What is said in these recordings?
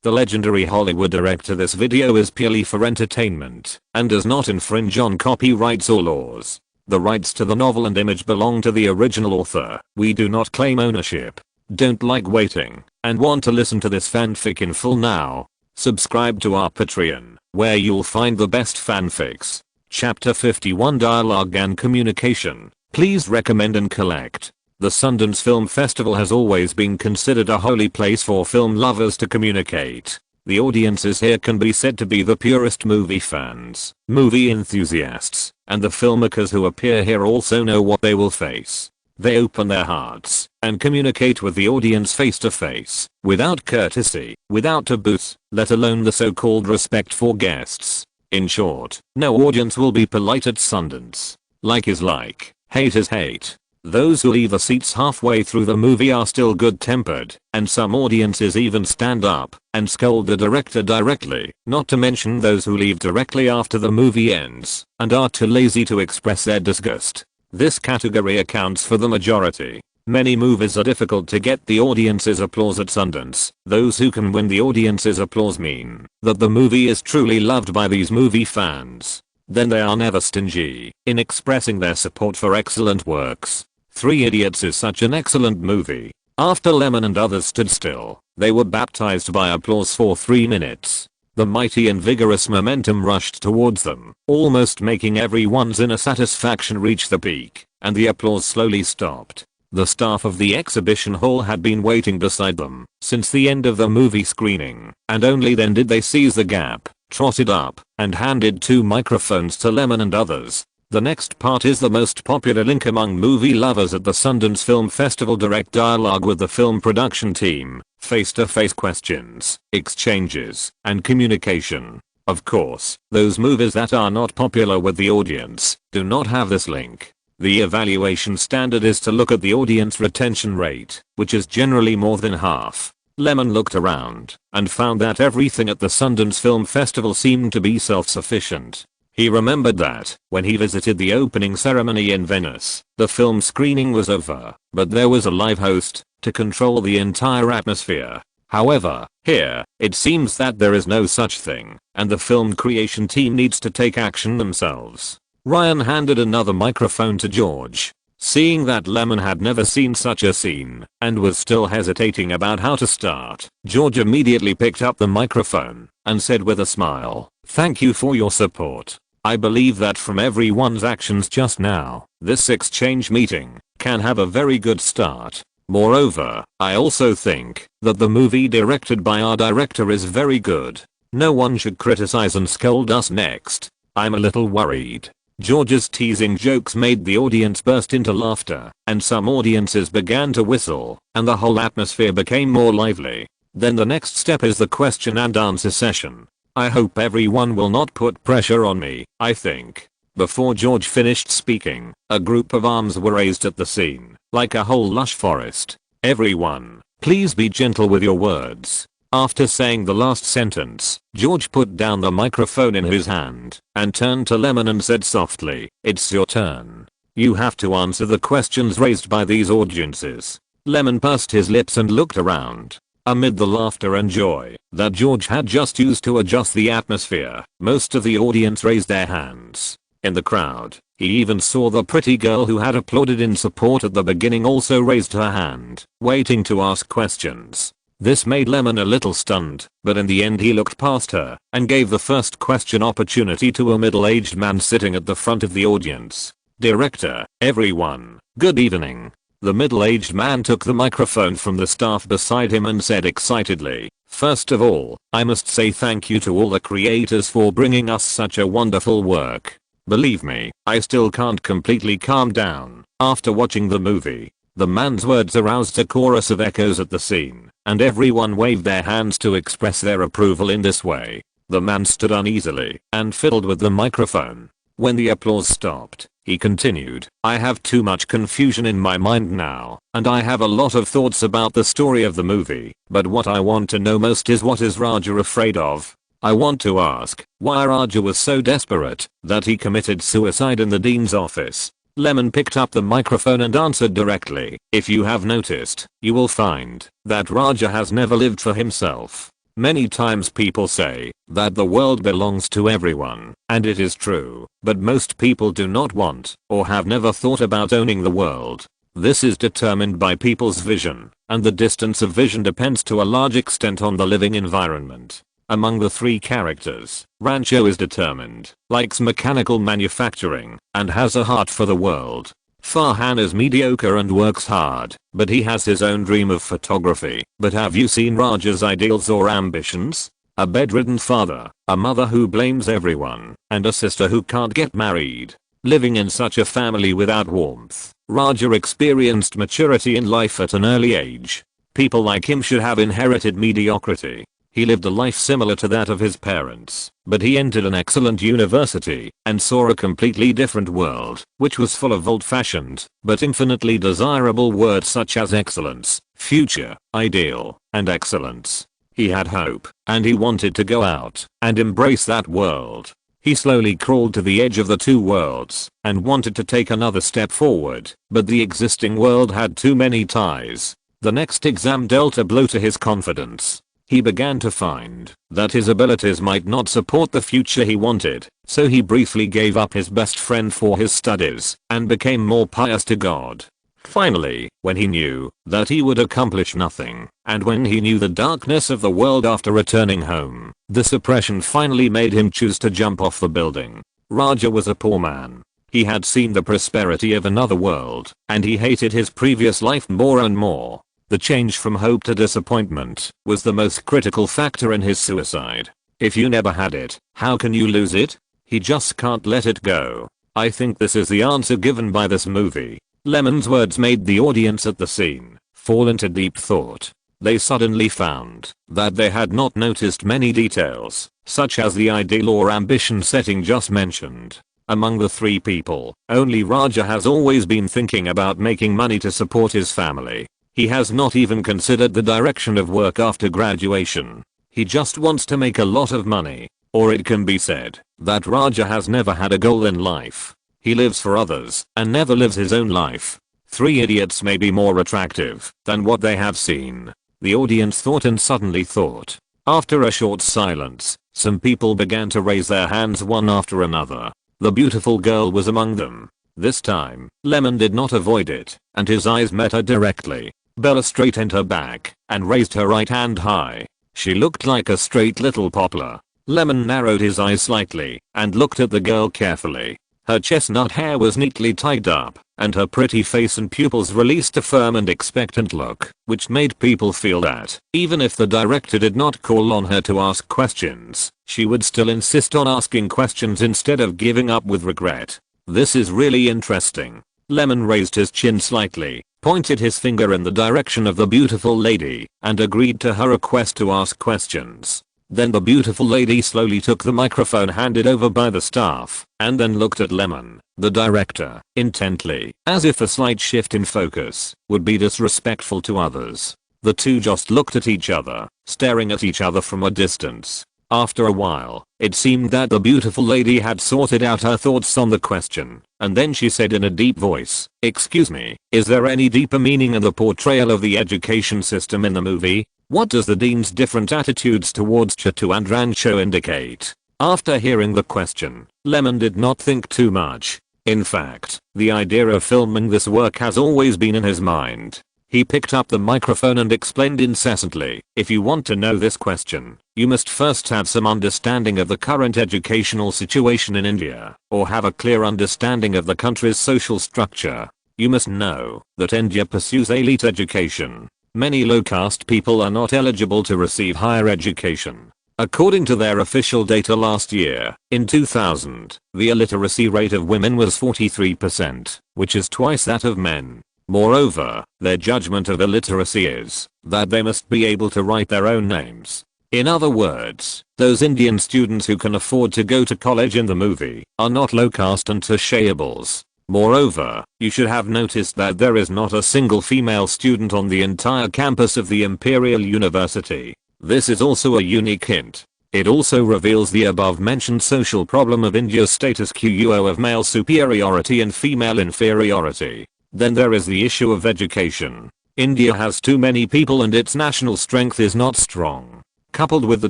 the legendary Hollywood director. This video is purely for entertainment and does not infringe on copyrights or laws. The rights to the novel and image belong to the original author. We do not claim ownership. Don't like waiting and want to listen to this fanfic in full now? Subscribe to our Patreon, where you'll find the best fanfics. Chapter 51, Dialogue and Communication. Please recommend and collect. The Sundance Film Festival has always been considered a holy place for film lovers to communicate. The audiences here can be said to be the purest movie fans, movie enthusiasts, and the filmmakers who appear here also know what they will face. They open their hearts and communicate with the audience face to face, without courtesy, without taboos, let alone the so-called respect for guests. In short, no audience will be polite at Sundance. Like is like, hate is hate. Those who leave the seats halfway through the movie are still good-tempered, and some audiences even stand up and scold the director directly, not to mention those who leave directly after the movie ends and are too lazy to express their disgust. This category accounts for the majority. Many movies are difficult to get the audience's applause at Sundance. Those who can win the audience's applause mean that the movie is truly loved by these movie fans. Then they are never stingy in expressing their support for excellent works. 3 Idiots is such an excellent movie. After Lyman and others stood still, they were baptized by applause for 3 minutes. The mighty and vigorous momentum rushed towards them, almost making everyone's inner satisfaction reach the peak, and the applause slowly stopped. The staff of the exhibition hall had been waiting beside them since the end of the movie screening, and only then did they seize the gap, trotted up, and handed 2 microphones to Lyman and others. The next part is the most popular link among movie lovers at the Sundance Film Festival: direct dialogue with the film production team, face-to-face questions, exchanges, and communication. Of course, those movies that are not popular with the audience do not have this link. The evaluation standard is to look at the audience retention rate, which is generally more than half. Lyman looked around and found that everything at the Sundance Film Festival seemed to be self-sufficient. He remembered that, when he visited the opening ceremony in Venice, the film screening was over, but there was a live host to control the entire atmosphere. However, here, it seems that there is no such thing, and the film creation team needs to take action themselves. Ryan handed another microphone to George. Seeing that Lyman had never seen such a scene, and was still hesitating about how to start, George immediately picked up the microphone and said with a smile, "Thank you for your support. I believe that from everyone's actions just now, this exchange meeting can have a very good start. Moreover, I also think that the movie directed by our director is very good. No one should criticize and scold us next. I'm a little worried." George's teasing jokes made the audience burst into laughter, and some audiences began to whistle, and the whole atmosphere became more lively. Then the next step is the question and answer session. I hope everyone will not put pressure on me, I think. Before George finished speaking, a group of arms were raised at the scene, like a whole lush forest. "Everyone, please be gentle with your words." After saying the last sentence, George put down the microphone in his hand and turned to Lyman and said softly, "It's your turn. You have to answer the questions raised by these audiences." Lyman pursed his lips and looked around. Amid the laughter and joy that George had just used to adjust the atmosphere, most of the audience raised their hands. In the crowd, he even saw the pretty girl who had applauded in support at the beginning also raised her hand, waiting to ask questions. This made Lyman a little stunned, but in the end he looked past her and gave the first question opportunity to a middle-aged man sitting at the front of the audience. "Director, everyone, good evening." The middle-aged man took the microphone from the staff beside him and said excitedly, "First of all, I must say thank you to all the creators for bringing us such a wonderful work. Believe me, I still can't completely calm down after watching the movie." The man's words aroused a chorus of echoes at the scene, and everyone waved their hands to express their approval in this way. The man stood uneasily and fiddled with the microphone. When the applause stopped, he continued, "I have too much confusion in my mind now, and I have a lot of thoughts about the story of the movie, but what I want to know most is what is Raja afraid of? I want to ask why Raja was so desperate that he committed suicide in the dean's office." Lyman picked up the microphone and answered directly, "If you have noticed, you will find that Raja has never lived for himself. Many times people say that the world belongs to everyone, and it is true, but most people do not want or have never thought about owning the world. This is determined by people's vision, and the distance of vision depends to a large extent on the living environment. Among the three characters, Rancho is determined, likes mechanical manufacturing, and has a heart for the world. Farhan is mediocre and works hard, but he has his own dream of photography. But have you seen Raja's ideals or ambitions? A bedridden father, a mother who blames everyone, and a sister who can't get married. Living in such a family without warmth, Raja experienced maturity in life at an early age. People like him should have inherited mediocrity. He lived a life similar to that of his parents, but he entered an excellent university and saw a completely different world, which was full of old-fashioned, but infinitely desirable words such as excellence, future, ideal, and excellence. He had hope, and he wanted to go out and embrace that world. He slowly crawled to the edge of the two worlds and wanted to take another step forward, but the existing world had too many ties. The next exam dealt a blow to his confidence. He began to find that his abilities might not support the future he wanted, so he briefly gave up his best friend for his studies and became more pious to God. Finally, when he knew that he would accomplish nothing, and when he knew the darkness of the world after returning home, the suppression finally made him choose to jump off the building. Raja was a poor man. He had seen the prosperity of another world, and he hated his previous life more and more. The change from hope to disappointment was the most critical factor in his suicide. If you never had it, how can you lose it? He just can't let it go. I think this is the answer given by this movie. Lemon's words made the audience at the scene fall into deep thought. They suddenly found that they had not noticed many details, such as the ideal or ambition setting just mentioned. Among the three people, only Raja has always been thinking about making money to support his family. He has not even considered the direction of work after graduation. He just wants to make a lot of money. Or it can be said that Raja has never had a goal in life. He lives for others and never lives his own life. Three idiots may be more attractive than what they have seen. The audience thought and suddenly thought. After a short silence, some people began to raise their hands one after another. The beautiful girl was among them. This time, Lemon did not avoid it, and his eyes met her directly. Bella straightened her back and raised her right hand high. She looked like a straight little poplar. Lemon narrowed his eyes slightly and looked at the girl carefully. Her chestnut hair was neatly tied up, and her pretty face and pupils released a firm and expectant look, which made people feel that, even if the director did not call on her to ask questions, she would still insist on asking questions instead of giving up with regret. This is really interesting. Lemon raised his chin slightly, pointed his finger in the direction of the beautiful lady, and agreed to her request to ask questions. Then the beautiful lady slowly took the microphone handed over by the staff, and then looked at Lemon, the director, intently, as if a slight shift in focus would be disrespectful to others. The two just looked at each other, staring at each other from a distance. After a while, it seemed that the beautiful lady had sorted out her thoughts on the question, and then she said in a deep voice, "Excuse me, is there any deeper meaning in the portrayal of the education system in the movie? What does the dean's different attitudes towards Chatu and Rancho indicate?" After hearing the question, Lemon did not think too much. In fact, the idea of filming this work has always been in his mind. He picked up the microphone and explained incessantly, "If you want to know this question, you must first have some understanding of the current educational situation in India, or have a clear understanding of the country's social structure. You must know that India pursues elite education. Many low-caste people are not eligible to receive higher education. According to their official data last year, in 2000, the illiteracy rate of women was 43%, which is twice that of men. Moreover, their judgment of illiteracy is that they must be able to write their own names. In other words, those Indian students who can afford to go to college in the movie are not low-caste untouchables. Moreover, you should have noticed that there is not a single female student on the entire campus of the Imperial University. This is also a unique hint. It also reveals the above-mentioned social problem of India's status quo of male superiority and female inferiority. Then there is the issue of education. India has too many people and its national strength is not strong. Coupled with the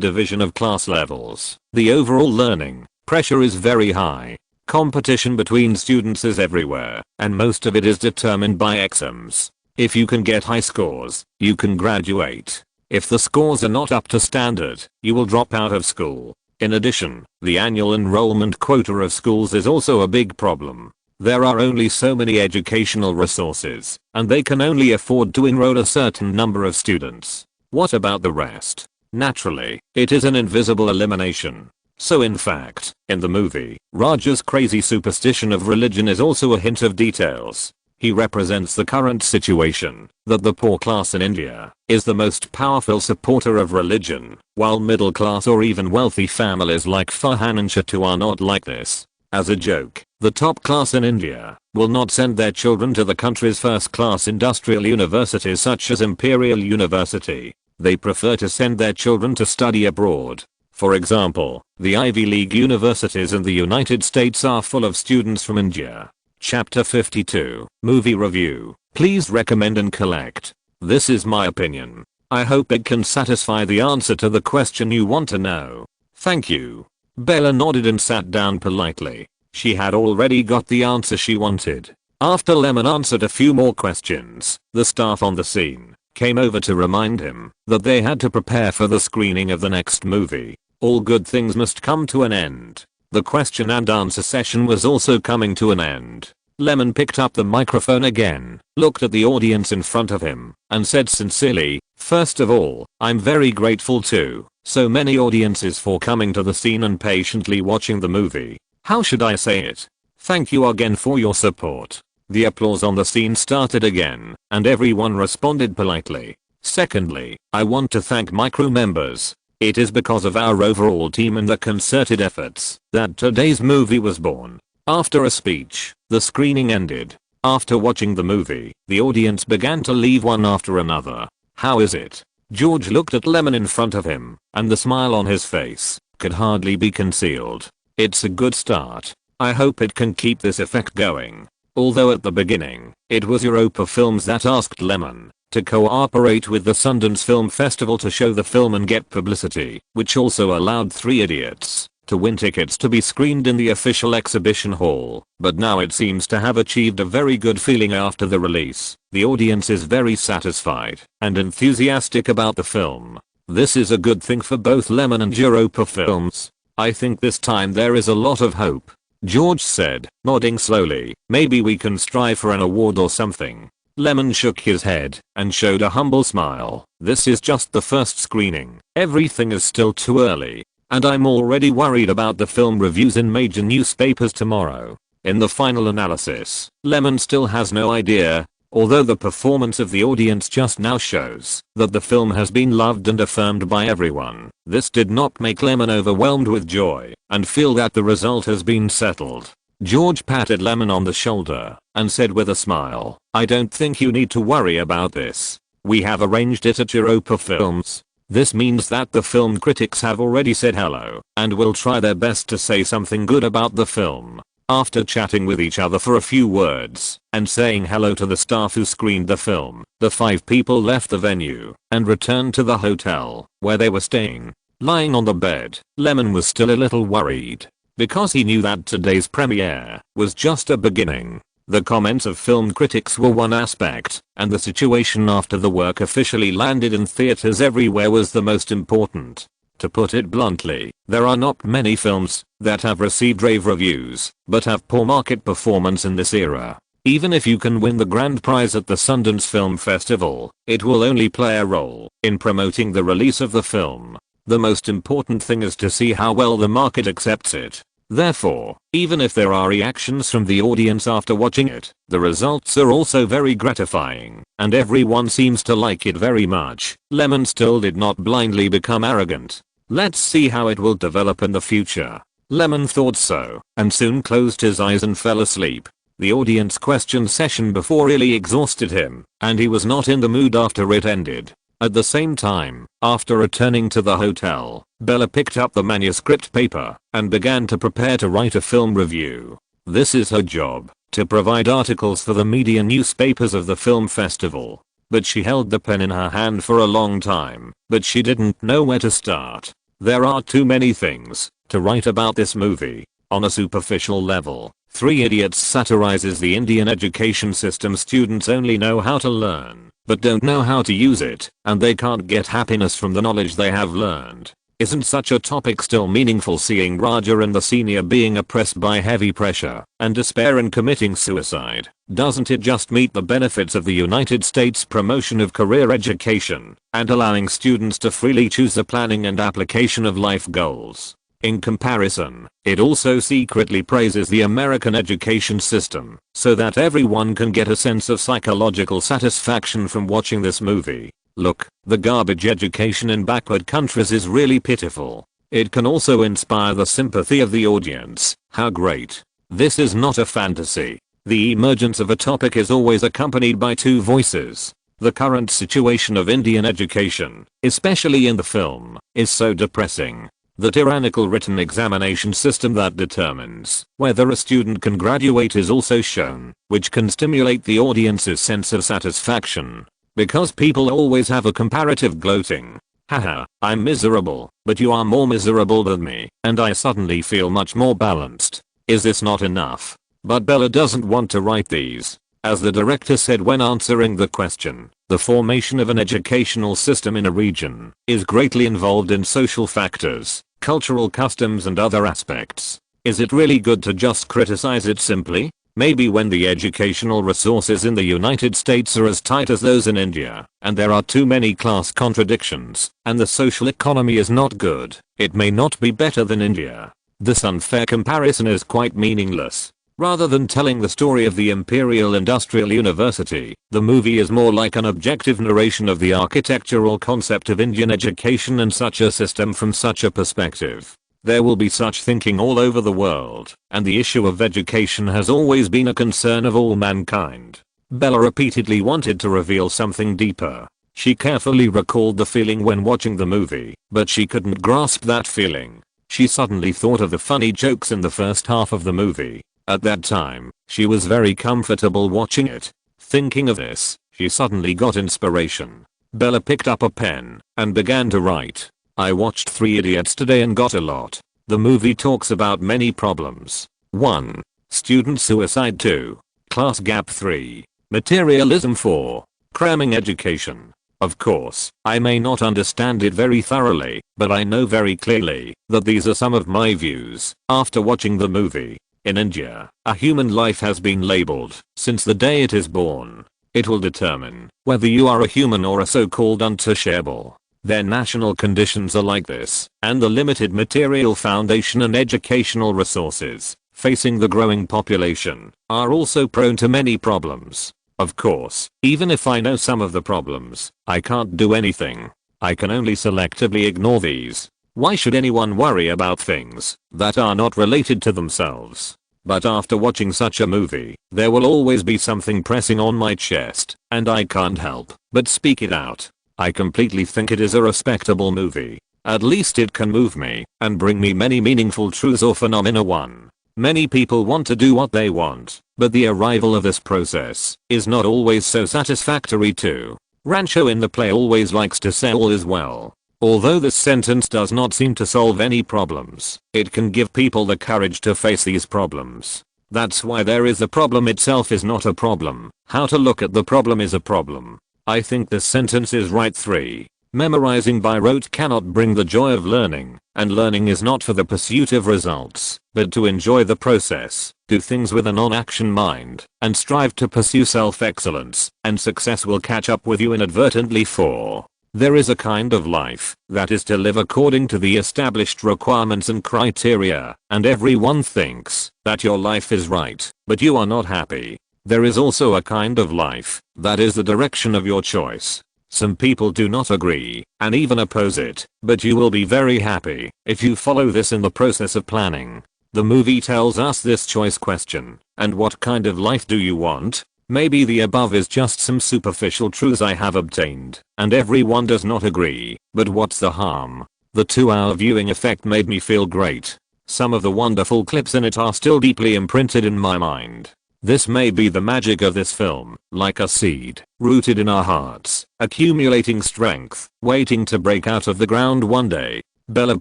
division of class levels, the overall learning pressure is very high. Competition between students is everywhere, and most of it is determined by exams. If you can get high scores, you can graduate. If the scores are not up to standard, you will drop out of school. In addition, the annual enrollment quota of schools is also a big problem. There are only so many educational resources, and they can only afford to enroll a certain number of students. What about the rest? Naturally, it is an invisible elimination. So in fact, in the movie, Raja's crazy superstition of religion is also a hint of details. He represents the current situation, that the poor class in India is the most powerful supporter of religion, while middle class or even wealthy families like Farhan and Shatu are not like this. As a joke, the top class in India will not send their children to the country's first-class industrial universities such as Imperial University. They prefer to send their children to study abroad. For example, the Ivy League universities in the United States are full of students from India. Chapter 52, Movie Review. Please recommend and collect. This is my opinion. I hope it can satisfy the answer to the question you want to know. Thank you. Bella nodded and sat down politely. She had already got the answer she wanted. After Lemon answered a few more questions, the staff on the scene came over to remind him that they had to prepare for the screening of the next movie. All good things must come to an end. The question and answer session was also coming to an end. Lemon picked up the microphone again, looked at the audience in front of him, and said sincerely, "First of all, I'm very grateful to so many audiences for coming to the scene and patiently watching the movie. How should I say it? Thank you again for your support." The applause on the scene started again, and everyone responded politely. Secondly, I want to thank my crew members. It is because of our overall team and the concerted efforts that today's movie was born. After a speech, the screening ended. After watching the movie, the audience began to leave one after another. How is it? George looked at Lemon in front of him, and the smile on his face could hardly be concealed. It's a good start. I hope it can keep this effect going. Although at the beginning, it was Europa Films that asked Lemon to cooperate with the Sundance Film Festival to show the film and get publicity, which also allowed Three Idiots to win tickets to be screened in the official exhibition hall, but now it seems to have achieved a very good feeling after the release. The audience is very satisfied and enthusiastic about the film. This is a good thing for both Lemon and Europa Films. I think this time there is a lot of hope, George said, nodding slowly. Maybe we can strive for an award or something. Lemon shook his head and showed a humble smile. This is just the first screening. Everything is still too early, and I'm already worried about the film reviews in major newspapers tomorrow. In the final analysis, Lemon still has no idea, although the performance of the audience just now shows that the film has been loved and affirmed by everyone. This did not make Lemon overwhelmed with joy and feel that the result has been settled. George patted Lemon on the shoulder and said with a smile, I don't think you need to worry about this. We have arranged it at Europa Films. This means that the film critics have already said hello and will try their best to say something good about the film. After chatting with each other for a few words and saying hello to the staff who screened the film, the 5 people left the venue and returned to the hotel where they were staying. Lying on the bed, Lemon was still a little worried, because he knew that today's premiere was just a beginning. The comments of film critics were one aspect, and the situation after the work officially landed in theaters everywhere was the most important. To put it bluntly, there are not many films that have received rave reviews, but have poor market performance in this era. Even if you can win the grand prize at the Sundance Film Festival, it will only play a role in promoting the release of the film. The most important thing is to see how well the market accepts it. Therefore, even if there are reactions from the audience after watching it, the results are also very gratifying, and everyone seems to like it very much. Lemon still did not blindly become arrogant. Let's see how it will develop in the future. Lemon thought so, and soon closed his eyes and fell asleep. The audience question session before really exhausted him, and he was not in the mood after it ended. At the same time, after returning to the hotel, Bella picked up the manuscript paper and began to prepare to write a film review. This is her job, to provide articles for the media newspapers of the film festival. but she held the pen in her hand for a long time, but she didn't know where to start. There are too many things to write about this movie. On a superficial level, Three Idiots satirizes the Indian education system. Students only know how to learn, but don't know how to use it, and they can't get happiness from the knowledge they have learned. Isn't such a topic still meaningful? Seeing Raja and the senior being oppressed by heavy pressure and despair and committing suicide, doesn't it just meet the benefits of the United States promotion of career education and allowing students to freely choose the planning and application of life goals? In comparison, it also secretly praises the American education system so that everyone can get a sense of psychological satisfaction from watching this movie. Look, the garbage education in backward countries is really pitiful. It can also inspire the sympathy of the audience. How great. This is not a fantasy. The emergence of a topic is always accompanied by two voices. The current situation of Indian education, especially in the film, is so depressing. The tyrannical written examination system that determines whether a student can graduate is also shown, which can stimulate the audience's sense of satisfaction. Because people always have a comparative gloating. Haha, I'm miserable, but you are more miserable than me, and I suddenly feel much more balanced. Is this not enough? But Bella doesn't want to write these. As the director said when answering the question, the formation of an educational system in a region is greatly involved in social factors, cultural customs and other aspects. Is it really good to just criticize it simply? Maybe when the educational resources in the United States are as tight as those in India, and there are too many class contradictions, and the social economy is not good, it may not be better than India. This unfair comparison is quite meaningless. Rather than telling the story of the Imperial Industrial University, the movie is more like an objective narration of the architectural concept of Indian education and such a system from such a perspective. There will be such thinking all over the world, and the issue of education has always been a concern of all mankind. Bella repeatedly wanted to reveal something deeper. She carefully recalled the feeling when watching the movie, but she couldn't grasp that feeling. She suddenly thought of the funny jokes in the first half of the movie. At that time, she was very comfortable watching it. Thinking of this, she suddenly got inspiration. Bella picked up a pen and began to write. I watched Three Idiots today and got a lot. The movie talks about many problems. 1. Student suicide. 2. Class gap. 3. Materialism. 4. Cramming education. Of course, I may not understand it very thoroughly, but I know very clearly that these are some of my views after watching the movie. In India, a human life has been labeled since the day it is born. It will determine whether you are a human or a so-called untouchable. Their national conditions are like this, and the limited material foundation and educational resources facing the growing population are also prone to many problems. Of course, even if I know some of the problems, I can't do anything. I can only selectively ignore these. Why should anyone worry about things that are not related to themselves? But after watching such a movie, there will always be something pressing on my chest, and I can't help but speak it out. I completely think it is a respectable movie. At least it can move me and bring me many meaningful truths or phenomena. 1. Many people want to do what they want, but the arrival of this process is not always so satisfactory. 2. Rancho in the play always likes to say all is well. Although this sentence does not seem to solve any problems, it can give people the courage to face these problems. That's why there is the problem itself is not a problem. How to look at the problem is a problem. I think this sentence is right. 3. Memorizing by rote cannot bring the joy of learning, and learning is not for the pursuit of results, but to enjoy the process, do things with a non-action mind, and strive to pursue self-excellence, and success will catch up with you inadvertently. 4. There is a kind of life that is to live according to the established requirements and criteria, and everyone thinks that your life is right, but you are not happy. There is also a kind of life that is the direction of your choice. Some people do not agree and even oppose it, but you will be very happy if you follow this in the process of planning. The movie tells us this choice question, and what kind of life do you want? Maybe the above is just some superficial truths I have obtained, and everyone does not agree, but what's the harm? The 2-hour viewing effect made me feel great. Some of the wonderful clips in it are still deeply imprinted in my mind. This may be the magic of this film, like a seed, rooted in our hearts, accumulating strength, waiting to break out of the ground one day. Bella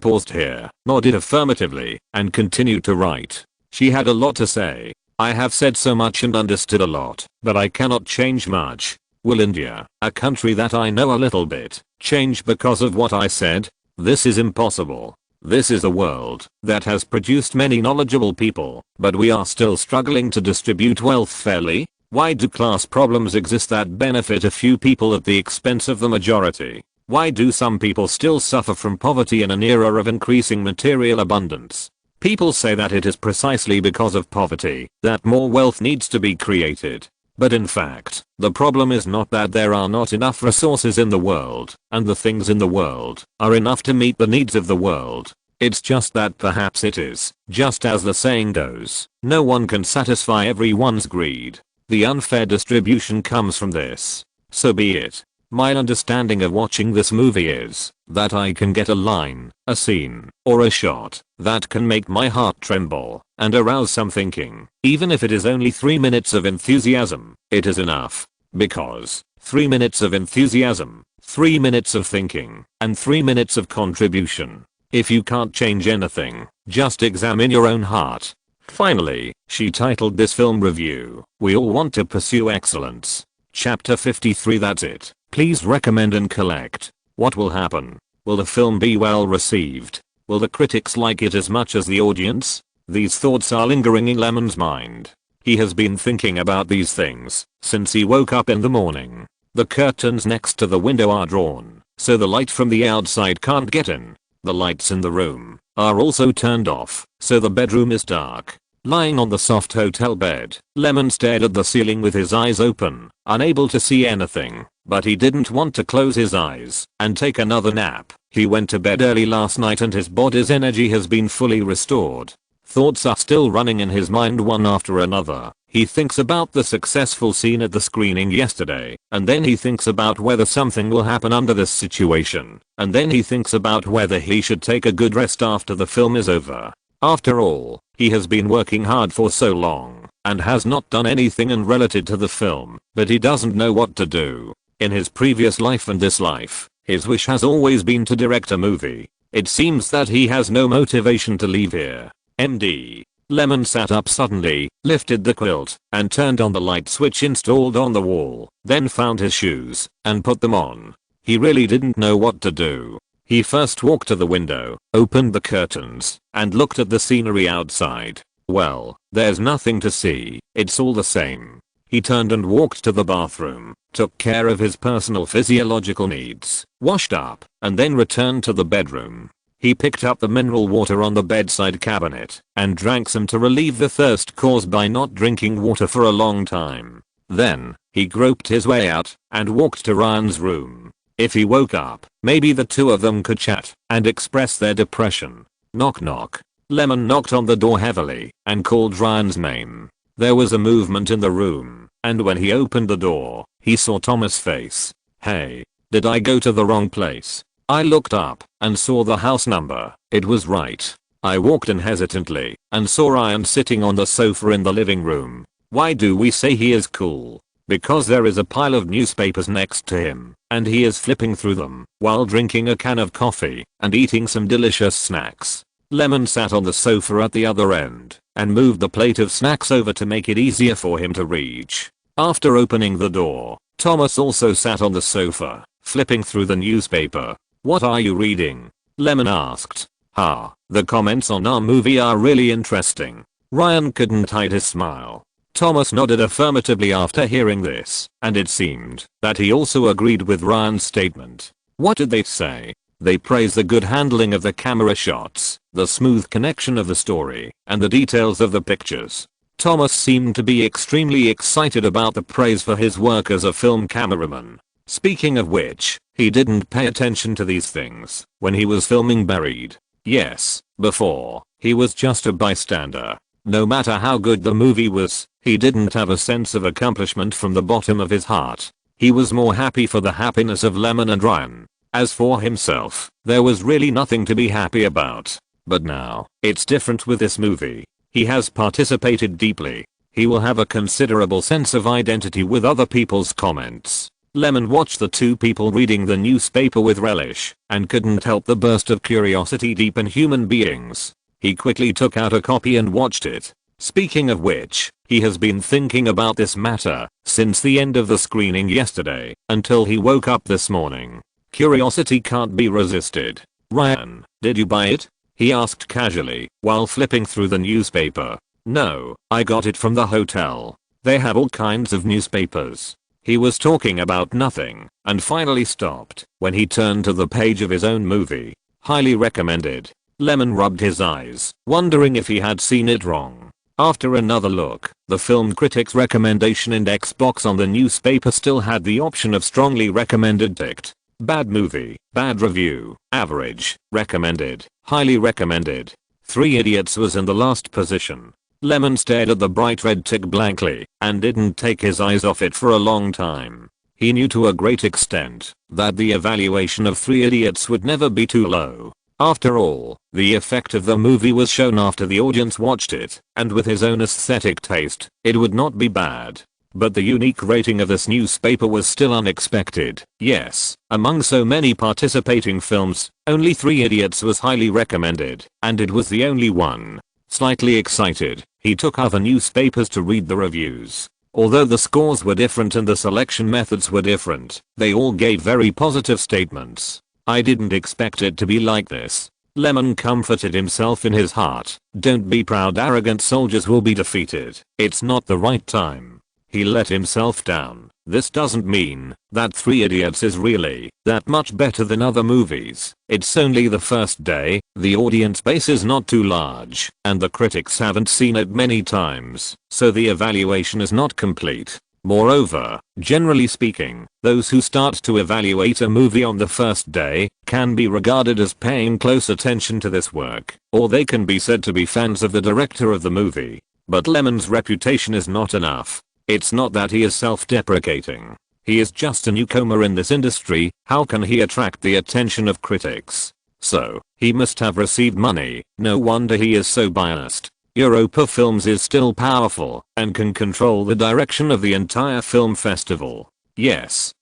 paused here, nodded affirmatively, and continued to write. She had a lot to say. I have said so much and understood a lot, but I cannot change much. Will India, a country that I know a little bit, change because of what I said? This is impossible. This is a world that has produced many knowledgeable people, but we are still struggling to distribute wealth fairly. Why do class problems exist that benefit a few people at the expense of the majority? Why do some people still suffer from poverty in an era of increasing material abundance? People say that it is precisely because of poverty that more wealth needs to be created. But in fact, the problem is not that there are not enough resources in the world, and the things in the world are enough to meet the needs of the world. It's just that perhaps it is, just as the saying goes, no one can satisfy everyone's greed. The unfair distribution comes from this. So be it. My understanding of watching this movie is that I can get a line, a scene, or a shot that can make my heart tremble and arouse some thinking. Even if it is only 3 minutes of enthusiasm, it is enough. Because 3 minutes of enthusiasm, 3 minutes of thinking, and 3 minutes of contribution. If you can't change anything, just examine your own heart. Finally, she titled this film review, "We All Want to Pursue Excellence." Chapter 53. That's it. Please recommend and collect. What will happen? Will the film be well received? Will the critics like it as much as the audience? These thoughts are lingering in Lemon's mind. He has been thinking about these things since he woke up in the morning. The curtains next to the window are drawn, so the light from the outside can't get in. The lights in the room are also turned off, so the bedroom is dark. Lying on the soft hotel bed, Lemon stared at the ceiling with his eyes open, unable to see anything. But he didn't want to close his eyes and take another nap. He went to bed early last night and his body's energy has been fully restored. Thoughts are still running in his mind one after another. He thinks about the successful scene at the screening yesterday, and then he thinks about whether something will happen under this situation, and then he thinks about whether he should take a good rest after the film is over. After all, he has been working hard for so long, and has not done anything in related to the film, but he doesn't know what to do. In his previous life and this life, his wish has always been to direct a movie. It seems that he has no motivation to leave here. MD. Lemon sat up suddenly, lifted the quilt, and turned on the light switch installed on the wall, then found his shoes, and put them on. He really didn't know what to do. He first walked to the window, opened the curtains, and looked at the scenery outside. Well, there's nothing to see, it's all the same. He turned and walked to the bathroom, took care of his personal physiological needs, washed up, and then returned to the bedroom. He picked up the mineral water on the bedside cabinet and drank some to relieve the thirst caused by not drinking water for a long time. Then, he groped his way out and walked to Ryan's room. If he woke up, maybe the two of them could chat and express their depression. Knock knock. Lemon knocked on the door heavily and called Ryan's name. There was a movement in the room, and when he opened the door, he saw Thomas' face. Hey, did I go to the wrong place? I looked up and saw the house number. It was right. I walked in hesitantly and saw Ryan sitting on the sofa in the living room. Why do we say he is cool? Because there is a pile of newspapers next to him, and he is flipping through them while drinking a can of coffee and eating some delicious snacks. Lemon sat on the sofa at the other end and moved the plate of snacks over to make it easier for him to reach. After opening the door, Thomas also sat on the sofa, flipping through the newspaper. What are you reading? Lemon asked. The comments on our movie are really interesting. Ryan couldn't hide his smile. Thomas nodded affirmatively after hearing this, and it seemed that he also agreed with Ryan's statement. What did they say? They praised the good handling of the camera shots, the smooth connection of the story, and the details of the pictures. Thomas seemed to be extremely excited about the praise for his work as a film cameraman. Speaking of which, he didn't pay attention to these things when he was filming Buried. Yes, before, he was just a bystander. No matter how good the movie was, he didn't have a sense of accomplishment from the bottom of his heart. He was more happy for the happiness of Lemon and Ryan. As for himself, there was really nothing to be happy about. But now, it's different with this movie. He has participated deeply. he will have a considerable sense of identity with other people's comments. Lemon watched the two people reading the newspaper with relish and couldn't help the burst of curiosity deep in human beings. He quickly took out a copy and watched it. Speaking of which, he has been thinking about this matter since the end of the screening yesterday until he woke up this morning. Curiosity can't be resisted. "Ryan, did you buy it?" he asked casually while flipping through the newspaper. "No, I got it from the hotel. They have all kinds of newspapers." He was talking about nothing and finally stopped when he turned to the page of his own movie. "Highly recommended." Lemon rubbed his eyes, wondering if he had seen it wrong. After another look, the film critic's recommendation index box on the newspaper still had the option of strongly recommended ticked. Bad movie, bad review, average, recommended, highly recommended. Three Idiots was in the last position. Lemon stared at the bright red tick blankly and didn't take his eyes off it for a long time. He knew to a great extent that the evaluation of Three Idiots would never be too low. After all, the effect of the movie was shown after the audience watched it, and with his own aesthetic taste, it would not be bad. But the unique rating of this newspaper was still unexpected. Yes, among so many participating films, only Three Idiots was highly recommended, and it was the only one. Slightly excited, he took other newspapers to read the reviews. Although the scores were different and the selection methods were different, they all gave very positive statements. "I didn't expect it to be like this." Lemon comforted himself in his heart. "Don't be proud, arrogant soldiers will be defeated. It's not the right time." He let himself down. This doesn't mean that Three Idiots is really that much better than other movies. It's only the first day, the audience base is not too large, and the critics haven't seen it many times, so the evaluation is not complete. Moreover, generally speaking, those who start to evaluate a movie on the first day can be regarded as paying close attention to this work, or they can be said to be fans of the director of the movie. But Lemon's reputation is not enough. It's not that he is self-deprecating. He is just a newcomer in this industry. How can he attract the attention of critics? So, he must have received money. No wonder he is so biased. Europa Films is still powerful and can control the direction of the entire film festival. Yes,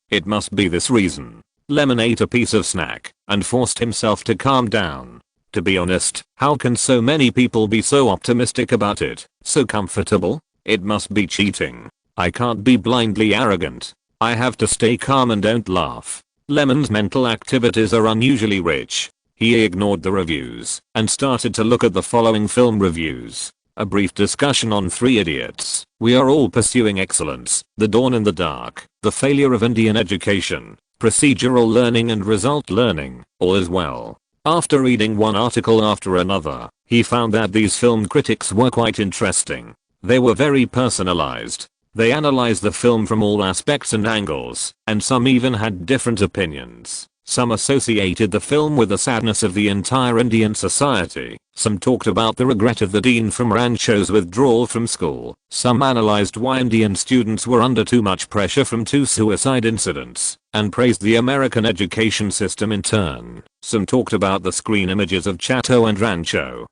it must be this reason. Lemon ate a piece of snack and forced himself to calm down. To be honest, how can so many people be so optimistic about it, so comfortable? It must be cheating. I can't be blindly arrogant. I have to stay calm and don't laugh. Lemon's mental activities are unusually rich. He ignored the reviews and started to look at the following film reviews. A brief discussion on Three Idiots. We are all pursuing excellence. The Dawn in the Dark. The failure of Indian education. Procedural learning and result learning. All is well. After reading one article after another, he found that these film critics were quite interesting. They were very personalized. They analyzed the film from all aspects and angles, and some even had different opinions. Some associated the film with the sadness of the entire Indian society. Some talked about the regret of the dean from Rancho's withdrawal from school. Some analyzed why Indian students were under too much pressure from 2 suicide incidents, and praised the American education system in turn. Some talked about the screen images of Chateau and Rancho,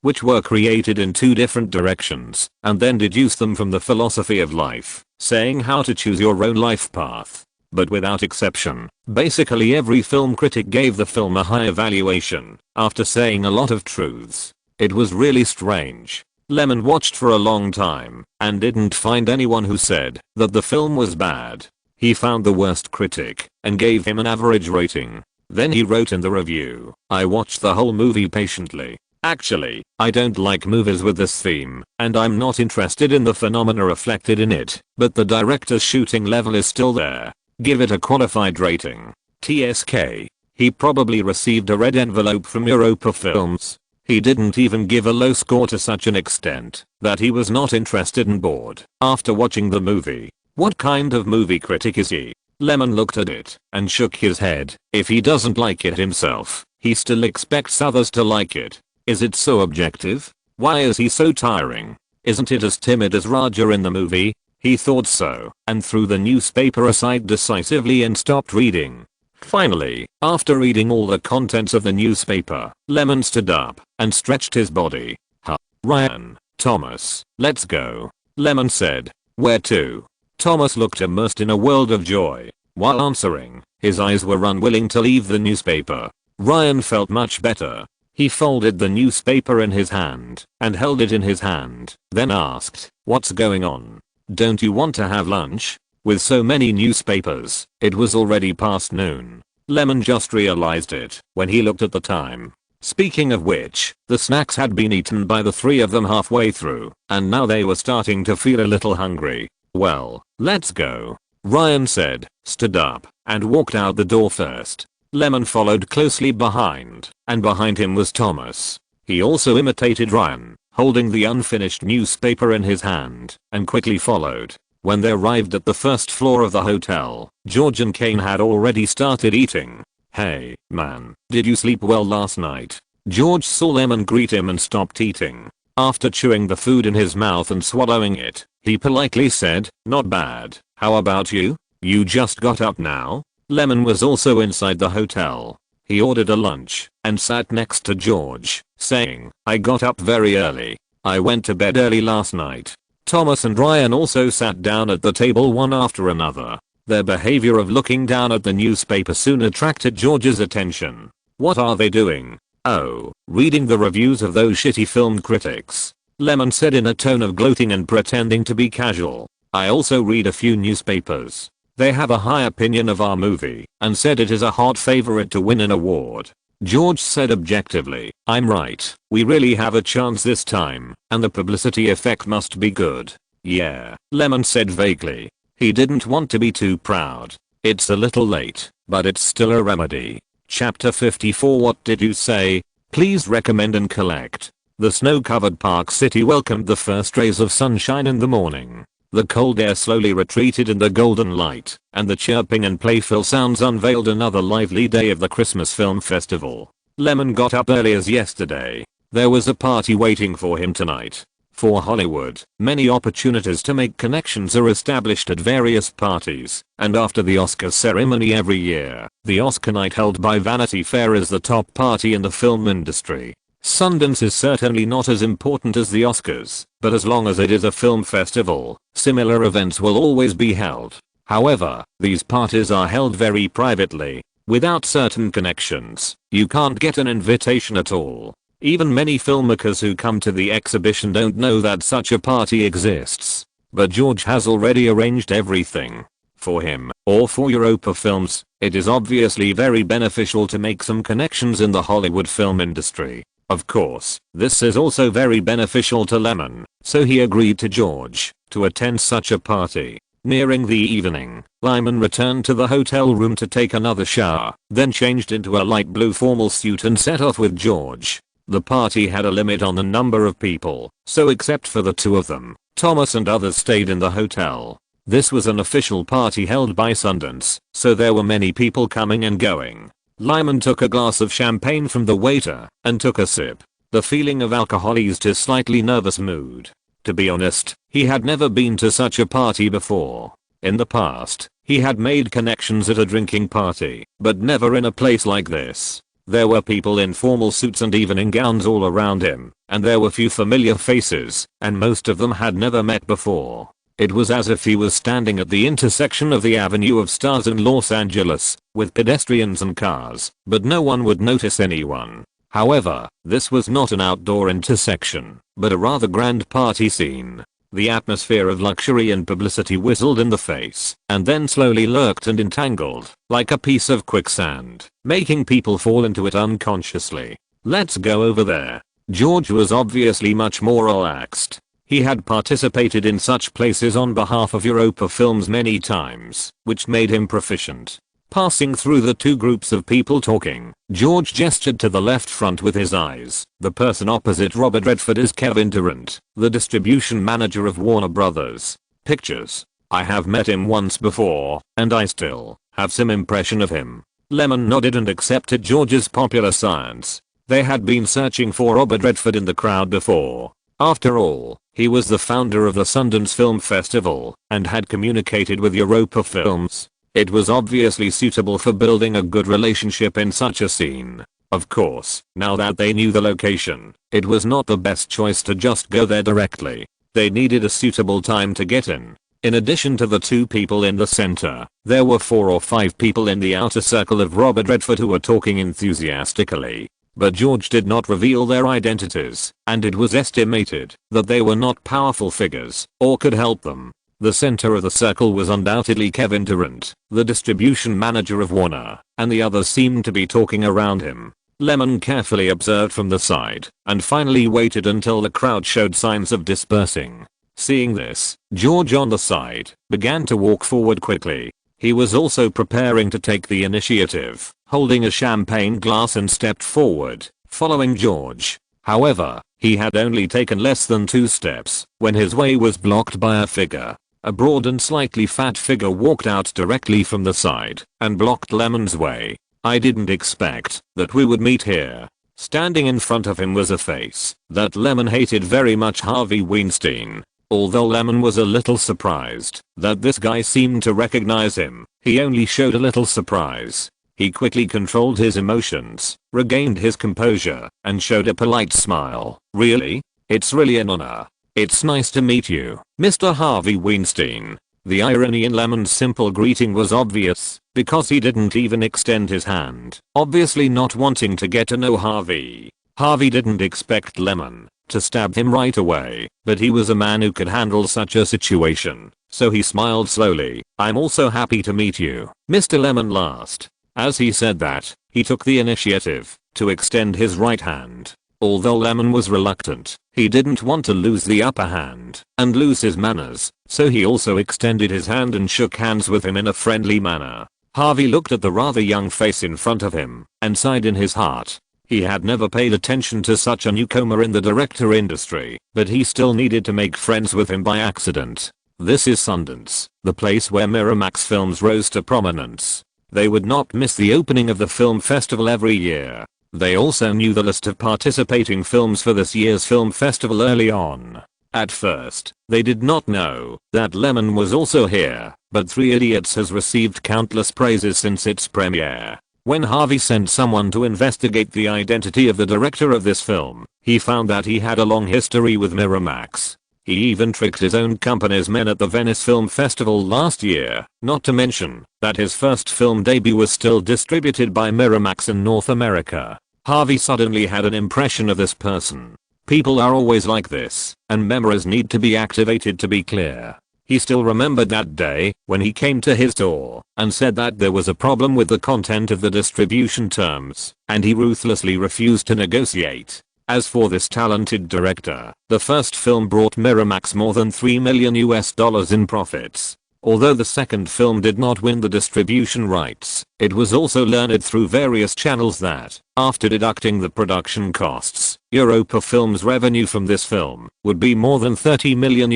which were created in 2 different directions, and then deduced them from the philosophy of life, saying how to choose your own life path. But without exception, basically every film critic gave the film a high evaluation, after saying a lot of truths. It was really strange. Lemon watched for a long time, and didn't find anyone who said that the film was bad. He found the worst critic, and gave him an average rating. Then he wrote in the review, "I watched the whole movie patiently. Actually, I don't like movies with this theme, and I'm not interested in the phenomena reflected in it, but the director's shooting level is still there. Give it a qualified rating. TSK. He probably received a red envelope from Europa Films. He didn't even give a low score to such an extent that he was not interested and bored after watching the movie. What kind of movie critic is he?" Lemon looked at it and shook his head. If he doesn't like it himself, he still expects others to like it. Is it so objective? Why is he so tiring? Isn't it as timid as Raja in the movie? He thought so, and threw the newspaper aside decisively and stopped reading. Finally, after reading all the contents of the newspaper, Lemon stood up and stretched his body. "Huh, Ryan, Thomas, let's go. Lemon said. Where to? Thomas looked immersed in a world of joy. While answering, his eyes were unwilling to leave the newspaper. Ryan felt much better. He folded the newspaper in his hand and held it in his hand, then asked, what's going on? Don't you want to have lunch? With so many newspapers, it was already past noon. Lemon just realized it when he looked at the time. Speaking of which, the snacks had been eaten by the three of them halfway through, and now they were starting to feel a little hungry. Well, let's go, Ryan said, stood up, and walked out the door first. Lemon followed closely behind, and behind him was Thomas. He also imitated Ryan, holding the unfinished newspaper in his hand, and quickly followed. When they arrived at the first floor of the hotel, George and Kane had already started eating. Hey, man, did you sleep well last night? George saw Lemon greet him and stopped eating. After chewing the food in his mouth and swallowing it, he politely said, not bad. How about you? You just got up now? Lemon was also inside the hotel. He ordered a lunch and sat next to George, saying, I got up very early. I went to bed early last night. Thomas and Ryan also sat down at the table one after another. Their behavior of looking down at the newspaper soon attracted George's attention. What are they doing? Oh, reading the reviews of those shitty film critics. Lemon said in a tone of gloating and pretending to be casual. I also read a few newspapers. They have a high opinion of our movie and said it is a hot favorite to win an award. George said objectively, I'm right. We really have a chance this time, and the publicity effect must be good. Yeah, Lemon said vaguely. He didn't want to be too proud. It's a little late, but it's still a remedy. Chapter 54. What did you say? Please recommend and collect. The snow-covered Park City welcomed the first rays of sunshine in the morning. The cold air slowly retreated in the golden light, and the chirping and playful sounds unveiled another lively day of the Christmas Film Festival. Lemon got up early as yesterday. There was a party waiting for him tonight. For Hollywood, many opportunities to make connections are established at various parties, and after the Oscar ceremony every year, the Oscar night held by Vanity Fair is the top party in the film industry. Sundance is certainly not as important as the Oscars, but as long as it is a film festival, similar events will always be held. However, these parties are held very privately. Without certain connections, you can't get an invitation at all. Even many filmmakers who come to the exhibition don't know that such a party exists. But George has already arranged everything. For him, or for Europa Films, it is obviously very beneficial to make some connections in the Hollywood film industry. Of course, this is also very beneficial to Lemon, so he agreed to George to attend such a party. Nearing the evening, Lyman returned to the hotel room to take another shower, then changed into a light blue formal suit and set off with George. The party had a limit on the number of people, so except for the two of them, Thomas and others stayed in the hotel. This was an official party held by Sundance, so there were many people coming and going. Lyman took a glass of champagne from the waiter and took a sip. The feeling of alcohol eased his slightly nervous mood. To be honest, he had never been to such a party before. In the past, he had made connections at a drinking party, but never in a place like this. There were people in formal suits and evening gowns all around him, and there were few familiar faces, and most of them had never met before. It was as if he was standing at the intersection of the Avenue of Stars in Los Angeles, with pedestrians and cars, but no one would notice anyone. However, this was not an outdoor intersection, but a rather grand party scene. The atmosphere of luxury and publicity whistled in the face, and then slowly lurked and entangled, like a piece of quicksand, making people fall into it unconsciously. Let's go over there. George was obviously much more relaxed. He had participated in such places on behalf of Europa Films many times, which made him proficient. Passing through the two groups of people talking, George gestured to the left front with his eyes. The person opposite Robert Redford is Kevin Durant, the distribution manager of Warner Brothers Pictures. I have met him once before, and I still have some impression of him. Lemon nodded and accepted George's popular science. They had been searching for Robert Redford in the crowd before. After all, he was the founder of the Sundance Film Festival and had communicated with Europa Films. It was obviously suitable for building a good relationship in such a scene. Of course, now that they knew the location, it was not the best choice to just go there directly. They needed a suitable time to get in. In addition to the 2 people in the center, there were 4 or 5 people in the outer circle of Robert Redford who were talking enthusiastically. But George did not reveal their identities, and it was estimated that they were not powerful figures or could help them. The center of the circle was undoubtedly Kevin Durant, the distribution manager of Warner, and the others seemed to be talking around him. Lemon carefully observed from the side and finally waited until the crowd showed signs of dispersing. Seeing this, George on the side began to walk forward quickly. He was also preparing to take the initiative, holding a champagne glass, and stepped forward, following George. However, he had only taken less than 2 steps when his way was blocked by a figure. A broad and slightly fat figure walked out directly from the side and blocked Lemon's way. I didn't expect that we would meet here. Standing in front of him was a face that Lemon hated very much, Harvey Weinstein. Although Lemon was a little surprised that this guy seemed to recognize him, he only showed a little surprise. He quickly controlled his emotions, regained his composure, and showed a polite smile. "Really? It's really an honor. It's nice to meet you, Mr. Harvey Weinstein." The irony in Lemon's simple greeting was obvious, because he didn't even extend his hand, obviously not wanting to get to know Harvey. Harvey didn't expect Lemon to stab him right away, but he was a man who could handle such a situation, so he smiled slowly. "I'm also happy to meet you, Mr. Lemon." Last. As he said that, he took the initiative to extend his right hand. Although Lemon was reluctant, he didn't want to lose the upper hand and lose his manners, so he also extended his hand and shook hands with him in a friendly manner. Harvey looked at the rather young face in front of him and sighed in his heart. He had never paid attention to such a newcomer in the director industry, but he still needed to make friends with him by accident. This is Sundance, the place where Miramax films rose to prominence. They would not miss the opening of the film festival every year. They also knew the list of participating films for this year's film festival early on. At first, they did not know that Lemon was also here, but Three Idiots has received countless praises since its premiere. When Harvey sent someone to investigate the identity of the director of this film, he found that he had a long history with Miramax. He even tricked his own company's men at the Venice Film Festival last year, not to mention that his first film debut was still distributed by Miramax in North America. Harvey suddenly had an impression of this person. People are always like this, and memories need to be activated to be clear. He still remembered that day when he came to his door and said that there was a problem with the content of the distribution terms, and he ruthlessly refused to negotiate. As for this talented director, the first film brought Miramax more than $3 million in profits. Although the second film did not win the distribution rights, it was also learned through various channels that, after deducting the production costs, Europa Films' revenue from this film would be more than $30 million.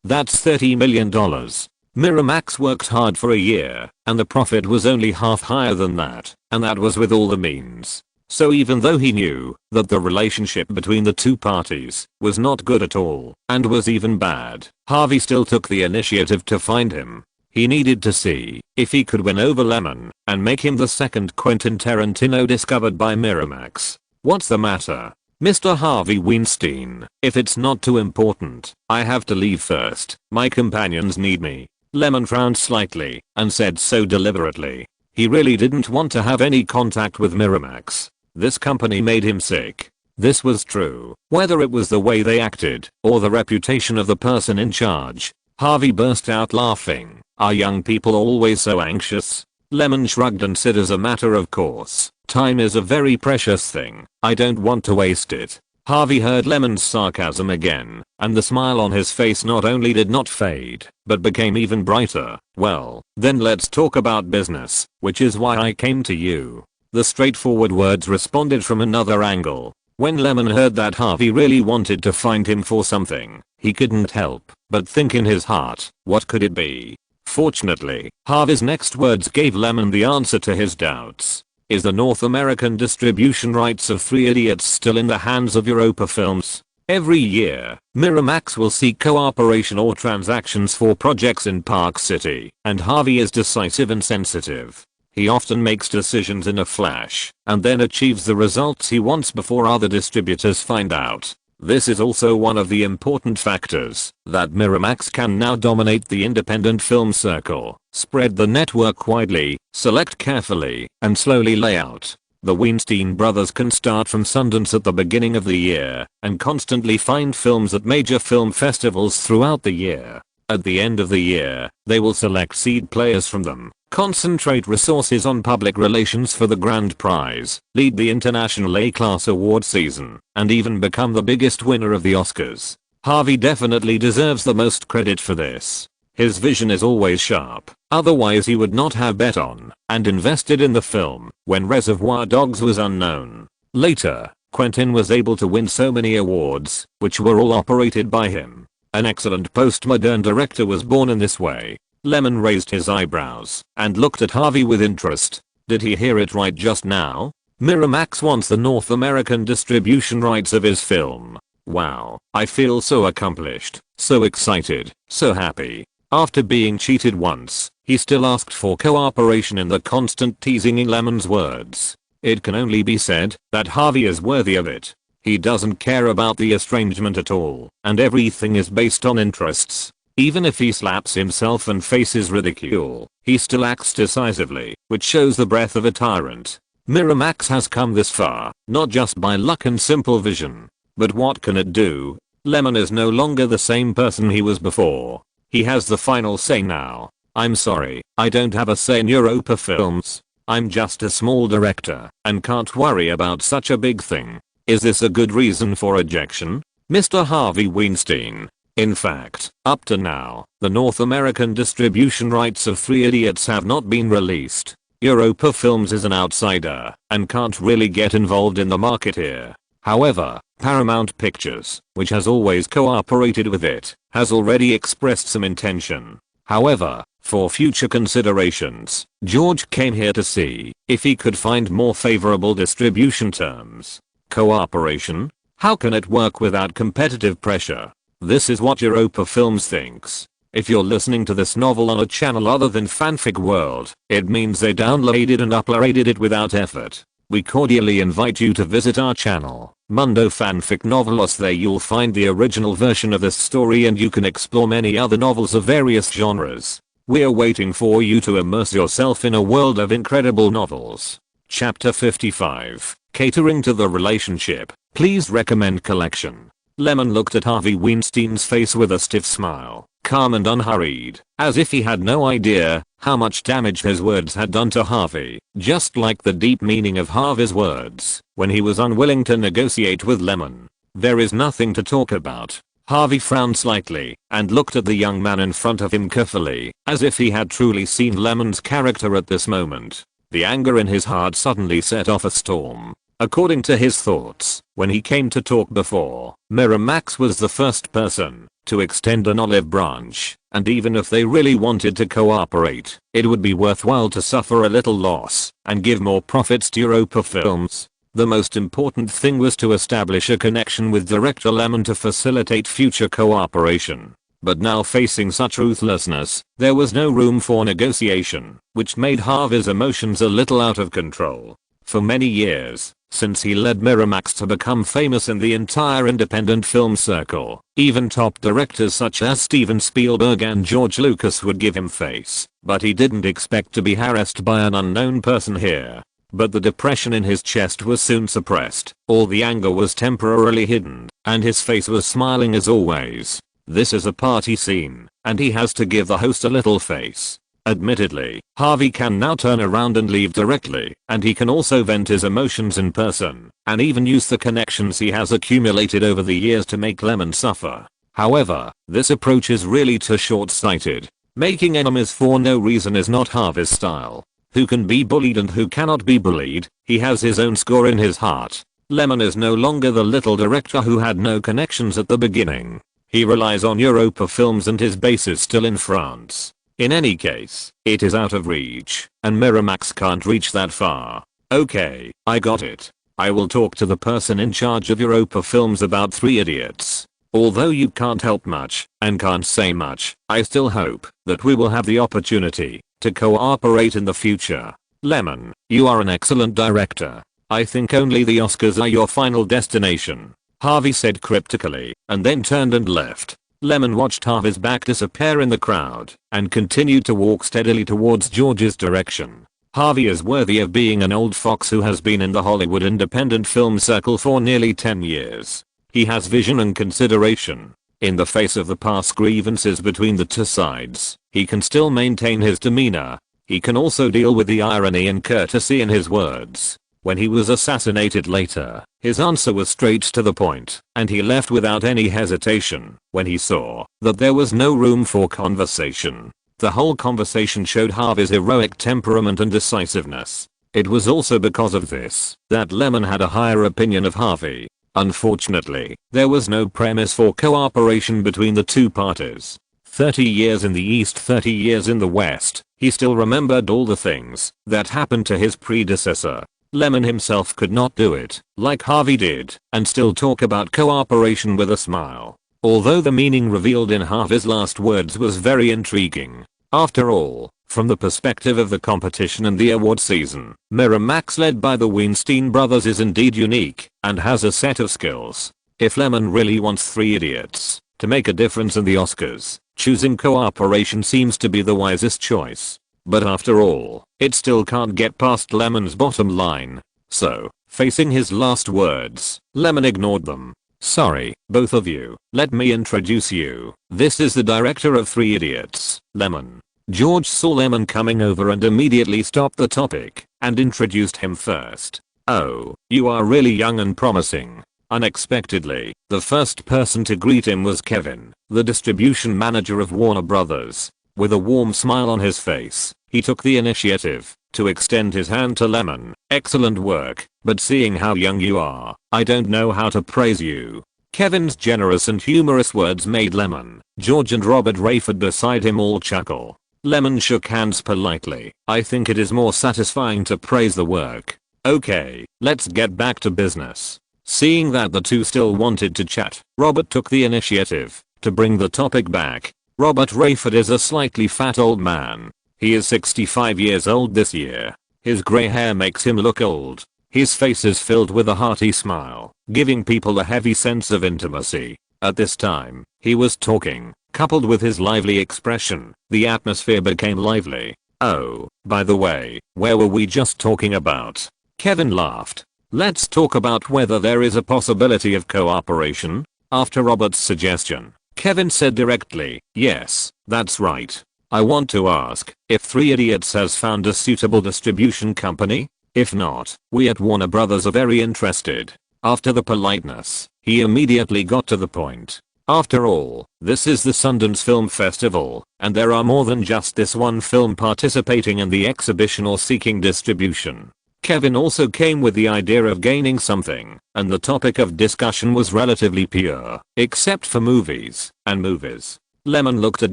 That's $30 million. Miramax worked hard for a year, and the profit was only half higher than that, and that was with all the means. So even though he knew that the relationship between the two parties was not good at all and was even bad, Harvey still took the initiative to find him. He needed to see if he could win over Lemon and make him the second Quentin Tarantino discovered by Miramax. "What's the matter, Mr. Harvey Weinstein? If it's not too important, I have to leave first. My companions need me." Lemon frowned slightly and said so deliberately. He really didn't want to have any contact with Miramax. This company made him sick. This was true, whether it was the way they acted or the reputation of the person in charge. Harvey burst out laughing. "Are young people always so anxious?" Lemon shrugged and said, "As a matter of course, time is a very precious thing. I don't want to waste it." Harvey heard Lemon's sarcasm again, and the smile on his face not only did not fade, but became even brighter. "Well, then let's talk about business, which is why I came to you." The straightforward words responded from another angle. When Lemon heard that Harvey really wanted to find him for something, he couldn't help but think in his heart, what could it be? Fortunately, Harvey's next words gave Lemon the answer to his doubts. "Is the North American distribution rights of Three Idiots still in the hands of Europa Films? Every year, Miramax will seek cooperation or transactions for projects in Park City, and Harvey is decisive and sensitive. He often makes decisions in a flash and then achieves the results he wants before other distributors find out. This is also one of the important factors that Miramax can now dominate the independent film circle, spread the network widely, select carefully, and slowly lay out. The Weinstein brothers can start from Sundance at the beginning of the year and constantly find films at major film festivals throughout the year. At the end of the year, they will select seed players from them, concentrate resources on public relations for the grand prize, lead the international A-class award season, and even become the biggest winner of the Oscars. Harvey definitely deserves the most credit for this. His vision is always sharp, otherwise he would not have bet on and invested in the film when Reservoir Dogs was unknown. Later, Quentin was able to win so many awards, which were all operated by him. An excellent postmodern director was born in this way. Lemon raised his eyebrows and looked at Harvey with interest. Did he hear it right just now? Miramax wants the North American distribution rights of his film. Wow, I feel so accomplished, so excited, so happy. After being cheated once, he still asked for cooperation in the constant teasing in Lemon's words. It can only be said that Harvey is worthy of it. He doesn't care about the estrangement at all, and everything is based on interests. Even if he slaps himself and faces ridicule, he still acts decisively, which shows the breadth of a tyrant. Miramax has come this far, not just by luck and simple vision. But what can it do? Lemon is no longer the same person he was before. He has the final say now. I'm sorry, I don't have a say in Europa Films. I'm just a small director and can't worry about such a big thing. Is this a good reason for ejection? Mr. Harvey Weinstein. In fact, up to now, the North American distribution rights of Three Idiots have not been released. Europa Films is an outsider and can't really get involved in the market here. However, Paramount Pictures, which has always cooperated with it, has already expressed some intention. However, for future considerations, George came here to see if he could find more favorable distribution terms. Cooperation? How can it work without competitive pressure? This is what Europa Films thinks. If you're listening to this novel on a channel other than Fanfic World, it means they downloaded and uploaded it without effort. We cordially invite you to visit our channel, Mundo Fanfic Novelos. There you'll find the original version of this story and you can explore many other novels of various genres. We're waiting for you to immerse yourself in a world of incredible novels. Chapter 55, Catering to the Relationship. Please recommend collection. Lemon looked at Harvey Weinstein's face with a stiff smile, calm and unhurried, as if he had no idea how much damage his words had done to Harvey, just like the deep meaning of Harvey's words when he was unwilling to negotiate with Lemon. There is nothing to talk about. Harvey frowned slightly and looked at the young man in front of him carefully, as if he had truly seen Lemon's character at this moment. The anger in his heart suddenly set off a storm. According to his thoughts, when he came to talk before, Miramax was the first person to extend an olive branch, and even if they really wanted to cooperate, it would be worthwhile to suffer a little loss and give more profits to Europa Films. The most important thing was to establish a connection with director Lemon to facilitate future cooperation. But now facing such ruthlessness, there was no room for negotiation, which made Harvey's emotions a little out of control. For many years, since he led Miramax to become famous in the entire independent film circle, even top directors such as Steven Spielberg and George Lucas would give him face, but he didn't expect to be harassed by an unknown person here. But the depression in his chest was soon suppressed, all the anger was temporarily hidden, and his face was smiling as always. This is a party scene, and he has to give the host a little face. Admittedly, Harvey can now turn around and leave directly, and he can also vent his emotions in person, and even use the connections he has accumulated over the years to make Lemon suffer. However, this approach is really too short-sighted. Making enemies for no reason is not Harvey's style. Who can be bullied and who cannot be bullied, he has his own score in his heart. Lemon is no longer the little director who had no connections at the beginning. He relies on Europa Films and his base is still in France. In any case, it is out of reach, and Miramax can't reach that far. Okay, I got it. I will talk to the person in charge of Europa Films about Three Idiots. Although you can't help much, and can't say much, I still hope that we will have the opportunity to cooperate in the future. Lemon, you are an excellent director. I think only the Oscars are your final destination, Harvey said cryptically, and then turned and left. Lemon watched Harvey's back disappear in the crowd and continued to walk steadily towards George's direction. Harvey is worthy of being an old fox who has been in the Hollywood independent film circle for nearly 10 years. He has vision and consideration. In the face of the past grievances between the two sides, he can still maintain his demeanor. He can also deal with the irony and courtesy in his words. When he was assassinated later, his answer was straight to the point, and he left without any hesitation when he saw that there was no room for conversation. The whole conversation showed Harvey's heroic temperament and decisiveness. It was also because of this that Lemon had a higher opinion of Harvey. Unfortunately, there was no premise for cooperation between the two parties. 30 years in the East, 30 years in the West, he still remembered all the things that happened to his predecessor. Lemon himself could not do it, like Harvey did, and still talk about cooperation with a smile. Although the meaning revealed in Harvey's last words was very intriguing. After all, from the perspective of the competition and the award season, Miramax led by the Weinstein brothers is indeed unique and has a set of skills. If Lemon really wants Three Idiots to make a difference in the Oscars, choosing cooperation seems to be the wisest choice. But after all, it still can't get past Lemon's bottom line. So, facing his last words, Lemon ignored them. Sorry, both of you, let me introduce you. This is the director of Three Idiots, Lemon. George saw Lemon coming over and immediately stopped the topic and introduced him first. Oh, you are really young and promising. Unexpectedly, the first person to greet him was Kevin, the distribution manager of Warner Brothers. With a warm smile on his face, he took the initiative to extend his hand to Lemon. Excellent work, but seeing how young you are, I don't know how to praise you. Kevin's generous and humorous words made Lemon, George and Robert Rayford beside him all chuckle. Lemon shook hands politely. I think it is more satisfying to praise the work. Okay, let's get back to business. Seeing that the two still wanted to chat, Robert took the initiative to bring the topic back. Robert Rayford is a slightly fat old man. He is 65 years old this year. His grey hair makes him look old. His face is filled with a hearty smile, giving people a heavy sense of intimacy. At this time, he was talking, coupled with his lively expression, the atmosphere became lively. Oh, by the way, where were we just talking about? Kevin laughed. Let's talk about whether there is a possibility of cooperation. After Robert's suggestion, Kevin said directly, yes, that's right. I want to ask if Three Idiots has found a suitable distribution company. If not, we at Warner Brothers are very interested. After the politeness, he immediately got to the point. After all, this is the Sundance Film Festival, and there are more than just this one film participating in the exhibition or seeking distribution. Kevin also came with the idea of gaining something, and the topic of discussion was relatively pure, except for movies and movies. Lemon looked at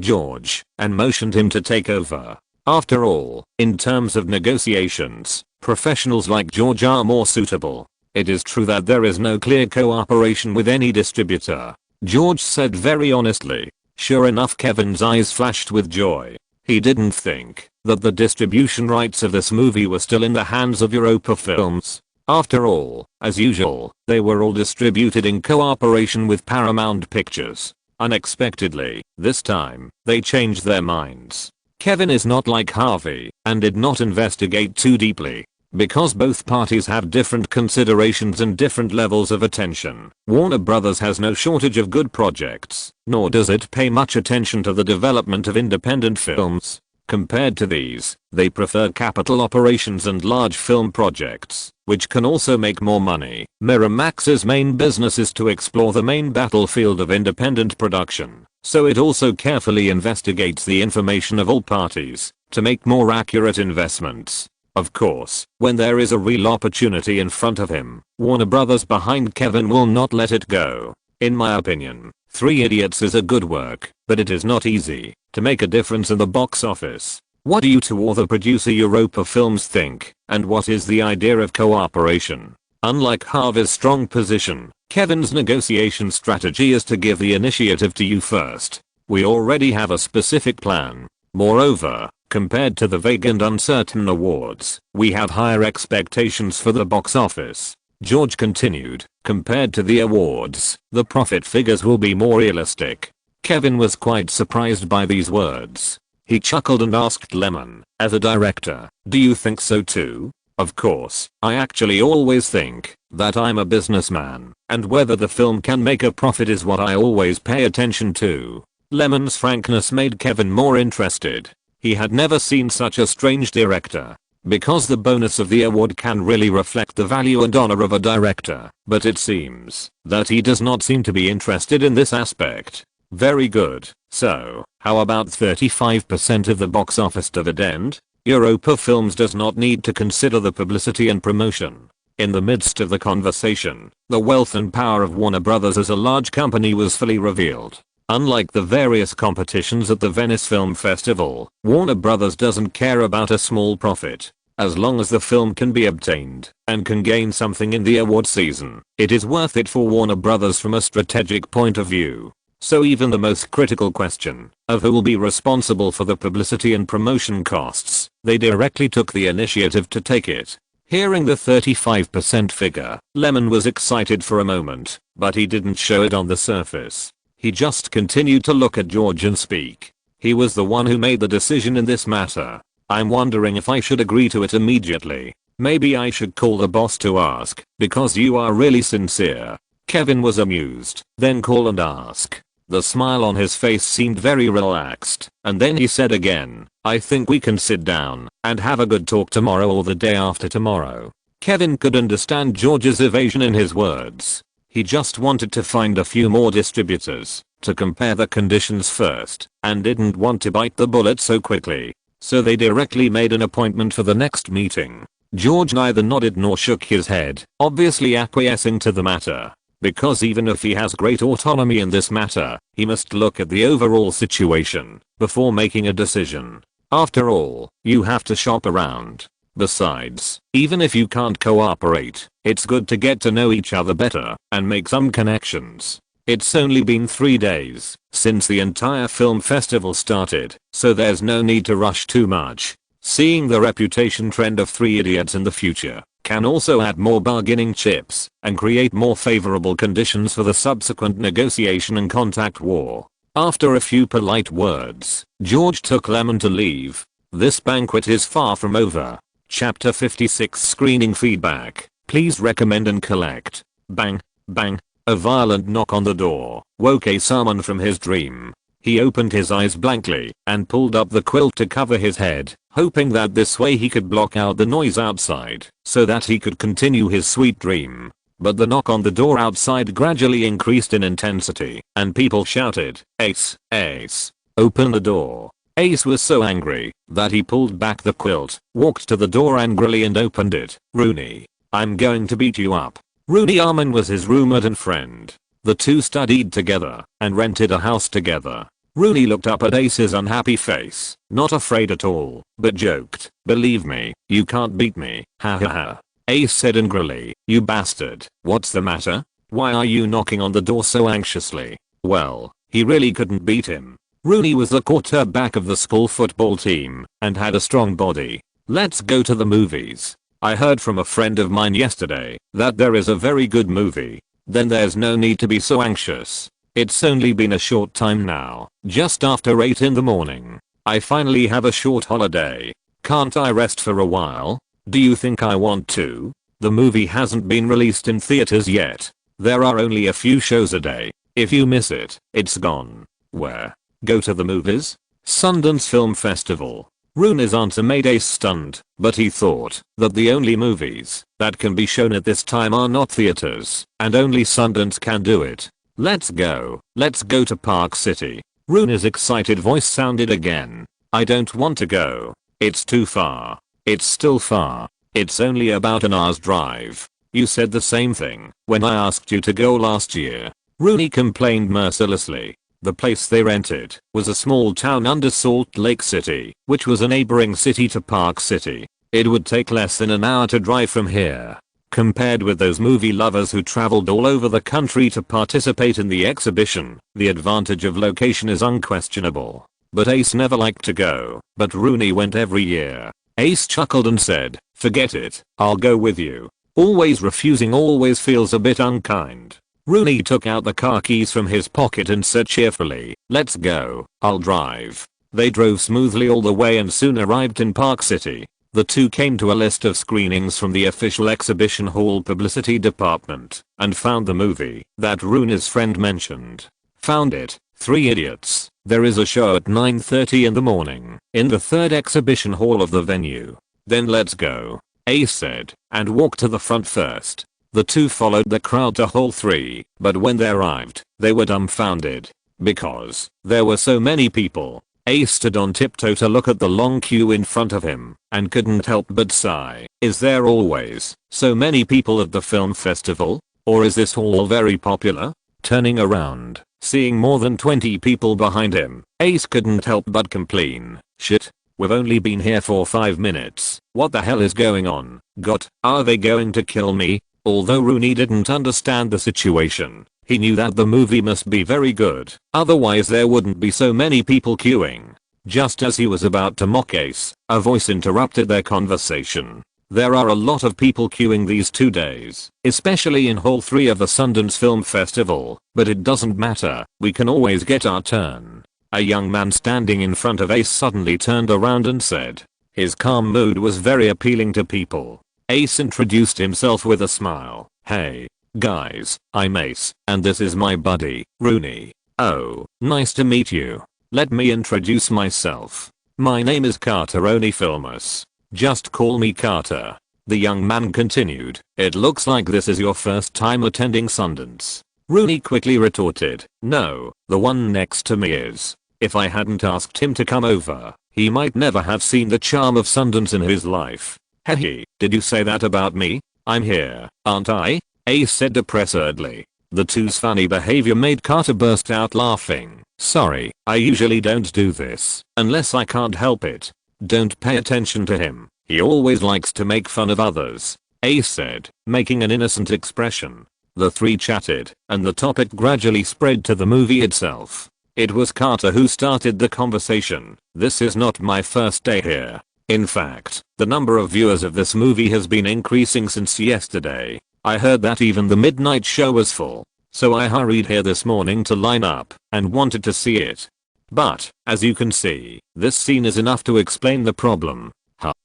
George and motioned him to take over. After all, in terms of negotiations, professionals like George are more suitable. It is true that there is no clear cooperation with any distributor, George said very honestly. Sure enough, Kevin's eyes flashed with joy. He didn't think that the distribution rights of this movie were still in the hands of Europa Films. After all, as usual, they were all distributed in cooperation with Paramount Pictures. Unexpectedly, this time, they changed their minds. Kevin is not like Harvey and did not investigate too deeply. Because both parties have different considerations and different levels of attention, Warner Brothers has no shortage of good projects, nor does it pay much attention to the development of independent films. Compared to these, they prefer capital operations and large film projects, which can also make more money. Miramax's main business is to explore the main battlefield of independent production, so it also carefully investigates the information of all parties to make more accurate investments. Of course, when there is a real opportunity in front of him, Warner Brothers behind Kevin will not let it go. In my opinion, Three Idiots is a good work, but it is not easy to make a difference in the box office. What do you two or the producer Europa Films think, and what is the idea of cooperation? Unlike Harvey's strong position, Kevin's negotiation strategy is to give the initiative to you first. We already have a specific plan. Moreover, Compared to the vague and uncertain awards, we have higher expectations for the box office. George continued, compared to the awards, the profit figures will be more realistic. Kevin was quite surprised by these words. He chuckled and asked Lyman, as a director, do you think so too? Of course, I actually always think that I'm a businessman, and whether the film can make a profit is what I always pay attention to. Lyman's frankness made Kevin more interested. He had never seen such a strange director. Because the bonus of the award can really reflect the value and honor of a director, but it seems that he does not seem to be interested in this aspect. Very good. So, how about 35% of the box office dividend? Europa Films does not need to consider the publicity and promotion. In the midst of the conversation, the wealth and power of Warner Brothers as a large company was fully revealed. Unlike the various competitions at the Venice Film Festival, Warner Brothers doesn't care about a small profit. As long as the film can be obtained and can gain something in the award season, it is worth it for Warner Brothers from a strategic point of view. So even the most critical question of who will be responsible for the publicity and promotion costs, they directly took the initiative to take it. Hearing the 35% figure, Lyman was excited for a moment, but he didn't show it on the surface. He just continued to look at George and speak. He was the one who made the decision in this matter. I'm wondering if I should agree to it immediately. Maybe I should call the boss to ask, because you are really sincere. Kevin was amused. Then call and ask. The smile on his face seemed very relaxed, and then he said again, I think we can sit down and have a good talk tomorrow or the day after tomorrow. Kevin could understand George's evasion in his words. He just wanted to find a few more distributors to compare the conditions first and didn't want to bite the bullet so quickly. So they directly made an appointment for the next meeting. George neither nodded nor shook his head, obviously acquiescing to the matter. Because even if he has great autonomy in this matter, he must look at the overall situation before making a decision. After all, you have to shop around. Besides, even if you can't cooperate, it's good to get to know each other better and make some connections. It's only been 3 days since the entire film festival started, so there's no need to rush too much. Seeing the reputation trend of 3 idiots in the future can also add more bargaining chips and create more favorable conditions for the subsequent negotiation and contact war. After a few polite words, George took Lyman to leave. This banquet is far from over. Chapter 56 Screening Feedback. Please recommend and collect. Bang, bang. A violent knock on the door woke someone from his dream. He opened his eyes blankly and pulled up the quilt to cover his head, hoping that this way he could block out the noise outside so that he could continue his sweet dream. But the knock on the door outside gradually increased in intensity, and people shouted, Ace, Ace, open the door. Ace was so angry that he pulled back the quilt, walked to the door angrily and opened it. Rooney, I'm going to beat you up. Rooney Arman was his roommate and friend. The two studied together and rented a house together. Rooney looked up at Ace's unhappy face, not afraid at all, but joked, believe me, you can't beat me, ha ha ha. Ace said angrily, you bastard, what's the matter? Why are you knocking on the door so anxiously? Well, he really couldn't beat him. Rooney was the quarterback of the school football team and had a strong body. Let's go to the movies. I heard from a friend of mine yesterday that there is a very good movie. Then there's no need to be so anxious. It's only been a short time now, just after 8 in the morning. I finally have a short holiday. Can't I rest for a while? Do you think I want to? The movie hasn't been released in theaters yet. There are only a few shows a day. If you miss it, it's gone. Where? Go to the movies? Sundance Film Festival. Rooney's answer made Ace stunned, but he thought that the only movies that can be shown at this time are not theaters, and only Sundance can do it. Let's go to Park City. Rooney's excited voice sounded again. I don't want to go. It's too far. It's still far. It's only about an hour's drive. You said the same thing when I asked you to go last year. Rooney complained mercilessly. The place they rented was a small town under Salt Lake City, which was a neighboring city to Park City. It would take less than an hour to drive from here. Compared with those movie lovers who traveled all over the country to participate in the exhibition, the advantage of location is unquestionable. but Ace never liked to go, but Rooney went every year. Ace chuckled and said, "Forget it, I'll go with you." Always refusing always feels a bit unkind. Rooney took out the car keys from his pocket and said cheerfully, "Let's go, I'll drive." They drove smoothly all the way and soon arrived in Park City. The two came to a list of screenings from the official exhibition hall publicity department and found the movie that Rooney's friend mentioned. Found it, Three Idiots. There is a show at 9:30 in the morning in the third exhibition hall of the venue. Then let's go, Ace said, and walked to the front first. The two followed the crowd to hall 3, but when they arrived, they were dumbfounded because there were so many people. Ace stood on tiptoe to look at the long queue in front of him and couldn't help but sigh. Is there always so many people at the film festival? Or is this hall very popular? Turning around, seeing more than 20 people behind him, Ace couldn't help but complain. Shit, we've only been here for 5 minutes. What the hell is going on? God, are they going to kill me? Although Rooney didn't understand the situation, he knew that the movie must be very good, otherwise there wouldn't be so many people queuing. Just as he was about to mock Ace, a voice interrupted their conversation. There are a lot of people queuing these 2 days, especially in Hall 3 of the Sundance Film Festival, but it doesn't matter, we can always get our turn. A young man standing in front of Ace suddenly turned around and said. His calm mood was very appealing to people. Ace introduced himself with a smile. "Hey, guys, I'm Ace, and this is my buddy, Rooney." "Oh, nice to meet you. Let me introduce myself. My name is Carter Only-Filmus. Just call me Carter." The young man continued. "It looks like this is your first time attending Sundance." Rooney quickly retorted, "No, the one next to me is." If I hadn't asked him to come over, he might never have seen the charm of Sundance in his life. "Hehe, did you say that about me? I'm here, aren't I?" Ace said depressedly. The two's funny behavior made Carter burst out laughing. "Sorry, I usually don't do this, unless I can't help it." "Don't pay attention to him, he always likes to make fun of others," Ace said, making an innocent expression. The three chatted, and the topic gradually spread to the movie itself. It was Carter who started the conversation. "This is not my first day here. In fact, the number of viewers of this movie has been increasing since yesterday. I heard that even the midnight show was full, so I hurried here this morning to line up and wanted to see it. But, as you can see, this scene is enough to explain the problem."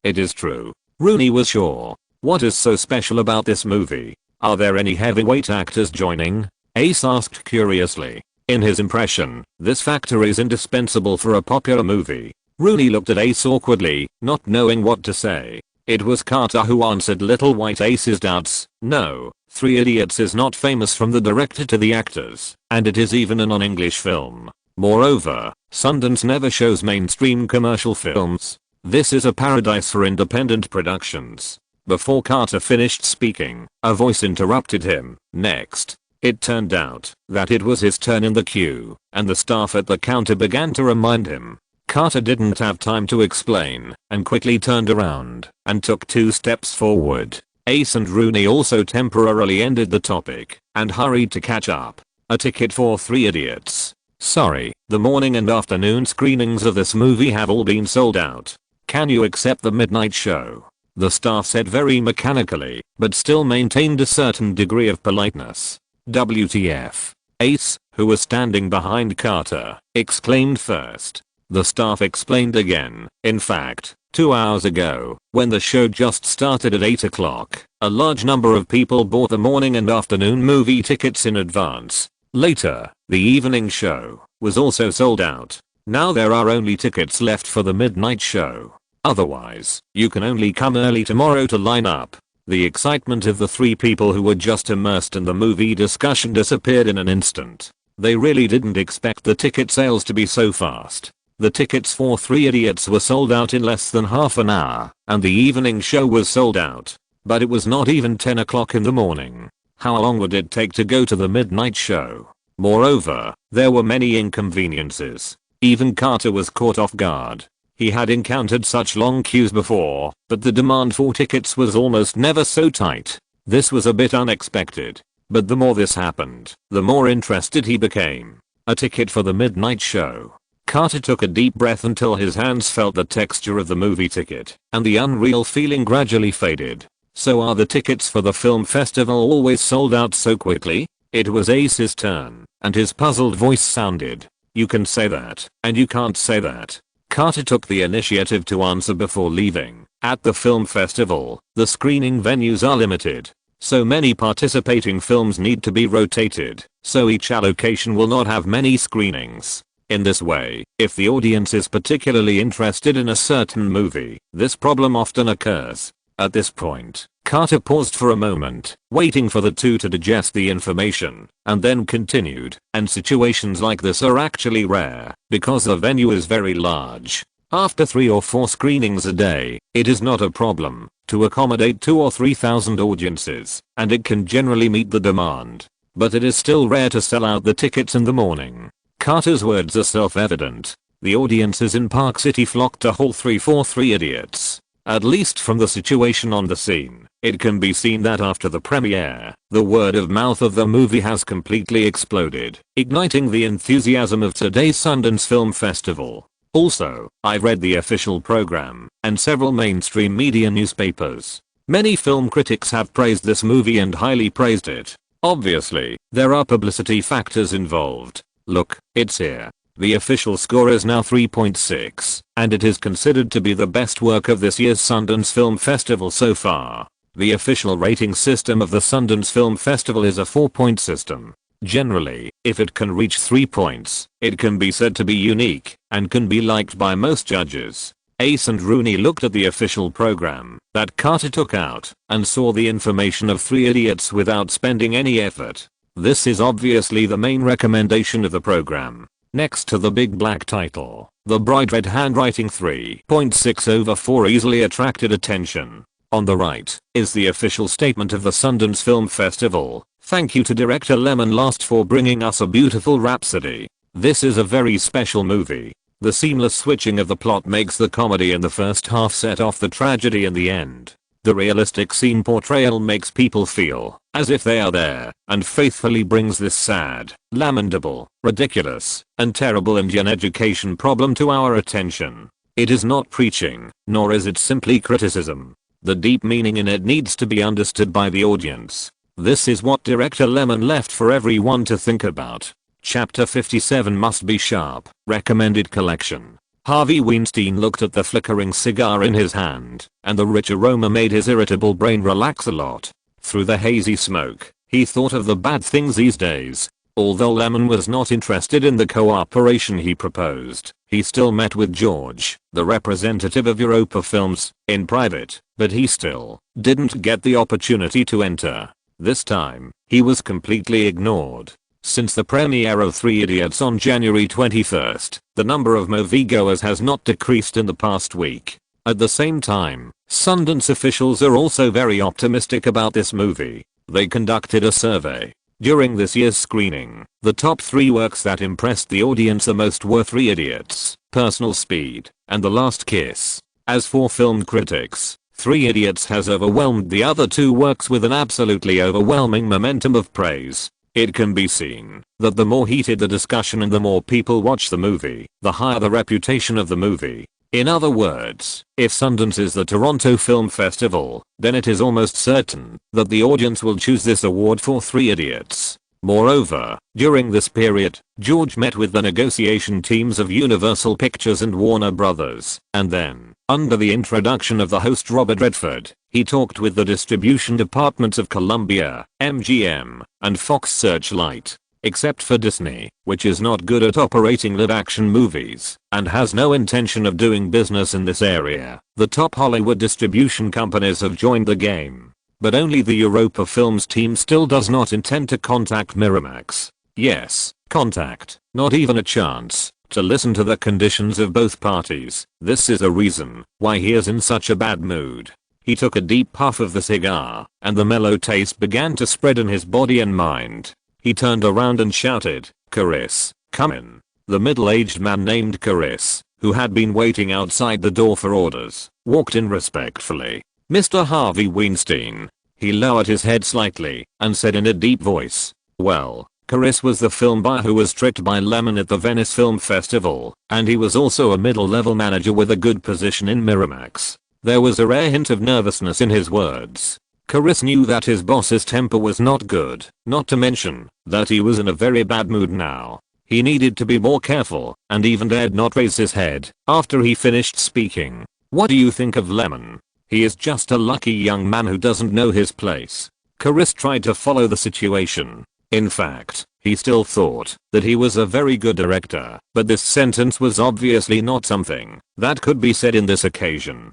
It is true. Rooney was sure. "What is so special about this movie? Are there any heavyweight actors joining?" Ace asked curiously. In his impression, this factor is indispensable for a popular movie. Rooney looked at Ace awkwardly, not knowing what to say. It was Carter who answered Little White Ace's doubts. "No, Three Idiots is not famous from the director to the actors, and it is even a non-English film. Moreover, Sundance never shows mainstream commercial films. This is a paradise for independent productions." Before Carter finished speaking, a voice interrupted him. Next, it turned out that it was his turn in the queue, and the staff at the counter began to remind him. Carter didn't have time to explain, and quickly turned around and took 2 steps forward. Ace and Rooney also temporarily ended the topic and hurried to catch up. "A ticket for Three Idiots. Sorry, the morning and afternoon screenings of this movie have all been sold out. Can you accept the midnight show?" The staff said very mechanically, but still maintained a certain degree of politeness. "WTF?" Ace, who was standing behind Carter, exclaimed first. The staff explained again. "In fact, 2 hours ago, when the show just started at 8 o'clock, a large number of people bought the morning and afternoon movie tickets in advance. Later, the evening show was also sold out. Now there are only tickets left for the midnight show. Otherwise, you can only come early tomorrow to line up." The excitement of the 3 people who were just immersed in the movie discussion disappeared in an instant. They really didn't expect the ticket sales to be so fast. The tickets for Three Idiots were sold out in less than half an hour, and the evening show was sold out. But it was not even 10 o'clock in the morning. How long would it take to go to the midnight show? Moreover, there were many inconveniences. Even Carter was caught off guard. He had encountered such long queues before, but the demand for tickets was almost never so tight. This was a bit unexpected. But the more this happened, the more interested he became. A ticket for the midnight show. Carter took a deep breath until his hands felt the texture of the movie ticket, and the unreal feeling gradually faded. So are the tickets for the film festival always sold out so quickly? It was Ace's turn, and his puzzled voice sounded. You can say that, and you can't say that. Carter took the initiative to answer before leaving. At the film festival, the screening venues are limited. So many participating films need to be rotated, so each allocation will not have many screenings. In this way, if the audience is particularly interested in a certain movie, this problem often occurs. At this point, Carter paused for a moment, waiting for the two to digest the information, and then continued, and situations like this are actually rare, because the venue is very large. After 3 or 4 screenings a day, it is not a problem to accommodate 2 or 3,000 audiences, and it can generally meet the demand. But it is still rare to sell out the tickets in the morning. Carter's words are self-evident. The audiences in Park City flocked to Hall 343 Idiots. At least from the situation on the scene, it can be seen that after the premiere, the word of mouth of the movie has completely exploded, igniting the enthusiasm of today's Sundance Film Festival. Also, I read the official program and several mainstream media newspapers. Many film critics have praised this movie and highly praised it. Obviously, there are publicity factors involved. Look, it's here. The official score is now 3.6, and it is considered to be the best work of this year's Sundance Film Festival so far. The official rating system of the Sundance Film Festival is a 4-point system. Generally, if it can reach 3 points, it can be said to be unique, and can be liked by most judges. Ace and Rooney looked at the official program that Carter took out, and saw the information of 3 Idiots without spending any effort. This is obviously the main recommendation of the program. Next to the big black title, the bright red handwriting 3.6/4 easily attracted attention. On the right is the official statement of the Sundance Film Festival. Thank you to director Lyman last for bringing us a beautiful rhapsody. This is a very special movie. The seamless switching of the plot makes the comedy in the first half set off the tragedy in the end. The realistic scene portrayal makes people feel as if they are there, and faithfully brings this sad, lamentable, ridiculous, and terrible Indian education problem to our attention. It is not preaching, nor is it simply criticism. The deep meaning in it needs to be understood by the audience. This is what director Lyman left for everyone to think about. Chapter 57 must be sharp. Recommended collection. Harvey Weinstein looked at the flickering cigar in his hand, and the rich aroma made his irritable brain relax a lot. Through the hazy smoke, he thought of the bad things these days. Although Lyman was not interested in the cooperation he proposed, he still met with George, the representative of Europa Films, in private, but he still didn't get the opportunity to enter. This time, he was completely ignored. Since the premiere of 3 Idiots on January 21st, the number of moviegoers has not decreased in the past week. At the same time, Sundance officials are also very optimistic about this movie. They conducted a survey. During this year's screening, the top 3 works that impressed the audience the most were 3 Idiots, Personal Speed, and The Last Kiss. As for film critics, 3 Idiots has overwhelmed the other 2 works with an absolutely overwhelming momentum of praise. It can be seen that the more heated the discussion and the more people watch the movie, the higher the reputation of the movie. In other words, if Sundance is the Toronto Film Festival, then it is almost certain that the audience will choose this award for 3 Idiots. Moreover, during this period, George met with the negotiation teams of Universal Pictures and Warner Brothers, and then, under the introduction of the host Robert Redford, he talked with the distribution departments of Columbia, MGM, and Fox Searchlight. Except for Disney, which is not good at operating live-action movies, and has no intention of doing business in this area, the top Hollywood distribution companies have joined the game. But only the Europa Films team still does not intend to contact Miramax. Yes, contact, not even a chance, to listen to the conditions of both parties. This is a reason why he is in such a bad mood. He took a deep puff of the cigar, and the mellow taste began to spread in his body and mind. He turned around and shouted, "Chris, come in." The middle-aged man named Chris, who had been waiting outside the door for orders, walked in respectfully. "Mr. Harvey Weinstein." He lowered his head slightly and said in a deep voice, "Well, Chris was the film buyer who was tricked by Lyman at the Venice Film Festival, and he was also a middle-level manager with a good position in Miramax. There was a rare hint of nervousness in his words. Chris knew that his boss's temper was not good, not to mention that he was in a very bad mood now. He needed to be more careful, and even dared not raise his head after he finished speaking. "What do you think of Lyman? He is just a lucky young man who doesn't know his place." Chris tried to follow the situation. In fact, he still thought that he was a very good director, but this sentence was obviously not something that could be said in this occasion.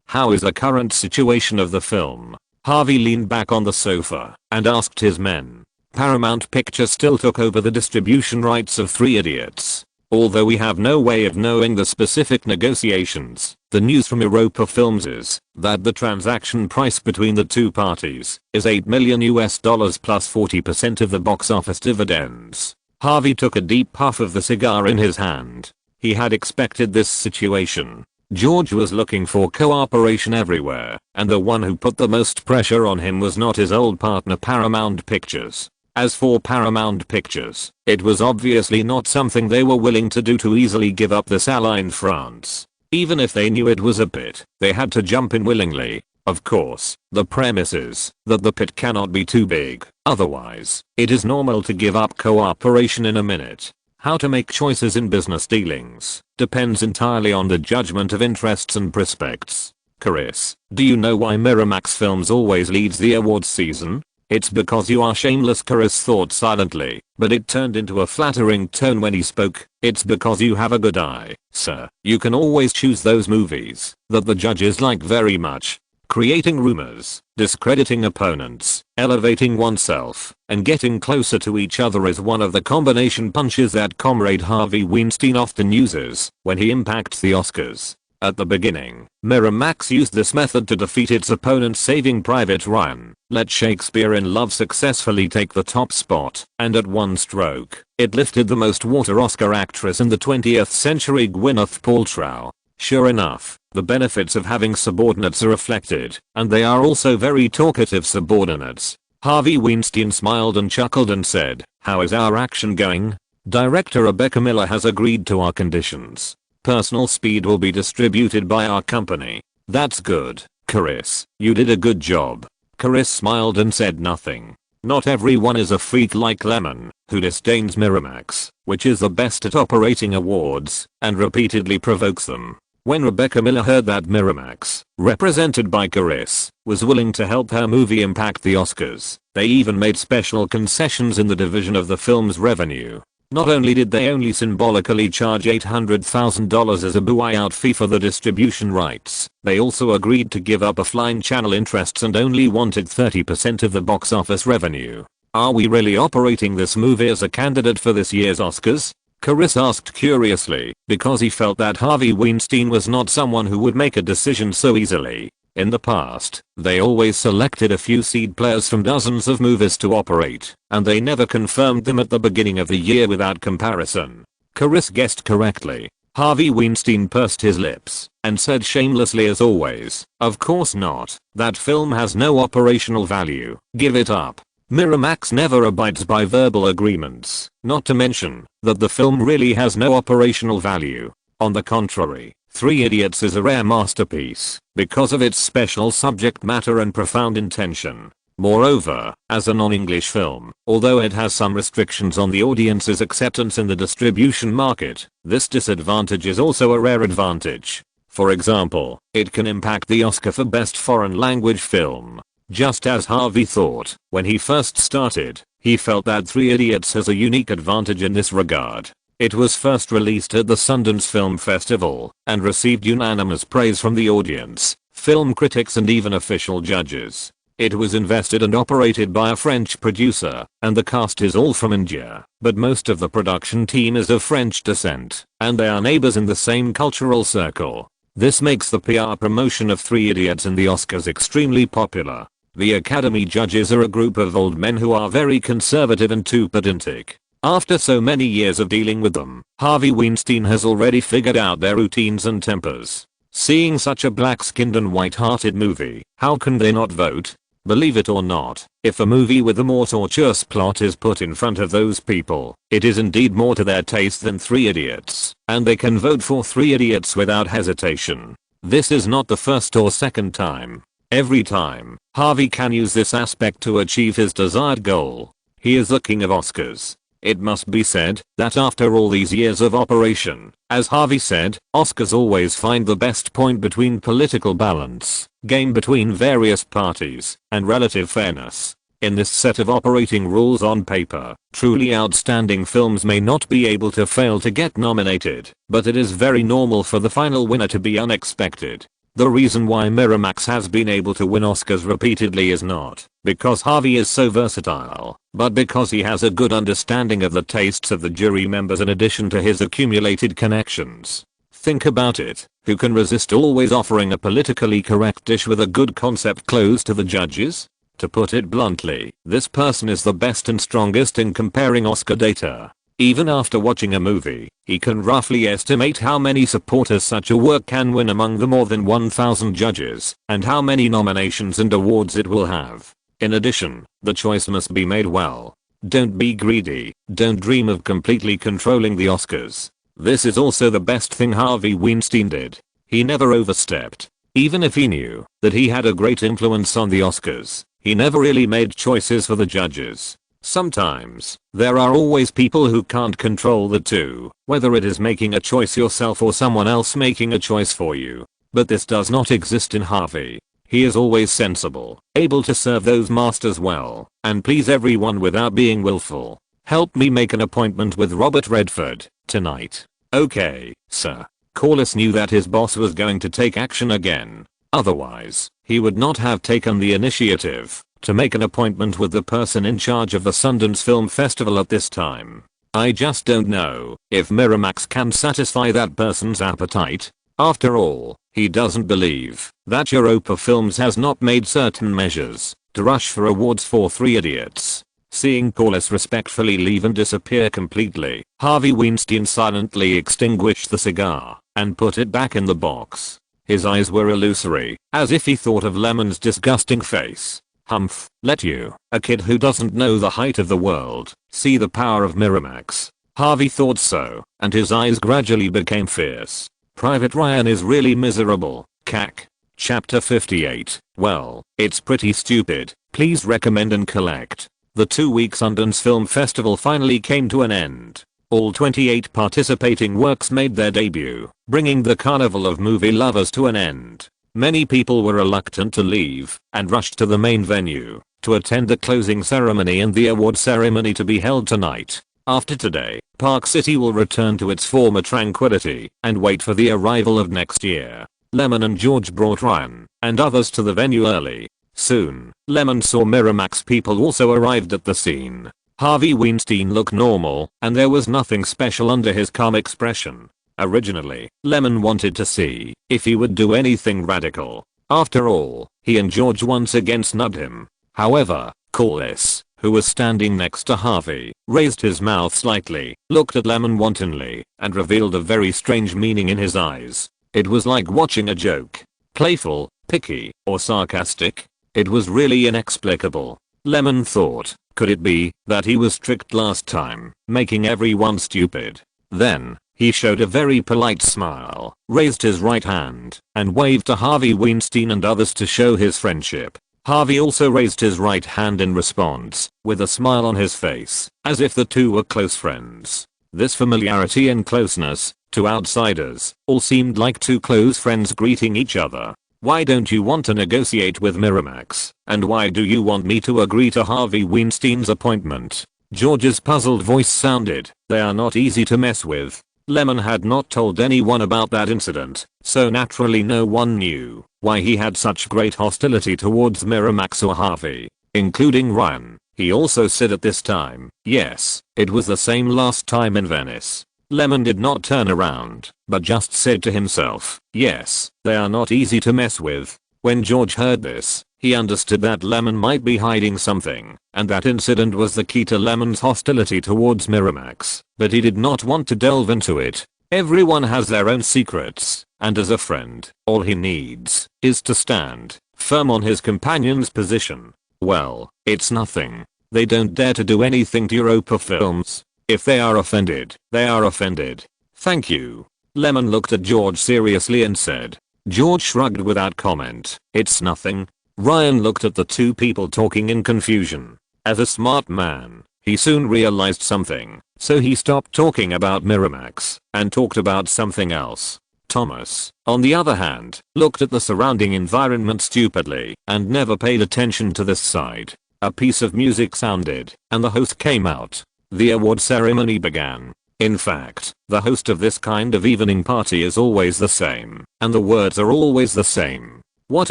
How is the current situation of the film? Harvey leaned back on the sofa and asked his men. Paramount Pictures still took over the distribution rights of Three Idiots. Although we have no way of knowing the specific negotiations, the news from Europa Films is that the transaction price between the two parties is $8 million plus 40% of the box office dividends. Harvey took a deep puff of the cigar in his hand. He had expected this situation. George was looking for cooperation everywhere, and the one who put the most pressure on him was not his old partner Paramount Pictures. As for Paramount Pictures, it was obviously not something they were willing to do to easily give up this ally in France. Even if they knew it was a pit, they had to jump in willingly. Of course, the premise is that the pit cannot be too big, otherwise, it is normal to give up cooperation in a minute. How to make choices in business dealings depends entirely on the judgment of interests and prospects. Chris, do you know why Miramax Films always leads the awards season? It's because you are shameless, Chris thought silently, but it turned into a flattering tone when he spoke. It's because you have a good eye, sir. You can always choose those movies that the judges like very much. Creating rumors, discrediting opponents, elevating oneself, and getting closer to each other is one of the combination punches that Comrade Harvey Weinstein often uses when he impacts the Oscars. At the beginning, Miramax used this method to defeat its opponent, Saving Private Ryan let Shakespeare in Love successfully take the top spot, and at one stroke, it lifted the most water Oscar actress in the 20th century, Gwyneth Paltrow. Sure enough, the benefits of having subordinates are reflected, and they are also very talkative subordinates. Harvey Weinstein smiled and chuckled and said, "How is our action going? Director Rebecca Miller has agreed to our conditions. Personal speed will be distributed by our company." "That's good, Chris. You did a good job." Chris smiled and said nothing. Not everyone is a freak like Lyman, who disdains Miramax, which is the best at operating awards, and repeatedly provokes them. When Rebecca Miller heard that Miramax, represented by Chris, was willing to help her movie impact the Oscars, they even made special concessions in the division of the film's revenue. Not only did they only symbolically charge $800,000 as a buyout fee for the distribution rights, they also agreed to give up a flying channel interests and only wanted 30% of the box office revenue. Are we really operating this movie as a candidate for this year's Oscars? Chris asked curiously, because he felt that Harvey Weinstein was not someone who would make a decision so easily. In the past, they always selected a few seed players from dozens of movies to operate, and they never confirmed them at the beginning of the year without comparison. Chris guessed correctly. Harvey Weinstein pursed his lips and said shamelessly as always, "Of course not. That film has no operational value. Give it up." Miramax never abides by verbal agreements, not to mention that the film really has no operational value. On the contrary, Three Idiots is a rare masterpiece because of its special subject matter and profound intention. Moreover, as a non-English film, although it has some restrictions on the audience's acceptance in the distribution market, this disadvantage is also a rare advantage. For example, it can impact the Oscar for Best Foreign Language Film. Just as Harvey thought when he first started, he felt that Three Idiots has a unique advantage in this regard. It was first released at the Sundance Film Festival and received unanimous praise from the audience, film critics and even official judges. It was invested and operated by a French producer, and the cast is all from India, but most of the production team is of French descent, and they are neighbors in the same cultural circle. This makes the PR promotion of Three Idiots in the Oscars extremely popular. The Academy judges are a group of old men who are very conservative and too pedantic. After so many years of dealing with them, Harvey Weinstein has already figured out their routines and tempers. Seeing such a black-skinned and white-hearted movie, how can they not vote? Believe it or not, if a movie with a more tortuous plot is put in front of those people, it is indeed more to their taste than Three Idiots, and they can vote for Three Idiots without hesitation. This is not the first or second time. Every time, Harvey can use this aspect to achieve his desired goal. He is the king of Oscars. It must be said that after all these years of operation, as Harvey said, Oscars always find the best point between political balance, game between various parties, and relative fairness. In this set of operating rules on paper, truly outstanding films may not be able to fail to get nominated, but it is very normal for the final winner to be unexpected. The reason why Miramax has been able to win Oscars repeatedly is not because Harvey is so versatile, but because he has a good understanding of the tastes of the jury members in addition to his accumulated connections. Think about it, who can resist always offering a politically correct dish with a good concept close to the judges? To put it bluntly, this person is the best and strongest in comparing Oscar data. Even after watching a movie, he can roughly estimate how many supporters such a work can win among the more than 1,000 judges, and how many nominations and awards it will have. In addition, the choice must be made well. Don't be greedy, don't dream of completely controlling the Oscars. This is also the best thing Harvey Weinstein did. He never overstepped. Even if he knew that he had a great influence on the Oscars, he never really made choices for the judges. Sometimes, there are always people who can't control the two, whether it is making a choice yourself or someone else making a choice for you. But this does not exist in Harvey. He is always sensible, able to serve those masters well, and please everyone without being willful. Help me make an appointment with Robert Redford tonight. Okay, sir. Corliss knew that his boss was going to take action again. Otherwise, he would not have taken the initiative to make an appointment with the person in charge of the Sundance Film Festival at this time. I just don't know if Miramax can satisfy that person's appetite. After all, he doesn't believe that Europa Films has not made certain measures to rush for awards for Three Idiots. Seeing Corliss respectfully leave and disappear completely, Harvey Weinstein silently extinguished the cigar and put it back in the box. His eyes were illusory, as if he thought of Lemon's disgusting face. Humph, let you, a kid who doesn't know the height of the world, see the power of Miramax. Harvey thought so, and his eyes gradually became fierce. Private Ryan is really miserable, cack. Chapter 58, well, it's pretty stupid, please recommend and collect. The 2-week Sundance Film Festival finally came to an end. All 28 participating works made their debut, bringing the carnival of movie lovers to an end. Many people were reluctant to leave and rushed to the main venue to attend the closing ceremony and the award ceremony to be held tonight. After today, Park City will return to its former tranquility and wait for the arrival of next year. Lemon and George brought Ryan and others to the venue early. Soon, Lemon saw Miramax people also arrived at the scene. Harvey Weinstein looked normal, and there was nothing special under his calm expression. Originally, Lemon wanted to see if he would do anything radical. After all, he and George once again snubbed him. However, Corliss, who was standing next to Harvey, raised his mouth slightly, looked at Lemon wantonly, and revealed a very strange meaning in his eyes. It was like watching a joke. Playful, picky, or sarcastic. It was really inexplicable. Lemon thought, could it be that he was tricked last time, making everyone stupid? Then, he showed a very polite smile, raised his right hand, and waved to Harvey Weinstein and others to show his friendship. Harvey also raised his right hand in response, with a smile on his face, as if the two were close friends. This familiarity and closeness, to outsiders, all seemed like two close friends greeting each other. Why don't you want to negotiate with Miramax? And why do you want me to agree to Harvey Weinstein's appointment? George's puzzled voice sounded. They are not easy to mess with. Lemon had not told anyone about that incident, so naturally no one knew why he had such great hostility towards Miramax or Harvey, including Ryan. He also said at this time, yes, it was the same last time in Venice. Lemon did not turn around, but just said to himself, yes, they are not easy to mess with. When George heard this, he understood that Lemon might be hiding something, and that incident was the key to Lemon's hostility towards Miramax, but he did not want to delve into it. Everyone has their own secrets, and as a friend, all he needs is to stand firm on his companion's position. Well, it's nothing. They don't dare to do anything to Europa films. If they are offended, they are offended. Thank you. Lemon looked at George seriously and said. George shrugged without comment. It's nothing. Ryan looked at the two people talking in confusion. As a smart man, he soon realized something, so he stopped talking about Miramax and talked about something else. Thomas, on the other hand, looked at the surrounding environment stupidly and never paid attention to this side. A piece of music sounded, and the host came out. The award ceremony began. In fact, the host of this kind of evening party is always the same, and the words are always the same. What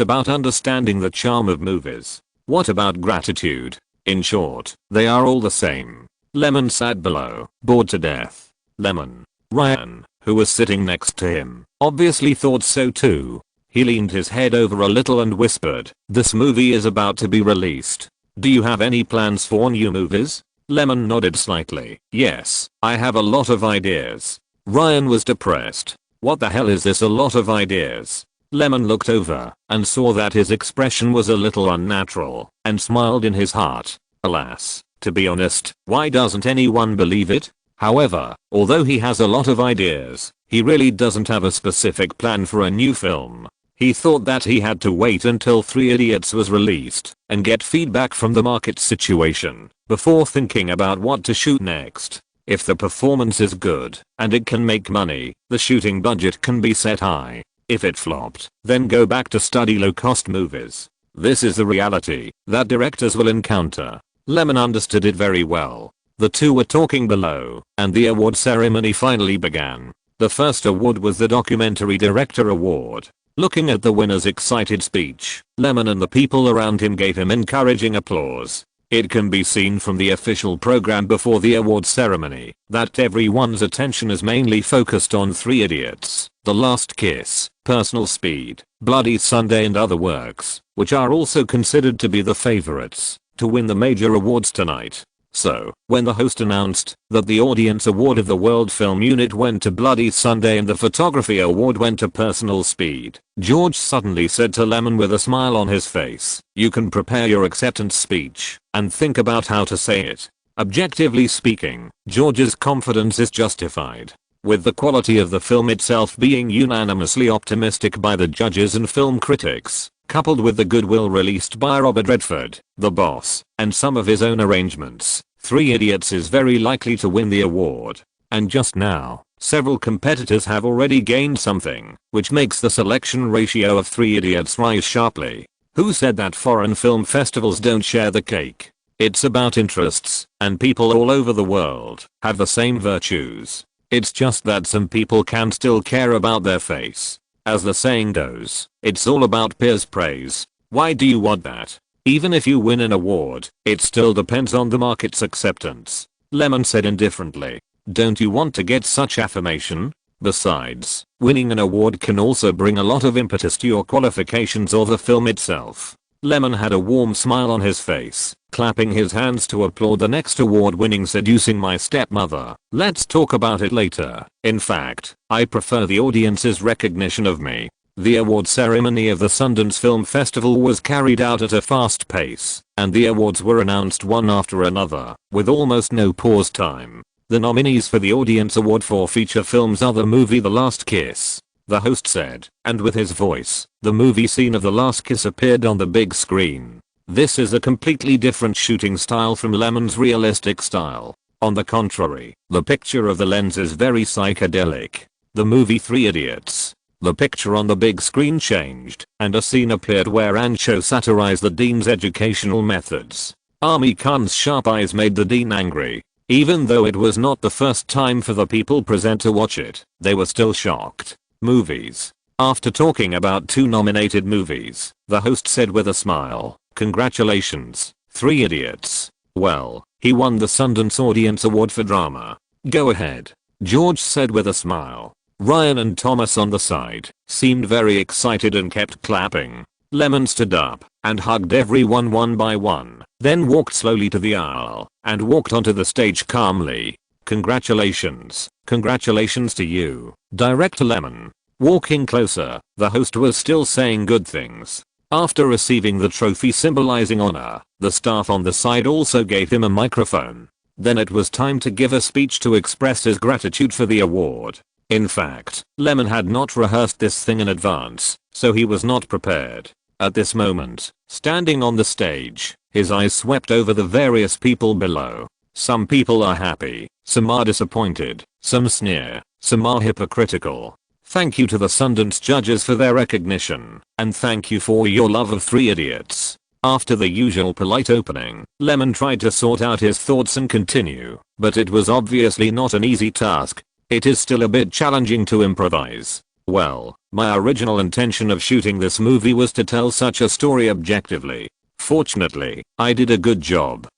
about understanding the charm of movies? What about gratitude? In short, they are all the same. Lemon sat below, bored to death. Lemon. Ryan, who was sitting next to him, obviously thought so too. He leaned his head over a little and whispered, "This movie is about to be released. Do you have any plans for new movies?" Lemon nodded slightly. "Yes, I have a lot of ideas." Ryan was depressed. "What the hell is this, a lot of ideas?" Lemon looked over and saw that his expression was a little unnatural and smiled in his heart. Alas, to be honest, why doesn't anyone believe it? However, although he has a lot of ideas, he really doesn't have a specific plan for a new film. He thought that he had to wait until Three Idiots was released and get feedback from the market situation before thinking about what to shoot next. If the performance is good and it can make money, the shooting budget can be set high. If it flopped, then go back to study low-cost movies. This is the reality that directors will encounter. Lemon understood it very well. The two were talking below, and the award ceremony finally began. The first award was the Documentary Director Award. Looking at the winner's excited speech, Lemon and the people around him gave him encouraging applause. It can be seen from the official program before the award ceremony that everyone's attention is mainly focused on Three Idiots, The Last Kiss, Personal Speed, Bloody Sunday and other works, which are also considered to be the favorites to win the major awards tonight. So, when the host announced that the Audience Award of the World Film Unit went to Bloody Sunday and the Photography Award went to Personal Speed, George suddenly said to Lemon with a smile on his face, "You can prepare your acceptance speech and think about how to say it." Objectively speaking, George's confidence is justified. With the quality of the film itself being unanimously optimistic by the judges and film critics, coupled with the goodwill released by Robert Redford, the boss, and some of his own arrangements, Three Idiots is very likely to win the award. And just now, several competitors have already gained something, which makes the selection ratio of Three Idiots rise sharply. Who said that foreign film festivals don't share the cake? It's about interests, and people all over the world have the same virtues. It's just that some people can still care about their face. As the saying goes, it's all about peers' praise. Why do you want that? Even if you win an award, it still depends on the market's acceptance. Lemon said indifferently. Don't you want to get such affirmation? Besides, winning an award can also bring a lot of impetus to your qualifications or the film itself. Lemon had a warm smile on his face, clapping his hands to applaud the next award-winning Seducing My Stepmother. Let's talk about it later. In fact, I prefer the audience's recognition of me. The award ceremony of the Sundance Film Festival was carried out at a fast pace, and the awards were announced one after another, with almost no pause time. The nominees for the Audience Award for feature films are the movie The Last Kiss, the host said, and with his voice, the movie scene of The Last Kiss appeared on the big screen. This is a completely different shooting style from Lemon's realistic style. On the contrary, the picture of the lens is very psychedelic. The movie Three Idiots. The picture on the big screen changed, and a scene appeared where Ancho satirized the dean's educational methods. Army Khan's sharp eyes made the dean angry. Even though it was not the first time for the people present to watch it, they were still shocked. Movies. After talking about two nominated movies, the host said with a smile, "Congratulations, Three Idiots. Well, he won the Sundance Audience Award for Drama. Go ahead." George said with a smile. Ryan and Thomas on the side seemed very excited and kept clapping. Lemon stood up and hugged everyone one by one, then walked slowly to the aisle and walked onto the stage calmly. "Congratulations, congratulations to you, Director Lemon." Walking closer, the host was still saying good things. After receiving the trophy symbolizing honor, the staff on the side also gave him a microphone. Then it was time to give a speech to express his gratitude for the award. In fact, Lemon had not rehearsed this thing in advance, so he was not prepared. At this moment, standing on the stage, his eyes swept over the various people below. Some people are happy, some are disappointed, some sneer, some are hypocritical. Thank you to the Sundance judges for their recognition, and thank you for your love of Three Idiots. After the usual polite opening, Lemon tried to sort out his thoughts and continue, but it was obviously not an easy task. It is still a bit challenging to improvise. Well, my original intention of shooting this movie was to tell such a story objectively. Fortunately, I did a good job.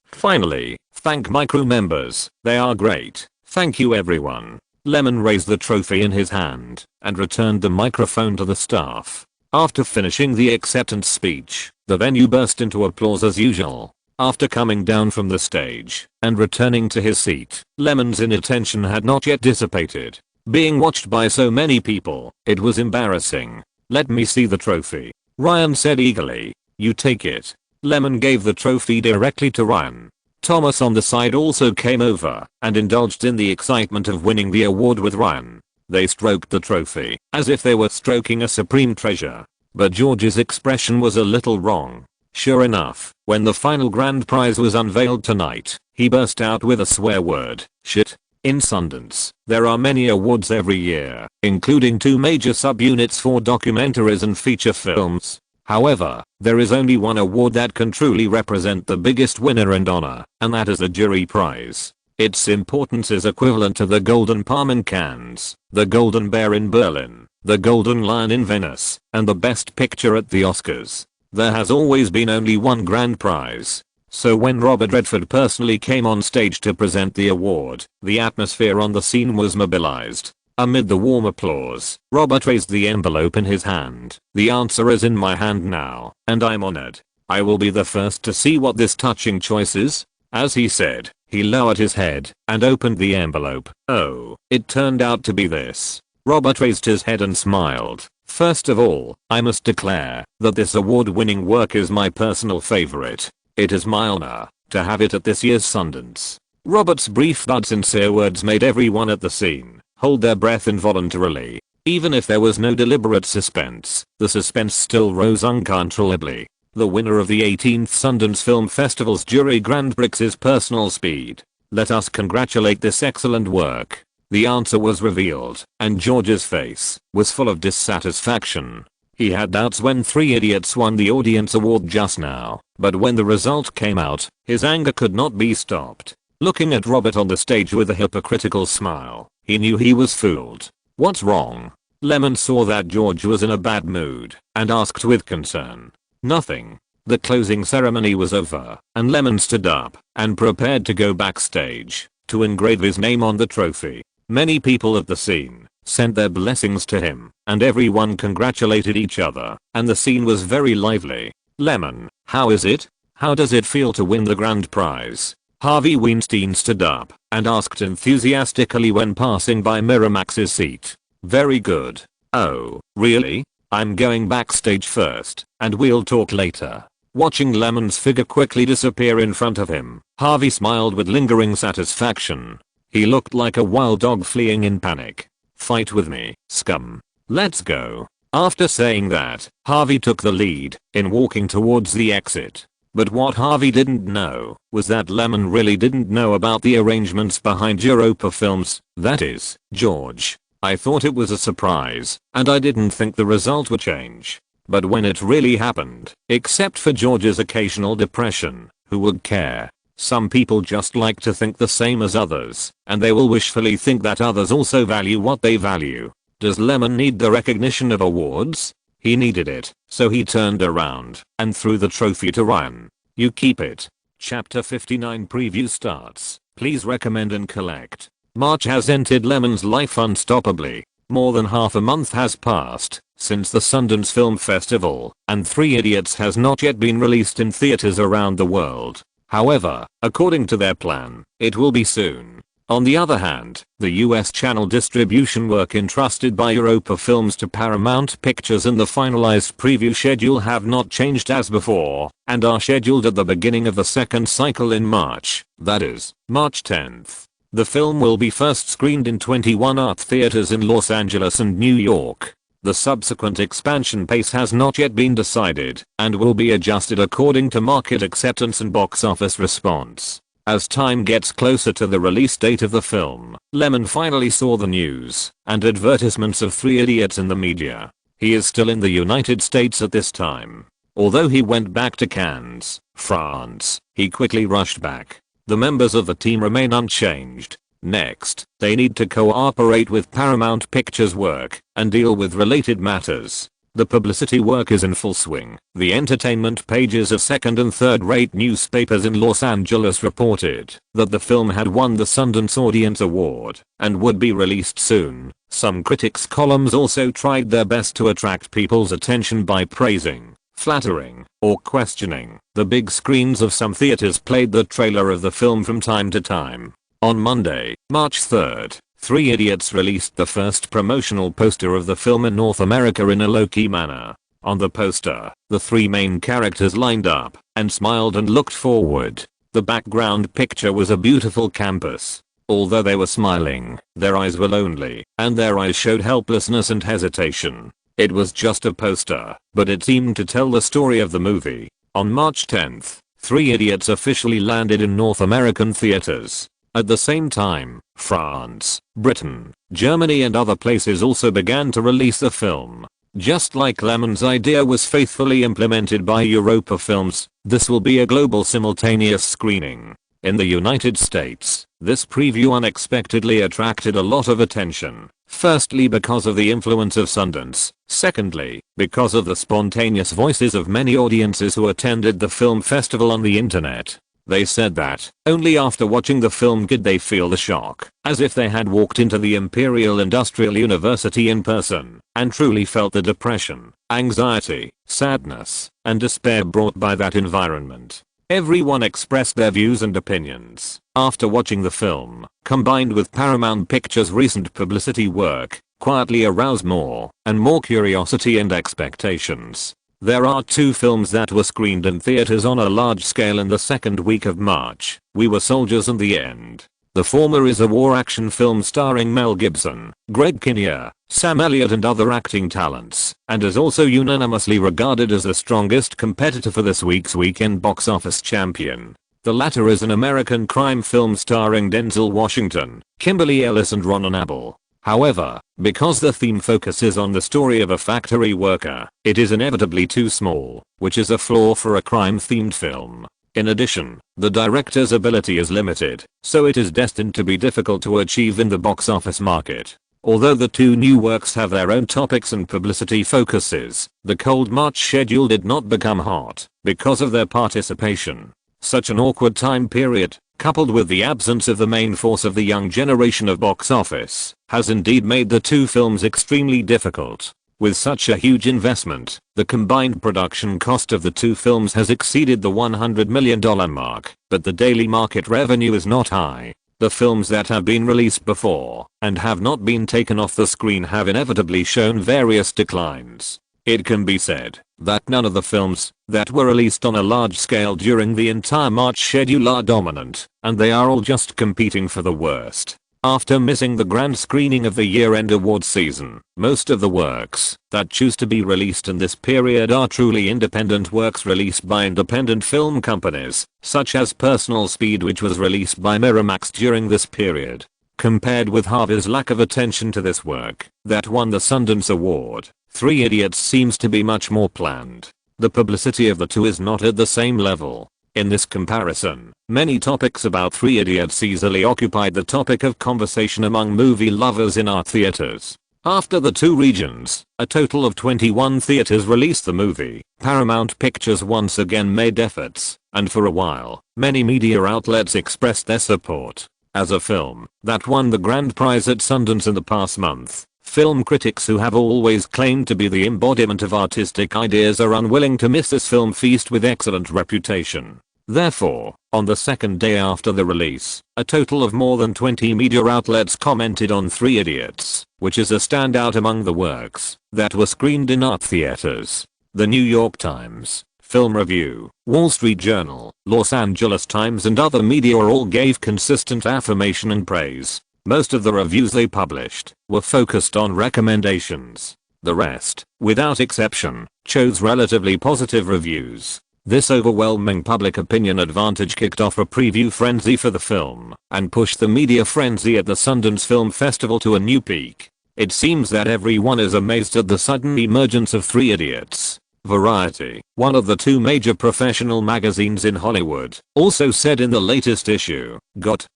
Finally, thank my crew members, they are great. Thank you everyone. Lemon raised the trophy in his hand and returned the microphone to the staff. After finishing the acceptance speech, the venue burst into applause as usual. After coming down from the stage and returning to his seat, Lemon's inattention had not yet dissipated. Being watched by so many people, it was embarrassing. Let me see the trophy, Ryan said eagerly. You take it. Lemon gave the trophy directly to Ryan. Thomas on the side also came over and indulged in the excitement of winning the award with Ryan. They stroked the trophy as if they were stroking a supreme treasure. But George's expression was a little wrong. Sure enough, when the final grand prize was unveiled tonight, he burst out with a swear word, shit. In Sundance, there are many awards every year, including 2 major subunits for documentaries and feature films. However, there is only one award that can truly represent the biggest winner and honor, and that is the jury prize. Its importance is equivalent to the Golden Palm in Cannes, the Golden Bear in Berlin, the Golden Lion in Venice, and the Best Picture at the Oscars. There has always been only one grand prize. So when Robert Redford personally came on stage to present the award, the atmosphere on the scene was mobilized. Amid the warm applause, Robert raised the envelope in his hand. The answer is in my hand now, and I'm honored. I will be the first to see what this touching choice is. As he said, he lowered his head and opened the envelope. Oh, it turned out to be this. Robert raised his head and smiled. First of all, I must declare that this award-winning work is my personal favorite. It is my honor to have it at this year's Sundance. Robert's brief but sincere words made everyone at the scene hold their breath involuntarily. Even if there was no deliberate suspense, the suspense still rose uncontrollably. The winner of the 18th Sundance Film Festival's jury Grand Prix is Personal Speed. Let us congratulate this excellent work. The answer was revealed, and George's face was full of dissatisfaction. He had doubts when Three Idiots won the audience award just now, but when the result came out, his anger could not be stopped. Looking at Robert on the stage with a hypocritical smile, he knew he was fooled. What's wrong? Lemon saw that George was in a bad mood and asked with concern. Nothing. The closing ceremony was over, and Lemon stood up and prepared to go backstage to engrave his name on the trophy. Many people at the scene sent their blessings to him, and everyone congratulated each other, and the scene was very lively. Lemon, how is it? How does it feel to win the grand prize? Harvey Weinstein stood up and asked enthusiastically when passing by Miramax's seat. Very good. Oh, really? I'm going backstage first, and we'll talk later. Watching Lemon's figure quickly disappear in front of him, Harvey smiled with lingering satisfaction. He looked like a wild dog fleeing in panic. Fight with me, scum. Let's go. After saying that, Harvey took the lead in walking towards the exit. But what Harvey didn't know was that Lemon really didn't know about the arrangements behind Europa Films, that is, George. I thought it was a surprise, and I didn't think the result would change. But when it really happened, except for George's occasional depression, who would care? Some people just like to think the same as others, and they will wishfully think that others also value what they value. Does Lemon need the recognition of awards? He needed it, so he turned around and threw the trophy to Ryan. You keep it. Chapter 59 preview starts. Please recommend and collect. March has entered Lemon's life unstoppably. More than half a month has passed since the Sundance Film Festival, and Three Idiots has not yet been released in theaters around the world. However, according to their plan, it will be soon. On the other hand, the US channel distribution work entrusted by Europa Films to Paramount Pictures and the finalized preview schedule have not changed as before, and are scheduled at the beginning of the second cycle in March, that is, March 10th. The film will be first screened in 21 art theaters in Los Angeles and New York. The subsequent expansion pace has not yet been decided, and will be adjusted according to market acceptance and box office response. As time gets closer to the release date of the film, Lyman finally saw the news and advertisements of Three Idiots in the media. He is still in the United States at this time. Although he went back to Cannes, France, he quickly rushed back. The members of the team remain unchanged. Next, they need to cooperate with Paramount Pictures work and deal with related matters. The publicity work is in full swing. The entertainment pages of second and third-rate newspapers in Los Angeles reported that the film had won the Sundance Audience Award and would be released soon. Some critics' columns also tried their best to attract people's attention by praising, flattering, or questioning. The big screens of some theaters played the trailer of the film from time to time. On Monday, March 3rd, Three Idiots released the first promotional poster of the film in North America in a low-key manner. On the poster, the three main characters lined up and smiled and looked forward. The background picture was a beautiful campus. Although they were smiling, their eyes were lonely, and their eyes showed helplessness and hesitation. It was just a poster, but it seemed to tell the story of the movie. On March 10th, Three Idiots officially landed in North American theaters. At the same time, France, Britain, Germany and other places also began to release the film. Just like Lyman's idea was faithfully implemented by Europa Films, this will be a global simultaneous screening. In the United States, this preview unexpectedly attracted a lot of attention. Firstly because of the influence of Sundance, secondly, because of the spontaneous voices of many audiences who attended the film festival on the internet. They said that only after watching the film did they feel the shock, as if they had walked into the Imperial Industrial University in person and truly felt the depression, anxiety, sadness, and despair brought by that environment. Everyone expressed their views and opinions after watching the film, combined with Paramount Pictures' recent publicity work, quietly aroused more and more curiosity and expectations. There are two films that were screened in theaters on a large scale in the second week of March. We Were Soldiers and The End. The former is a war action film starring Mel Gibson, Greg Kinnear, Sam Elliott and other acting talents, and is also unanimously regarded as the strongest competitor for this week's weekend box office champion. The latter is an American crime film starring Denzel Washington, Kimberly Ellis and Ron Abel. However, because the theme focuses on the story of a factory worker, it is inevitably too small, which is a flaw for a crime-themed film. In addition, the director's ability is limited, so it is destined to be difficult to achieve in the box office market. Although the two new works have their own topics and publicity focuses, the cold March schedule did not become hot because of their participation. Such an awkward time period, coupled with the absence of the main force of the young generation of box office, has indeed made the two films extremely difficult. With such a huge investment, the combined production cost of the two films has exceeded the $100 million mark, but the daily market revenue is not high. The films that have been released before and have not been taken off the screen have inevitably shown various declines. It can be said that none of the films that were released on a large scale during the entire March schedule are dominant, and they are all just competing for the worst. After missing the grand screening of the year-end award season, most of the works that choose to be released in this period are truly independent works released by independent film companies, such as Personal Speed, which was released by Miramax during this period. Compared with Harvey's lack of attention to this work that won the Sundance Award, Three Idiots seems to be much more planned. The publicity of the two is not at the same level. In this comparison, many topics about Three Idiots easily occupied the topic of conversation among movie lovers in art theaters. After the two regions, a total of 21 theaters released the movie. Paramount Pictures once again made efforts, and for a while, many media outlets expressed their support. As a film that won the grand prize at Sundance in the past month, film critics who have always claimed to be the embodiment of artistic ideas are unwilling to miss this film feast with excellent reputation. Therefore, on the second day after the release, a total of more than 20 media outlets commented on Three Idiots, which is a standout among the works that were screened in art theaters. The New York Times, Film Review, Wall Street Journal, Los Angeles Times and other media all gave consistent affirmation and praise. Most of the reviews they published were focused on recommendations. The rest, without exception, chose relatively positive reviews. This overwhelming public opinion advantage kicked off a preview frenzy for the film and pushed the media frenzy at the Sundance Film Festival to a new peak. It seems that everyone is amazed at the sudden emergence of Three Idiots. Variety, one of the two major professional magazines in Hollywood, also said in the latest issue,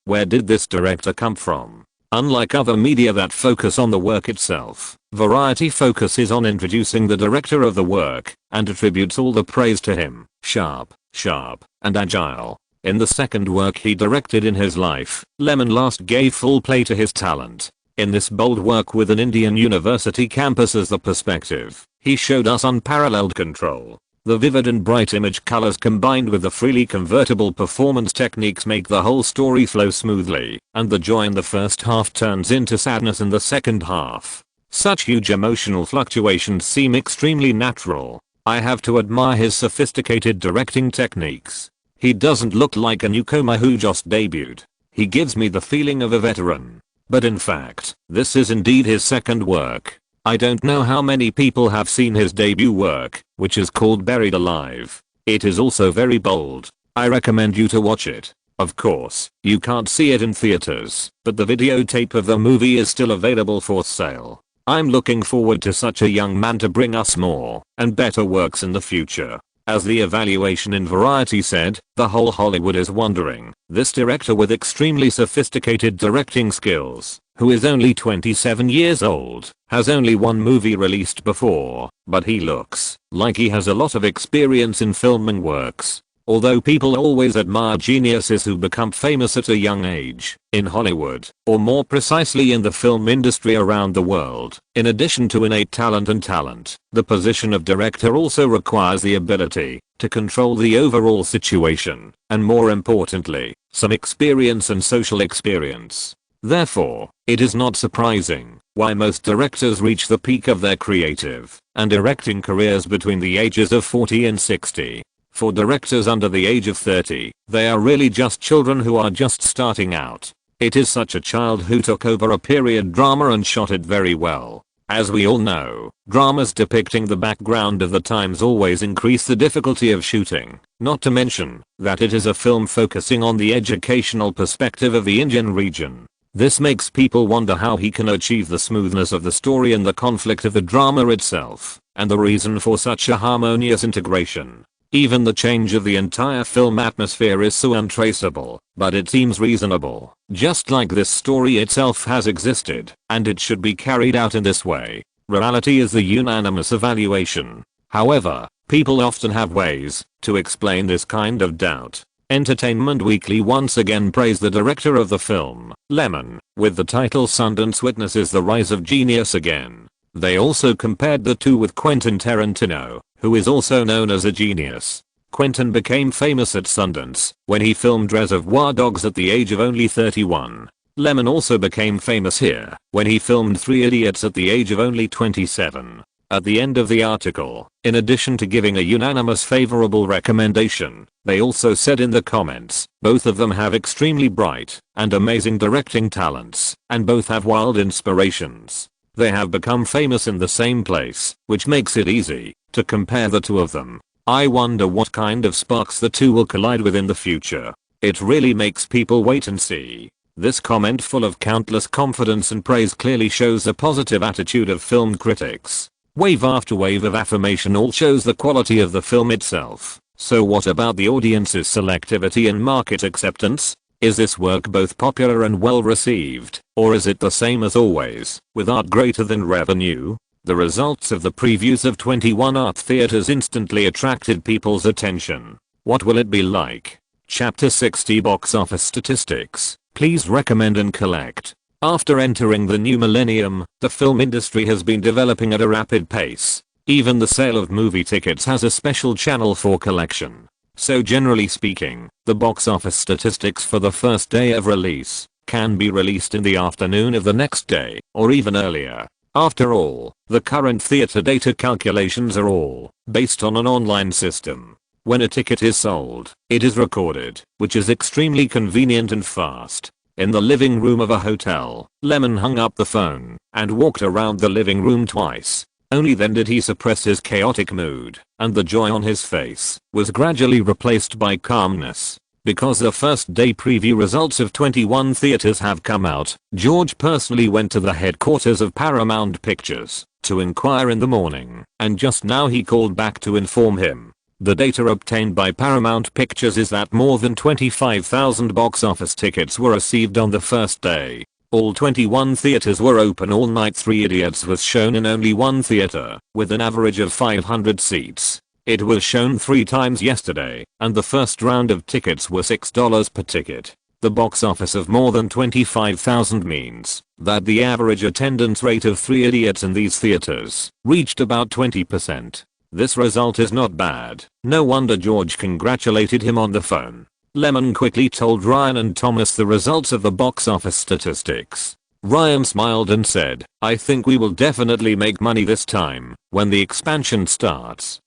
"Where did this director come from?" Unlike other media that focus on the work itself, Variety focuses on introducing the director of the work and attributes all the praise to him. Sharp, and agile. In the second work he directed in his life, Lyman last gave full play to his talent. In this bold work with an Indian university campus as the perspective, he showed us unparalleled control. The vivid and bright image colors combined with the freely convertible performance techniques make the whole story flow smoothly, and the joy in the first half turns into sadness in the second half. Such huge emotional fluctuations seem extremely natural. I have to admire his sophisticated directing techniques. He doesn't look like a newcomer who just debuted. He gives me the feeling of a veteran. But in fact, this is indeed his second work. I don't know how many people have seen his debut work, which is called Buried Alive. It is also very bold. I recommend you to watch it. Of course, you can't see it in theaters, but the videotape of the movie is still available for sale. I'm looking forward to such a young man to bring us more and better works in the future. As the evaluation in Variety said, the whole Hollywood is wondering, this director with extremely sophisticated directing skills, who is only 27 years old, has only one movie released before, but he looks like he has a lot of experience in filming works. Although people always admire geniuses who become famous at a young age, in Hollywood, or more precisely in the film industry around the world, in addition to innate talent, the position of director also requires the ability to control the overall situation, and more importantly, some experience and social experience. Therefore, it is not surprising why most directors reach the peak of their creative and directing careers between the ages of 40 and 60. For directors under the age of 30, they are really just children who are just starting out. It is such a child who took over a period drama and shot it very well. As we all know, dramas depicting the background of the times always increase the difficulty of shooting, not to mention that it is a film focusing on the educational perspective of the Indian region. This makes people wonder how he can achieve the smoothness of the story and the conflict of the drama itself, and the reason for such a harmonious integration. Even the change of the entire film atmosphere is so untraceable, but it seems reasonable, just like this story itself has existed, and it should be carried out in this way. Reality is the unanimous evaluation. However, people often have ways to explain this kind of doubt. Entertainment Weekly once again praised the director of the film, Lyman, with the title Sundance witnesses the rise of genius again. They also compared the two with Quentin Tarantino, who is also known as a genius. Quentin became famous at Sundance when he filmed Reservoir Dogs at the age of only 31. Lyman also became famous here when he filmed Three Idiots at the age of only 27. At the end of the article, in addition to giving a unanimous favorable recommendation, they also said in the comments, both of them have extremely bright and amazing directing talents, and both have wild inspirations. They have become famous in the same place, which makes it easy to compare the two of them. I wonder what kind of sparks the two will collide with in the future. It really makes people wait and see. This comment, full of countless confidence and praise, clearly shows a positive attitude of film critics. Wave after wave of affirmation all shows the quality of the film itself. So what about the audience's selectivity and market acceptance? Is this work both popular and well received, or is it the same as always, with art greater than revenue? The results of the previews of 21 art theaters instantly attracted people's attention. What will it be like? Chapter 60 Box Office Statistics. Please recommend and collect. After entering the new millennium, the film industry has been developing at a rapid pace. Even the sale of movie tickets has a special channel for collection. So generally speaking, the box office statistics for the first day of release can be released in the afternoon of the next day, or even earlier. After all, the current theater data calculations are all based on an online system. When a ticket is sold, it is recorded, which is extremely convenient and fast. In the living room of a hotel, Lyman hung up the phone and walked around the living room twice. Only then did he suppress his chaotic mood, and the joy on his face was gradually replaced by calmness. Because the first day preview results of 21 theaters have come out, George personally went to the headquarters of Paramount Pictures to inquire in the morning, and just now he called back to inform him. The data obtained by Paramount Pictures is that more than 25,000 box office tickets were received on the first day. All 21 theaters were open all night. Three Idiots was shown in only one theater, with an average of 500 seats. It was shown 3 times yesterday, and the first round of tickets were $6 per ticket. The box office of more than 25,000 means that the average attendance rate of 3 Idiots in these theaters reached about 20%. This result is not bad. No wonder George congratulated him on the phone. Lyman quickly told Ryan and Thomas the results of the box office statistics. Ryan smiled and said, "I think we will definitely make money this time when the expansion starts."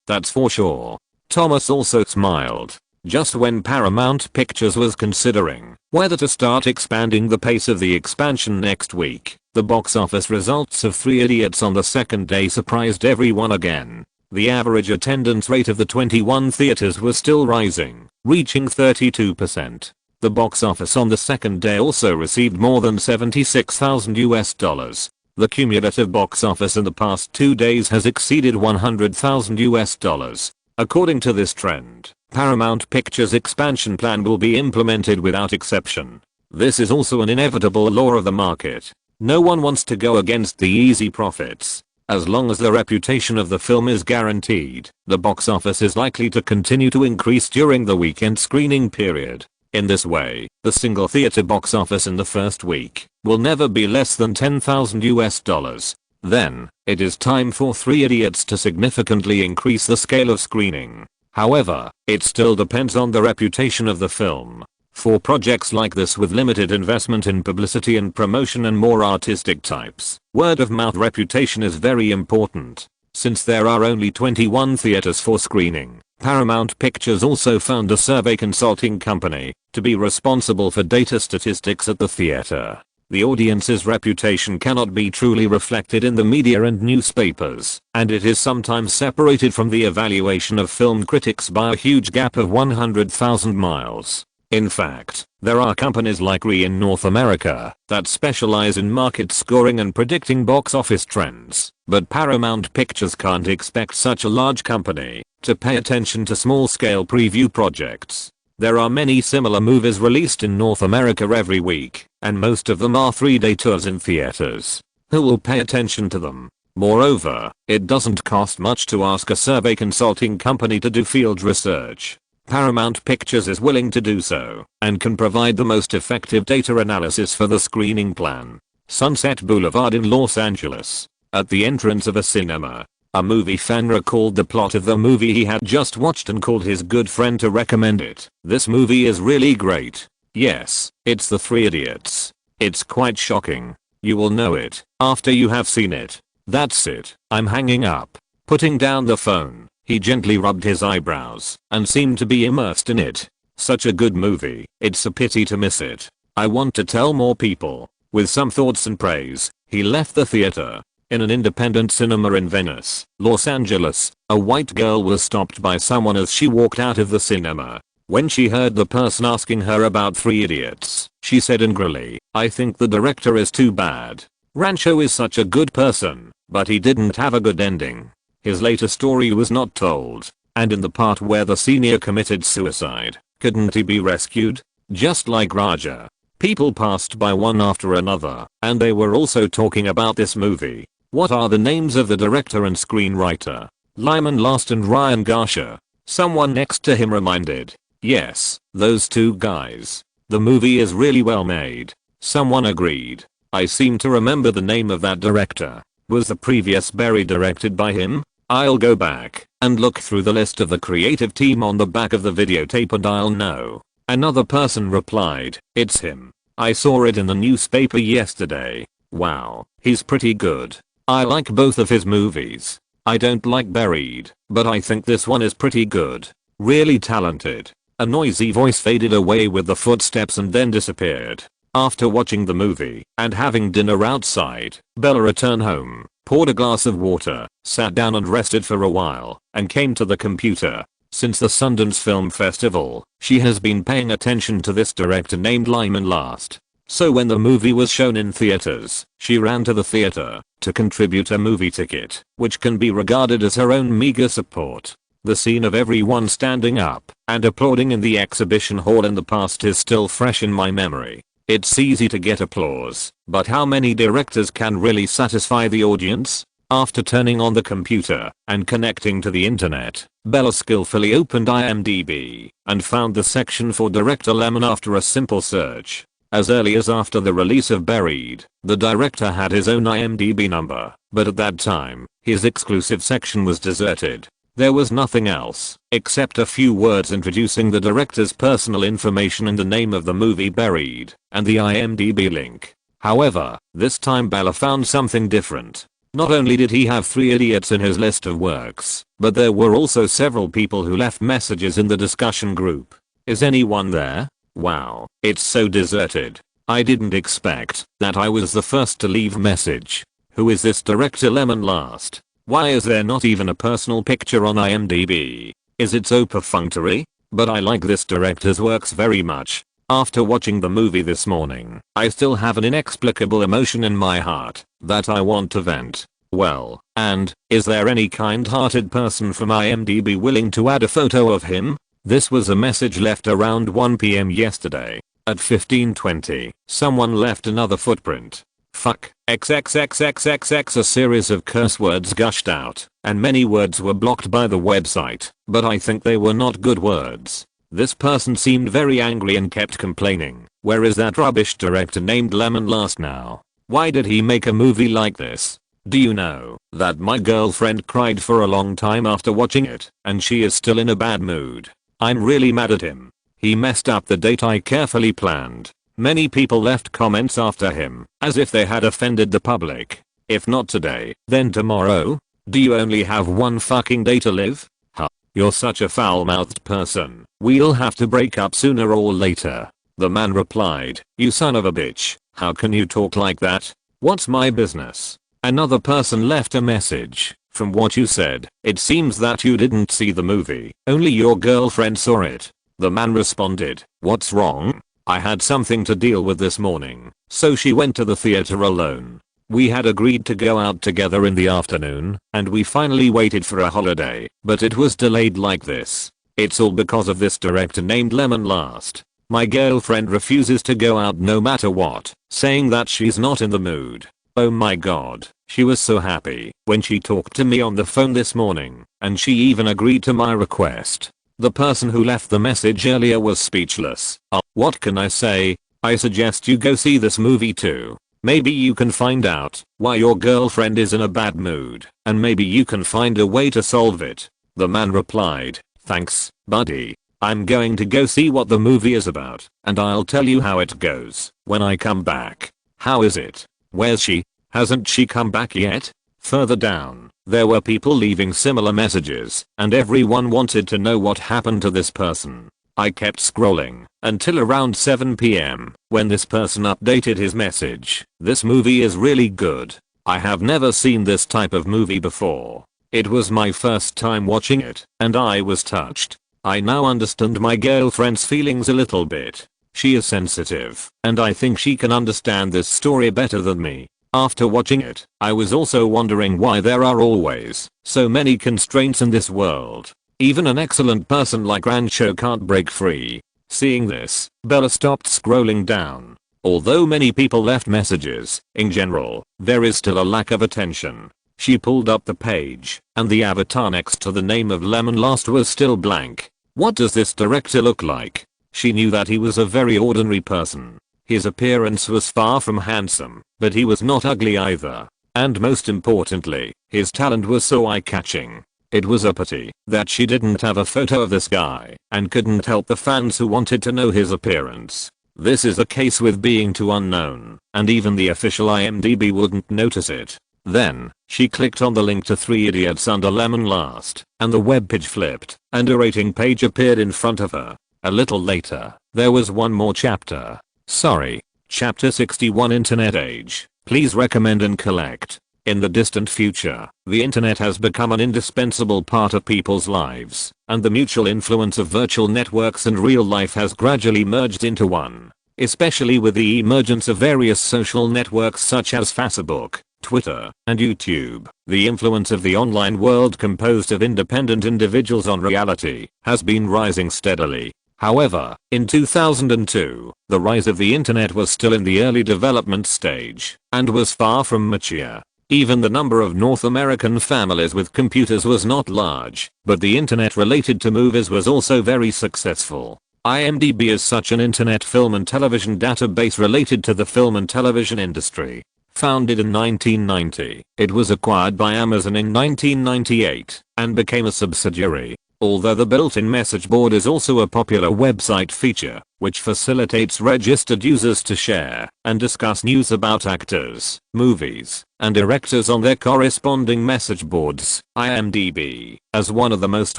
That's for sure. Thomas also smiled. Just when Paramount Pictures was considering whether to start expanding the pace of the expansion next week, the box office results of 3 Idiots on the second day surprised everyone again. The average attendance rate of the 21 theaters was still rising, reaching 32%. The box office on the second day also received more than $76,000. The cumulative box office in the past 2 days has exceeded $100,000. According to this trend, Paramount Pictures' expansion plan will be implemented without exception. This is also an inevitable law of the market. No one wants to go against the easy profits. As long as the reputation of the film is guaranteed, the box office is likely to continue to increase during the weekend screening period. In this way, the single theater box office in the first week will never be less than $10,000. Then, it is time for 3 Idiots to significantly increase the scale of screening. However, it still depends on the reputation of the film. For projects like this with limited investment in publicity and promotion and more artistic types, word of mouth reputation is very important. Since there are only 21 theaters for screening, Paramount Pictures also found a survey consulting company to be responsible for data statistics at the theater. The audience's reputation cannot be truly reflected in the media and newspapers, and it is sometimes separated from the evaluation of film critics by a huge gap of 100,000 miles. In fact, there are companies like in North America that specialize in market scoring and predicting box office trends, but Paramount Pictures can't expect such a large company to pay attention to small-scale preview projects. There are many similar movies released in North America every week, and most of them are 3-day tours in theaters. Who will pay attention to them? Moreover, it doesn't cost much to ask a survey consulting company to do field research. Paramount Pictures is willing to do so, and can provide the most effective data analysis for the screening plan. Sunset Boulevard in Los Angeles. At the entrance of a cinema, a movie fan recalled the plot of the movie he had just watched and called his good friend to recommend it. "This movie is really great. Yes, it's the 3 Idiots. It's quite shocking. You will know it after you have seen it. That's it. I'm hanging up." Putting down the phone, he gently rubbed his eyebrows and seemed to be immersed in it. "Such a good movie. It's a pity to miss it. I want to tell more people." With some thoughts and praise, he left the theater. In an independent cinema in Venice, Los Angeles, a white girl was stopped by someone as she walked out of the cinema. When she heard the person asking her about 3 Idiots, she said angrily, "I think the director is too bad. Rancho is such a good person, but he didn't have a good ending. His later story was not told, and in the part where the senior committed suicide, couldn't he be rescued? Just like Raja." People passed by one after another, and they were also talking about this movie. "What are the names of the director and screenwriter?" Lyman Last and Ryan Garsha. Someone next to him reminded. "Yes, those 2 guys. The movie is really well made." Someone agreed. "I seem to remember the name of that director. Was the previous Barry directed by him?" I'll go back and look through the list of the creative team on the back of the videotape and I'll know. Another person replied, it's him. I saw it in the newspaper yesterday. Wow, he's pretty good. I like both of his movies. I don't like Buried, but I think this one is pretty good. Really talented. A noisy voice faded away with the footsteps and then disappeared. After watching the movie and having dinner outside, Bella returned home, poured a glass of water, sat down and rested for a while, and came to the computer. Since the Sundance Film Festival, she has been paying attention to this director named Lyman last. So when the movie was shown in theaters, she ran to the theater to contribute a movie ticket, which can be regarded as her own meager support. The scene of everyone standing up and applauding in the exhibition hall in the past is still fresh in my memory. It's easy to get applause, but how many directors can really satisfy the audience? After turning on the computer and connecting to the internet, Bella skillfully opened IMDb and found the section for director Lyman after a simple search. As early as after the release of Buried, the director had his own IMDb number, but at that time, his exclusive section was deserted. There was nothing else, except a few words introducing the director's personal information and the name of the movie Buried, and the IMDb link. However, this time Bella found something different. Not only did he have 3 idiots in his list of works, but there were also several people who left messages in the discussion group. Is anyone there? Wow, it's so deserted. I didn't expect that I was the first to leave message. Who is this director Lyman last? Why is there not even a personal picture on IMDb? Is it so perfunctory? But I like this director's works very much. After watching the movie this morning, I still have an inexplicable emotion in my heart that I want to vent. Well, and, is there any kind-hearted person from IMDb willing to add a photo of him? This was a message left around 1 PM yesterday. At 15:20, someone left another footprint. Fuck, xxxxxx, a series of curse words gushed out, and many words were blocked by the website, but I think they were not good words. This person seemed very angry and kept complaining. Where is that rubbish director named Lyman last now? Why did he make a movie like this? Do you know that my girlfriend cried for a long time after watching it, and she is still in a bad mood? I'm really mad at him. He messed up the date I carefully planned. Many people left comments after him, as if they had offended the public. If not today, then tomorrow? Do you only have one fucking day to live? Huh. You're such a foul-mouthed person. We'll have to break up sooner or later. The man replied, you son of a bitch, how can you talk like that? What's my business? Another person left a message. From what you said, it seems that you didn't see the movie, only your girlfriend saw it. The man responded, what's wrong? I had something to deal with this morning, so she went to the theater alone. We had agreed to go out together in the afternoon, and we finally waited for a holiday, but it was delayed like this. It's all because of this director named Lyman last. My girlfriend refuses to go out no matter what, saying that she's not in the mood. Oh my god, she was so happy when she talked to me on the phone this morning, and she even agreed to my request. The person who left the message earlier was speechless. What can I say? I suggest you go see this movie too. Maybe you can find out why your girlfriend is in a bad mood, and maybe you can find a way to solve it. The man replied, thanks, buddy. I'm going to go see what the movie is about, and I'll tell you how it goes when I come back. How is it? Where's she? Hasn't she come back yet? Further down, there were people leaving similar messages, and everyone wanted to know what happened to this person. I kept scrolling until around 7 PM, when this person updated his message. This movie is really good. I have never seen this type of movie before. It was my first time watching it, and I was touched. I now understand my girlfriend's feelings a little bit. She is sensitive, and I think she can understand this story better than me. After watching it, I was also wondering why there are always so many constraints in this world. Even an excellent person like Rancho can't break free. Seeing this, Bella stopped scrolling down. Although many people left messages, in general, there is still a lack of attention. She pulled up the page, and the avatar next to the name of Lyman last was still blank. What does this director look like? She knew that he was a very ordinary person. His appearance was far from handsome, but he was not ugly either. And most importantly, his talent was so eye-catching. It was a pity that she didn't have a photo of this guy and couldn't help the fans who wanted to know his appearance. This is the case with being too unknown, and even the official IMDb wouldn't notice it. Then, she clicked on the link to 3 Idiots under Lemon Last, and the webpage flipped, and a rating page appeared in front of her. A little later, there was one more chapter. Sorry. Chapter 61 Internet Age. Please recommend and collect. In the distant future, the internet has become an indispensable part of people's lives, and the mutual influence of virtual networks and real life has gradually merged into one. Especially with the emergence of various social networks such as Facebook, Twitter, and YouTube, the influence of the online world composed of independent individuals on reality has been rising steadily. However, in 2002, the rise of the internet was still in the early development stage and was far from mature. Even the number of North American families with computers was not large, but the internet related to movies was also very successful. IMDb is such an internet film and television database related to the film and television industry. Founded in 1990, it was acquired by Amazon in 1998 and became a subsidiary. Although the built-in message board is also a popular website feature, which facilitates registered users to share and discuss news about actors, movies, and directors on their corresponding message boards. IMDb, as one of the most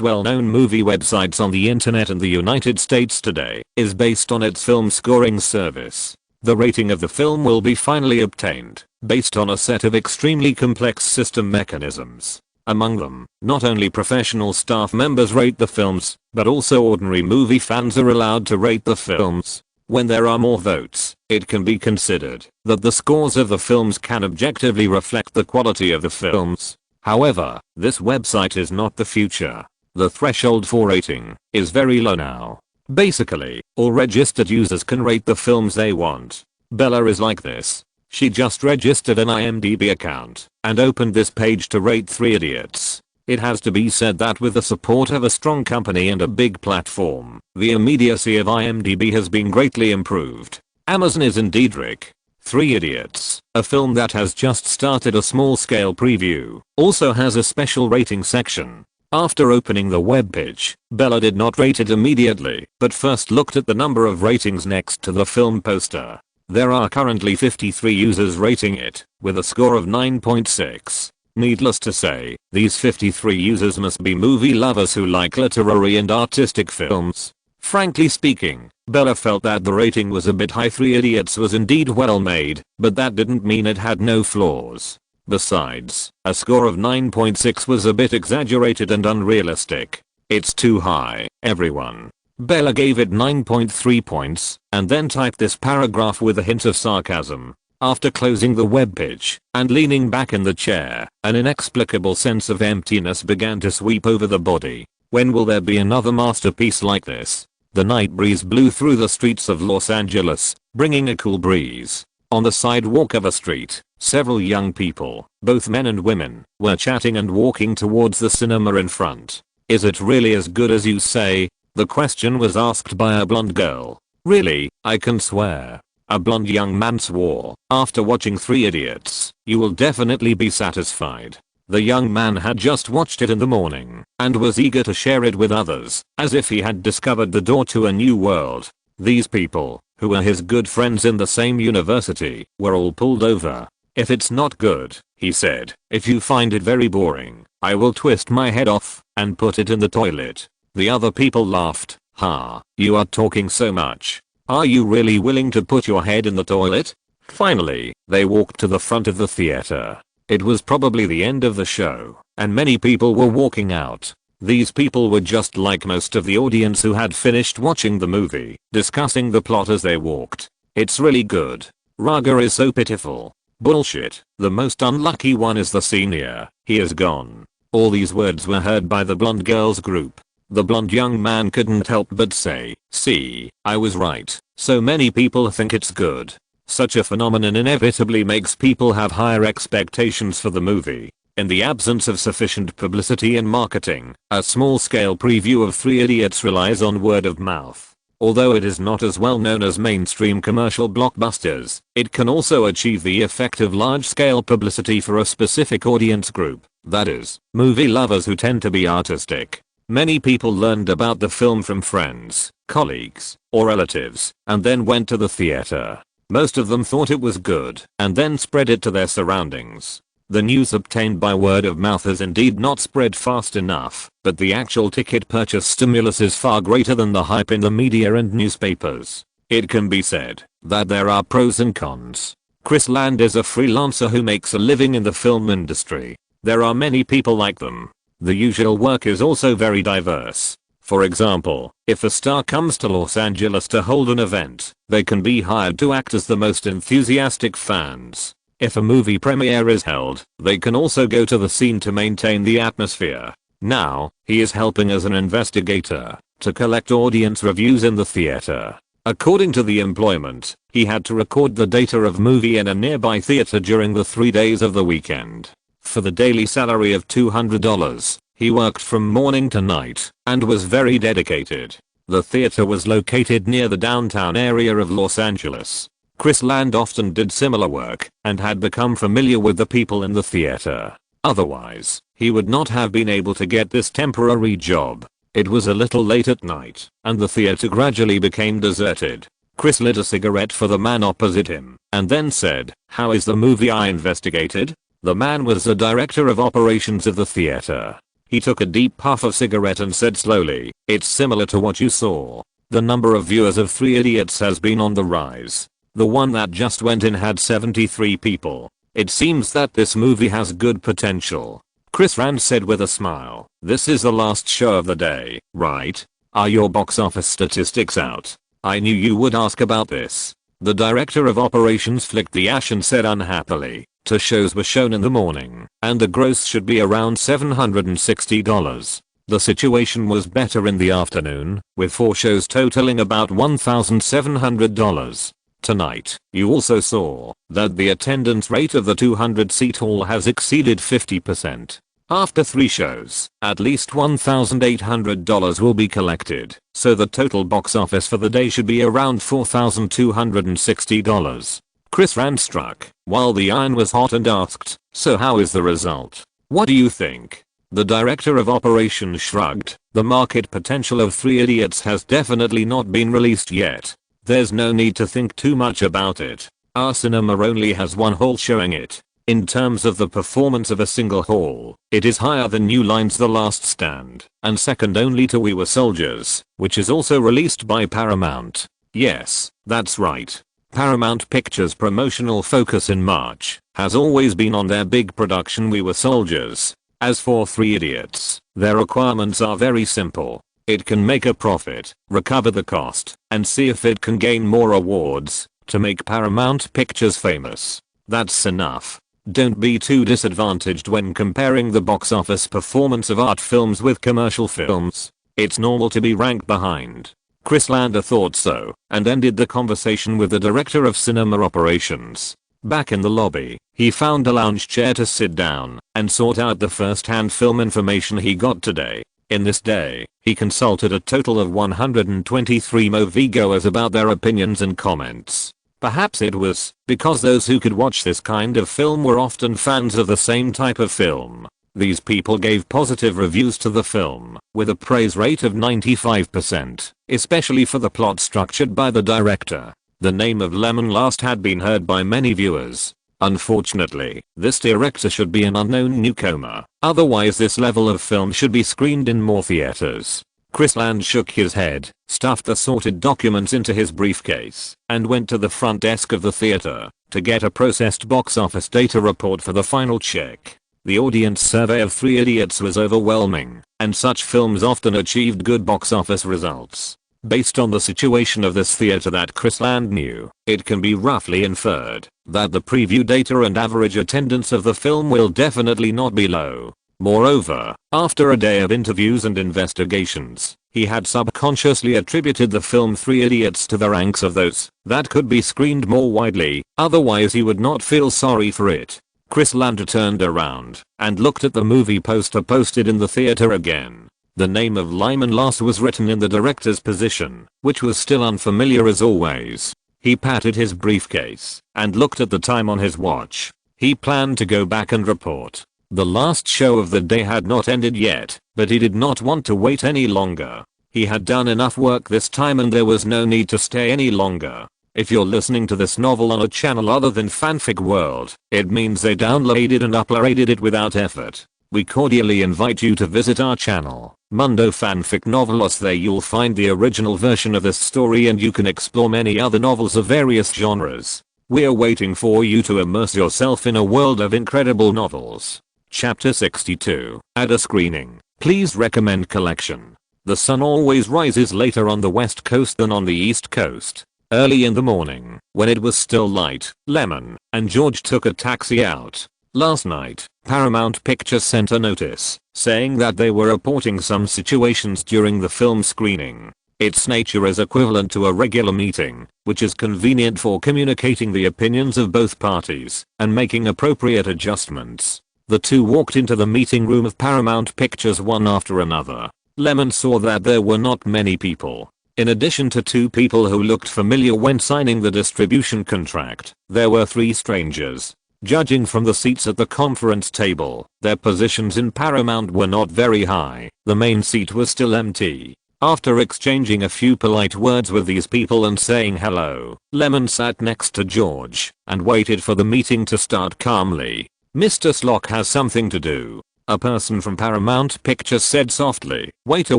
well-known movie websites on the internet in the United States today, is based on its film scoring service. The rating of the film will be finally obtained based on a set of extremely complex system mechanisms. Among them, not only professional staff members rate the films, but also ordinary movie fans are allowed to rate the films. When there are more votes, it can be considered that the scores of the films can objectively reflect the quality of the films. However, this website is not the future. The threshold for rating is very low now. Basically, all registered users can rate the films they want. Bella is like this. She just registered an IMDb account and opened this page to rate 3 Idiots. It has to be said that with the support of a strong company and a big platform, the immediacy of IMDb has been greatly improved. Amazon is indeed Rick. 3 Idiots, a film that has just started a small-scale preview, also has a special rating section. After opening the webpage, Bella did not rate it immediately, but first looked at the number of ratings next to the film poster. There are currently 53 users rating it, with a score of 9.6. Needless to say, these 53 users must be movie lovers who like literary and artistic films. Frankly speaking, Bella felt that the rating was a bit high. 3 Idiots was indeed well made, but that didn't mean it had no flaws. Besides, a score of 9.6 was a bit exaggerated and unrealistic. It's too high, everyone. Bella gave it 9.3 points, and then typed this paragraph with a hint of sarcasm. After closing the webpage and leaning back in the chair, an inexplicable sense of emptiness began to sweep over the body. When will there be another masterpiece like this? The night breeze blew through the streets of Los Angeles, bringing a cool breeze. On the sidewalk of a street, several young people, both men and women, were chatting and walking towards the cinema in front. Is it really as good as you say? The question was asked by a blonde girl. Really, I can swear. A blonde young man swore. After watching 3 Idiots, you will definitely be satisfied. The young man had just watched it in the morning and was eager to share it with others, as if he had discovered the door to a new world. These people, who were his good friends in the same university, were all pulled over. If it's not good, he said, if you find it very boring, I will twist my head off and put it in the toilet. The other people laughed. Ha, you are talking so much. Are you really willing to put your head in the toilet? Finally, they walked to the front of the theater. It was probably the end of the show, and many people were walking out. These people were just like most of the audience who had finished watching the movie, discussing the plot as they walked. It's really good. Raga is so pitiful. Bullshit. The most unlucky one is the senior. He is gone. All these words were heard by the blonde girls group. The blonde young man couldn't help but say, see, I was right. So many people think it's good. Such a phenomenon inevitably makes people have higher expectations for the movie. In the absence of sufficient publicity and marketing, a small-scale preview of 3 Idiots relies on word of mouth. Although it is not as well known as mainstream commercial blockbusters, it can also achieve the effect of large-scale publicity for a specific audience group, that is, movie lovers who tend to be artistic. Many people learned about the film from friends, colleagues, or relatives, and then went to the theater. Most of them thought it was good, and then spread it to their surroundings. The news obtained by word of mouth has indeed not spread fast enough, but the actual ticket purchase stimulus is far greater than the hype in the media and newspapers. It can be said that there are pros and cons. Chris Land is a freelancer who makes a living in the film industry. There are many people like them. The usual work is also very diverse. For example, if a star comes to Los Angeles to hold an event, they can be hired to act as the most enthusiastic fans. If a movie premiere is held, they can also go to the scene to maintain the atmosphere. Now, he is helping as an investigator to collect audience reviews in the theater. According to the employment, he had to record the data of movie in a nearby theater during the 3 days of the weekend. For the daily salary of $200, he worked from morning to night and was very dedicated. The theater was located near the downtown area of Los Angeles. Chris Land often did similar work and had become familiar with the people in the theater. Otherwise, he would not have been able to get this temporary job. It was a little late at night, and the theater gradually became deserted. Chris lit a cigarette for the man opposite him, and then said, "How is the movie I investigated?" The man was the director of operations of the theater. He took a deep puff of cigarette and said slowly, "It's similar to what you saw. The number of viewers of 3 Idiots has been on the rise. The one that just went in had 73 people. It seems that this movie has good potential." Chris Rand said with a smile, "This is the last show of the day, right? Are your box office statistics out? I knew you would ask about this." The director of operations flicked the ash and said unhappily, "Two shows were shown in the morning, and the gross should be around $760. The situation was better in the afternoon, with 4 shows totaling about $1,700. Tonight, you also saw that the attendance rate of the 200-seat hall has exceeded 50%. After 3 shows, at least $1,800 will be collected, so the total box office for the day should be around $4,260. Chris Rand struck while the iron was hot and asked, "So how is the result? What do you think?" The director of operations shrugged. "The market potential of 3 Idiots has definitely not been released yet. There's no need to think too much about it. Our cinema only has 1 hall showing it. In terms of the performance of a single hall, it is higher than New Line's The Last Stand, and second only to We Were Soldiers, which is also released by Paramount." Yes, that's right. Paramount Pictures' promotional focus in March has always been on their big production We Were Soldiers. As for 3 Idiots, their requirements are very simple. It can make a profit, recover the cost, and see if it can gain more awards to make Paramount Pictures famous. That's enough. Don't be too disadvantaged when comparing the box office performance of art films with commercial films. It's normal to be ranked behind. Chris Lander thought so, and ended the conversation with the director of cinema operations. Back in the lobby, he found a lounge chair to sit down and sort out the first-hand film information he got today. In this day, he consulted a total of 123 moviegoers about their opinions and comments. Perhaps it was because those who could watch this kind of film were often fans of the same type of film. These people gave positive reviews to the film, with a praise rate of 95%, especially for the plot structured by the director. The name of Lyman last had been heard by many viewers. Unfortunately, this director should be an unknown newcomer, otherwise this level of film should be screened in more theaters. Chris Land shook his head, stuffed the sorted documents into his briefcase, and went to the front desk of the theater to get a processed box office data report for the final check. The audience survey of 3 Idiots was overwhelming, and such films often achieved good box office results. Based on the situation of this theater that Chris Land knew, it can be roughly inferred that the preview data and average attendance of the film will definitely not be low. Moreover, after a day of interviews and investigations, he had subconsciously attributed the film 3 Idiots to the ranks of those that could be screened more widely, otherwise he would not feel sorry for it. Chris Lander turned around and looked at the movie poster posted in the theater again. The name of Lyman Loss was written in the director's position, which was still unfamiliar as always. He patted his briefcase and looked at the time on his watch. He planned to go back and report. The last show of the day had not ended yet, but he did not want to wait any longer. He had done enough work this time and there was no need to stay any longer. If you're listening to this novel on a channel other than Fanfic World, it means they downloaded and uploaded it without effort. We cordially invite you to visit our channel, Mundo Fanfic Novelos. There you'll find the original version of this story and you can explore many other novels of various genres. We're waiting for you to immerse yourself in a world of incredible novels. Chapter 62. At a screening. Please recommend collection. The sun always rises later on the west coast than on the east coast. Early in the morning, when it was still light, Lemon and George took a taxi out. Last night, Paramount Pictures sent a notice saying that they were reporting some situations during the film screening. Its nature is equivalent to a regular meeting, which is convenient for communicating the opinions of both parties and making appropriate adjustments. The two walked into the meeting room of Paramount Pictures one after another. Lemon saw that there were not many people. In addition to two people who looked familiar when signing the distribution contract, there were three strangers. Judging from the seats at the conference table, their positions in Paramount were not very high. The main seat was still empty. After exchanging a few polite words with these people and saying hello, Lemon sat next to George and waited for the meeting to start calmly. Mr. Slock has something to do. A person from Paramount Pictures said softly. Wait a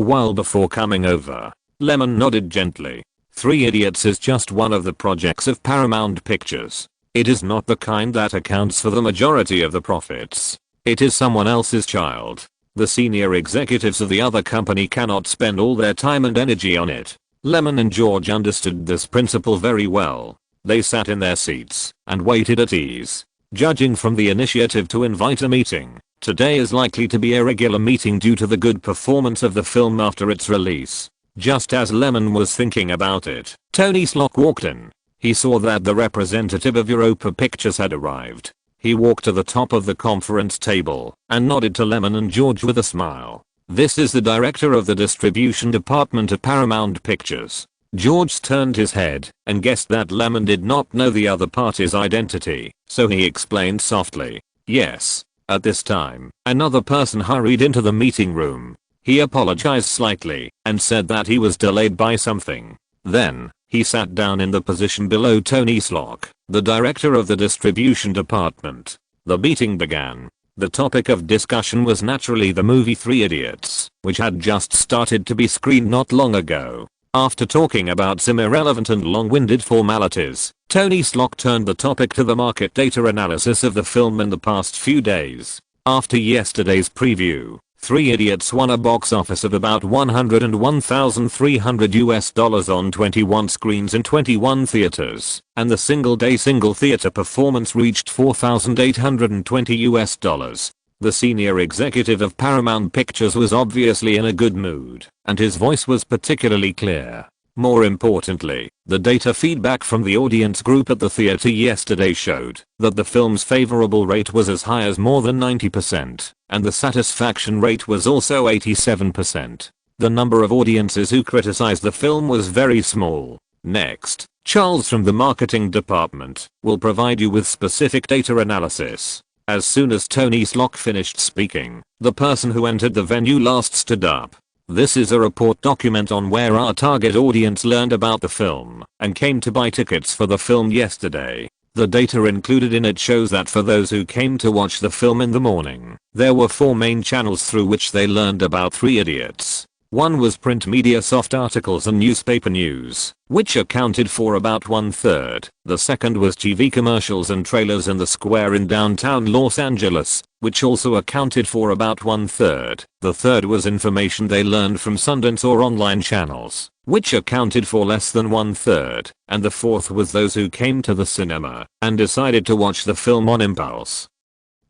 while before coming over. Lemon nodded gently. Three Idiots is just one of the projects of Paramount Pictures. It is not the kind that accounts for the majority of the profits. It is someone else's child. The senior executives of the other company cannot spend all their time and energy on it. Lemon and George understood this principle very well. They sat in their seats and waited at ease. Judging from the initiative to invite a meeting, today is likely to be a regular meeting due to the good performance of the film after its release. Just as Lemon was thinking about it, Tony Slock walked in. He saw that the representative of Europa Pictures had arrived. He walked to the top of the conference table and nodded to Lemon and George with a smile. This is the director of the distribution department at Paramount Pictures. George turned his head and guessed that Lemon did not know the other party's identity, so he explained softly. Yes. At this time, another person hurried into the meeting room. He apologized slightly and said that he was delayed by something. Then, he sat down in the position below Tony Slock, the director of the distribution department. The meeting began. The topic of discussion was naturally the movie Three Idiots, which had just started to be screened not long ago. After talking about some irrelevant and long-winded formalities, Tony Slock turned the topic to the market data analysis of the film in the past few days. After yesterday's preview, Three Idiots won a box office of about $101,300 on 21 screens in 21 theaters, and the single-day single-theater performance reached $4,820. The senior executive of Paramount Pictures was obviously in a good mood, and his voice was particularly clear. More importantly, the data feedback from the audience group at the theater yesterday showed that the film's favorable rate was as high as more than 90%, and the satisfaction rate was also 87%. The number of audiences who criticized the film was very small. Next, Charles from the marketing department will provide you with specific data analysis. As soon as Tony Slock finished speaking, the person who entered the venue last stood up. This is a report document on where our target audience learned about the film and came to buy tickets for the film yesterday. The data included in it shows that for those who came to watch the film in the morning, there were 4 main channels through which they learned about Three Idiots. One was print media, soft articles and newspaper news, which accounted for about 1/3. The second was TV commercials and trailers in the square in downtown Los Angeles, which also accounted for about 1/3. The third was information they learned from Sundance or online channels, which accounted for less than 1/3. And the fourth was those who came to the cinema and decided to watch the film on impulse.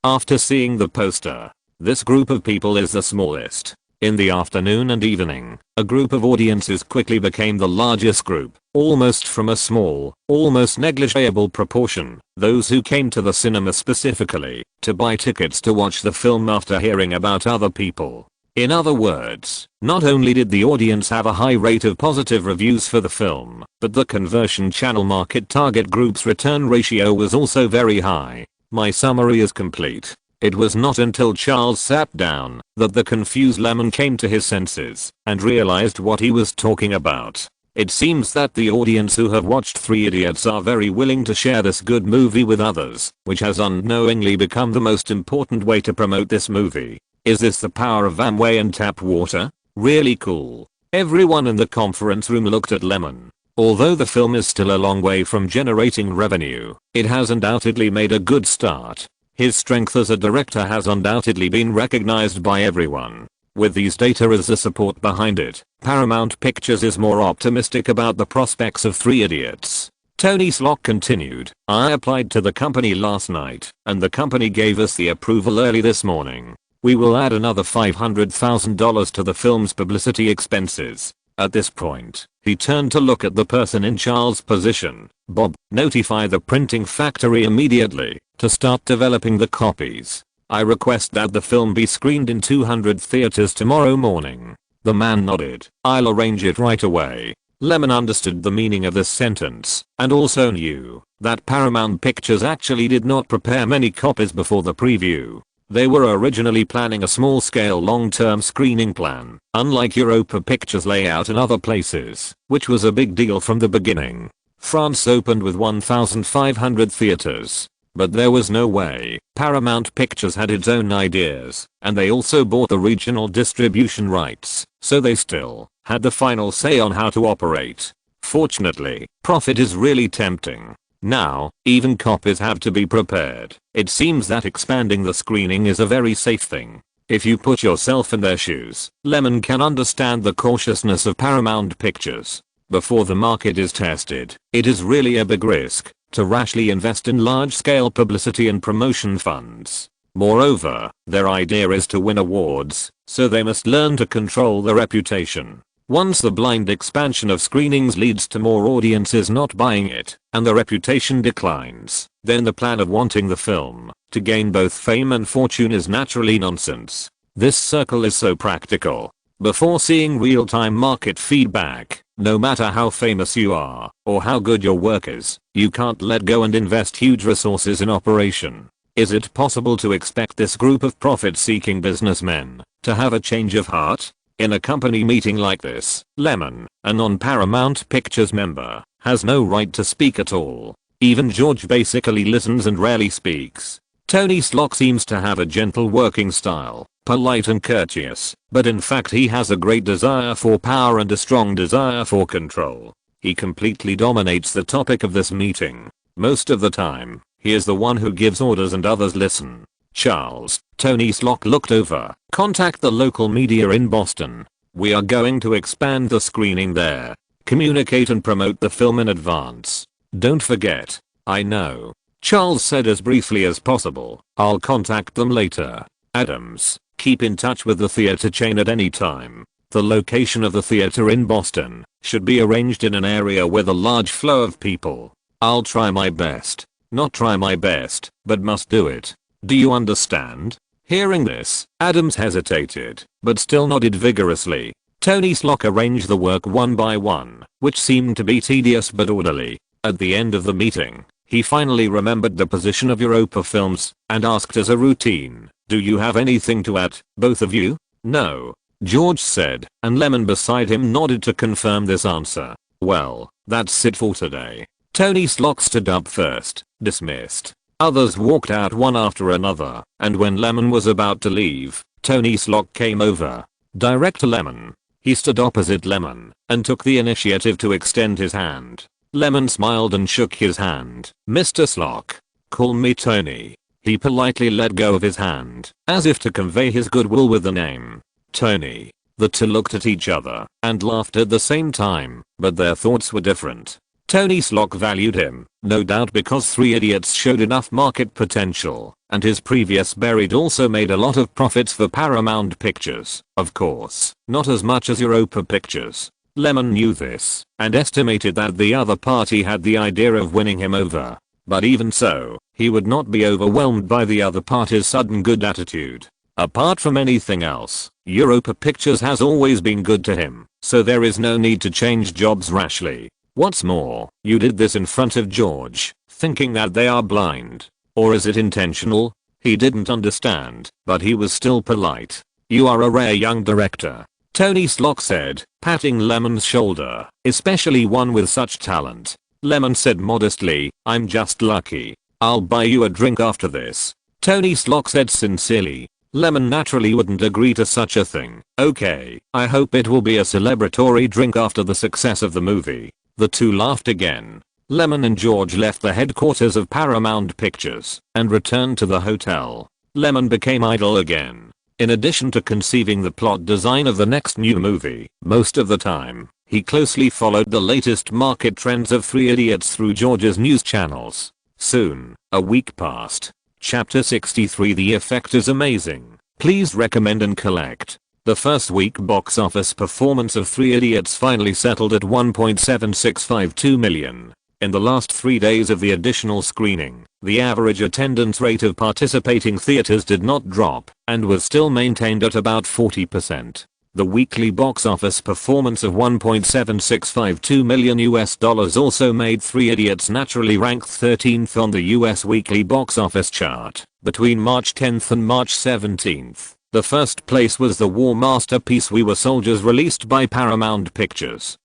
After seeing the poster, this group of people is the smallest. In the afternoon and evening, a group of audiences quickly became the largest group, almost from a small, almost negligible proportion, those who came to the cinema specifically to buy tickets to watch the film after hearing about other people. In other words, not only did the audience have a high rate of positive reviews for the film, but the conversion channel market target group's return ratio was also very high. My summary is complete. It was not until Charles sat down that the confused Lemon came to his senses and realized what he was talking about. It seems that the audience who have watched Three Idiots are very willing to share this good movie with others, which has unknowingly become the most important way to promote this movie. Is this the power of Amway and tap water? Really cool. Everyone in the conference room looked at Lemon. Although the film is still a long way from generating revenue, it has undoubtedly made a good start. His strength as a director has undoubtedly been recognized by everyone. With these data as the support behind it, Paramount Pictures is more optimistic about the prospects of Three Idiots. Tony Slock continued, I applied to the company last night, and the company gave us the approval early this morning. We will add another $500,000 to the film's publicity expenses. At this point, he turned to look at the person in Charles' position. Bob, notify the printing factory immediately to start developing the copies. I request that the film be screened in 200 theaters tomorrow morning. The man nodded. I'll arrange it right away. Lemon understood the meaning of this sentence and also knew that Paramount Pictures actually did not prepare many copies before the preview. They were originally planning a small-scale long-term screening plan, unlike Europa Pictures layout in other places, which was a big deal from the beginning. France opened with 1,500 theaters. But there was no way. Paramount Pictures had its own ideas, and they also bought the regional distribution rights, so they still had the final say on how to operate. Fortunately, profit is really tempting. Now, even copies have to be prepared. It seems that expanding the screening is a very safe thing. If you put yourself in their shoes, Lemon can understand the cautiousness of Paramount Pictures. Before the market is tested, it is really a big risk to rashly invest in large-scale publicity and promotion funds. Moreover, their idea is to win awards, so they must learn to control their reputation. Once the blind expansion of screenings leads to more audiences not buying it, and the reputation declines, then the plan of wanting the film to gain both fame and fortune is naturally nonsense. This circle is so practical. Before seeing real-time market feedback, no matter how famous you are, or how good your work is, you can't let go and invest huge resources in operation. Is it possible to expect this group of profit-seeking businessmen to have a change of heart? In a company meeting like this, Lemon, a non-Paramount Pictures member, has no right to speak at all. Even George basically listens and rarely speaks. Tony Slock seems to have a gentle working style, polite and courteous, but in fact he has a great desire for power and a strong desire for control. He completely dominates the topic of this meeting. Most of the time, he is the one who gives orders and others listen. Charles, Tony Slock looked over. Contact the local media in Boston. We are going to expand the screening there. Communicate and promote the film in advance. Don't forget. I know. Charles said as briefly as possible. I'll contact them later. Adams, keep in touch with the theater chain at any time. The location of the theater in Boston should be arranged in an area with a large flow of people. I'll try my best. Not try my best, but must do it. Do you understand? Hearing this, Adams hesitated, but still nodded vigorously. Tony Slock arranged the work one by one, which seemed to be tedious but orderly. At the end of the meeting, he finally remembered the position of Europa Films and asked as a routine, do you have anything to add, both of you? No. George said, and Lemon beside him nodded to confirm this answer. Well, that's it for today. Tony Slock stood up first, dismissed. Others walked out one after another, and when Lemon was about to leave, Tony Slock came over. Director Lemon. He stood opposite Lemon and took the initiative to extend his hand. Lemon smiled and shook his hand. Mr. Slock. Call me Tony. He politely let go of his hand, as if to convey his goodwill with the name. Tony. The two looked at each other and laughed at the same time, but their thoughts were different. Tony Slock valued him, no doubt because Three Idiots showed enough market potential, and his previous Buried also made a lot of profits for Paramount Pictures, of course, not as much as Europa Pictures. Lemon knew this, and estimated that the other party had the idea of winning him over. But even so, he would not be overwhelmed by the other party's sudden good attitude. Apart from anything else, Europa Pictures has always been good to him, so there is no need to change jobs rashly. What's more, you did this in front of George, thinking that they are blind. Or is it intentional? He didn't understand, but he was still polite. You are a rare young director, Tony Slock said, patting Lemon's shoulder, especially one with such talent. Lemon said modestly, I'm just lucky. I'll buy you a drink after this. Tony Slock said sincerely. Lemon naturally wouldn't agree to such a thing. Okay, I hope it will be a celebratory drink after the success of the movie. The two laughed again. Lemon and George left the headquarters of Paramount Pictures and returned to the hotel. Lemon became idle again. In addition to conceiving the plot design of the next new movie, most of the time, he closely followed the latest market trends of Three Idiots through George's news channels. Soon, a week passed. Chapter 63. The effect is amazing. Please recommend and collect. The first week box office performance of Three Idiots finally settled at $1.7652 million. In the last 3 days of the additional screening, the average attendance rate of participating theaters did not drop and was still maintained at about 40%. The weekly box office performance of $1.7652 million also made Three Idiots naturally ranked 13th on the US weekly box office chart between March 10th and March 17th. The first place was the war masterpiece We Were Soldiers, released by Paramount Pictures,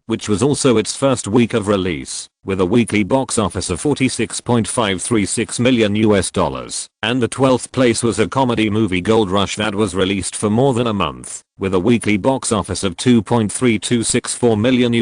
which was also its first week of release, with a weekly box office of $46.536 million. And the 12th place was a comedy movie, Gold Rush, that was released for more than a month, with a weekly box office of $2.3264 million.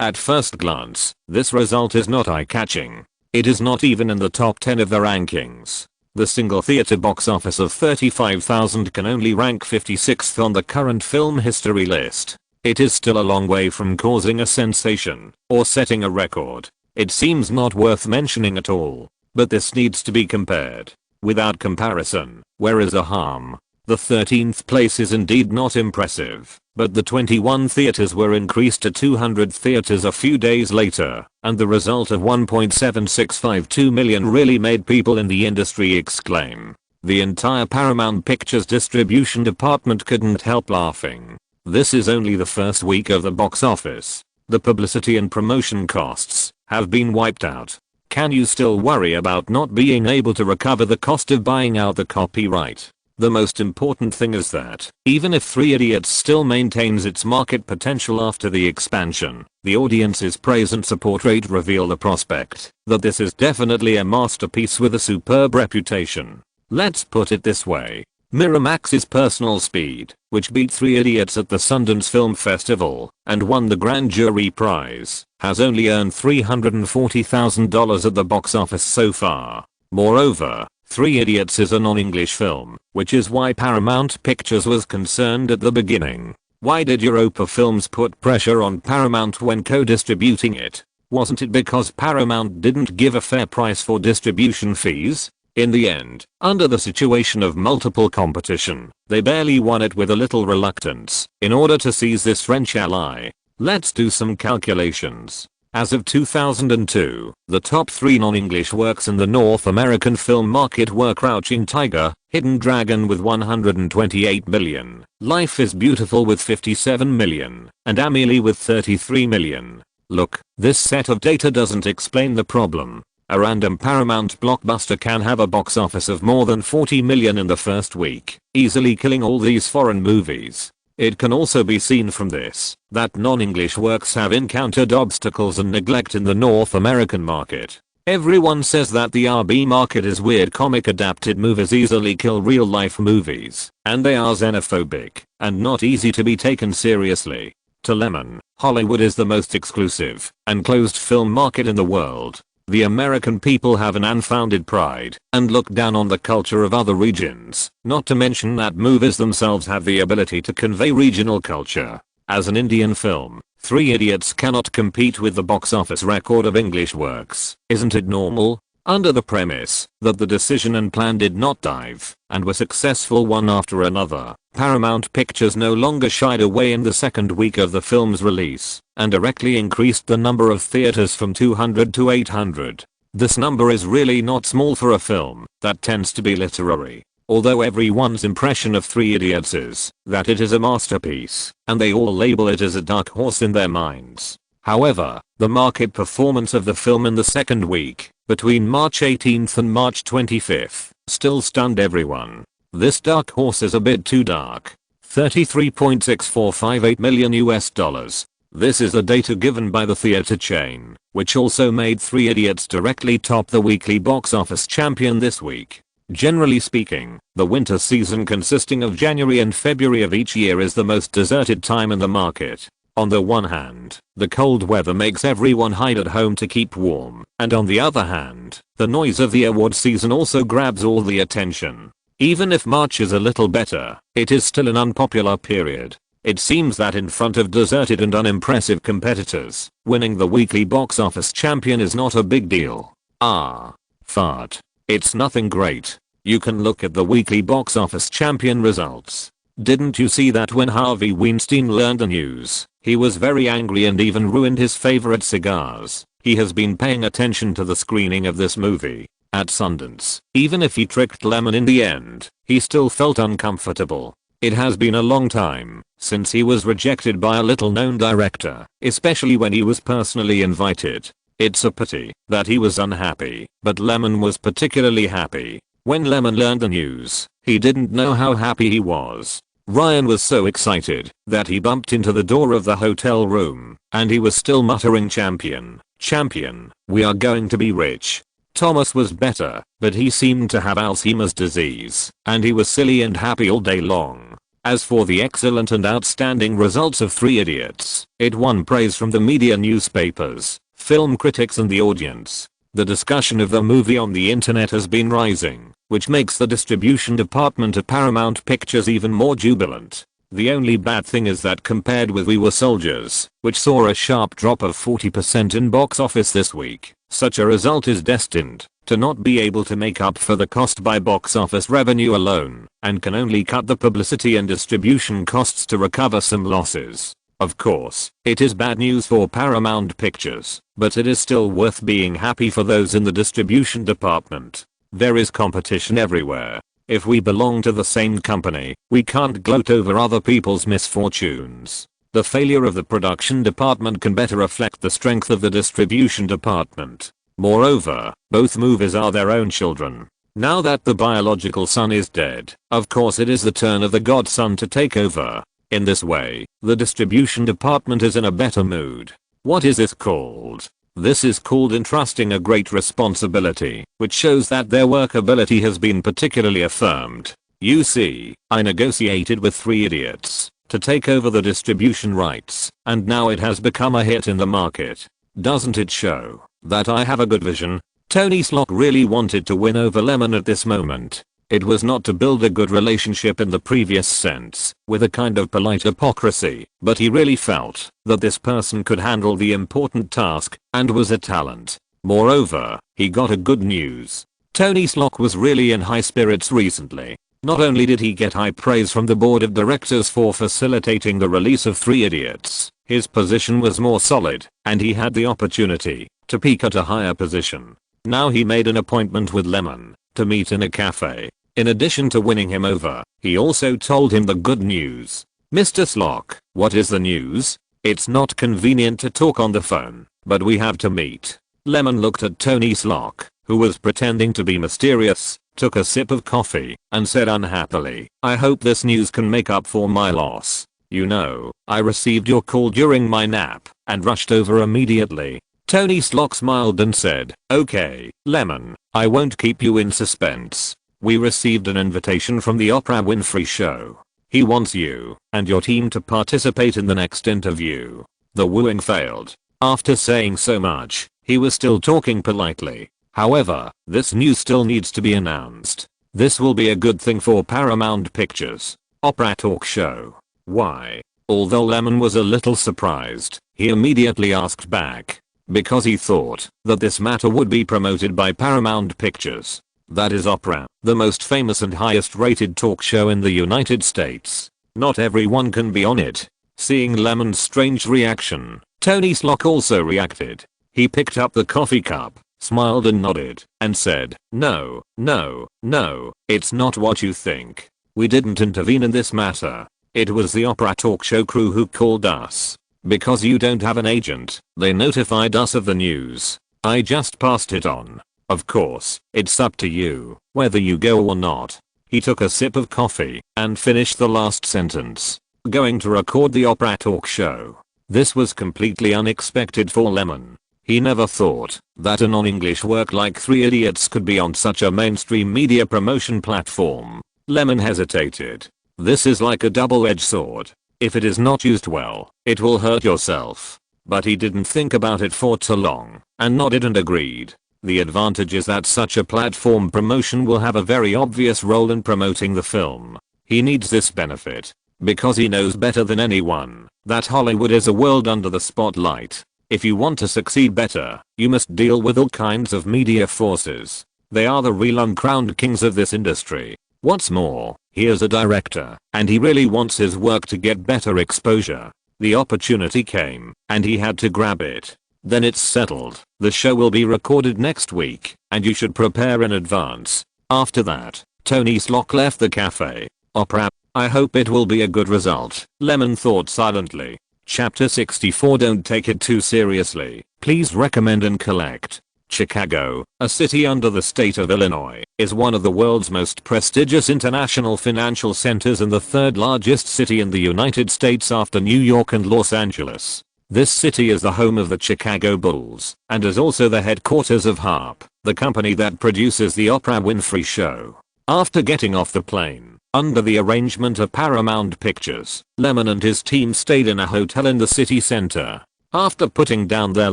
At first glance, this result is not eye-catching. It is not even in the top 10 of the rankings. The single theater box office of 35,000 can only rank 56th on the current film history list. It is still a long way from causing a sensation or setting a record. It seems not worth mentioning at all, but this needs to be compared. Without comparison, where is the harm? The 13th place is indeed not impressive, but the 21 theaters were increased to 200 theaters a few days later, and the result of $1.7652 million really made people in the industry exclaim. The entire Paramount Pictures distribution department couldn't help laughing. This is only the first week of the box office. The publicity and promotion costs have been wiped out. Can you still worry about not being able to recover the cost of buying out the copyright? The most important thing is that, even if Three Idiots still maintains its market potential after the expansion, the audience's praise and support rate reveal the prospect that this is definitely a masterpiece with a superb reputation. Let's put it this way. Miramax's Personal Speed, which beat Three Idiots at the Sundance Film Festival and won the Grand Jury Prize, has only earned $340,000 at the box office so far. Moreover, Three Idiots is a non-English film, which is why Paramount Pictures was concerned at the beginning. Why did Europa Films put pressure on Paramount when co-distributing it? Wasn't it because Paramount didn't give a fair price for distribution fees? In the end, under the situation of multiple competition, they barely won it with a little reluctance in order to seize this French ally. Let's do some calculations. As of 2002, the top 3 non-English works in the North American film market were Crouching Tiger, Hidden Dragon with 128 million, Life is Beautiful with 57 million, and Amélie with 33 million. Look, this set of data doesn't explain the problem. A random Paramount blockbuster can have a box office of more than 40 million in the first week, easily killing all these foreign movies. It can also be seen from this that non-English works have encountered obstacles and neglect in the North American market. Everyone says that the RB market is weird. Comic adapted movies easily kill real life movies, and they are xenophobic and not easy to be taken seriously. To Lemon, Hollywood is the most exclusive and closed film market in the world. The American people have an unfounded pride and look down on the culture of other regions, not to mention that movies themselves have the ability to convey regional culture. As an Indian film, Three Idiots cannot compete with the box office record of English works. Isn't it normal? Under the premise that the decision and plan did not dive and were successful one after another, Paramount Pictures no longer shied away in the second week of the film's release and directly increased the number of theaters from 200 to 800. This number is really not small for a film that tends to be literary. although everyone's impression of Three Idiots is that it is a masterpiece, and they all label it as a dark horse in their minds. However, the market performance of the film in the second week, between March 18th and March 25th, still stunned everyone. This dark horse is a bit too dark. $33.6458 million US dollars. This is the data given by the theater chain, which also made Three Idiots directly top the weekly box office champion this week. Generally speaking, the winter season consisting of January and February of each year is the most deserted time in the market. On the one hand, the cold weather makes everyone hide at home to keep warm, and on the other hand, the noise of the award season also grabs all the attention. Even if March is a little better, it is still an unpopular period. It seems that in front of deserted and unimpressive competitors, winning the weekly box office champion is not a big deal. Fart. It's nothing great. You can look at the weekly box office champion results. Didn't you see that when Harvey Weinstein learned the news, he was very angry and even ruined his favorite cigars? He has been paying attention to the screening of this movie at Sundance. Even if he tricked Lyman in the end, he still felt uncomfortable. It has been a long time since he was rejected by a little known director, especially when he was personally invited. It's a pity that he was unhappy, but Lyman was particularly happy. When Lyman learned the news, he didn't know how happy he was. Ryan was so excited that he bumped into the door of the hotel room, and he was still muttering, "Champion, champion, we are going to be rich." Thomas was better, but he seemed to have Alzheimer's disease, and he was silly and happy all day long. As for the excellent and outstanding results of Three Idiots, it won praise from the media, newspapers, film critics and the audience. The discussion of the movie on the internet has been rising, which makes the distribution department at Paramount Pictures even more jubilant. The only bad thing is that compared with We Were Soldiers, which saw a sharp drop of 40% in box office this week, such a result is destined to not be able to make up for the cost by box office revenue alone, and can only cut the publicity and distribution costs to recover some losses. Of course, it is bad news for Paramount Pictures, but it is still worth being happy for those in the distribution department. There is competition everywhere. If we belong to the same company, we can't gloat over other people's misfortunes. The failure of the production department can better reflect the strength of the distribution department. Moreover, both movies are their own children. Now that the biological son is dead, of course it is the turn of the godson to take over. In this way, the distribution department is in a better mood. What is this called? This is called entrusting a great responsibility, which shows that their workability has been particularly affirmed. You see, I negotiated with Three Idiots to take over the distribution rights, and now it has become a hit in the market. Doesn't it show that I have a good vision? Tony Slock really wanted to win over Lyman at this moment. It was not to build a good relationship in the previous sense, with a kind of polite hypocrisy, but he really felt that this person could handle the important task and was a talent. Moreover, he got a good news. Tony Slock was really in high spirits recently. Not only did he get high praise from the board of directors for facilitating the release of Three Idiots, his position was more solid, and he had the opportunity to peak at a higher position. Now he made an appointment with Lyman to meet in a cafe. In addition to winning him over, he also told him the good news. "Mr. Slock, what is the news? It's not convenient to talk on the phone, but we have to meet." Lyman looked at Tony Slock, who was pretending to be mysterious, took a sip of coffee, and said unhappily, "I hope this news can make up for my loss. You know, I received your call during my nap, and rushed over immediately." Tony Slock smiled and said, "Okay, Lyman, I won't keep you in suspense. We received an invitation from the Oprah Winfrey Show. He wants you and your team to participate in the next interview." The wooing failed. After saying so much, he was still talking politely. However, this news still needs to be announced. This will be a good thing for Paramount Pictures. Oprah talk show. Why? Although Lyman was a little surprised, he immediately asked back, because he thought that this matter would be promoted by Paramount Pictures. That is Oprah, the most famous and highest rated talk show in the United States. Not everyone can be on it. Seeing Lyman's strange reaction, Tony Slock also reacted. He picked up the coffee cup smiled and nodded, and said, "No, no, no, it's not what you think. We didn't intervene in this matter. It was the opera talk show crew who called us. Because you don't have an agent, they notified us of the news. I just passed it on. Of course, it's up to you, whether you go or not." He took a sip of coffee and finished the last sentence. "Going to record the opera talk show." This was completely unexpected for Lemon. He never thought that a non-English work like Three Idiots could be on such a mainstream media promotion platform. Lemon hesitated. This is like a double-edged sword. If it is not used well, it will hurt yourself. But he didn't think about it for too long, and nodded and agreed. The advantage is that such a platform promotion will have a very obvious role in promoting the film. He needs this benefit, because he knows better than anyone that Hollywood is a world under the spotlight. If you want to succeed better, you must deal with all kinds of media forces. They are the real uncrowned kings of this industry. What's more, he is a director, and he really wants his work to get better exposure. The opportunity came, and he had to grab it. Then it's settled. The show will be recorded next week, and you should prepare in advance. After that, Tony Slock left the cafe. Opera. I hope it will be a good result, Lemon thought silently. Chapter 64. Don't take it too seriously. Please recommend and collect. Chicago, a city under the state of Illinois, is one of the world's most prestigious international financial centers and the third largest city in the United States after New York and Los Angeles. This city is the home of the Chicago Bulls and is also the headquarters of Harp, the company that produces the Oprah Winfrey Show. After getting off the plane, under the arrangement of Paramount Pictures, Lemon and his team stayed in a hotel in the city center. After putting down their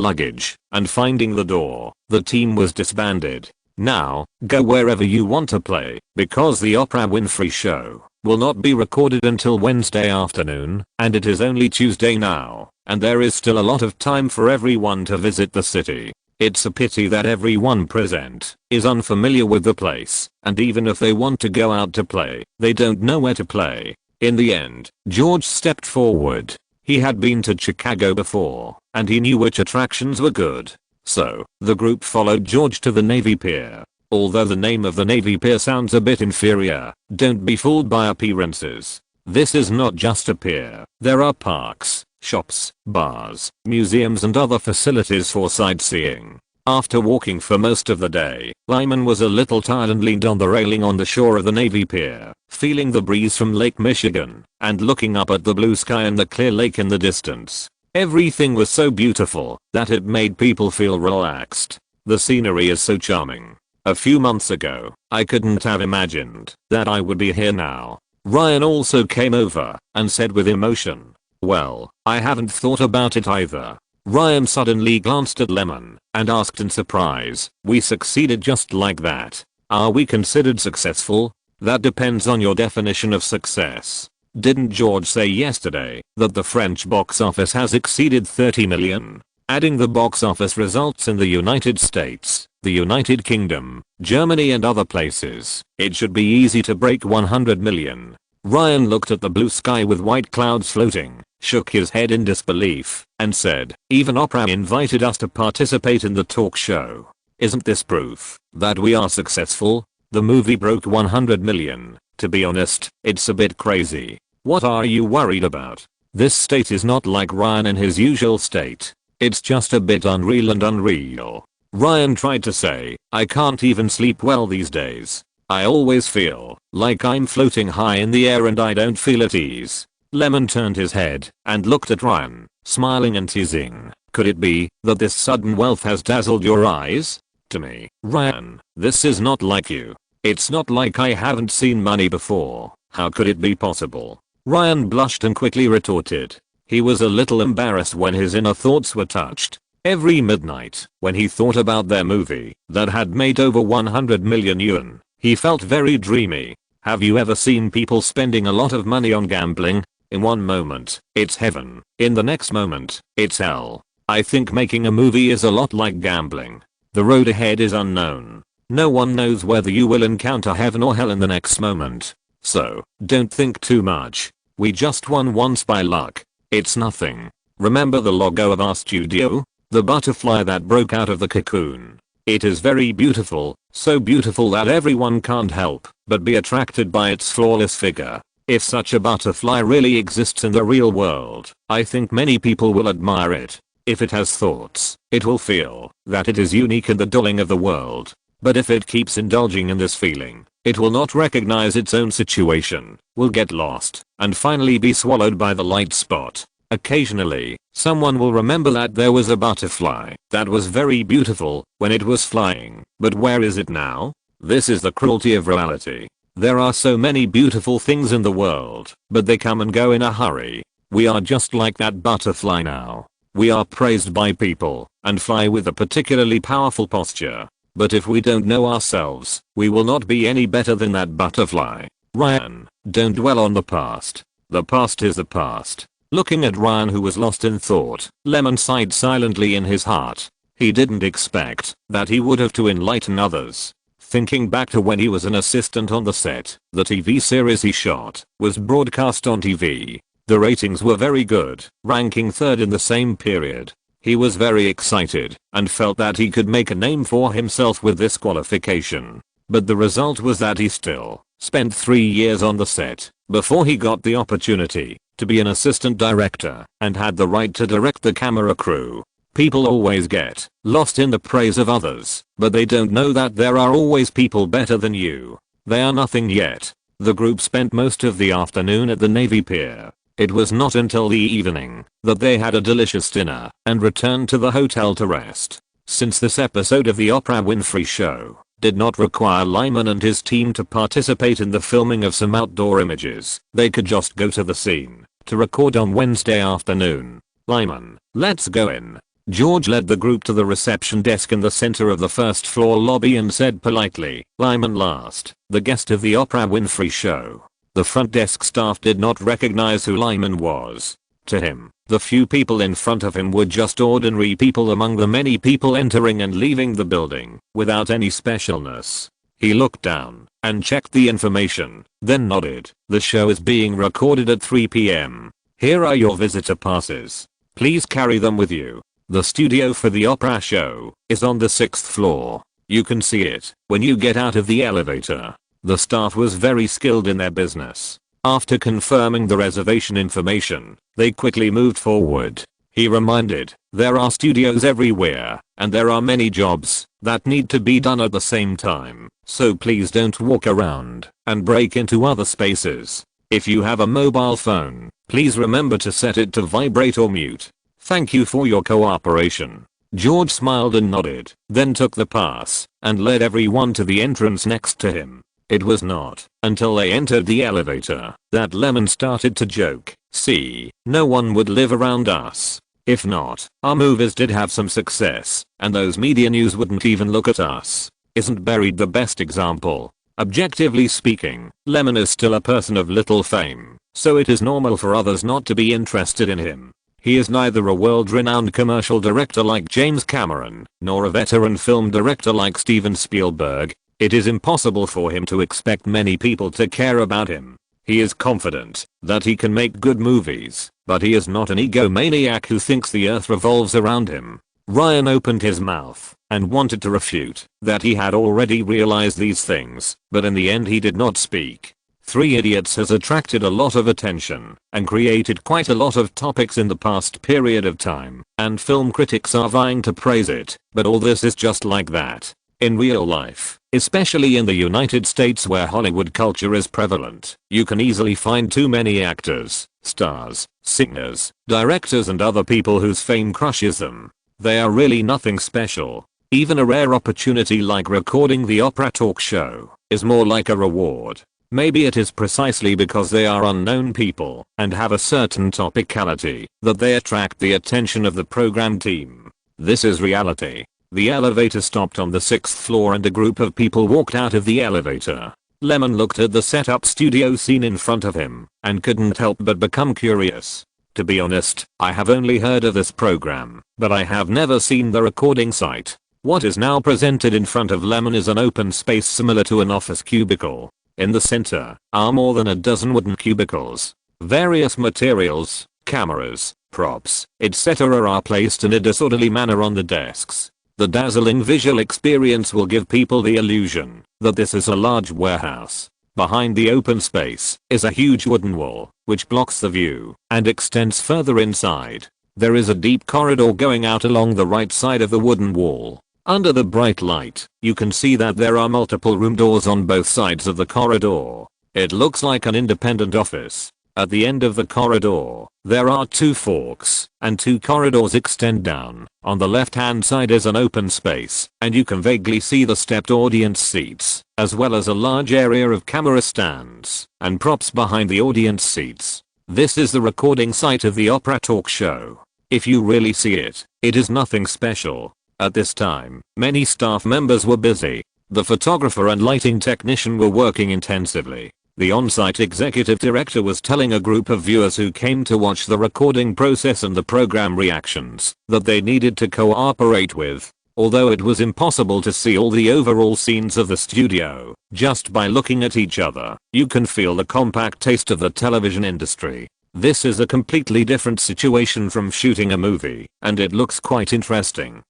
luggage and finding the door, the team was disbanded. Now, go wherever you want to play, because the Oprah Winfrey Show will not be recorded until Wednesday afternoon, and it is only Tuesday now, and there is still a lot of time for everyone to visit the city. It's a pity that everyone present is unfamiliar with the place, and even if they want to go out to play, they don't know where to play. In the end, George stepped forward. He had been to Chicago before, and he knew which attractions were good. So, the group followed George to the Navy Pier. Although the name of the Navy Pier sounds a bit inferior, don't be fooled by appearances. This is not just a pier. There are parks, shops, bars, museums and other facilities for sightseeing. After walking for most of the day, Lyman was a little tired and leaned on the railing on the shore of the Navy Pier, feeling the breeze from Lake Michigan and looking up at the blue sky and the clear lake in the distance. Everything was so beautiful that it made people feel relaxed. The scenery is so charming. A few months ago, I couldn't have imagined that I would be here now. Ryan also came over and said with emotion, "Well, I haven't thought about it either." Ryan suddenly glanced at Lemon and asked in surprise, "We succeeded just like that. Are we considered successful?" "That depends on your definition of success. Didn't George say yesterday that the French box office has exceeded 30 million? Adding the box office results in the United States, the United Kingdom, Germany and other places, it should be easy to break 100 million. Ryan looked at the blue sky with white clouds floating, shook his head in disbelief, and said, "Even Oprah invited us to participate in the talk show. Isn't this proof that we are successful? The movie broke 100 million. To be honest, it's a bit crazy. What are you worried about? This state is not like Ryan in his usual state. It's just a bit unreal and unreal." Ryan tried to say, "I can't even sleep well these days. I always feel like I'm floating high in the air and I don't feel at ease." Lemon turned his head and looked at Ryan, smiling and teasing. "Could it be that this sudden wealth has dazzled your eyes? To me, Ryan, this is not like you. It's not like I haven't seen money before. How could it be possible?" Ryan blushed and quickly retorted. He was a little embarrassed when his inner thoughts were touched. Every midnight, when he thought about their movie that had made over 100 million yuan, he felt very dreamy. Have you ever seen people spending a lot of money on gambling? In one moment, it's heaven. In the next moment, it's hell. I think making a movie is a lot like gambling. The road ahead is unknown. No one knows whether you will encounter heaven or hell in the next moment. So, don't think too much. We just won once by luck. It's nothing. Remember the logo of our studio? The butterfly that broke out of the cocoon. It is very beautiful, so beautiful that everyone can't help but be attracted by its flawless figure. If such a butterfly really exists in the real world, I think many people will admire it. If it has thoughts, it will feel that it is unique in the dulling of the world. But if it keeps indulging in this feeling, it will not recognize its own situation, will get lost, and finally be swallowed by the light spot. Occasionally, someone will remember that there was a butterfly that was very beautiful when it was flying, but where is it now? This is the cruelty of reality. There are so many beautiful things in the world, but they come and go in a hurry. We are just like that butterfly now. We are praised by people and fly with a particularly powerful posture. But if we don't know ourselves, we will not be any better than that butterfly. Ryan, don't dwell on the past. The past is the past. Looking at Ryan, who was lost in thought, Lemon sighed silently in his heart. He didn't expect that he would have to enlighten others. Thinking back to when he was an assistant on the set, the TV series he shot was broadcast on TV. The ratings were very good, ranking third in the same period. He was very excited and felt that he could make a name for himself with this qualification. But the result was that he still spent 3 years on the set before he got the opportunity to be an assistant director and had the right to direct the camera crew. People always get lost in the praise of others, but they don't know that there are always people better than you. They are nothing yet. The group spent most of the afternoon at the Navy Pier. It was not until the evening that they had a delicious dinner and returned to the hotel to rest. Since this episode of the Oprah Winfrey Show did not require Lyman and his team to participate in the filming of some outdoor images, they could just go to the scene to record on Wednesday afternoon. Lyman, let's go in. George led the group to the reception desk in the center of the first floor lobby and said politely, Lyman last, the guest of the Oprah Winfrey Show. The front desk staff did not recognize who Lyman was. To him, the few people in front of him were just ordinary people among the many people entering and leaving the building, without any specialness. He looked down and checked the information, then nodded. The show is being recorded at 3 p.m. Here are your visitor passes. Please carry them with you. The studio for the Oprah Show is on the 6th floor. You can see it when you get out of the elevator. The staff was very skilled in their business. After confirming the reservation information, they quickly moved forward. He reminded, there are studios everywhere, and there are many jobs that need to be done at the same time, so please don't walk around and break into other spaces. If you have a mobile phone, please remember to set it to vibrate or mute. Thank you for your cooperation. George smiled and nodded, then took the pass and led everyone to the entrance next to him. It was not until they entered the elevator that Lemon started to joke. See, no one would live around us. If not, our movies did have some success, and those media news wouldn't even look at us. Isn't Buried the best example? Objectively speaking, Lemon is still a person of little fame, so it is normal for others not to be interested in him. He is neither a world-renowned commercial director like James Cameron, nor a veteran film director like Steven Spielberg. It is impossible for him to expect many people to care about him. He is confident that he can make good movies, but he is not an egomaniac who thinks the earth revolves around him. Ryan opened his mouth and wanted to refute that he had already realized these things, but in the end he did not speak. 3 Idiots has attracted a lot of attention and created quite a lot of topics in the past period of time, and film critics are vying to praise it, but all this is just like that. In real life, especially in the United States where Hollywood culture is prevalent, you can easily find too many actors, stars, singers, directors and other people whose fame crushes them. They are really nothing special. Even a rare opportunity like recording the Oprah talk show is more like a reward. Maybe it is precisely because they are unknown people and have a certain topicality that they attract the attention of the program team. This is reality. The elevator stopped on the 6th floor and a group of people walked out of the elevator. Lemon looked at the setup studio scene in front of him and couldn't help but become curious. To be honest, I have only heard of this program, but I have never seen the recording site. What is now presented in front of Lemon is an open space similar to an office cubicle. In the center are more than a dozen wooden cubicles. Various materials, cameras, props, etc. are placed in a disorderly manner on the desks. The dazzling visual experience will give people the illusion that this is a large warehouse. Behind the open space is a huge wooden wall, which blocks the view and extends further inside. There is a deep corridor going out along the right side of the wooden wall. Under the bright light, you can see that there are multiple room doors on both sides of the corridor. It looks like an independent office. At the end of the corridor, there are 2 forks, and 2 corridors extend down. On the left hand side is an open space, and you can vaguely see the stepped audience seats, as well as a large area of camera stands and props behind the audience seats. This is the recording site of the opera talk show. If you really see it, it is nothing special. At this time, many staff members were busy. The photographer and lighting technician were working intensively. The on-site executive director was telling a group of viewers who came to watch the recording process and the program reactions that they needed to cooperate with. Although it was impossible to see all the overall scenes of the studio, just by looking at each other, you can feel the compact taste of the television industry. This is a completely different situation from shooting a movie, and it looks quite interesting.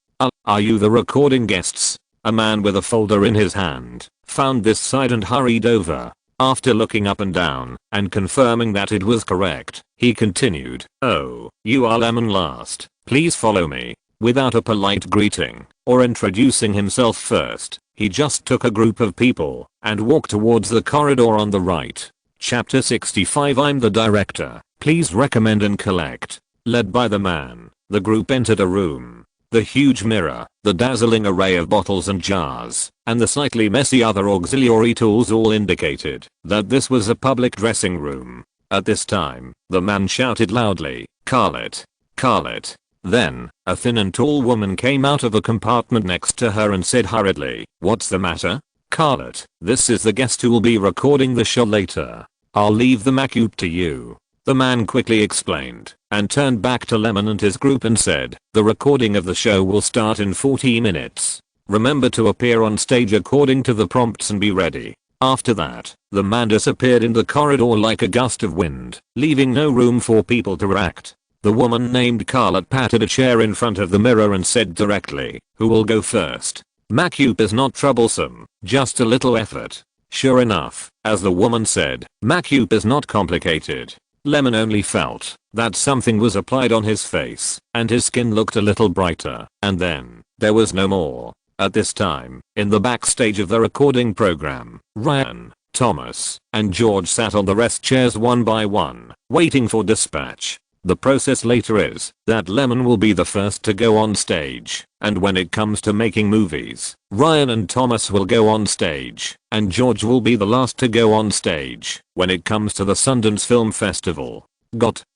Are you the recording guests? A man with a folder in his hand found this site and hurried over. After looking up and down and confirming that it was correct, he continued, "Oh, you are Lyman last. Please follow me." Without a polite greeting or introducing himself first, he just took a group of people and walked towards the corridor on the right. Chapter 65 I'm the director. Please recommend and collect. Led by the man, the group entered a room. The huge mirror, the dazzling array of bottles and jars, and the slightly messy other auxiliary tools all indicated that this was a public dressing room. At this time, the man shouted loudly, "Carlet! Carlet!" Then, a thin and tall woman came out of a compartment next to her and said hurriedly, "What's the matter?" "Carlet, this is the guest who will be recording the show later. I'll leave the makeup to you." The man quickly explained and turned back to Lyman and his group and said, "The recording of the show will start in 40 minutes. Remember to appear on stage according to the prompts and be ready." After that, the man disappeared in the corridor like a gust of wind, leaving no room for people to react. The woman named Carlet patted a chair in front of the mirror and said directly, "Who will go first?" "Makeup is not troublesome, just a little effort." Sure enough, as the woman said, makeup is not complicated. Lyman only felt that something was applied on his face and his skin looked a little brighter, and then there was no more. At this time, in the backstage of the recording program, Ryan, Thomas, and George sat on the rest chairs one by one, waiting for dispatch. The process later is that Lyman will be the first to go on stage, and when it comes to making movies, Ryan and Thomas will go on stage, and George will be the last to go on stage when it comes to the Sundance Film Festival.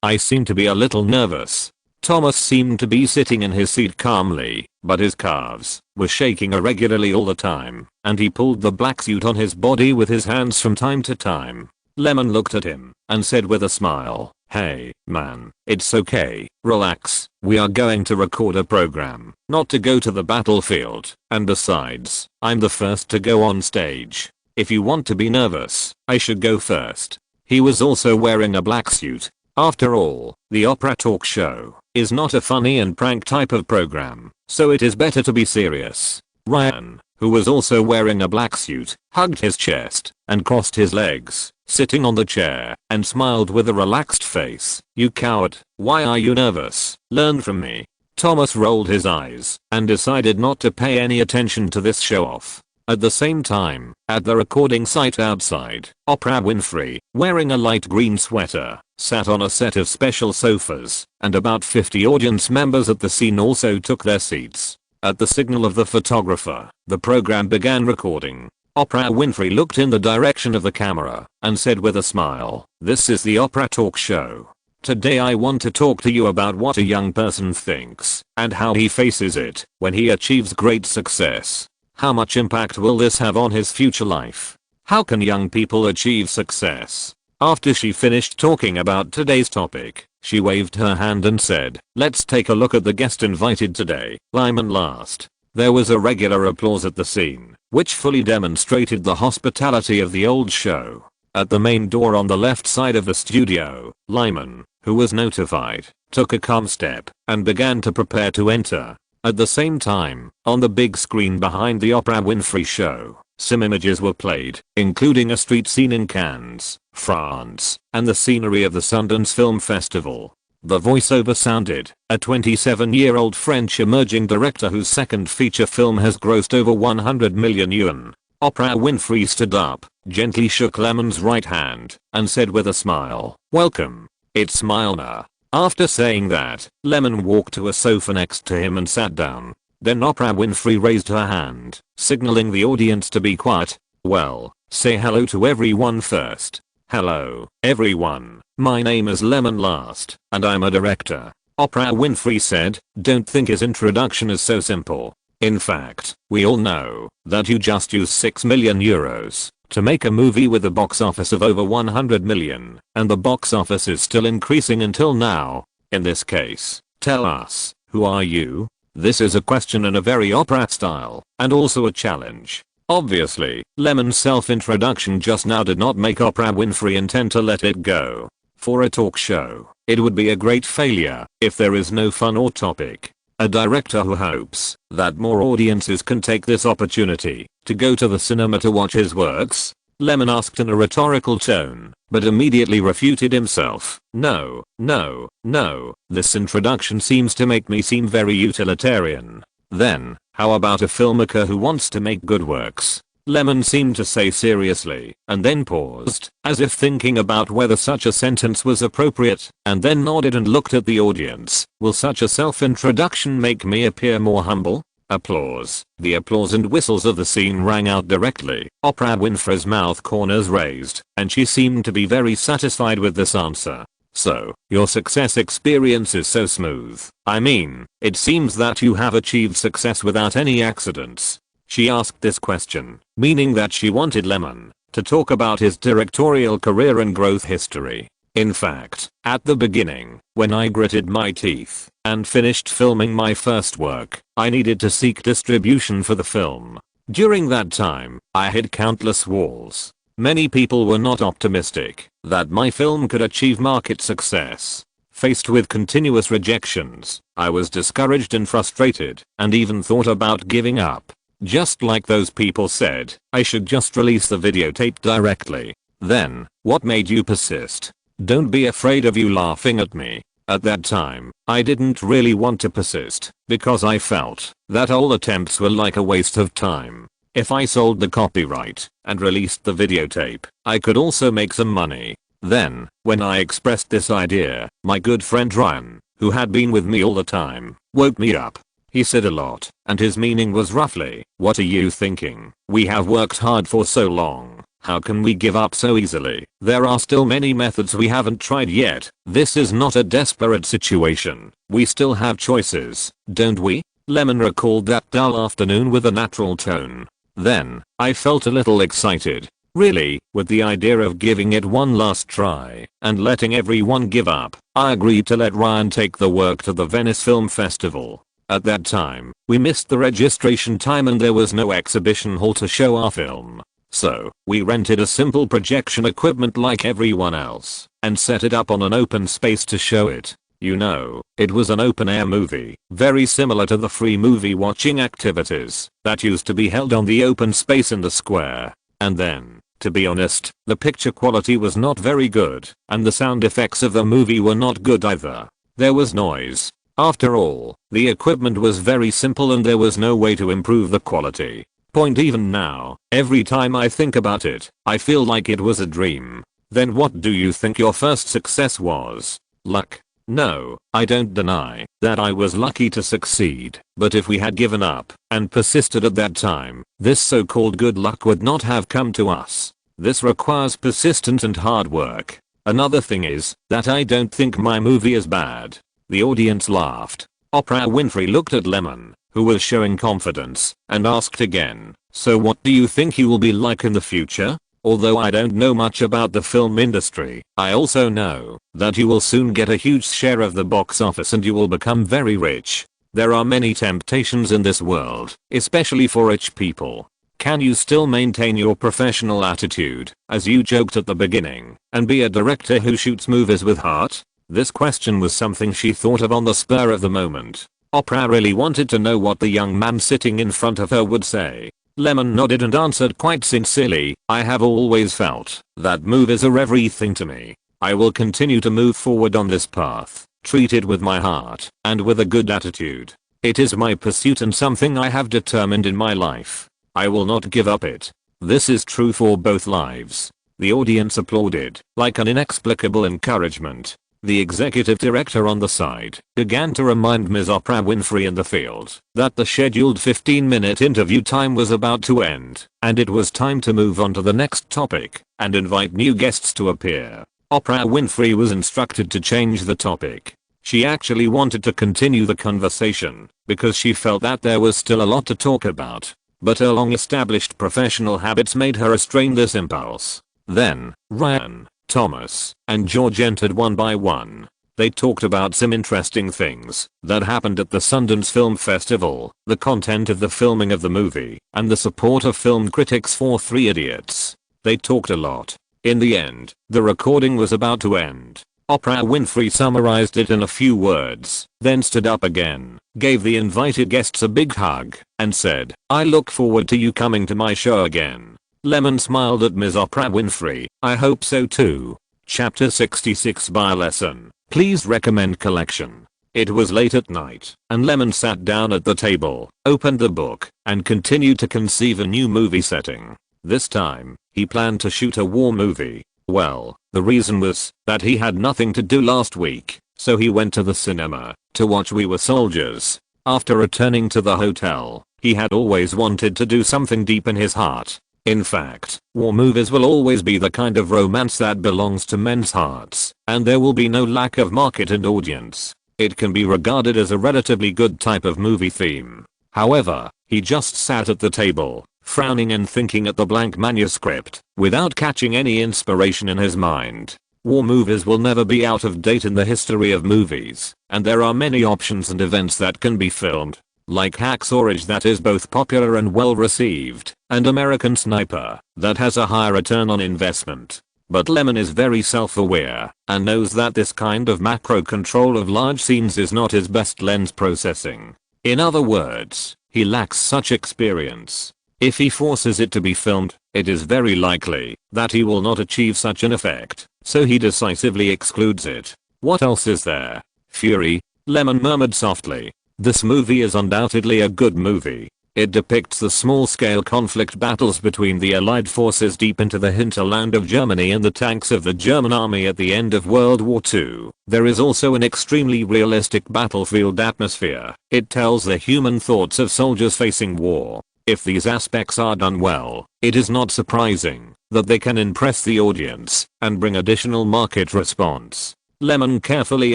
I seem to be a little nervous. Thomas seemed to be sitting in his seat calmly, but his calves were shaking irregularly all the time, and he pulled the black suit on his body with his hands from time to time. Lyman looked at him and said with a smile, "Hey, man, it's okay, relax. We are going to record a program, not to go to the battlefield, and besides, I'm the first to go on stage. If you want to be nervous, I should go first." He was also wearing a black suit. After all, the opera talk show is not a funny and prank type of program, so it is better to be serious. Ryan, who was also wearing a black suit, hugged his chest and crossed his legs, sitting on the chair, and smiled with a relaxed face. "You coward, why are you nervous? Learn from me." Thomas rolled his eyes and decided not to pay any attention to this show-off. At the same time, at the recording site outside, Oprah Winfrey, wearing a light green sweater, sat on a set of special sofas, and about 50 audience members at the scene also took their seats. At the signal of the photographer, the program began recording. Oprah Winfrey looked in the direction of the camera and said with a smile, "This is the opera talk show. Today I want to talk to you about what a young person thinks and how he faces it when he achieves great success. How much impact will this have on his future life? How can young people achieve success?" After she finished talking about today's topic, she waved her hand and said, "Let's take a look at the guest invited today, Lyman last." There was a regular applause at the scene, which fully demonstrated the hospitality of the old show. At the main door on the left side of the studio, Lyman, who was notified, took a calm step and began to prepare to enter. At the same time, on the big screen behind the Oprah Winfrey Show, some images were played, including a street scene in Cannes, France, and the scenery of the Sundance Film Festival. The voiceover sounded, a 27-year-old French emerging director whose second feature film has grossed over 100 million yuan. Oprah Winfrey stood up, gently shook Lemon's right hand, and said with a smile, "Welcome. It's Milner." After saying that, Lemon walked to a sofa next to him and sat down. Then Oprah Winfrey raised her hand, signaling the audience to be quiet. "Well, say hello to everyone first." "Hello, everyone. My name is Lemon Last, and I'm a director," Oprah Winfrey said. "Don't think his introduction is so simple. In fact, we all know that you just used 6 million euros to make a movie with a box office of over 100 million, and the box office is still increasing until now. In this case, tell us, who are you?" This is a question in a very Oprah style, and also a challenge. Obviously, Lemon's self-introduction just now did not make Oprah Winfrey intend to let it go. For a talk show, it would be a great failure if there is no fun or topic. A director who hopes that more audiences can take this opportunity to go to the cinema to watch his works, Lemon asked in a rhetorical tone, but immediately refuted himself. No, no, no, this introduction seems to make me seem very utilitarian. Then, how about a filmmaker who wants to make good works? Lemon seemed to say seriously, and then paused, as if thinking about whether such a sentence was appropriate, and then nodded and looked at the audience. Will such a self-introduction make me appear more humble? Applause. The applause and whistles of the scene rang out directly. Oprah Winfrey's mouth corners raised, and she seemed to be very satisfied with this answer. "So, your success experience is so smooth. I mean, it seems that you have achieved success without any accidents." She asked this question, meaning that she wanted Lemon to talk about his directorial career and growth history. In fact, at the beginning, when I gritted my teeth and finished filming my first work, I needed to seek distribution for the film. During that time, I hit countless walls. Many people were not optimistic that my film could achieve market success. Faced with continuous rejections, I was discouraged and frustrated, and even thought about giving up. Just like those people said, I should just release the videotape directly. Then, what made you persist? Don't be afraid of you laughing at me. At that time, I didn't really want to persist, because I felt that all attempts were like a waste of time. If I sold the copyright and released the videotape, I could also make some money. Then, when I expressed this idea, my good friend Ryan, who had been with me all the time, woke me up. He said a lot, and his meaning was roughly, "What are you thinking? We have worked hard for so long. How can we give up so easily? There are still many methods we haven't tried yet. This is not a desperate situation. We still have choices, don't we?" Lemon recalled that dull afternoon with a natural tone. Then, I felt a little excited. Really, with the idea of giving it one last try and letting everyone give up, I agreed to let Ryan take the work to the Venice Film Festival. At that time, we missed the registration time and there was no exhibition hall to show our film. So, we rented a simple projection equipment like everyone else, and set it up on an open space to show it. You know, it was an open air movie, very similar to the free movie watching activities that used to be held on the open space in the square. And then, to be honest, the picture quality was not very good, and the sound effects of the movie were not good either. There was noise. After all, the equipment was very simple and there was no way to improve the quality. Point even now, every time I think about it, I feel like it was a dream. Then what do you think your first success was? Luck? No, I don't deny that I was lucky to succeed, but if we had given up and persisted at that time, this so-called good luck would not have come to us. This requires persistence and hard work. Another thing is that I don't think my movie is bad. The audience laughed. Oprah Winfrey looked at Lemon, who was showing confidence, and asked again, "So what do you think you will be like in the future?" Although I don't know much about the film industry, I also know that you will soon get a huge share of the box office and you will become very rich. There are many temptations in this world, especially for rich people. Can you still maintain your professional attitude, as you joked at the beginning, and be a director who shoots movies with heart? This question was something she thought of on the spur of the moment. Oprah really wanted to know what the young man sitting in front of her would say. Lemon nodded and answered quite sincerely, "I have always felt that movies are everything to me. I will continue to move forward on this path, treat it with my heart and with a good attitude. It is my pursuit and something I have determined in my life. I will not give up it." This is true for both lives. The audience applauded, like an inexplicable encouragement. The executive director on the side began to remind Ms. Oprah Winfrey in the field that the scheduled 15-minute interview time was about to end, and it was time to move on to the next topic and invite new guests to appear. Oprah Winfrey was instructed to change the topic. She actually wanted to continue the conversation because she felt that there was still a lot to talk about, but her long-established professional habits made her restrain this impulse. Then, Ryan, Thomas, and George entered one by one. They talked about some interesting things that happened at the Sundance Film Festival, the content of the filming of the movie, and the support of film critics for Three Idiots. They talked a lot. In the end, the recording was about to end. Oprah Winfrey summarized it in a few words, then stood up again, gave the invited guests a big hug, and said, "I look forward to you coming to my show again." Lemon smiled at Ms. Oprah Winfrey. "I hope so too." Chapter 66 by Lesson. Please recommend collection. It was late at night, and Lemon sat down at the table, opened the book, and continued to conceive a new movie setting. This time, he planned to shoot a war movie. Well, the reason was that he had nothing to do last week, so he went to the cinema to watch We Were Soldiers. After returning to the hotel, he had always wanted to do something deep in his heart. In fact, war movies will always be the kind of romance that belongs to men's hearts, and there will be no lack of market and audience. It can be regarded as a relatively good type of movie theme. However, he just sat at the table, frowning and thinking at the blank manuscript, without catching any inspiration in his mind. War movies will never be out of date in the history of movies, and there are many options and events that can be filmed, like Hacksaw Ridge that is both popular and well received, and American Sniper that has a high return on investment. But Lemon is very self-aware and knows that this kind of macro control of large scenes is not his best lens processing. In other words, he lacks such experience. If he forces it to be filmed, it is very likely that he will not achieve such an effect, so he decisively excludes it. What else is there? Fury? Lemon murmured softly. This movie is undoubtedly a good movie. It depicts the small-scale conflict battles between the Allied forces deep into the hinterland of Germany and the tanks of the German army at the end of World War II. There is also an extremely realistic battlefield atmosphere. It tells the human thoughts of soldiers facing war. If these aspects are done well, it is not surprising that they can impress the audience and bring additional market response. Lemon carefully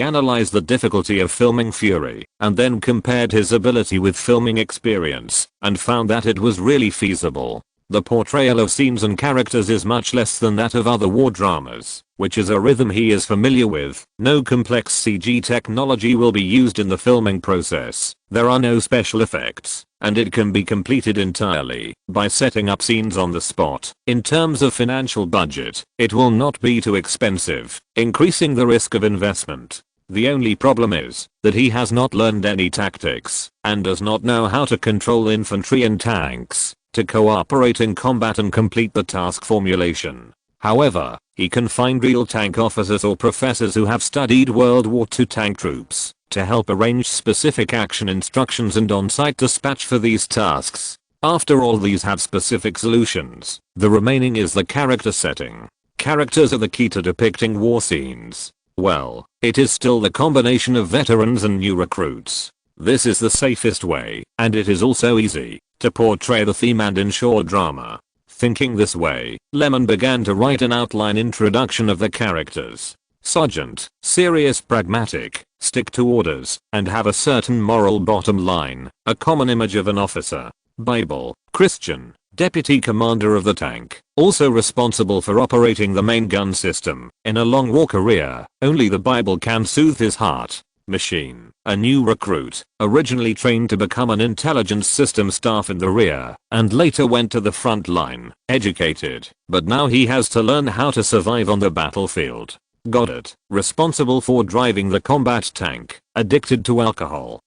analyzed the difficulty of filming Fury, and then compared his ability with filming experience, and found that it was really feasible. The portrayal of scenes and characters is much less than that of other war dramas, which is a rhythm he is familiar with. No complex CG technology will be used in the filming process. There are no special effects, and it can be completed entirely by setting up scenes on the spot. In terms of financial budget, it will not be too expensive, increasing the risk of investment. The only problem is that he has not learned any tactics and does not know how to control infantry and tanks to cooperate in combat and complete the task formulation. However, he can find real tank officers or professors who have studied World War II tank troops to help arrange specific action instructions and on-site dispatch for these tasks. After all these have specific solutions, the remaining is the character setting. Characters are the key to depicting war scenes. Well, it is still the combination of veterans and new recruits. This is the safest way, and it is also easy to portray the theme and ensure drama. Thinking this way, Lemon began to write an outline introduction of the characters. Sergeant, serious, pragmatic, stick to orders, and have a certain moral bottom line, a common image of an officer. Bible, Christian, deputy commander of the tank, also responsible for operating the main gun system. In a long war career, only the Bible can soothe his heart. Machine, a new recruit, originally trained to become an intelligence system staff in the rear, and later went to the front line, educated, but now he has to learn how to survive on the battlefield. Goddard, responsible for driving the combat tank, addicted to alcohol.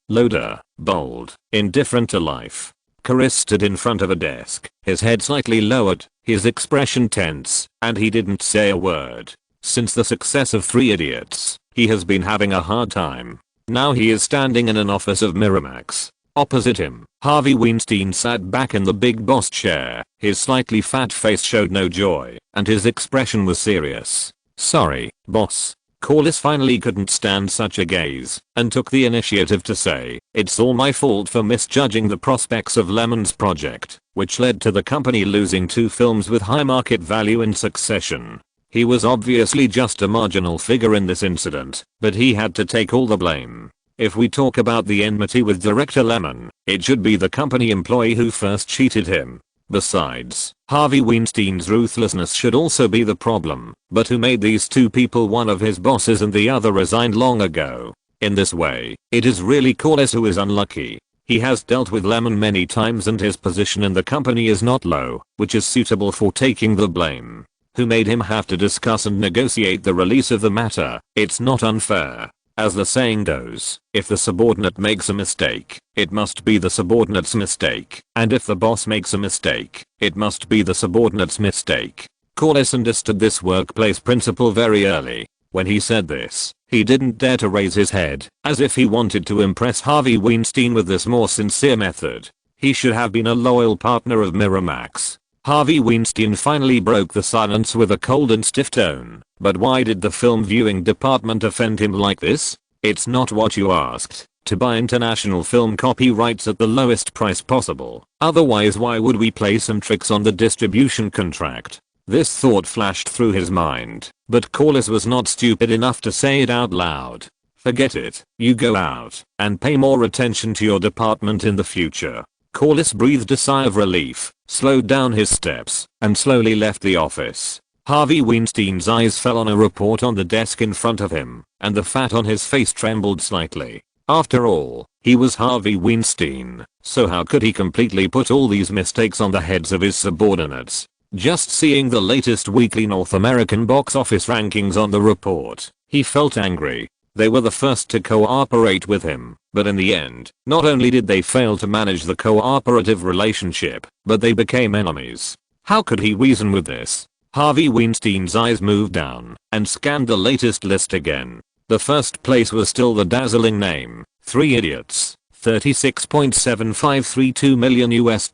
loader, bold, indifferent to life. Chris stood in front of a desk, his head slightly lowered, his expression tense, and he didn't say a word. Since the success of Three Idiots, he has been having a hard time. Now he is standing in an office of Miramax. Opposite him, Harvey Weinstein sat back in the big boss chair. His slightly fat face showed no joy, and his expression was serious. "Sorry, boss." Corliss finally couldn't stand such a gaze, and took the initiative to say, "It's all my fault for misjudging the prospects of Lemon's project, which led to the company losing 2 films with high market value in succession." He was obviously just a marginal figure in this incident, but he had to take all the blame. If we talk about the enmity with director Lyman, it should be the company employee who first cheated him. Besides, Harvey Weinstein's ruthlessness should also be the problem, but who made these 2 people one of his bosses and the other resigned long ago? In this way, it is really Corliss who is unlucky. He has dealt with Lyman many times and his position in the company is not low, which is suitable for taking the blame. Who made him have to discuss and negotiate the release of the matter? It's not unfair. As the saying goes, if the subordinate makes a mistake, it must be the subordinate's mistake, and if the boss makes a mistake, it must be the subordinate's mistake. Corliss understood this workplace principle very early. When he said this, he didn't dare to raise his head, as if he wanted to impress Harvey Weinstein with this more sincere method. He should have been a loyal partner of Miramax. Harvey Weinstein finally broke the silence with a cold and stiff tone. "But why did the film viewing department offend him like this? It's not what you asked, to buy international film copyrights at the lowest price possible. Otherwise why would we play some tricks on the distribution contract?" This thought flashed through his mind, but Corliss was not stupid enough to say it out loud. "Forget it, you go out and pay more attention to your department in the future." Corliss breathed a sigh of relief, slowed down his steps, and slowly left the office. Harvey Weinstein's eyes fell on a report on the desk in front of him, and the fat on his face trembled slightly. After all, he was Harvey Weinstein, so how could he completely put all these mistakes on the heads of his subordinates? Just seeing the latest weekly North American box office rankings on the report, he felt angry. They were the first to cooperate with him, but in the end, not only did they fail to manage the cooperative relationship, but they became enemies. How could he reason with this? Harvey Weinstein's eyes moved down and scanned the latest list again. The first place was still the dazzling name, Three Idiots, $36.7532 million US.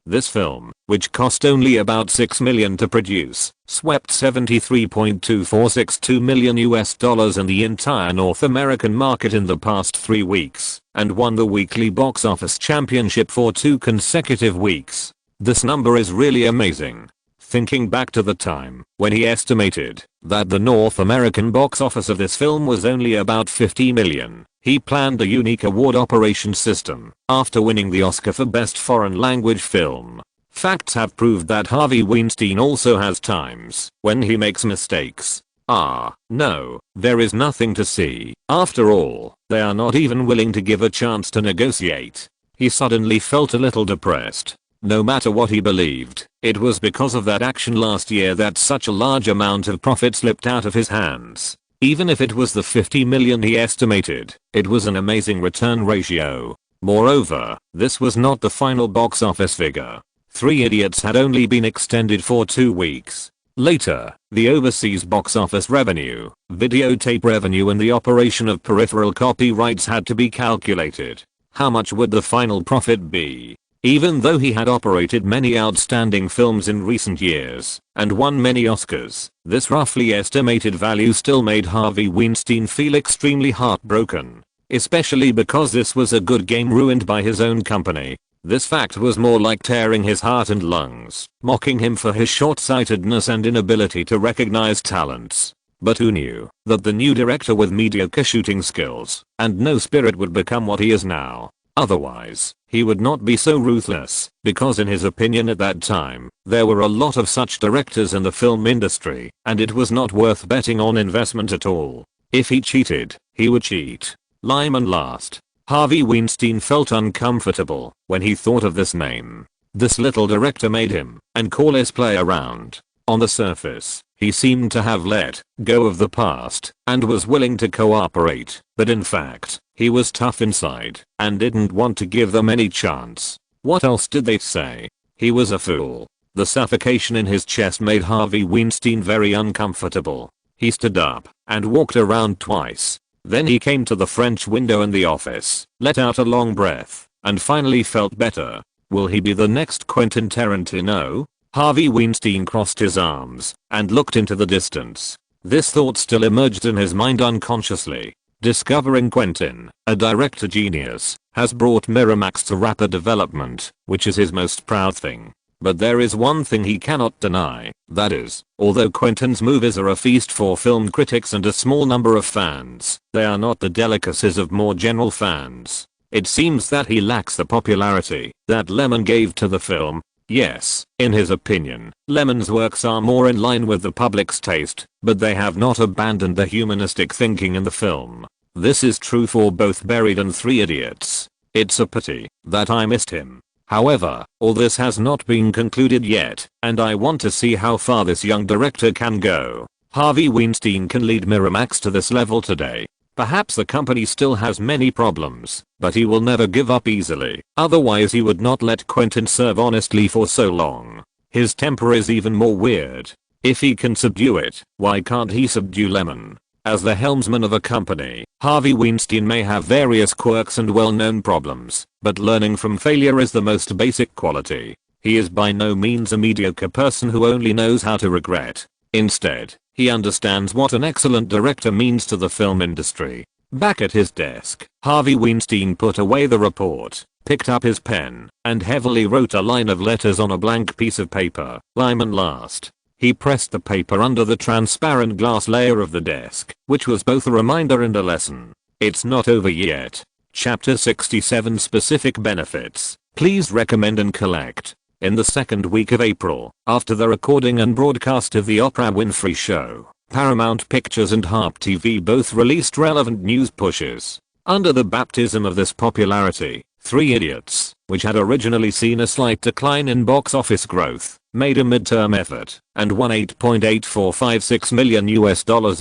This film, which cost only about $6 million to produce, swept $73.2462 million US in the entire North American market in the past 3 weeks, and won the weekly box office championship for 2 consecutive weeks. This number is really amazing. Thinking back to the time when he estimated that the North American box office of this film was only about $50 million, he planned a unique award operation system after winning the Oscar for Best Foreign Language Film. Facts have proved that Harvey Weinstein also has times when he makes mistakes. No, there is nothing to see. After all, they are not even willing to give a chance to negotiate. He suddenly felt a little depressed. No matter what he believed, it was because of that action last year that such a large amount of profit slipped out of his hands. Even if it was the $50 million he estimated, it was an amazing return ratio. Moreover, this was not the final box office figure. Three Idiots had only been extended for 2 weeks. Later, the overseas box office revenue, videotape revenue and the operation of peripheral copyrights had to be calculated. How much would the final profit be? Even though he had operated many outstanding films in recent years and won many Oscars, this roughly estimated value still made Harvey Weinstein feel extremely heartbroken. Especially because this was a good game ruined by his own company. This fact was more like tearing his heart and lungs, mocking him for his short-sightedness and inability to recognize talents. But who knew that the new director with mediocre shooting skills and no spirit would become what he is now? Otherwise, he would not be so ruthless, because in his opinion at that time, there were a lot of such directors in the film industry, and it was not worth betting on investment at all. If he cheated, he would cheat. Lyman last. Harvey Weinstein felt uncomfortable when he thought of this name. This little director made him and Corliss play around. On the surface, he seemed to have let go of the past and was willing to cooperate, but in fact, he was tough inside and didn't want to give them any chance. What else did they say? He was a fool. The suffocation in his chest made Harvey Weinstein very uncomfortable. He stood up and walked around twice. Then he came to the French window in the office, let out a long breath, and finally felt better. Will he be the next Quentin Tarantino? Harvey Weinstein crossed his arms and looked into the distance. This thought still emerged in his mind unconsciously. Discovering Quentin, a director genius, has brought Miramax to rapid development, which is his most proud thing. But there is one thing he cannot deny, that is, although Quentin's movies are a feast for film critics and a small number of fans, they are not the delicacies of more general fans. It seems that he lacks the popularity that Lyman gave to the film. Yes, in his opinion, Lyman's works are more in line with the public's taste, but they have not abandoned the humanistic thinking in the film. This is true for both Buried and Three Idiots. It's a pity that I missed him. However, all this has not been concluded yet, and I want to see how far this young director can go. Harvey Weinstein can lead Miramax to this level today. Perhaps the company still has many problems, but he will never give up easily, otherwise he would not let Quentin serve honestly for so long. His temper is even more weird. If he can subdue it, why can't he subdue Lyman? As the helmsman of a company, Harvey Weinstein may have various quirks and well-known problems, but learning from failure is the most basic quality. He is by no means a mediocre person who only knows how to regret. Instead, he understands what an excellent director means to the film industry. Back at his desk, Harvey Weinstein put away the report, picked up his pen, and heavily wrote a line of letters on a blank piece of paper. Lyman last. He pressed the paper under the transparent glass layer of the desk, which was both a reminder and a lesson. It's not over yet. Chapter 67 Specific Benefits. Please recommend and collect. In the second week of April, after the recording and broadcast of the Oprah Winfrey Show, Paramount Pictures and Harp TV both released relevant news pushes. Under the baptism of this popularity, Three Idiots, which had originally seen a slight decline in box office growth, made a midterm effort and won $8.8456 million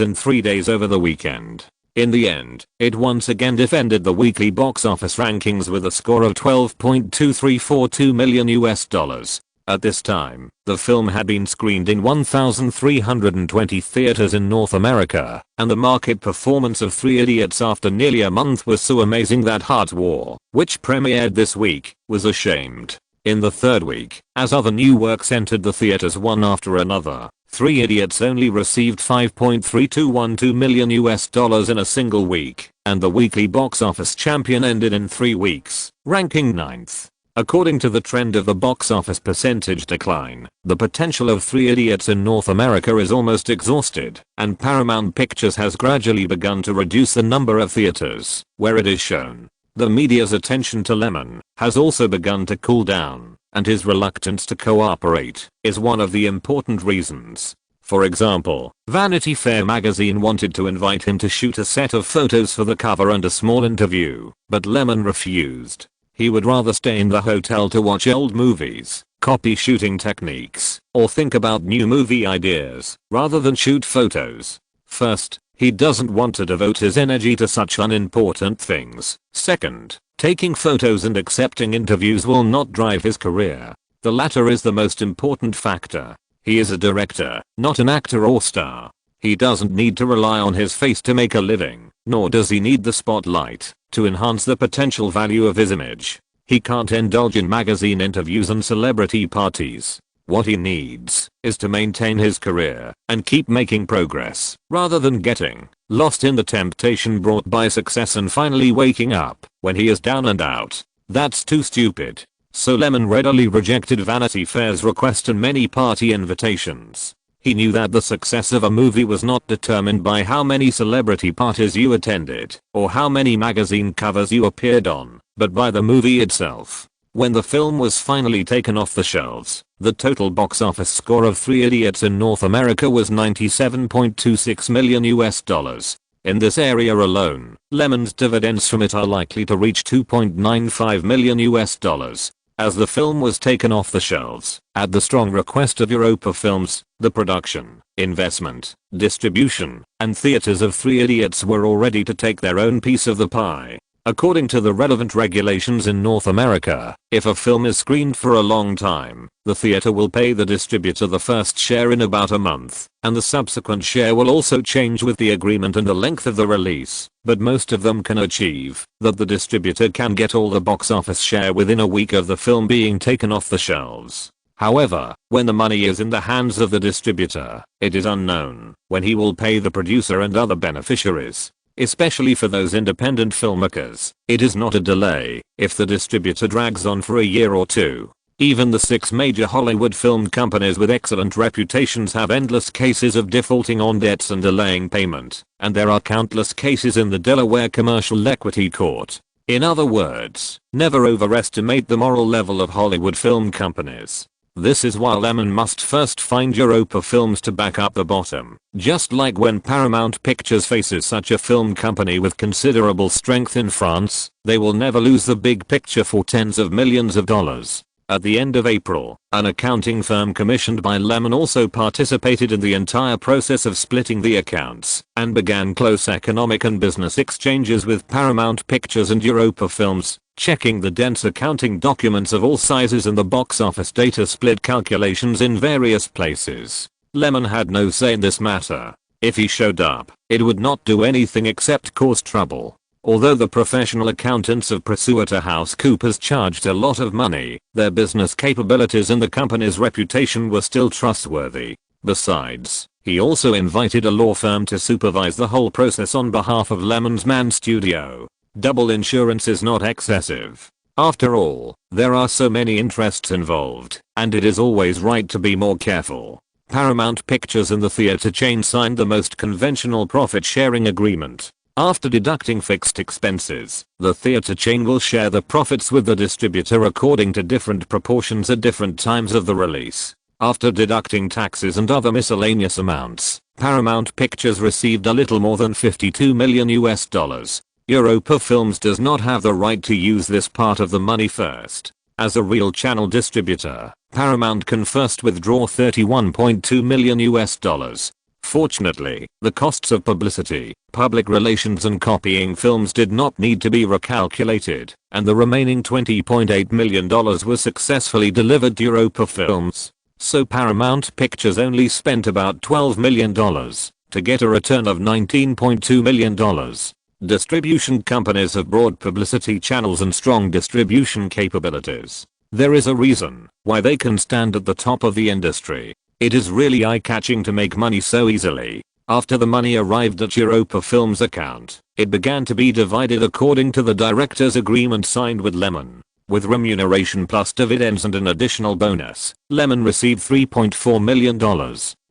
in 3 days over the weekend. In the end, it once again defended the weekly box office rankings with a score of $12.2342 million. At this time, the film had been screened in 1,320 theaters in North America, and the market performance of Three Idiots after nearly a month was so amazing that Heart War, which premiered this week, was ashamed. In the third week, as other new works entered the theaters one after another, Three Idiots only received $5.3212 million in a single week, and the weekly box office champion ended in 3 weeks, ranking 9th. According to the trend of the box office percentage decline, the potential of Three Idiots in North America is almost exhausted, and Paramount Pictures has gradually begun to reduce the number of theaters where it is shown. The media's attention to Lyman has also begun to cool down, and his reluctance to cooperate is one of the important reasons. For example, Vanity Fair magazine wanted to invite him to shoot a set of photos for the cover and a small interview, but Lyman refused. He would rather stay in the hotel to watch old movies, copy shooting techniques, or think about new movie ideas, rather than shoot photos. First, he doesn't want to devote his energy to such unimportant things. Second, taking photos and accepting interviews will not drive his career. The latter is the most important factor. He is a director, not an actor or star. He doesn't need to rely on his face to make a living, nor does he need the spotlight to enhance the potential value of his image. He can't indulge in magazine interviews and celebrity parties. What he needs is to maintain his career and keep making progress, rather than getting lost in the temptation brought by success and finally waking up when he is down and out. That's too stupid. So Lyman readily rejected Vanity Fair's request and many party invitations. He knew that the success of a movie was not determined by how many celebrity parties you attended or how many magazine covers you appeared on, but by the movie itself. When the film was finally taken off the shelves, the total box office score of Three Idiots in North America was $97.26 million. In this area alone, Lyman's dividends from it are likely to reach $2.95 million. as the film was taken off the shelves, at the strong request of Europa Films. The production, investment, distribution, and theaters of Three Idiots were all ready to take their own piece of the pie. According to the relevant regulations in North America, if a film is screened for a long time, the theater will pay the distributor the first share in about a month, and the subsequent share will also change with the agreement and the length of the release, but most of them can achieve that the distributor can get all the box office share within a week of the film being taken off the shelves. However, when the money is in the hands of the distributor, it is unknown when he will pay the producer and other beneficiaries. Especially for those independent filmmakers, it is not a delay if the distributor drags on for a year or two. Even the 6 major Hollywood film companies with excellent reputations have endless cases of defaulting on debts and delaying payment, and there are countless cases in the Delaware Commercial Equity Court. In other words, never overestimate the moral level of Hollywood film companies. This is why Lyman must first find Europa Films to back up the bottom. Just like when Paramount Pictures faces such a film company with considerable strength in France, they will never lose the big picture for tens of millions of dollars. At the end of April, an accounting firm commissioned by Lyman also participated in the entire process of splitting the accounts and began close economic and business exchanges with Paramount Pictures and Europa Films, checking the dense accounting documents of all sizes and the box office data split calculations in various places. Lyman had no say in this matter. If he showed up, it would not do anything except cause trouble. Although the professional accountants of PricewaterhouseCoopers charged a lot of money, their business capabilities and the company's reputation were still trustworthy. Besides, he also invited a law firm to supervise the whole process on behalf of Lyman's Man Studio. Double insurance is not excessive. After all, there are so many interests involved, and it is always right to be more careful. Paramount Pictures and the theater chain signed the most conventional profit-sharing agreement. After deducting fixed expenses, the theater chain will share the profits with the distributor according to different proportions at different times of the release. After deducting taxes and other miscellaneous amounts, Paramount Pictures received a little more than $52 million. Europa Films does not have the right to use this part of the money first. As a real channel distributor, Paramount can first withdraw $31.2 million. Fortunately, the costs of publicity, public relations and copying films did not need to be recalculated, and the remaining $20.8 million was successfully delivered to Europa Films. So Paramount Pictures only spent about $12 million to get a return of $19.2 million. Distribution companies have broad publicity channels and strong distribution capabilities. There is a reason why they can stand at the top of the industry. It is really eye-catching to make money so easily. After the money arrived at Europa Films' account, it began to be divided according to the director's agreement signed with Lyman. With remuneration plus dividends and an additional bonus, Lyman received $3.4 million.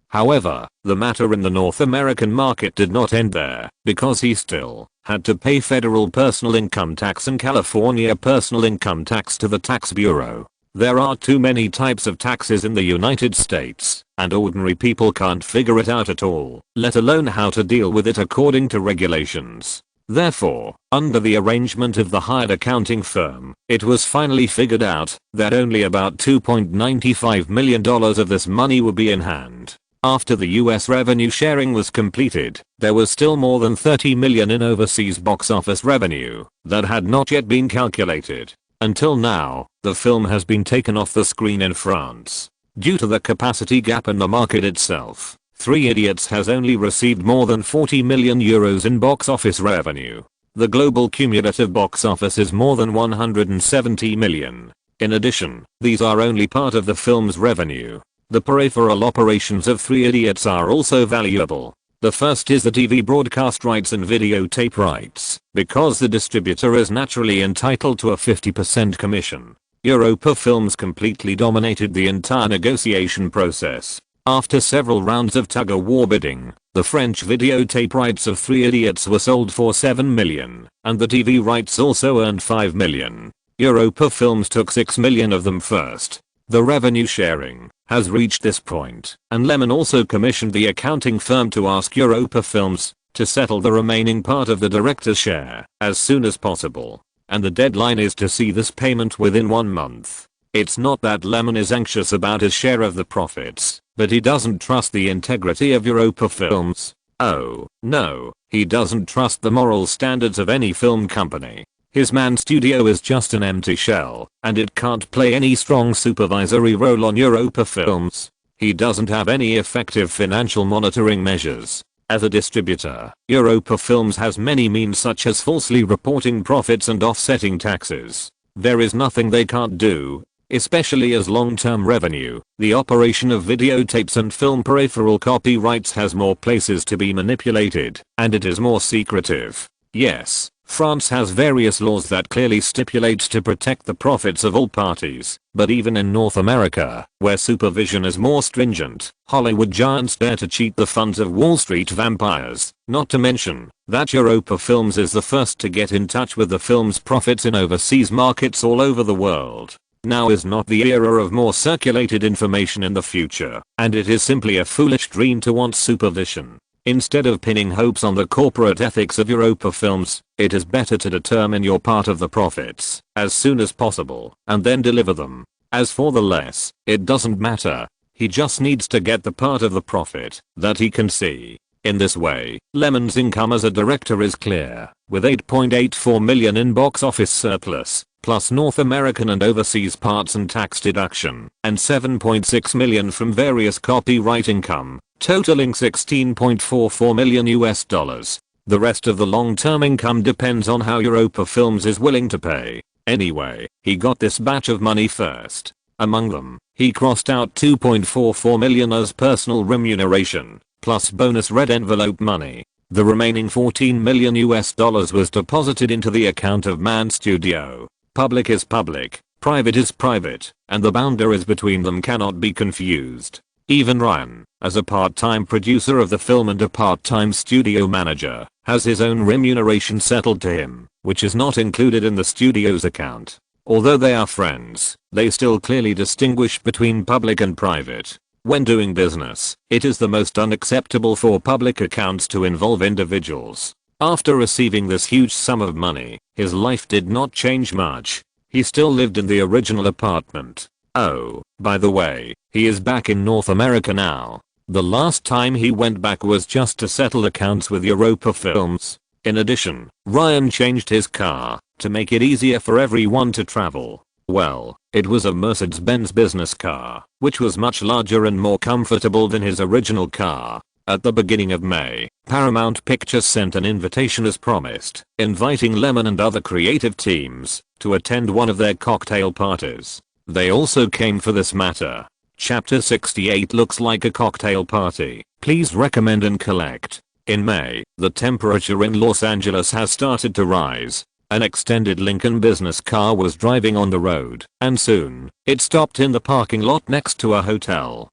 However, the matter in the North American market did not end there, because he still had to pay federal personal income tax and California personal income tax to the tax bureau. There are too many types of taxes in the United States, and ordinary people can't figure it out at all, let alone how to deal with it according to regulations. Therefore, under the arrangement of the hired accounting firm, it was finally figured out that only about $2.95 million of this money would be in hand. After the US revenue sharing was completed, there was still more than $30 million in overseas box office revenue that had not yet been calculated. Until now, the film has been taken off the screen in France. Due to the capacity gap in the market itself, Three Idiots has only received more than €40 million in box office revenue. The global cumulative box office is more than $170 million. In addition, these are only part of the film's revenue. The peripheral operations of Three Idiots are also valuable. The first is the TV broadcast rights and videotape rights, because the distributor is naturally entitled to a 50% commission. Europa Films completely dominated the entire negotiation process. After several rounds of tug-of-war bidding, the French videotape rights of Three Idiots were sold for $7 million, and the TV rights also earned $5 million. Europa Films took $6 million of them first. The revenue sharing has reached this point, and Lyman also commissioned the accounting firm to ask Europa Films to settle the remaining part of the director's share as soon as possible, and the deadline is to see this payment within 1 month. It's not that Lemon is anxious about his share of the profits, but he doesn't trust the integrity of Europa Films. Oh, no, he doesn't trust the moral standards of any film company. His man studio is just an empty shell, and it can't play any strong supervisory role on Europa Films. He doesn't have any effective financial monitoring measures. As a distributor, Europa Films has many means such as falsely reporting profits and offsetting taxes. There is nothing they can't do, especially as long-term revenue. The operation of videotapes and film peripheral copyrights has more places to be manipulated, and it is more secretive. Yes, France has various laws that clearly stipulate to protect the profits of all parties, but even in North America, where supervision is more stringent, Hollywood giants dare to cheat the funds of Wall Street vampires, not to mention that Europa Films is the first to get in touch with the film's profits in overseas markets all over the world. Now is not the era of more circulated information in the future, and it is simply a foolish dream to want supervision. Instead of pinning hopes on the corporate ethics of Europa Films, it is better to determine your part of the profits as soon as possible and then deliver them. As for the less, it doesn't matter. He just needs to get the part of the profit that he can see. In this way, Lemon's income as a director is clear, with $8.84 million in box office surplus, plus North American and overseas parts and tax deduction, and $7.6 million from various copyright income, totaling $16.44 million US dollars. The rest of the long-term income depends on how Europa Films is willing to pay. Anyway, he got this batch of money first. Among them, he crossed out $2.44 million as personal remuneration, plus bonus red envelope money. The remaining $14 million US dollars was deposited into the account of Man Studio. Public is public, private is private, and the boundaries between them cannot be confused. Even Ryan, as a part-time producer of the film and a part-time studio manager, has his own remuneration settled to him, which is not included in the studio's account. Although they are friends, they still clearly distinguish between public and private. When doing business, it is the most unacceptable for public accounts to involve individuals. After receiving this huge sum of money, his life did not change much. He still lived in the original apartment. Oh, by the way, he is back in North America now. The last time he went back was just to settle accounts with Europa Films. In addition, Ryan changed his car to make it easier for everyone to travel. Well, it was a Mercedes-Benz business car, which was much larger and more comfortable than his original car. At the beginning of May, Paramount Pictures sent an invitation as promised, inviting Lemon and other creative teams to attend one of their cocktail parties. They also came for this matter. Chapter 68 looks like a cocktail party. Please recommend and collect. In May, the temperature in Los Angeles has started to rise. An extended Lincoln business car was driving on the road, and soon, it stopped in the parking lot next to a hotel.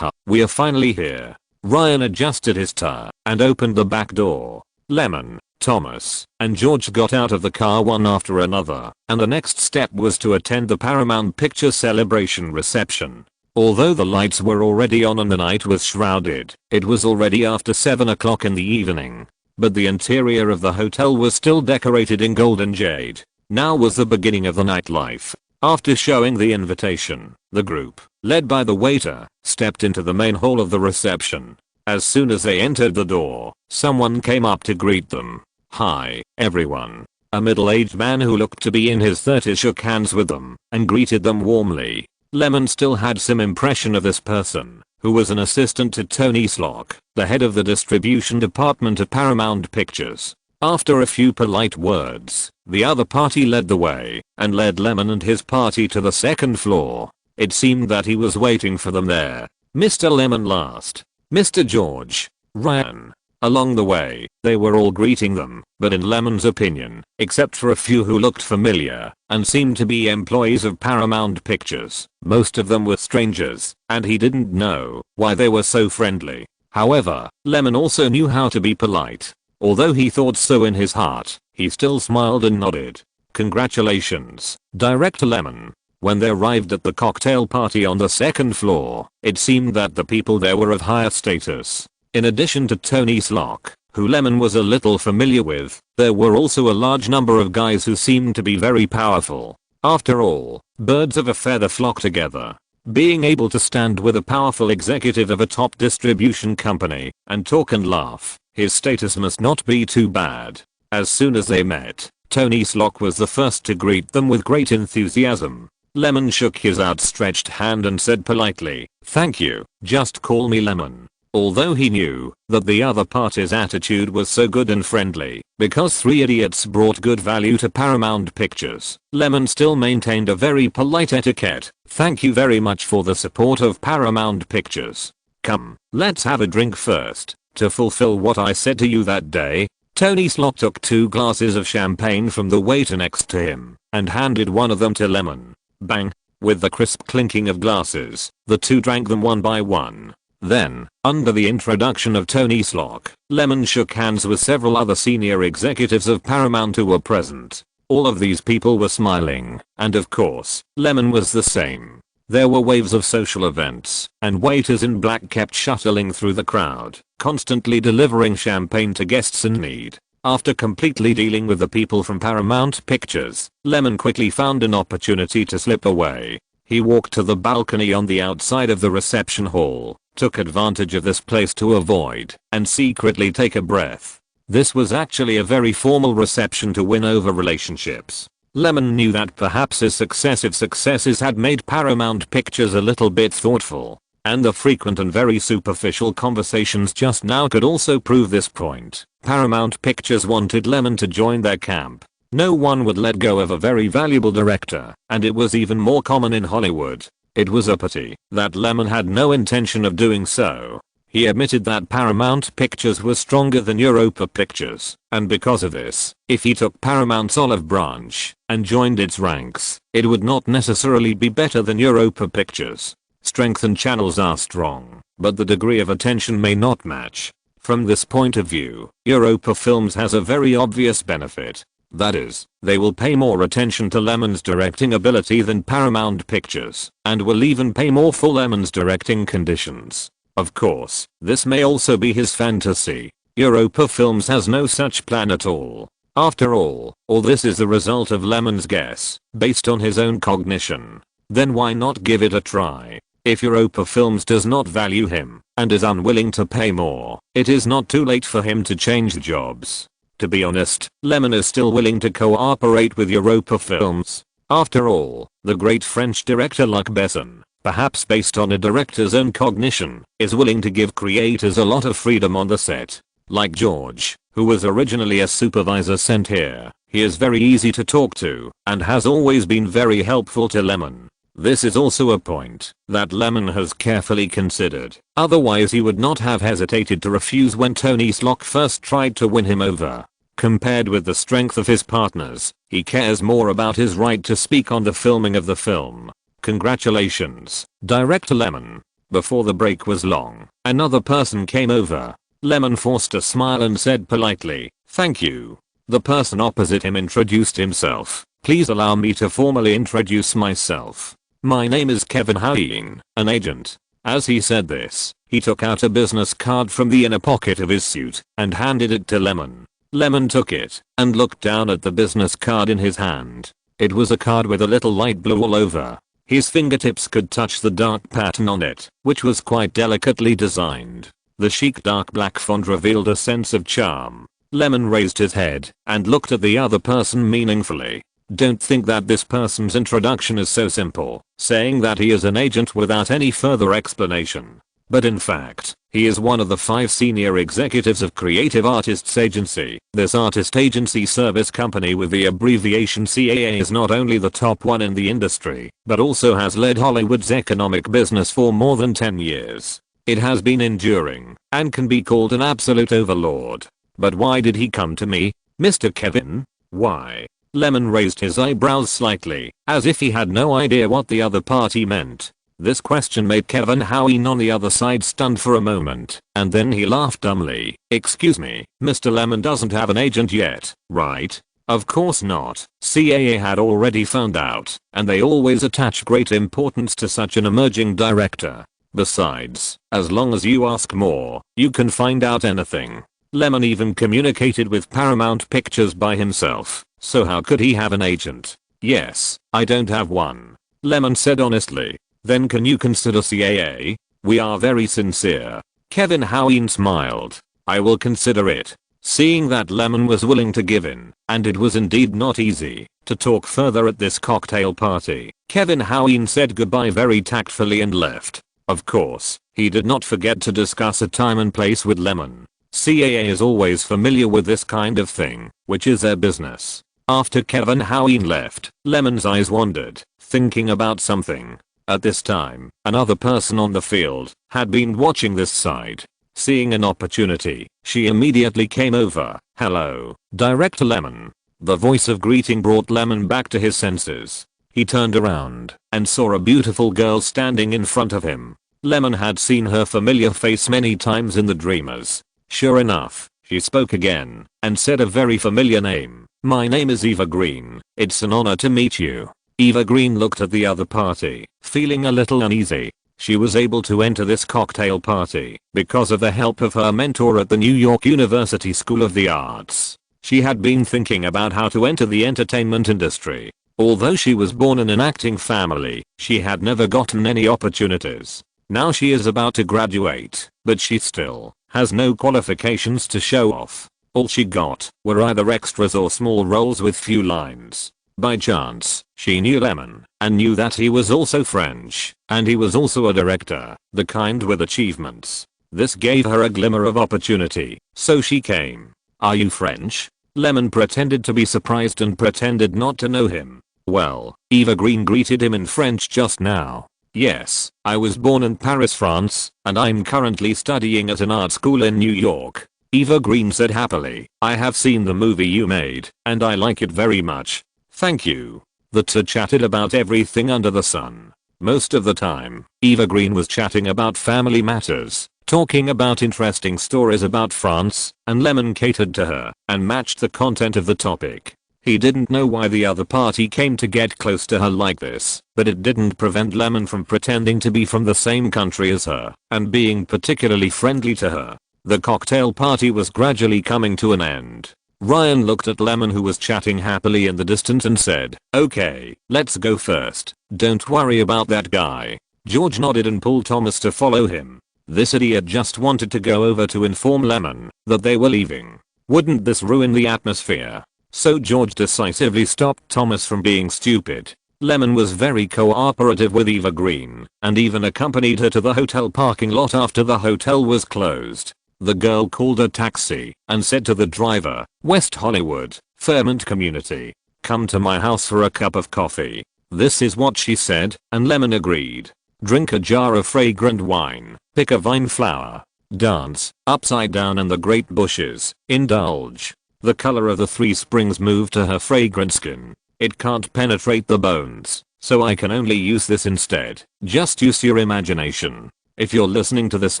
We are finally here. Ryan adjusted his tie and opened the back door. Lemon, Thomas, and George got out of the car one after another, and the next step was to attend the Paramount Pictures celebration reception. Although the lights were already on and the night was shrouded, it was already after 7 o'clock in the evening. But the interior of the hotel was still decorated in gold and jade. Now was the beginning of the nightlife. After showing the invitation, the group, led by the waiter, stepped into the main hall of the reception. As soon as they entered the door, someone came up to greet them. "Hi, everyone." A middle-aged man who looked to be in his 30s shook hands with them and greeted them warmly. Lemon still had some impression of this person, who was an assistant to Tony Slock, the head of the distribution department at Paramount Pictures. After a few polite words, the other party led the way and led Lemon and his party to the second floor. It seemed that he was waiting for them there. Mr. Lemon last. Mr. George. Ryan. Along the way, they were all greeting them, but in Lemon's opinion, except for a few who looked familiar and seemed to be employees of Paramount Pictures, most of them were strangers, and he didn't know why they were so friendly. However, Lemon also knew how to be polite. Although he thought so in his heart, he still smiled and nodded. "Congratulations, Director Lemon." When they arrived at the cocktail party on the second floor, it seemed that the people there were of higher status. In addition to Tony Slock, who Lemon was a little familiar with, there were also a large number of guys who seemed to be very powerful. After all, birds of a feather flock together. Being able to stand with a powerful executive of a top distribution company and talk and laugh, his status must not be too bad. As soon as they met, Tony Slock was the first to greet them with great enthusiasm. Lemon shook his outstretched hand and said politely, "Thank you, just call me Lemon." Although he knew that the other party's attitude was so good and friendly because three idiots brought good value to Paramount Pictures, Lemon still maintained a very polite etiquette. "Thank you very much for the support of Paramount Pictures. Come, let's have a drink first, to fulfill what I said to you that day." Tony Slock took 2 glasses of champagne from the waiter next to him and handed one of them to Lemon. Bang! With the crisp clinking of glasses, the two drank them one by one. Then, under the introduction of Tony Slock, Lemon shook hands with several other senior executives of Paramount who were present. All of these people were smiling, and of course, Lemon was the same. There were waves of social events, and waiters in black kept shuttling through the crowd, constantly delivering champagne to guests in need. After completely dealing with the people from Paramount Pictures, Lemon quickly found an opportunity to slip away. He walked to the balcony on the outside of the reception hall, took advantage of this place to avoid and secretly take a breath. This was actually a very formal reception to win over relationships. Lemon knew that perhaps his successive successes had made Paramount Pictures a little bit thoughtful, and the frequent and very superficial conversations just now could also prove this point. Paramount Pictures wanted Lemon to join their camp. No one would let go of a very valuable director, and it was even more common in Hollywood. It was a pity that Lemon had no intention of doing so. He admitted that Paramount Pictures was stronger than Europa Pictures, and because of this, if he took Paramount's olive branch and joined its ranks, it would not necessarily be better than Europa Pictures. Strength and channels are strong, but the degree of attention may not match. From this point of view, Europa Films has a very obvious benefit. That is, they will pay more attention to Lemon's directing ability than Paramount Pictures, and will even pay more for Lemon's directing conditions. Of course, this may also be his fantasy. Europa Films has no such plan at all. After all this is the result of Lemon's guess, based on his own cognition. Then why not give it a try? If Europa Films does not value him, and is unwilling to pay more, it is not too late for him to change jobs. To be honest, Lemon is still willing to cooperate with Europa Films. After all, the great French director Luc Besson, perhaps based on a director's own cognition, is willing to give creators a lot of freedom on the set. Like George, who was originally a supervisor sent here, he is very easy to talk to, and has always been very helpful to Lemon. This is also a point that Lemon has carefully considered. Otherwise he would not have hesitated to refuse when Tony Slock first tried to win him over. Compared with the strength of his partners, he cares more about his right to speak on the filming of the film. Congratulations, Director Lemon. Before the break was long, another person came over. Lemon forced a smile and said politely, "Thank you." The person opposite him introduced himself. "Please allow me to formally introduce myself. My name is Kevin Hine, an agent." As he said this, he took out a business card from the inner pocket of his suit and handed it to Lemon. Lemon took it and looked down at the business card in his hand. It was a card with a little light blue all over. His fingertips could touch the dark pattern on it, which was quite delicately designed. The chic dark black font revealed a sense of charm. Lemon raised his head and looked at the other person meaningfully. Don't think that this person's introduction is so simple, saying that he is an agent without any further explanation. But in fact, he is one of the 5 senior executives of Creative Artists Agency. This artist agency service company with the abbreviation CAA is not only the top one in the industry, but also has led Hollywood's economic business for more than 10 years. It has been enduring, and can be called an absolute overlord. But why did he come to me, Mr. Kevin? Why? Lemon raised his eyebrows slightly, as if he had no idea what the other party meant. This question made Kevin Hine on the other side stunned for a moment, and then he laughed dumbly. "Excuse me, Mr. Lemon doesn't have an agent yet, right?" Of course not. CAA had already found out, and they always attach great importance to such an emerging director. Besides, as long as you ask more, you can find out anything. Lemon even communicated with Paramount Pictures by himself, so how could he have an agent? Yes, I don't have one. Lemon said honestly. Then can you consider CAA? We are very sincere. Kevin Hoween smiled. I will consider it. Seeing that Lemon was willing to give in, and it was indeed not easy to talk further at this cocktail party, Kevin Hoween said goodbye very tactfully and left. Of course, he did not forget to discuss a time and place with Lemon. CAA is always familiar with this kind of thing, which is their business. After Kevin Hoween left, Lemon's eyes wandered, thinking about something. At this time, another person on the field had been watching this side. Seeing an opportunity, she immediately came over. Hello, Director Lemon. The voice of greeting brought Lemon back to his senses. He turned around and saw a beautiful girl standing in front of him. Lemon had seen her familiar face many times in the Dreamers. Sure enough, she spoke again and said a very familiar name. My name is Eva Green. It's an honor to meet you. Eva Green looked at the other party, feeling a little uneasy. She was able to enter this cocktail party because of the help of her mentor at the New York University School of the Arts. She had been thinking about how to enter the entertainment industry. Although she was born in an acting family, she had never gotten any opportunities. Now she is about to graduate, but she still has no qualifications to show off. All she got were either extras or small roles with few lines. By chance, she knew Lemon and knew that he was also French, and he was also a director, the kind with achievements. This gave her a glimmer of opportunity, so she came. Are you French? Lemon pretended to be surprised and pretended not to know him. Well, Eva Green greeted him in French just now. Yes, I was born in Paris, France, and I'm currently studying at an art school in New York. Eva Green said happily. I have seen the movie you made, and I like it very much. Thank you. The two chatted about everything under the sun. Most of the time, Eva Green was chatting about family matters, talking about interesting stories about France, and Lemon catered to her and matched the content of the topic. He didn't know why the other party came to get close to her like this, but it didn't prevent Lemon from pretending to be from the same country as her and being particularly friendly to her. The cocktail party was gradually coming to an end. Ryan looked at Lemon, who was chatting happily in the distance, and said, okay, let's go first. Don't worry about that guy. George nodded and pulled Thomas to follow him. This idiot just wanted to go over to inform Lemon that they were leaving. Wouldn't this ruin the atmosphere? So George decisively stopped Thomas from being stupid. Lemon was very cooperative with Eva Green and even accompanied her to the hotel parking lot after the hotel was closed. The girl called a taxi and said to the driver, West Hollywood, Fairmont Community. Come to my house for a cup of coffee. This is what she said, and Lemon agreed. Drink a jar of fragrant wine, pick a vine flower, dance, upside down in the great bushes, indulge. The color of the three springs moved to her fragrant skin. It can't penetrate the bones, so I can only use this instead. Just use your imagination. If you're listening to this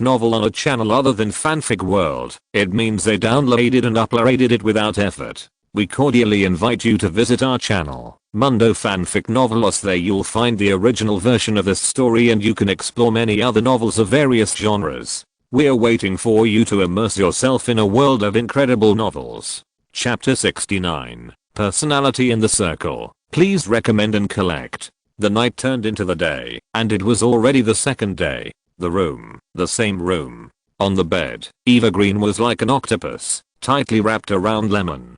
novel on a channel other than Fanfic World, it means they downloaded and uploaded it without effort. We cordially invite you to visit our channel, Mundo Fanfic Novelos. There you'll find the original version of this story and you can explore many other novels of various genres. We're waiting for you to immerse yourself in a world of incredible novels. Chapter 69, Personality in the Circle. Please recommend and collect. The night turned into the day, and it was already the second day. The same room. On the bed, Eva Green was like an octopus, tightly wrapped around Lemon.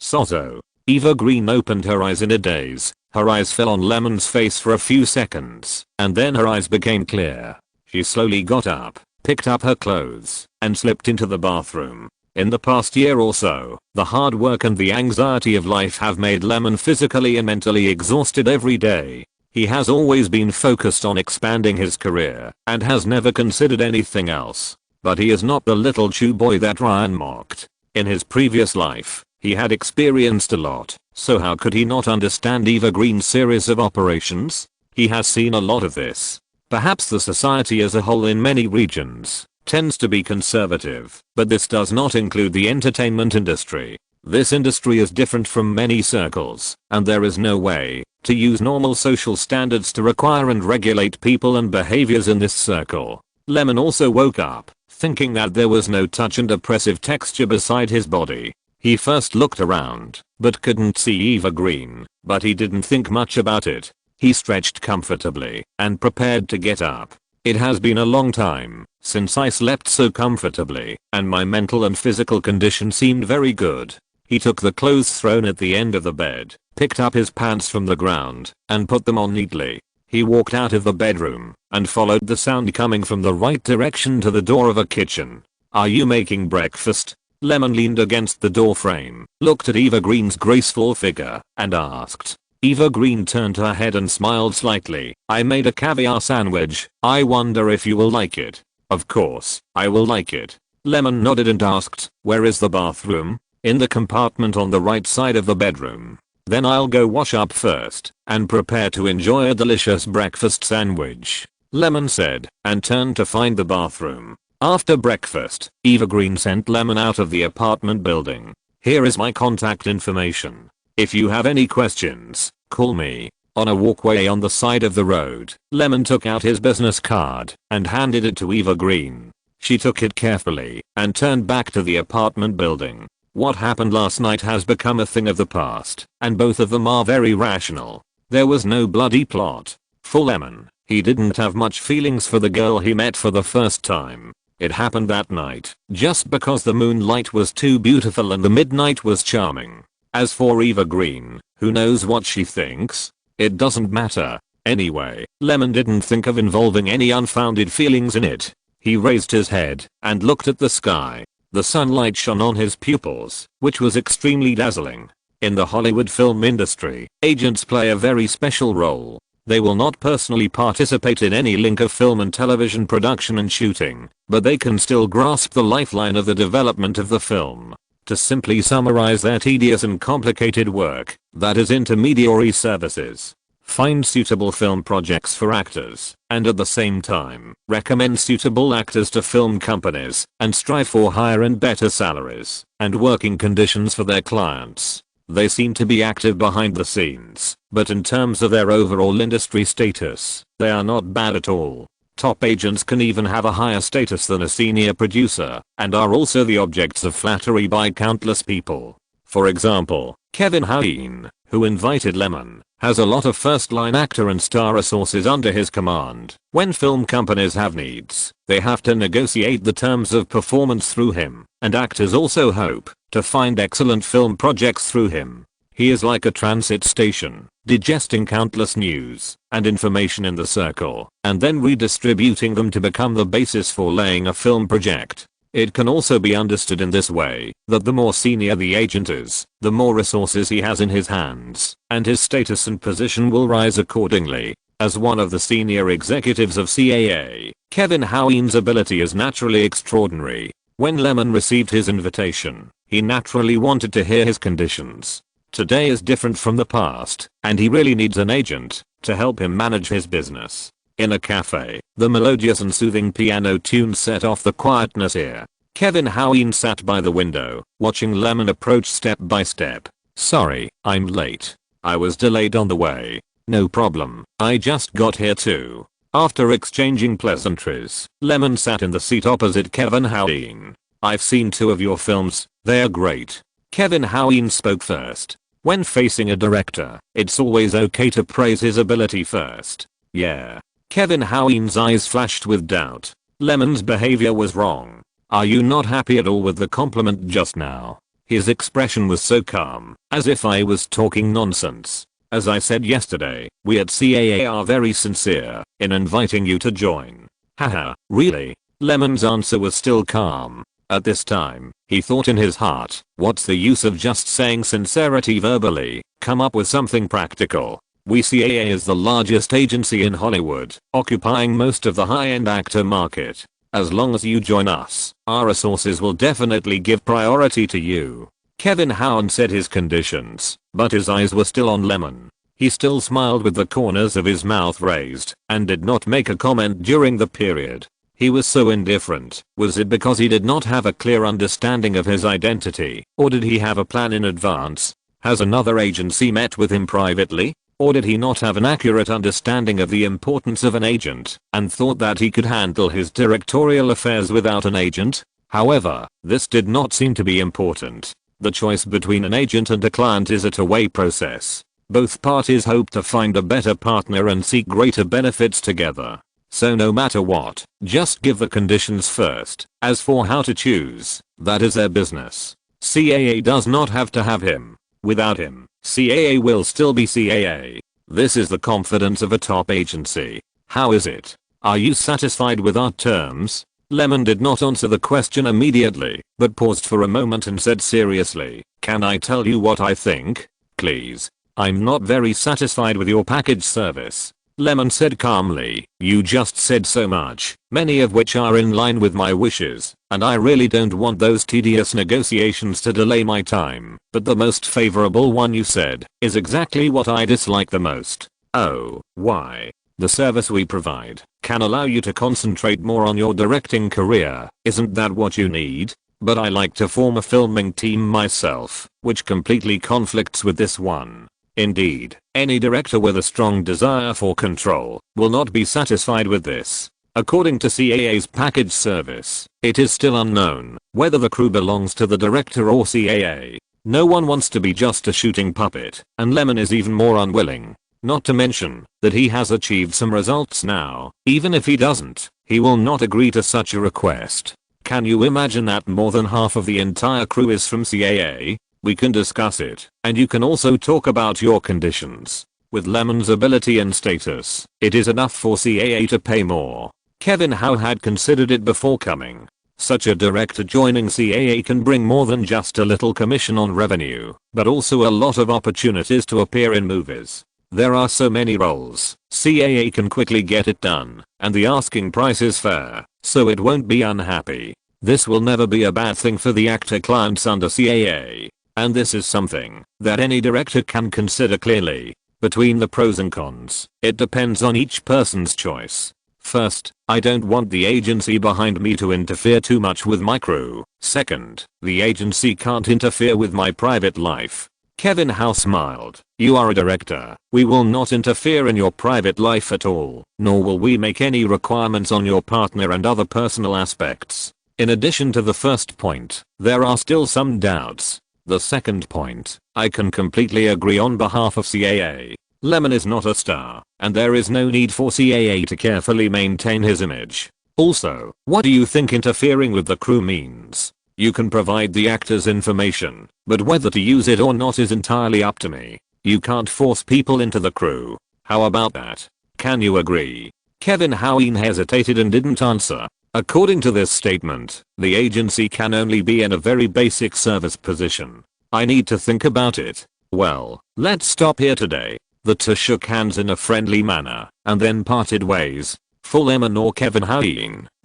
Sozo. Eva Green opened her eyes in a daze. Her eyes fell on Lemon's face for a few seconds, and then her eyes became clear. She slowly got up, picked up her clothes, and slipped into the bathroom. In the past year or so, the hard work and the anxiety of life have made Lemon physically and mentally exhausted every day. He has always been focused on expanding his career and has never considered anything else. But he is not the little chew boy that Ryan mocked. In his previous life, he had experienced a lot, so how could he not understand Eva Green's series of operations? He has seen a lot of this. Perhaps the society as a whole in many regions tends to be conservative, but this does not include the entertainment industry. This industry is different from many circles, and there is no way to use normal social standards to require and regulate people and behaviors in this circle. Lemon also woke up, thinking that there was no touch and oppressive texture beside his body. He first looked around, but couldn't see Eva Green, but he didn't think much about it. He stretched comfortably and prepared to get up. It has been a long time since I slept so comfortably, and my mental and physical condition seemed very good. He took the clothes thrown at the end of the bed, picked up his pants from the ground, and put them on neatly. He walked out of the bedroom and followed the sound coming from the right direction to the door of a kitchen. "Are you making breakfast?" Lemon leaned against the door frame, looked at Eva Green's graceful figure, and asked. Eva Green turned her head and smiled slightly. "I made a caviar sandwich. I wonder if you will like it." "Of course, I will like it." Lemon nodded and asked, "Where is the bathroom?" "In the compartment on the right side of the bedroom." "Then I'll go wash up first and prepare to enjoy a delicious breakfast sandwich," Lemon said, and turned to find the bathroom. After breakfast, Eva Green sent Lemon out of the apartment building. "Here is my contact information. If you have any questions, call me." On a walkway on the side of the road, Lemon took out his business card and handed it to Eva Green. She took it carefully and turned back to the apartment building. What happened last night has become a thing of the past, and both of them are very rational. There was no bloody plot. For Lemon, he didn't have much feelings for the girl he met for the first time. It happened that night, just because the moonlight was too beautiful and the midnight was charming. As for Eva Green, who knows what she thinks? It doesn't matter. Anyway, Lemon didn't think of involving any unfounded feelings in it. He raised his head and looked at the sky. The sunlight shone on his pupils, which was extremely dazzling. In the Hollywood film industry, agents play a very special role. They will not personally participate in any link of film and television production and shooting, but they can still grasp the lifeline of the development of the film. To simply summarize their tedious and complicated work, that is intermediary services. Find suitable film projects for actors, and at the same time, recommend suitable actors to film companies, and strive for higher and better salaries, and working conditions for their clients. They seem to be active behind the scenes, but in terms of their overall industry status, they are not bad at all. Top agents can even have a higher status than a senior producer, and are also the objects of flattery by countless people. For example, Kevin Hoween, who invited Lemon, has a lot of first-line actor and star resources under his command. When film companies have needs, they have to negotiate the terms of performance through him, and actors also hope to find excellent film projects through him. He is like a transit station, digesting countless news and information in the circle, and then redistributing them to become the basis for laying a film project. It can also be understood in this way, that the more senior the agent is, the more resources he has in his hands, and his status and position will rise accordingly. As one of the senior executives of CAA, Kevin Hoween's ability is naturally extraordinary. When Lemon received his invitation, he naturally wanted to hear his conditions. Today is different from the past, and he really needs an agent to help him manage his business. In a cafe, the melodious and soothing piano tune set off the quietness here. Kevin Hoween sat by the window, watching Lemon approach step by step. "Sorry, I'm late. I was delayed on the way." "No problem, I just got here too." After exchanging pleasantries, Lemon sat in the seat opposite Kevin Hoween. "I've seen 2 of your films, they're great." Kevin Hoween spoke first. When facing a director, it's always okay to praise his ability first. "Yeah." Kevin Hoween's eyes flashed with doubt. Lemon's behavior was wrong. "Are you not happy at all with the compliment just now?" His expression was so calm, as if I was talking nonsense. "As I said yesterday, we at CAA are very sincere in inviting you to join." "Haha, really?" Lemon's answer was still calm. At this time, he thought in his heart, what's the use of just saying sincerity verbally? Come up with something practical. We CAA is the largest agency in Hollywood, occupying most of the high-end actor market. As long as you join us, our resources will definitely give priority to you. Kevin Hoween said his conditions, but his eyes were still on Lemon. He still smiled with the corners of his mouth raised, and did not make a comment during the period. He was so indifferent. Was it because he did not have a clear understanding of his identity, or did he have a plan in advance? Has another agency met with him privately? Or did he not have an accurate understanding of the importance of an agent, and thought that he could handle his directorial affairs without an agent? However, this did not seem to be important. The choice between an agent and a client is a two-way process. Both parties hope to find a better partner and seek greater benefits together. So no matter what, just give the conditions first. As for how to choose, that is their business. CAA does not have to have him. Without him, CAA will still be CAA. This is the confidence of a top agency. How is it? Are you satisfied with our terms? Lyman did not answer the question immediately, but paused for a moment and said seriously, "Can I tell you what I think? Please. I'm not very satisfied with your package service." Lyman said calmly, "You just said so much, many of which are in line with my wishes, and I really don't want those tedious negotiations to delay my time. But the most favorable one you said is exactly what I dislike the most." "Oh, why?" "The service we provide can allow you to concentrate more on your directing career. Isn't that what you need? But I like to form a filming team myself, which completely conflicts with this one." Indeed, any director with a strong desire for control will not be satisfied with this. According to CAA's package service, it is still unknown whether the crew belongs to the director or CAA. No one wants to be just a shooting puppet, and Lyman is even more unwilling. Not to mention that he has achieved some results now. Even if he doesn't, he will not agree to such a request. Can you imagine that more than half of the entire crew is from CAA? We can discuss it, and you can also talk about your conditions. With Lyman's ability and status, it is enough for CAA to pay more. Kevin Howe had considered it before coming. Such a director joining CAA can bring more than just a little commission on revenue, but also a lot of opportunities to appear in movies. There are so many roles, CAA can quickly get it done, and the asking price is fair, so it won't be unhappy. This will never be a bad thing for the actor clients under CAA. And this is something that any director can consider clearly. Between the pros and cons, it depends on each person's choice. First, I don't want the agency behind me to interfere too much with my crew. Second, the agency can't interfere with my private life. Kevin Howe smiled. "You are a director. We will not interfere in your private life at all, nor will we make any requirements on your partner and other personal aspects." In addition to the first point, there are still some doubts. The second point, I can completely agree on behalf of CAA. Lyman is not a star, and there is no need for CAA to carefully maintain his image. Also, what do you think interfering with the crew means? You can provide the actors information, but whether to use it or not is entirely up to me. You can't force people into the crew. How about that? Can you agree? Kevin Howe hesitated and didn't answer. According to this statement, the agency can only be in a very basic service position. I need to think about it. Well, let's stop here today. The two shook hands in a friendly manner, and then parted ways. For Lyman or Kevin Howe,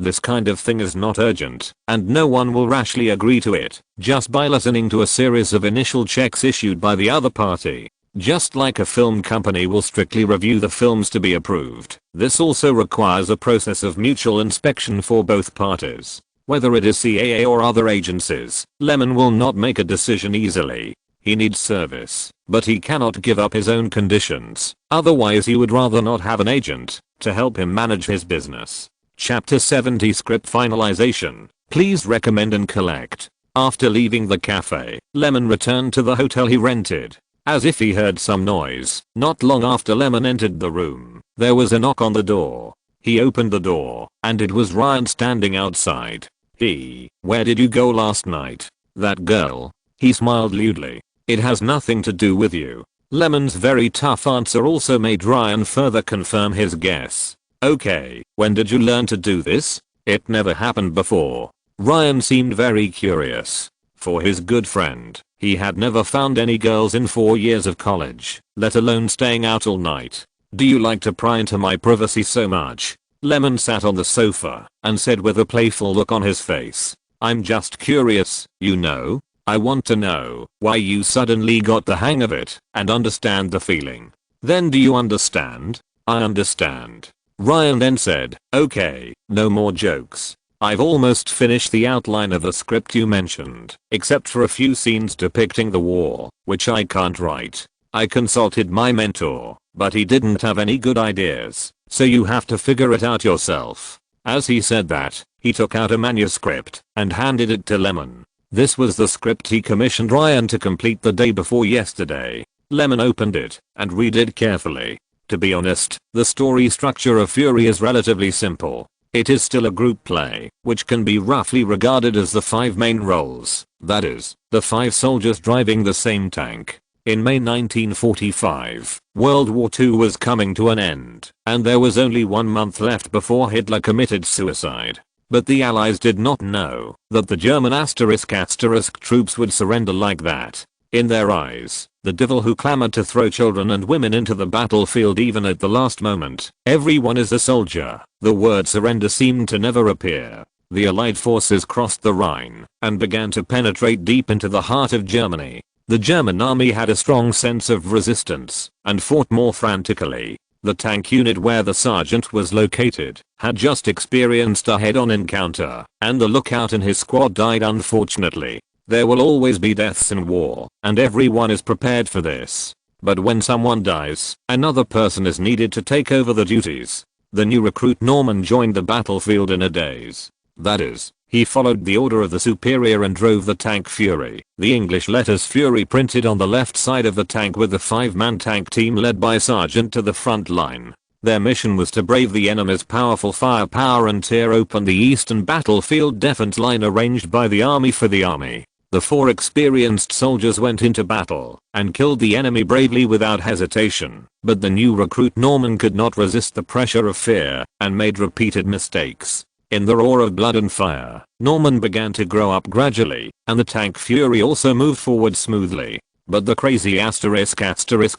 this kind of thing is not urgent, and no one will rashly agree to it just by listening to a series of initial checks issued by the other party. Just like a film company will strictly review the films to be approved, this also requires a process of mutual inspection for both parties. Whether it is CAA or other agencies, Lyman will not make a decision easily. He needs service, but he cannot give up his own conditions, otherwise he would rather not have an agent to help him manage his business. Chapter 70 Script Finalization. Please recommend and collect. After leaving the cafe, Lyman returned to the hotel he rented. As if he heard some noise, not long after Lyman entered the room, there was a knock on the door. He opened the door, and it was Ryan standing outside. Where did you go last night? That girl. He smiled lewdly. It has nothing to do with you. Lyman's very tough answer also made Ryan further confirm his guess. Okay, when did you learn to do this? It never happened before. Ryan seemed very curious. For his good friend, he had never found any girls in 4 years of college, let alone staying out all night. Do you like to pry into my privacy so much? Lyman sat on the sofa and said with a playful look on his face. I'm just curious, you know. I want to know why you suddenly got the hang of it and understand the feeling. Then do you understand? I understand. Ryan then said, okay, no more jokes. I've almost finished the outline of the script you mentioned, except for a few scenes depicting the war, which I can't write. I consulted my mentor, but he didn't have any good ideas, so you have to figure it out yourself. As he said that, he took out a manuscript and handed it to Lyman. This was the script he commissioned Ryan to complete the day before yesterday. Lemon opened it and read it carefully. To be honest, the story structure of Fury is relatively simple. It is still a group play, which can be roughly regarded as the 5 main roles, that is, the 5 soldiers driving the same tank. In May 1945, World War II was coming to an end, and there was only 1 month left before Hitler committed suicide. But the Allies did not know that the German *** troops would surrender like that. In their eyes, the devil who clamored to throw children and women into the battlefield even at the last moment. Everyone is a soldier. The word surrender seemed to never appear. The Allied forces crossed the Rhine and began to penetrate deep into the heart of Germany. The German army had a strong sense of resistance and fought more frantically. The tank unit where the sergeant was located had just experienced a head-on encounter, and the lookout and his squad died unfortunately. There will always be deaths in war, and everyone is prepared for this. But when someone dies, another person is needed to take over the duties. The new recruit Norman joined the battlefield in a daze. That is, he followed the order of the superior and drove the tank Fury. The English letters Fury printed on the left side of the tank with the 5-man tank team led by Sergeant to the front line. Their mission was to brave the enemy's powerful firepower and tear open the eastern battlefield defense line arranged by the army for the army. The 4 experienced soldiers went into battle and killed the enemy bravely without hesitation, but the new recruit Norman could not resist the pressure of fear and made repeated mistakes. In the roar of blood and fire, Norman began to grow up gradually, and the tank Fury also moved forward smoothly. But the crazy ***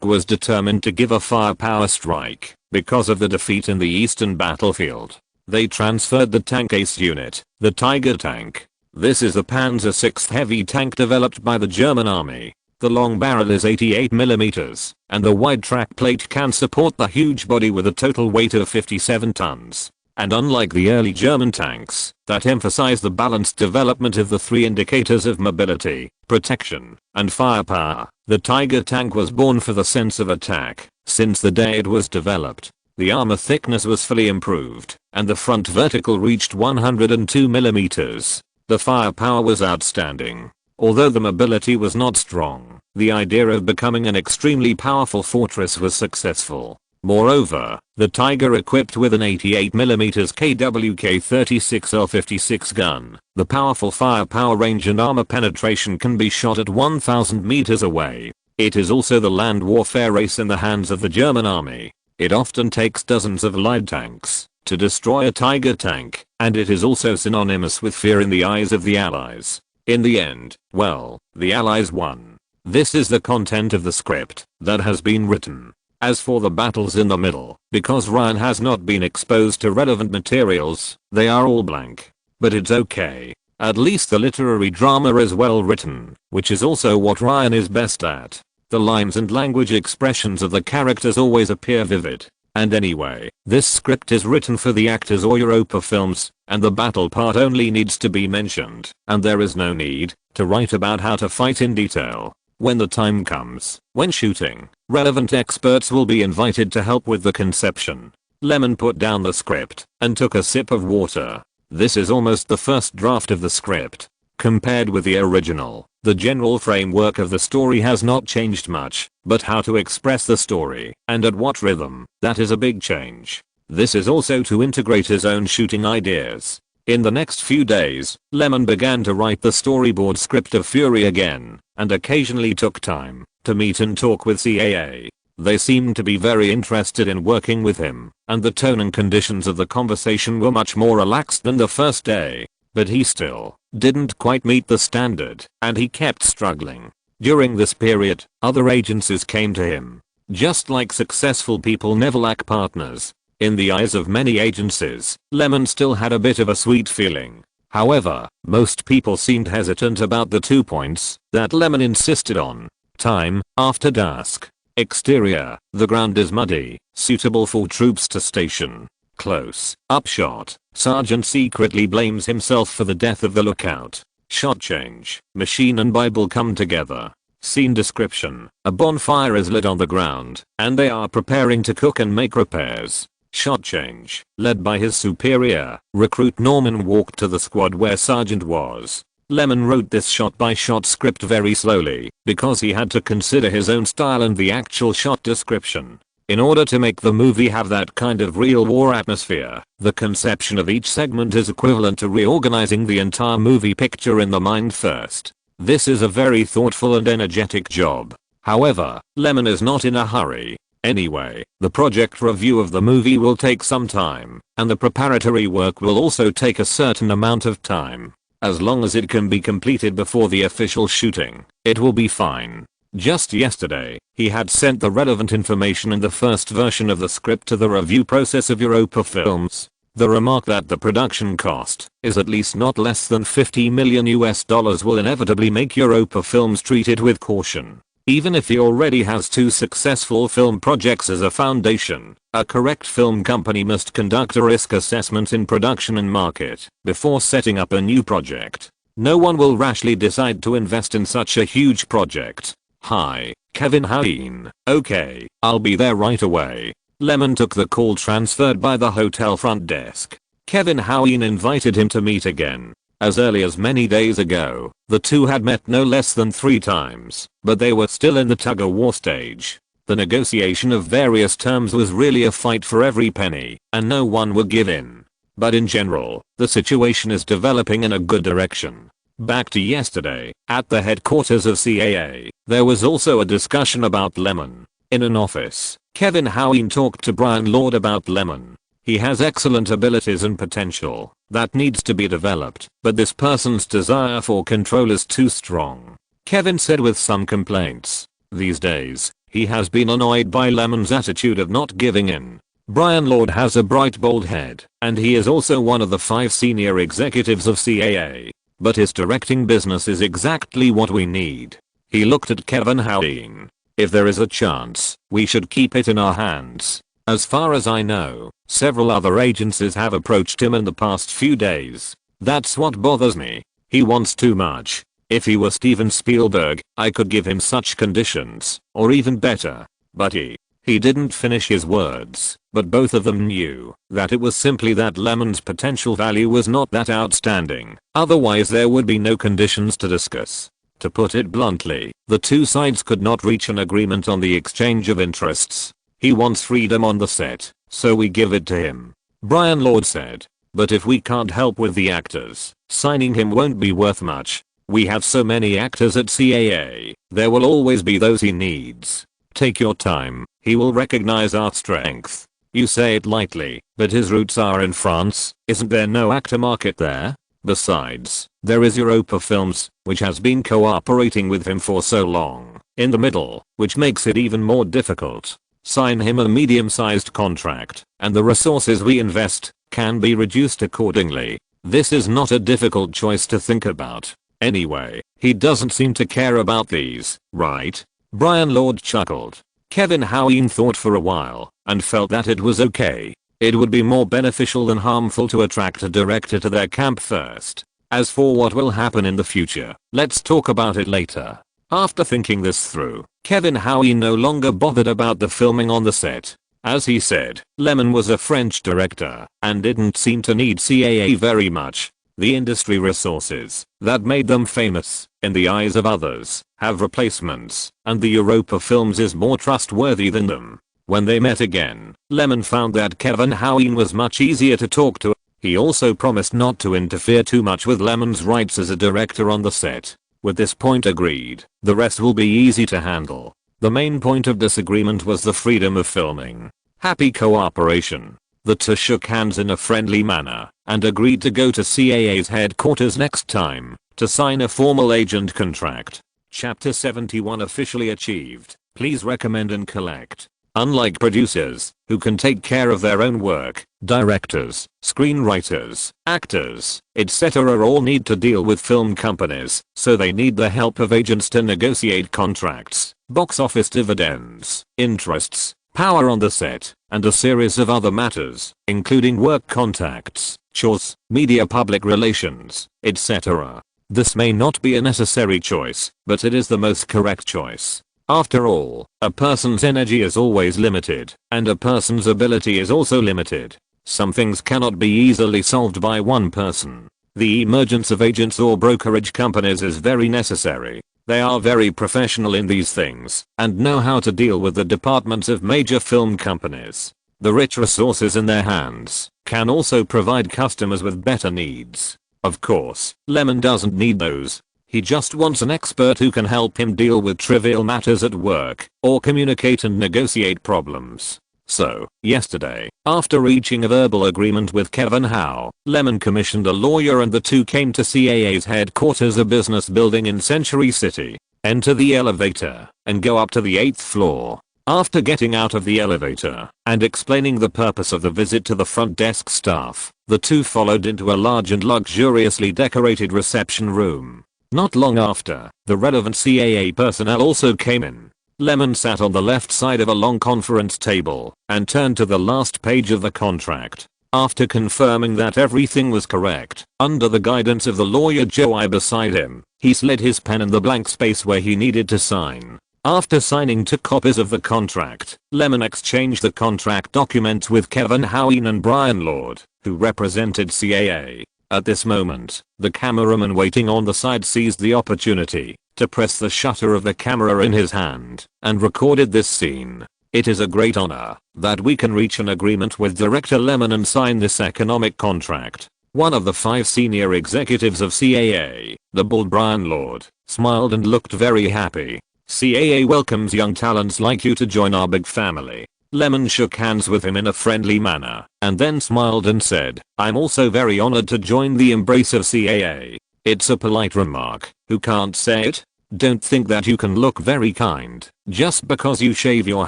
was determined to give a firepower strike because of the defeat in the eastern battlefield. They transferred the tank ace unit, the Tiger tank. This is the Panzer VI heavy tank developed by the German army. The long barrel is 88mm, and the wide track plate can support the huge body with a total weight of 57 tons. And unlike the early German tanks that emphasize the balanced development of the 3 indicators of mobility, protection, and firepower, the Tiger tank was born for the sense of attack. Since the day it was developed, the armor thickness was fully improved, and the front vertical reached 102mm. The firepower was outstanding. Although the mobility was not strong, the idea of becoming an extremely powerful fortress was successful. Moreover, the Tiger equipped with an 88mm KWK-36L56 gun, the powerful firepower range and armor penetration can be shot at 1,000 meters away. It is also the land warfare ace in the hands of the German army. It often takes dozens of light tanks to destroy a Tiger tank, and it is also synonymous with fear in the eyes of the Allies. In the end, well, the Allies won. This is the content of the script that has been written. As for the battles in the middle, because Ryan has not been exposed to relevant materials, they are all blank. But it's okay. At least the literary drama is well written, which is also what Ryan is best at. The lines and language expressions of the characters always appear vivid. And anyway, this script is written for the actors or Europa films, and the battle part only needs to be mentioned, and there is no need to write about how to fight in detail. When the time comes, when shooting, relevant experts will be invited to help with the conception. Lemon put down the script and took a sip of water. This is almost the first draft of the script. Compared with the original, the general framework of the story has not changed much, but how to express the story and at what rhythm, that is a big change. This is also to integrate his own shooting ideas. In the next few days, Lemon began to write the storyboard script of Fury again, and occasionally took time to meet and talk with CAA. They seemed to be very interested in working with him, and the tone and conditions of the conversation were much more relaxed than the first day. But he still didn't quite meet the standard, and he kept struggling. During this period, other agencies came to him. Just like successful people never lack partners. In the eyes of many agencies, Lemon still had a bit of a sweet feeling. However, most people seemed hesitant about the 2 points that Lemon insisted on. Time, after dusk. Exterior, the ground is muddy, suitable for troops to station. Close up shot, Sergeant secretly blames himself for the death of the lookout. Shot change, machine and Bible come together. Scene description, a bonfire is lit on the ground, and they are preparing to cook and make repairs. Shot change, led by his superior, recruit Norman walked to the squad where Sergeant was. Lyman wrote this shot-by-shot script very slowly because he had to consider his own style and the actual shot description. In order to make the movie have that kind of real war atmosphere, the conception of each segment is equivalent to reorganizing the entire movie picture in the mind first. This is a very thoughtful and energetic job. However, Lyman is not in a hurry. Anyway, the project review of the movie will take some time, and the preparatory work will also take a certain amount of time. As long as it can be completed before the official shooting, it will be fine. Just yesterday, he had sent the relevant information in the first version of the script to the review process of Europa Films. The remark that the production cost is at least not less than $50 million will inevitably make Europa Films treat it with caution. Even if he already has 2 successful film projects as a foundation, a correct film company must conduct a risk assessment in production and market before setting up a new project. No one will rashly decide to invest in such a huge project. Hi, Kevin Hoween. Okay, I'll be there right away. Lyman took the call transferred by the hotel front desk. Kevin Hoween invited him to meet again. As early as many days ago, the two had met no less than 3 times, but they were still in the tug-of-war stage. The negotiation of various terms was really a fight for every penny, and no one would give in. But in general, the situation is developing in a good direction. Back to yesterday, at the headquarters of CAA, there was also a discussion about Lyman. In an office, Kevin Hoween talked to Brian Lord about Lyman. He has excellent abilities and potential that needs to be developed, but this person's desire for control is too strong. Kevin said with some complaints. These days, he has been annoyed by Lyman's attitude of not giving in. Brian Lord has a bright bold head, and he is also one of the 5 senior executives of CAA. But his directing business is exactly what we need. He looked at Kevin Hoween. If there is a chance, we should keep it in our hands. As far as I know, several other agencies have approached him in the past few days. That's what bothers me. He wants too much. If he were Steven Spielberg, I could give him such conditions, or even better. But he didn't finish his words, but both of them knew that it was simply that Lyman's potential value was not that outstanding. Otherwise there would be no conditions to discuss. To put it bluntly, the 2 sides could not reach an agreement on the exchange of interests. He wants freedom on the set, so we give it to him. Brian Lord said. But if we can't help with the actors, signing him won't be worth much. We have so many actors at CAA, there will always be those he needs. Take your time, he will recognize our strength. You say it lightly, but his roots are in France, isn't there no actor market there? Besides, there is Europa Films, which has been cooperating with him for so long, in the middle, which makes it even more difficult. Sign him a medium-sized contract, and the resources we invest can be reduced accordingly. This is not a difficult choice to think about. Anyway, he doesn't seem to care about these, right? Brian Lord chuckled. Kevin Hoween thought for a while, and felt that it was okay. It would be more beneficial than harmful to attract a director to their camp first. As for what will happen in the future, let's talk about it later. After thinking this through, Kevin Hoween no longer bothered about the filming on the set. As he said, Lyman was a French director and didn't seem to need CAA very much. The industry resources that made them famous in the eyes of others have replacements, and the Europa Films is more trustworthy than them. When they met again, Lyman found that Kevin Hoween was much easier to talk to. He also promised not to interfere too much with Lyman's rights as a director on the set. With this point agreed, the rest will be easy to handle. The main point of disagreement was the freedom of filming. Happy cooperation. The two shook hands in a friendly manner and agreed to go to CAA's headquarters next time to sign a formal agent contract. Chapter 71 officially achieved. Please recommend and collect. Unlike producers, who can take care of their own work, directors, screenwriters, actors, etc. all need to deal with film companies, so they need the help of agents to negotiate contracts, box office dividends, interests, power on the set, and a series of other matters, including work contacts, chores, media public relations, etc. This may not be a necessary choice, but it is the most correct choice. After all, a person's energy is always limited, and a person's ability is also limited. Some things cannot be easily solved by one person. The emergence of agents or brokerage companies is very necessary. They are very professional in these things and know how to deal with the departments of major film companies. The rich resources in their hands can also provide customers with better needs. Of course, Lemon doesn't need those. He just wants an expert who can help him deal with trivial matters at work or communicate and negotiate problems. So, yesterday, after reaching a verbal agreement with Kevin Howe, Lemon commissioned a lawyer and the two came to CAA's headquarters, a business building in Century City. Enter the elevator and go up to the 8th floor. After getting out of the elevator and explaining the purpose of the visit to the front desk staff, the two followed into a large and luxuriously decorated reception room. Not long after, the relevant CAA personnel also came in. Lemon sat on the left side of a long conference table and turned to the last page of the contract. After confirming that everything was correct, under the guidance of the lawyer Joey beside him, he slid his pen in the blank space where he needed to sign. After signing 2 copies of the contract, Lemon exchanged the contract documents with Kevin Howe and Brian Lord, who represented CAA. At this moment, the cameraman waiting on the side seized the opportunity to press the shutter of the camera in his hand and recorded this scene. It is a great honor that we can reach an agreement with Director Lemon and sign this economic contract. One of the 5 senior executives of CAA, the bald Brian Lord, smiled and looked very happy. CAA welcomes young talents like you to join our big family. Lemon shook hands with him in a friendly manner and then smiled and said, I'm also very honored to join the embrace of CAA. It's a polite remark. Who can't say it? Don't think that you can look very kind just because you shave your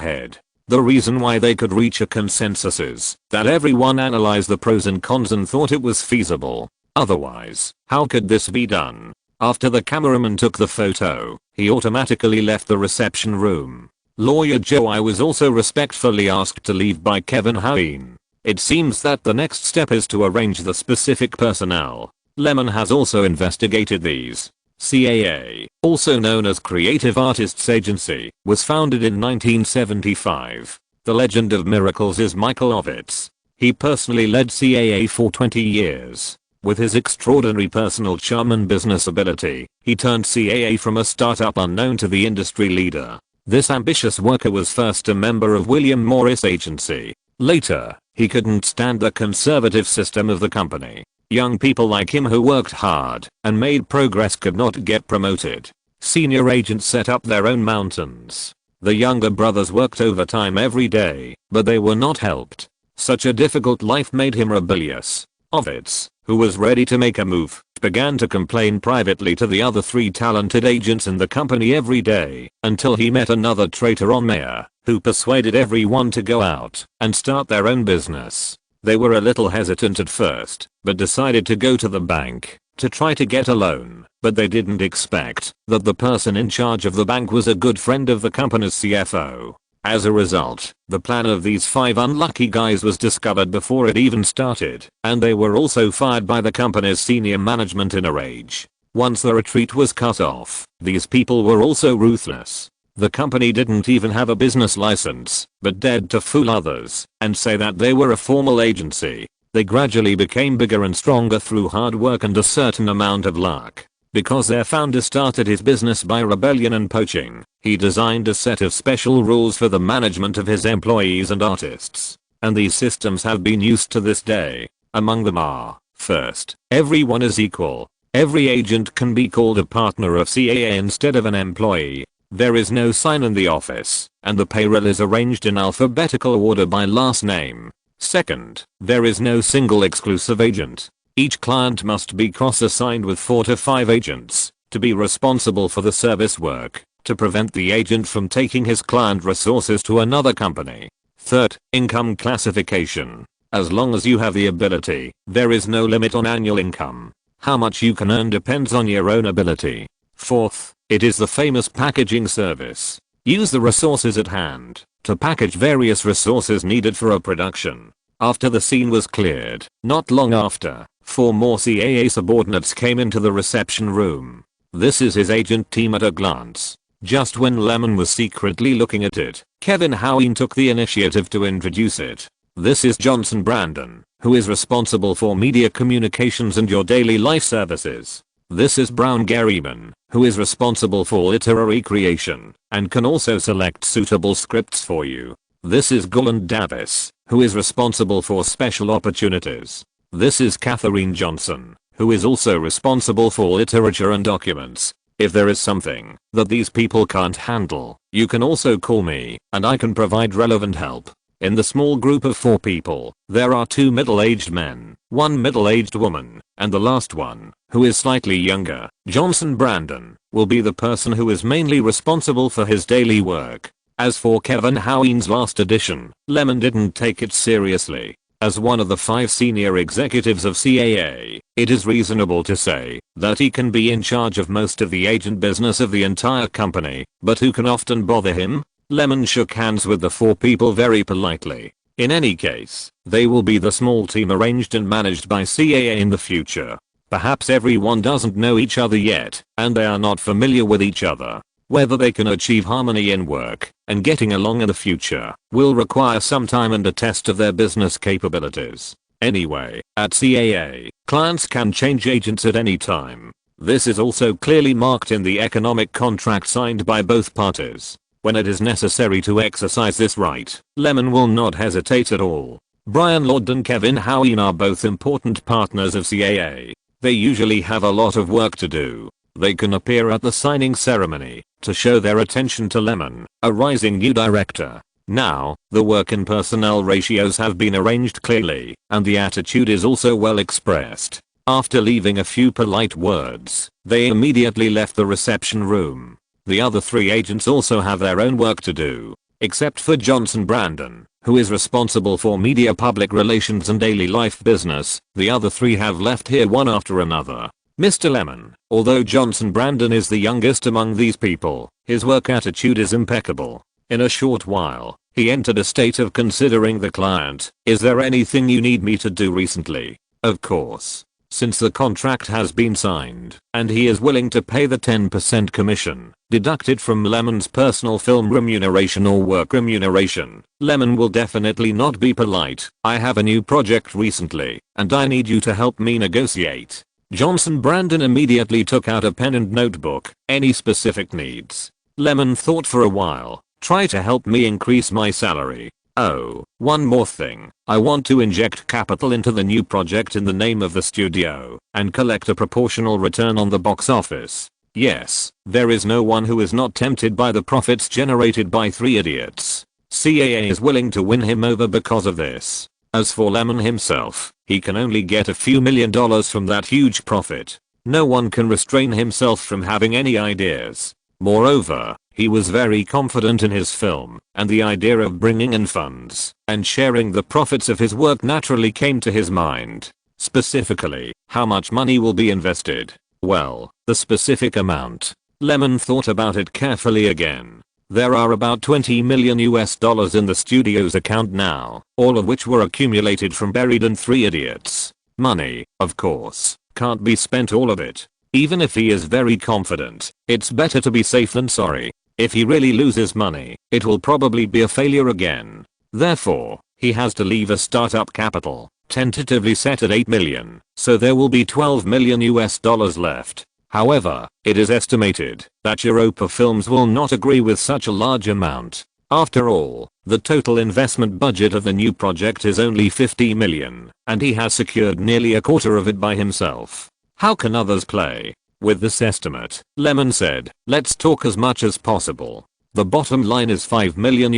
head. The reason why they could reach a consensus is that everyone analyzed the pros and cons and thought it was feasible. Otherwise, how could this be done? After the cameraman took the photo, he automatically left the reception room. Lawyer Joey was also respectfully asked to leave by Kevin Howe. It seems that the next step is to arrange the specific personnel. Lemon has also investigated these. CAA, also known as Creative Artists Agency, was founded in 1975. The legend of miracles is Michael Ovitz. He personally led CAA for 20 years. With his extraordinary personal charm and business ability, he turned CAA from a startup unknown to the industry leader. This ambitious worker was first a member of William Morris Agency. Later, he couldn't stand the conservative system of the company. Young people like him who worked hard and made progress could not get promoted. Senior agents set up their own mountains. The younger brothers worked overtime every day, but they were not helped. Such a difficult life made him rebellious. Ovitz, who was ready to make a move, began to complain privately to the other 3 talented agents in the company every day until he met another traitor on mayor who persuaded everyone to go out and start their own business. They were a little hesitant at first, but decided to go to the bank to try to get a loan, but they didn't expect that the person in charge of the bank was a good friend of the company's CFO. As a result, the plan of these 5 unlucky guys was discovered before it even started, and they were also fired by the company's senior management in a rage. Once the retreat was cut off, these people were also ruthless. The company didn't even have a business license, but dared to fool others and say that they were a formal agency. They gradually became bigger and stronger through hard work and a certain amount of luck. Because their founder started his business by rebellion and poaching, he designed a set of special rules for the management of his employees and artists. And these systems have been used to this day. Among them are, first, everyone is equal. Every agent can be called a partner of CAA instead of an employee. There is no sign in the office, and the payroll is arranged in alphabetical order by last name. Second, there is no single exclusive agent. Each client must be cross-assigned with 4 to 5 agents to be responsible for the service work to prevent the agent from taking his client resources to another company. Third, income classification. As long as you have the ability, there is no limit on annual income. How much you can earn depends on your own ability. Fourth, it is the famous packaging service. Use the resources at hand to package various resources needed for a production. After the scene was cleared, not long after, 4 more CAA subordinates came into the reception room. This is his agent team at a glance. Just when Lemon was secretly looking at it, Kevin Howe took the initiative to introduce it. This is Johnson Brandon, who is responsible for media communications and your daily life services. This is Brown Garyman, who is responsible for literary creation and can also select suitable scripts for you. This is Gulland Davis, who is responsible for special opportunities. This is Catherine Johnson, who is also responsible for literature and documents. If there is something that these people can't handle, you can also call me, and I can provide relevant help. In the small group of 4 people, there are 2 middle-aged men, 1 middle-aged woman, and the last one, who is slightly younger. Johnson Brandon will be the person who is mainly responsible for his daily work. As for Kevin Hoween's last edition, Lyman didn't take it seriously. As one of the 5 senior executives of CAA, it is reasonable to say that he can be in charge of most of the agent business of the entire company, but who can often bother him? Lyman shook hands with the 4 people very politely. In any case, they will be the small team arranged and managed by CAA in the future. Perhaps everyone doesn't know each other yet, and they are not familiar with each other. Whether they can achieve harmony in work and getting along in the future will require some time and a test of their business capabilities. Anyway, at CAA, clients can change agents at any time. This is also clearly marked in the economic contract signed by both parties. When it is necessary to exercise this right, Lyman will not hesitate at all. Brian Lord and Kevin Hoween are both important partners of CAA. They usually have a lot of work to do. They can appear at the signing ceremony to show their attention to Lyman, a rising new director. Now, the work and personnel ratios have been arranged clearly, and the attitude is also well expressed. After leaving a few polite words, they immediately left the reception room. The other 3 agents also have their own work to do, except for Johnson Brandon, who is responsible for media public relations and daily life business. The other 3 have left here one after another. Mr. Lyman, although Johnson Brandon is the youngest among these people, his work attitude is impeccable. In a short while, he entered a state of considering the client. Is there anything you need me to do recently? Of course. Since the contract has been signed, and he is willing to pay the 10% commission, deducted from Lyman's personal film remuneration or work remuneration, Lyman will definitely not be polite. I have a new project recently, and I need you to help me negotiate. Johnson Brandon immediately took out a pen and notebook. Any specific needs? Lyman thought for a while. Try to help me increase my salary. Oh, one more thing. I want to inject capital into the new project in the name of the studio and collect a proportional return on the box office. Yes, there is no one who is not tempted by the profits generated by 3 idiots. CAA is willing to win him over because of this. As for Lyman himself, he can only get a few $1,000,000 from that huge profit. No one can restrain himself from having any ideas. Moreover, he was very confident in his film, and the idea of bringing in funds and sharing the profits of his work naturally came to his mind. Specifically, how much money will be invested? Well, the specific amount. Lyman thought about it carefully again. There are about $20 million in the studio's account now, all of which were accumulated from Buried and 3 Idiots. Money, of course, can't be spent all of it. Even if he is very confident, it's better to be safe than sorry. If he really loses money, it will probably be a failure again. Therefore, he has to leave a startup capital, tentatively set at $8 million, so there will be $12 million left. However, it is estimated that Europa Films will not agree with such a large amount. After all, the total investment budget of the new project is only $50 million, and he has secured nearly a quarter of it by himself. How can others play with this estimate? Lyman said, let's talk as much as possible. The bottom line is $5 million.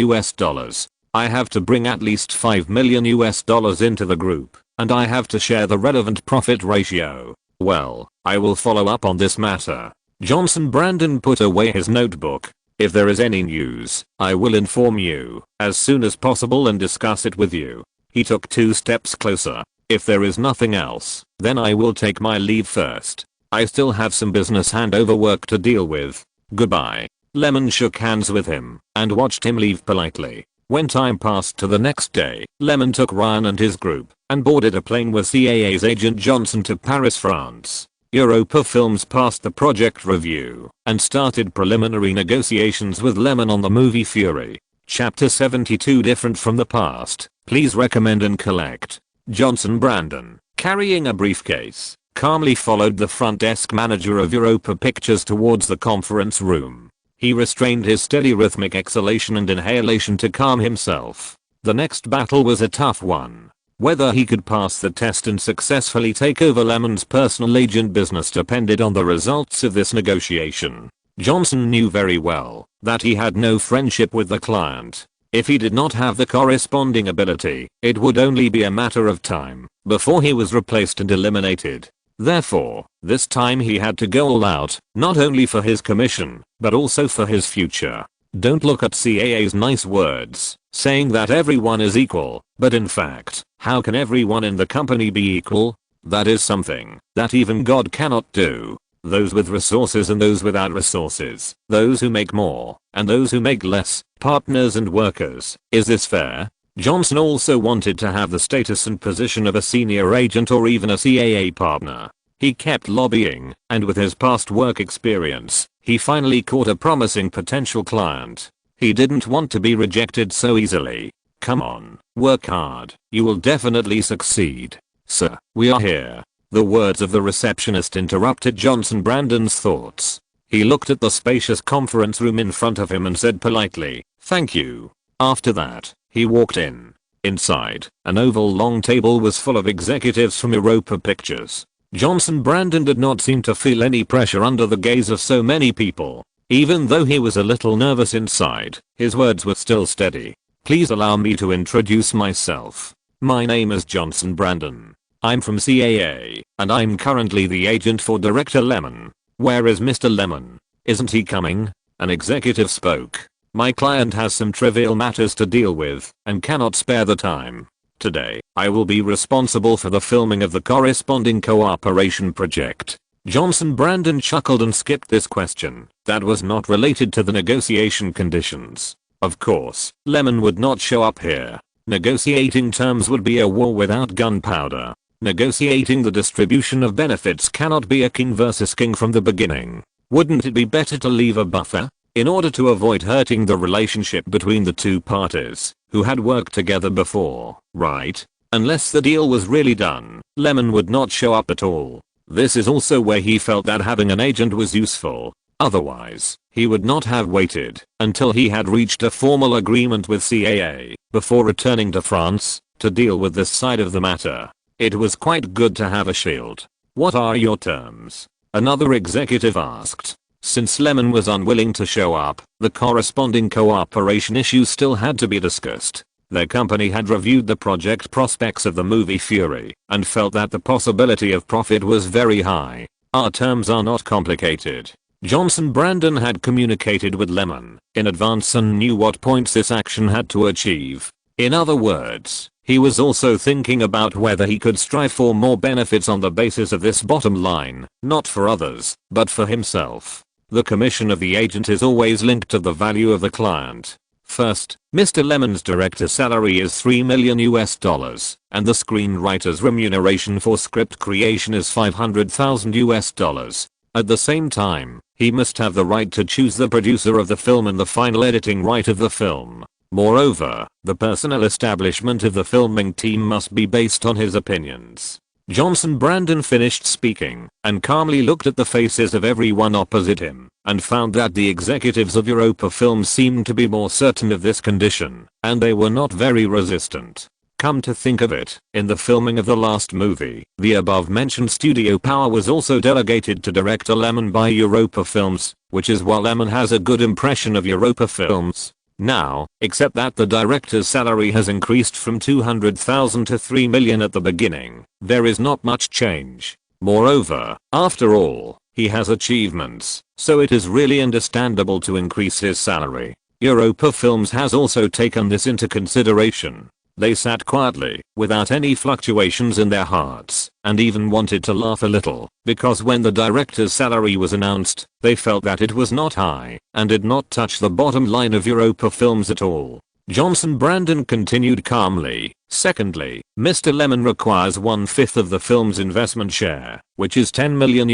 I have to bring at least $5 million into the group, and I have to share the relevant profit ratio. Well, I will follow up on this matter. Johnson Brandon put away his notebook. If there is any news, I will inform you as soon as possible and discuss it with you. He took 2 steps closer. If there is nothing else, then I will take my leave first. I still have some business handover work to deal with. Goodbye. Lyman shook hands with him and watched him leave politely. When time passed to the next day, Lyman took Ryan and his group and boarded a plane with CAA's agent Johnson to Paris, France. Europa Films passed the project review and started preliminary negotiations with Lyman on the movie Fury. Chapter 72 different from the past. Please recommend and collect. Johnson Brandon, carrying a briefcase, calmly followed the front desk manager of Europa Pictures towards the conference room. He restrained his steady rhythmic exhalation and inhalation to calm himself. The next battle was a tough one. Whether he could pass the test and successfully take over Lyman's personal agent business depended on the results of this negotiation. Johnson knew very well that he had no friendship with the client. If he did not have the corresponding ability, it would only be a matter of time before he was replaced and eliminated. Therefore, this time he had to go all out, not only for his commission, but also for his future. Don't look at CAA's nice words, saying that everyone is equal, but in fact, how can everyone in the company be equal? That is something that even God cannot do. Those with resources and those without resources, those who make more, and those who make less, partners and workers. Is this fair? Johnson also wanted to have the status and position of a senior agent or even a CAA partner. He kept lobbying, and with his past work experience, he finally caught a promising potential client. He didn't want to be rejected so easily. Come on, work hard, you will definitely succeed. Sir, we are here. The words of the receptionist interrupted Johnson Brandon's thoughts. He looked at the spacious conference room in front of him and said politely, "Thank you." After that, he walked in. Inside, an oval long table was full of executives from Europa Pictures. Johnson Brandon did not seem to feel any pressure under the gaze of so many people. Even though he was a little nervous inside, his words were still steady. "Please allow me to introduce myself. My name is Johnson Brandon. I'm from CAA, and I'm currently the agent for Director Lyman. Where is Mr. Lyman? Isn't he coming?" An executive spoke. "My client has some trivial matters to deal with and cannot spare the time. Today, I will be responsible for the filming of the corresponding cooperation project." Johnson Brandon chuckled and skipped this question. That was not related to the negotiation conditions. Of course, Lyman would not show up here. Negotiating terms would be a war without gunpowder. Negotiating the distribution of benefits cannot be a king versus king from the beginning. Wouldn't it be better to leave a buffer? In order to avoid hurting the relationship between the two parties, who had worked together before, right? Unless the deal was really done, Lyman would not show up at all. This is also where he felt that having an agent was useful. Otherwise, he would not have waited until he had reached a formal agreement with CAA before returning to France to deal with this side of the matter. It was quite good to have a shield. "What are your terms?" another executive asked. Since Lyman was unwilling to show up, the corresponding cooperation issues still had to be discussed. Their company had reviewed the project prospects of the movie Fury and felt that the possibility of profit was very high. "Our terms are not complicated." Johnson Brandon had communicated with Lyman in advance and knew what points this action had to achieve. In other words, he was also thinking about whether he could strive for more benefits on the basis of this bottom line, not for others, but for himself. The commission of the agent is always linked to the value of the client. First, Mr. Lyman's director salary is $3 million, and the screenwriter's remuneration for script creation is $500,000. At the same time, he must have the right to choose the producer of the film and the final editing right of the film. Moreover, the personnel establishment of the filming team must be based on his opinions. Johnson Brandon finished speaking and calmly looked at the faces of everyone opposite him and found that the executives of Europa Films seemed to be more certain of this condition, and they were not very resistant. Come to think of it, in the filming of the last movie, the above-mentioned studio power was also delegated to director Lyman by Europa Films, which is why Lyman has a good impression of Europa Films. Now, except that the director's salary has increased from $200,000 to $3 million at the beginning, there is not much change. Moreover, after all, he has achievements, so it is really understandable to increase his salary. Europa Films has also taken this into consideration. They sat quietly, without any fluctuations in their hearts, and even wanted to laugh a little, because when the director's salary was announced, they felt that it was not high, and did not touch the bottom line of Europa Films at all. Johnson Brandon continued calmly. Secondly, Mr. Lyman requires 1/5 of the film's investment share, which is $10 million.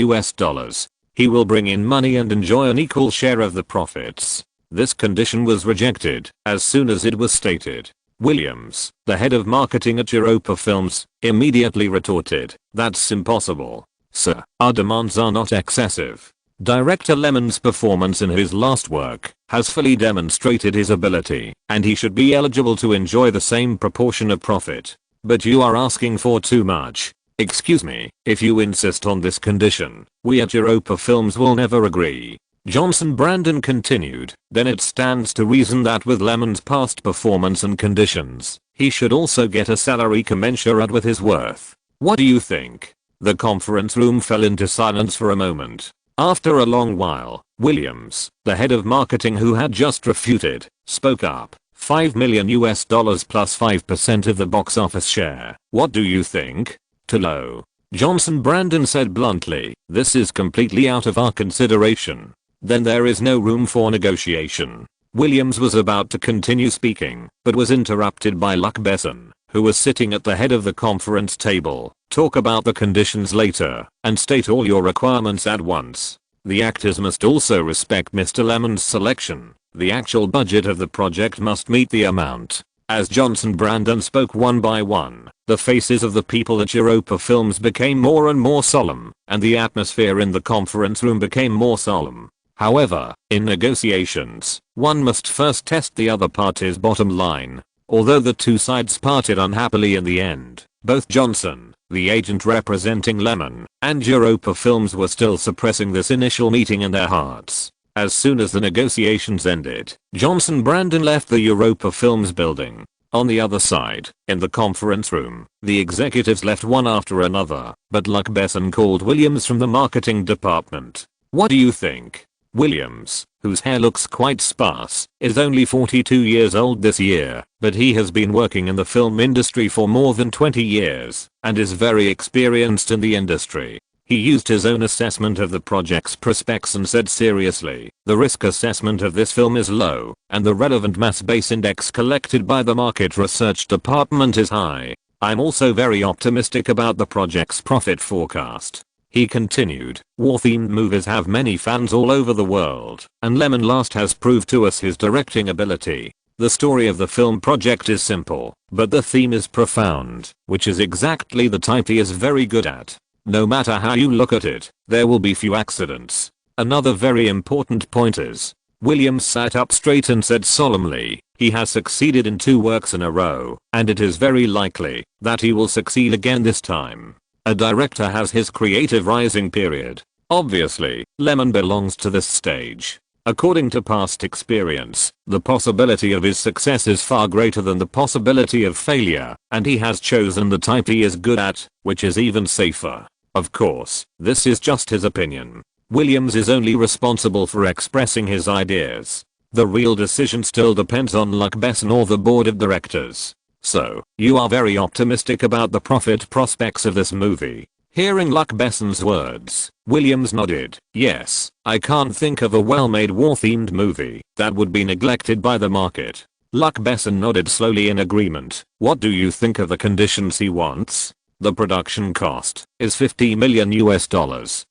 He will bring in money and enjoy an equal share of the profits. This condition was rejected as soon as it was stated. Williams, the head of marketing at Europa Films, immediately retorted, "That's impossible. Sir, our demands are not excessive. Director Lyman's performance in his last work has fully demonstrated his ability, and he should be eligible to enjoy the same proportion of profit. But you are asking for too much. Excuse me, if you insist on this condition, we at Europa Films will never agree." Johnson Brandon continued, "Then it stands to reason that with Lyman's past performance and conditions, he should also get a salary commensurate with his worth. What do you think?" The conference room fell into silence for a moment. After a long while, Williams, the head of marketing who had just refuted, spoke up. $5 million plus 5% of the box office share. What do you think? Too low. Johnson Brandon said bluntly, "This is completely out of our consideration. Then there is no room for negotiation." Williams was about to continue speaking, but was interrupted by Luc Besson, who was sitting at the head of the conference table. "Talk about the conditions later, and state all your requirements at once. The actors must also respect Mr. Lyman's selection. The actual budget of the project must meet the amount." As Johnson Brandon spoke one by one, the faces of the people at Europa Films became more and more solemn, and the atmosphere in the conference room became more solemn. However, in negotiations, one must first test the other party's bottom line. Although the two sides parted unhappily in the end, both Johnson, the agent representing Lyman, and Europa Films were still suppressing this initial meeting in their hearts. As soon as the negotiations ended, Johnson Brandon left the Europa Films building. On the other side, in the conference room, the executives left one after another, but Luc Besson called Williams from the marketing department. "What do you think?" Williams, whose hair looks quite sparse, is only 42 years old this year, but he has been working in the film industry for more than 20 years, and is very experienced in the industry. He used his own assessment of the project's prospects and said seriously, "The risk assessment of this film is low, and the relevant mass base index collected by the market research department is high. I'm also very optimistic about the project's profit forecast." He continued, "War-themed movies have many fans all over the world, and Lyman last has proved to us his directing ability. The story of the film project is simple, but the theme is profound, which is exactly the type he is very good at. No matter how you look at it, there will be few accidents. Another very important point is," Williams sat up straight and said solemnly, "he has succeeded in 2 works in a row, and it is very likely that he will succeed again this time. A director has his creative rising period. Obviously, Lyman belongs to this stage. According to past experience, the possibility of his success is far greater than the possibility of failure, and he has chosen the type he is good at, which is even safer. Of course, this is just his opinion. Williams is only responsible for expressing his ideas. The real decision still depends on Luc Besson or the board of directors. So, you are very optimistic about the profit prospects of this movie?" Hearing Luc Besson's words, Williams nodded. "Yes, I can't think of a well-made war-themed movie that would be neglected by the market." Luc Besson nodded slowly in agreement. "What do you think of the conditions he wants?" "The production cost is $50 million,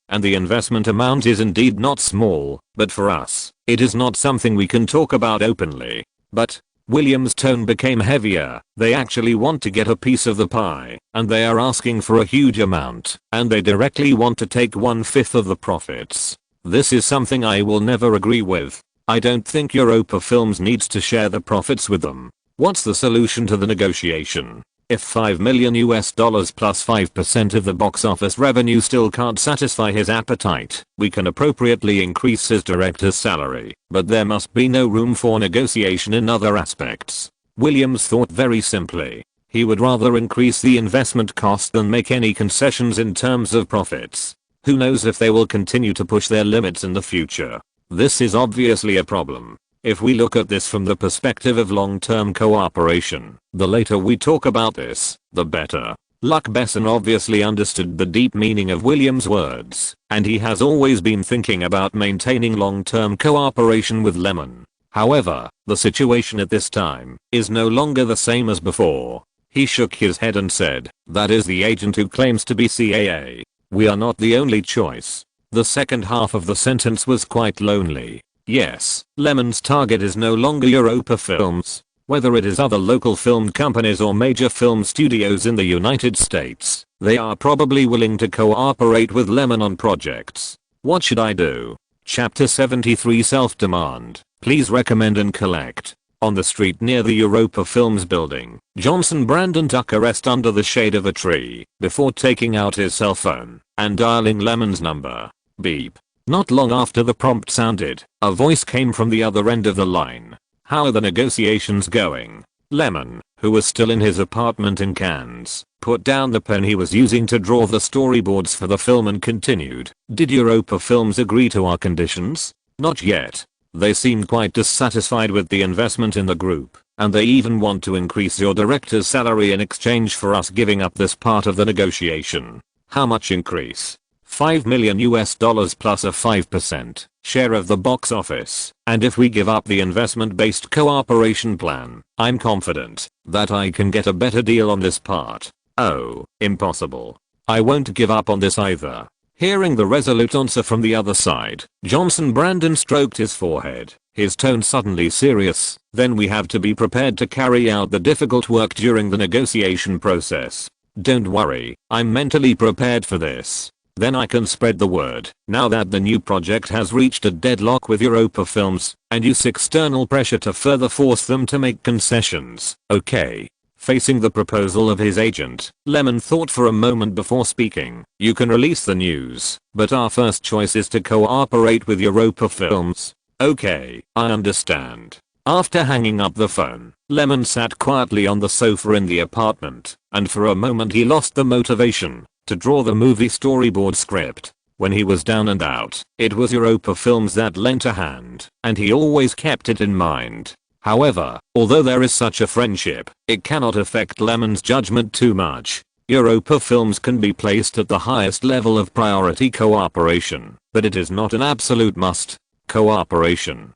and the investment amount is indeed not small, but for us, it is not something we can talk about openly." "But," Williams' tone became heavier, "they actually want to get a piece of the pie, and they are asking for a huge amount, and they directly want to take 1/5 of the profits. This is something I will never agree with. I don't think Europa Films needs to share the profits with them. What's the solution to the negotiation? If $5 million plus 5% of the box office revenue still can't satisfy his appetite, we can appropriately increase his director's salary, but there must be no room for negotiation in other aspects." Williams thought very simply. He would rather increase the investment cost than make any concessions in terms of profits. Who knows if they will continue to push their limits in the future? This is obviously a problem. If we look at this from the perspective of long-term cooperation, the later we talk about this, the better. Luc Besson obviously understood the deep meaning of Williams' words, and he has always been thinking about maintaining long-term cooperation with Lyman. However, the situation at this time is no longer the same as before. He shook his head and said, "That is the agent who claims to be CAA. We are not the only choice." The second half of the sentence was quite lonely. Yes, Lyman's target is no longer Europa Films. Whether it is other local film companies or major film studios in the United States, they are probably willing to cooperate with Lyman on projects. What should I do? Chapter 73 Self-Demand. Please recommend and collect. On the street near the Europa Films building, Johnson Brandon took a rest under the shade of a tree before taking out his cell phone and dialing Lyman's number. Beep. Not long after the prompt sounded, a voice came from the other end of the line. How are the negotiations going? Lyman, who was still in his apartment in Cannes, put down the pen he was using to draw the storyboards for the film and continued. Did Europa Films agree to our conditions? Not yet. They seem quite dissatisfied with the investment in the group, and they even want to increase your director's salary in exchange for us giving up this part of the negotiation. How much increase? $5 million plus a 5% share of the box office, and if we give up the investment-based cooperation plan, I'm confident that I can get a better deal on this part. Oh, impossible. I won't give up on this either. Hearing the resolute answer from the other side, Johnson Brandon stroked his forehead, his tone suddenly serious. Then we have to be prepared to carry out the difficult work during the negotiation process. Don't worry, I'm mentally prepared for this. Then I can spread the word. Now that the new project has reached a deadlock with Europa Films, and use external pressure to further force them to make concessions. Okay. Facing the proposal of his agent, Lyman thought for a moment before speaking. You can release the news, but our first choice is to cooperate with Europa Films. Okay, I understand. After hanging up the phone, Lyman sat quietly on the sofa in the apartment, and for a moment he lost the motivation to draw the movie storyboard script. When he was down and out, it was Europa Films that lent a hand, and he always kept it in mind. However, although there is such a friendship, it cannot affect Lyman's judgment too much. Europa Films can be placed at the highest level of priority cooperation, but it is not an absolute must. Cooperation.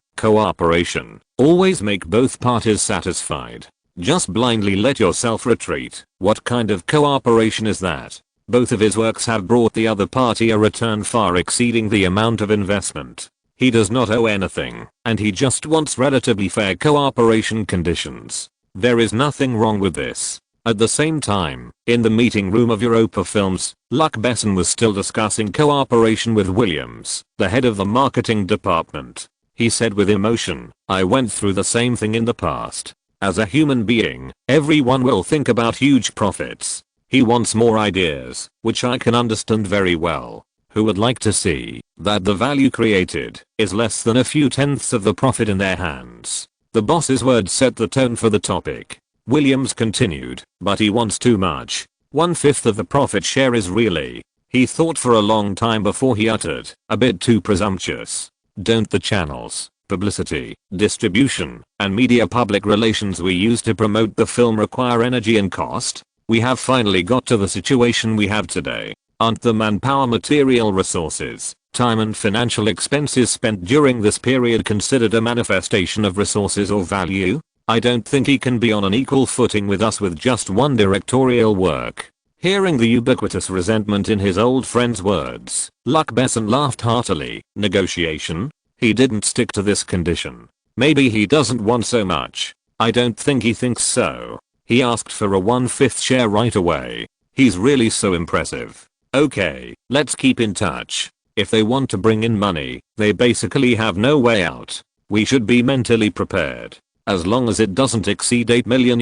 Always make both parties satisfied. Just blindly let yourself retreat. What kind of cooperation is that? Both of his works have brought the other party a return far exceeding the amount of investment. He does not owe anything, and he just wants relatively fair cooperation conditions. There is nothing wrong with this. At the same time, in the meeting room of Europa Films, Luc Besson was still discussing cooperation with Williams, the head of the marketing department. He said with emotion, I went through the same thing in the past. As a human being, everyone will think about huge profits. He wants more ideas, which I can understand very well. Who would like to see that the value created is less than a few tenths of the profit in their hands? The boss's words set the tone for the topic. Williams continued, but he wants too much. 1/5 of the profit share is really. He thought for a long time before he uttered, a bit too presumptuous. Don't the channels, publicity, distribution, and media public relations we use to promote the film require energy and cost? We have finally got to the situation we have today. Aren't the manpower, material resources, time and financial expenses spent during this period considered a manifestation of resources or value? I don't think he can be on an equal footing with us with just one directorial work. Hearing the ubiquitous resentment in his old friend's words, Luc Besson laughed heartily. Negotiation? He didn't stick to this condition. Maybe he doesn't want so much. I don't think he thinks so. He asked for a 1/5 share right away. He's really so impressive. Okay, let's keep in touch. If they want to bring in money, they basically have no way out. We should be mentally prepared. As long as it doesn't exceed $8 million,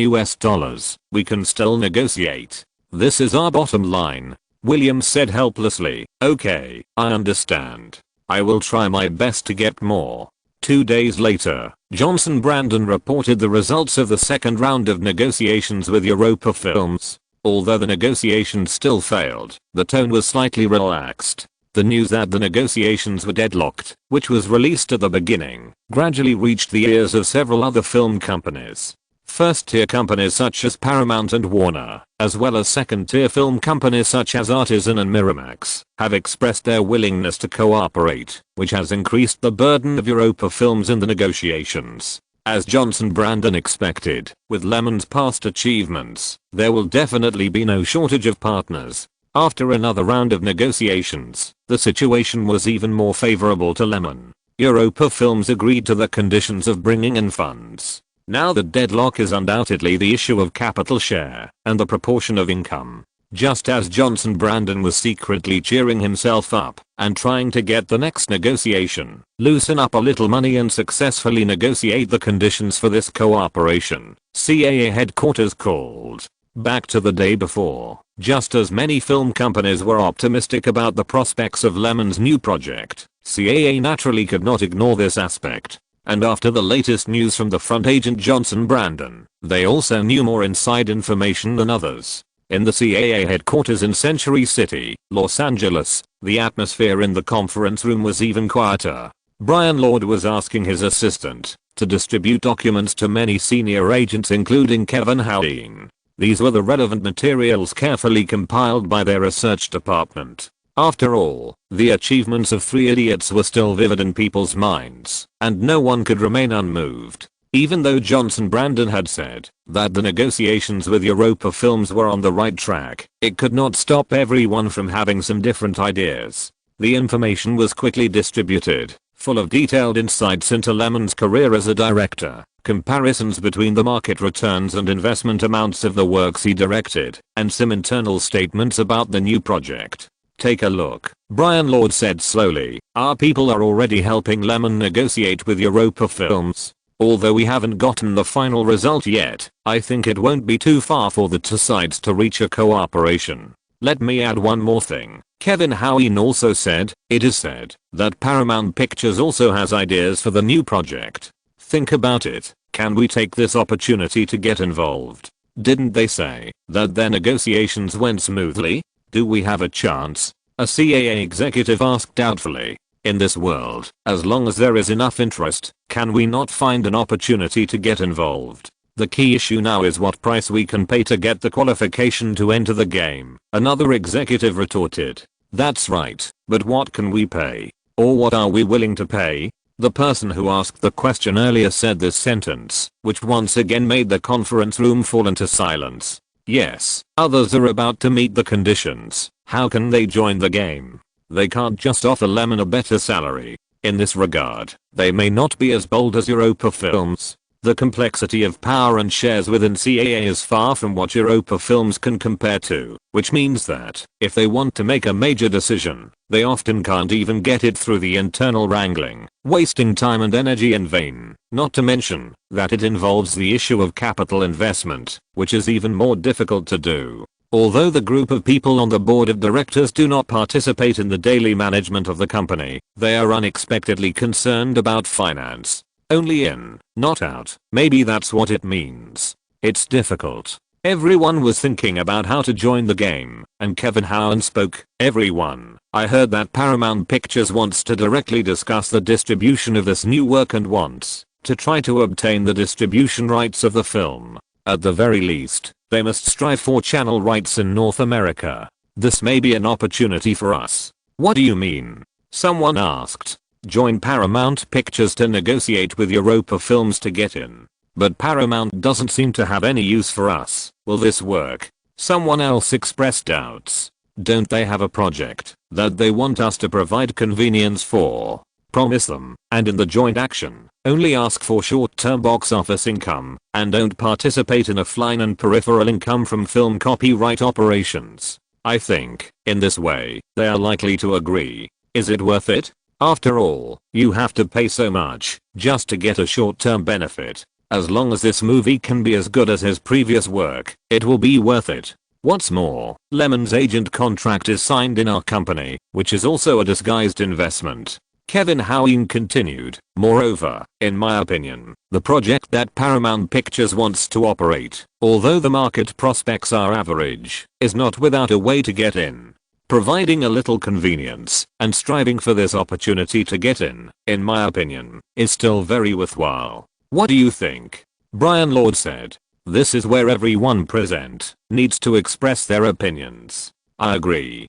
we can still negotiate. This is our bottom line. Williams said helplessly. Okay, I understand. I will try my best to get more. 2 days later, Johnson Brandon reported the results of the second round of negotiations with Europa Films. Although the negotiations still failed, the tone was slightly relaxed. The news that the negotiations were deadlocked, which was released at the beginning, gradually reached the ears of several other film companies. First-tier companies such as Paramount and Warner, as well as second-tier film companies such as Artisan and Miramax, have expressed their willingness to cooperate, which has increased the burden of Europa Films in the negotiations. As Johnson Brandon expected, with Lyman's past achievements, there will definitely be no shortage of partners. After another round of negotiations, the situation was even more favorable to Lyman. Europa Films agreed to the conditions of bringing in funds. Now the deadlock is undoubtedly the issue of capital share and the proportion of income. Just as Johnson Brandon was secretly cheering himself up and trying to get the next negotiation, loosen up a little money and successfully negotiate the conditions for this cooperation, CAA headquarters called. Back to the day before, just as many film companies were optimistic about the prospects of Lyman's new project, CAA naturally could not ignore this aspect. And after the latest news from the front agent Johnson Brandon, they also knew more inside information than others. In the CAA headquarters in Century City, Los Angeles, the atmosphere in the conference room was even quieter. Brian Lord was asking his assistant to distribute documents to many senior agents including Kevin Hoween. These were the relevant materials carefully compiled by their research department. After all, the achievements of three idiots were still vivid in people's minds, and no one could remain unmoved. Even though Johnson Brandon had said that the negotiations with Europa Films were on the right track, it could not stop everyone from having some different ideas. The information was quickly distributed, full of detailed insights into Lyman's career as a director, comparisons between the market returns and investment amounts of the works he directed, and some internal statements about the new project. Take a look, Brian Lord said slowly. Our people are already helping Lyman negotiate with Europa Films. Although we haven't gotten the final result yet, I think it won't be too far for the two sides to reach a cooperation. Let me add one more thing. Kevin Hoween also said, it is said that Paramount Pictures also has ideas for the new project. Think about it. Can we take this opportunity to get involved? Didn't they say that their negotiations went smoothly? Do we have a chance? A CAA executive asked doubtfully. In this world, as long as there is enough interest, can we not find an opportunity to get involved? The key issue now is what price we can pay to get the qualification to enter the game, another executive retorted. That's right, but what can we pay? Or what are we willing to pay? The person who asked the question earlier said this sentence, which once again made the conference room fall into silence. Yes, others are about to meet the conditions. How can they join the game? They can't just offer Lyman a better salary. In this regard, they may not be as bold as Europa Films. The complexity of power and shares within CAA is far from what Europa Films can compare to, which means that, if they want to make a major decision, they often can't even get it through the internal wrangling, wasting time and energy in vain, not to mention that it involves the issue of capital investment, which is even more difficult to do. Although the group of people on the board of directors do not participate in the daily management of the company, they are unexpectedly concerned about finance. Only in, not out. Maybe that's what it means. It's difficult. Everyone was thinking about how to join the game, and Kevin Hoween spoke. Everyone. I heard that Paramount Pictures wants to directly discuss the distribution of this new work and wants to try to obtain the distribution rights of the film. At the very least, they must strive for channel rights in North America. This may be an opportunity for us. What do you mean? Someone asked. Join Paramount Pictures to negotiate with Europa Films to get in. But Paramount doesn't seem to have any use for us. Will this work? Someone else expressed doubts. Don't they have a project that they want us to provide convenience for? Promise them, and in the joint action, only ask for short-term box office income, and don't participate in offline and peripheral income from film copyright operations. I think, in this way, they are likely to agree. Is it worth it? After all, you have to pay so much just to get a short-term benefit. As long as this movie can be as good as his previous work, it will be worth it. What's more, Lyman's agent contract is signed in our company, which is also a disguised investment. Kevin Hoween continued. Moreover, in my opinion, the project that Paramount Pictures wants to operate, although the market prospects are average, is not without a way to get in. Providing a little convenience and striving for this opportunity to get in my opinion, is still very worthwhile. What do you think? Brian Lord said. This is where everyone present needs to express their opinions. I agree.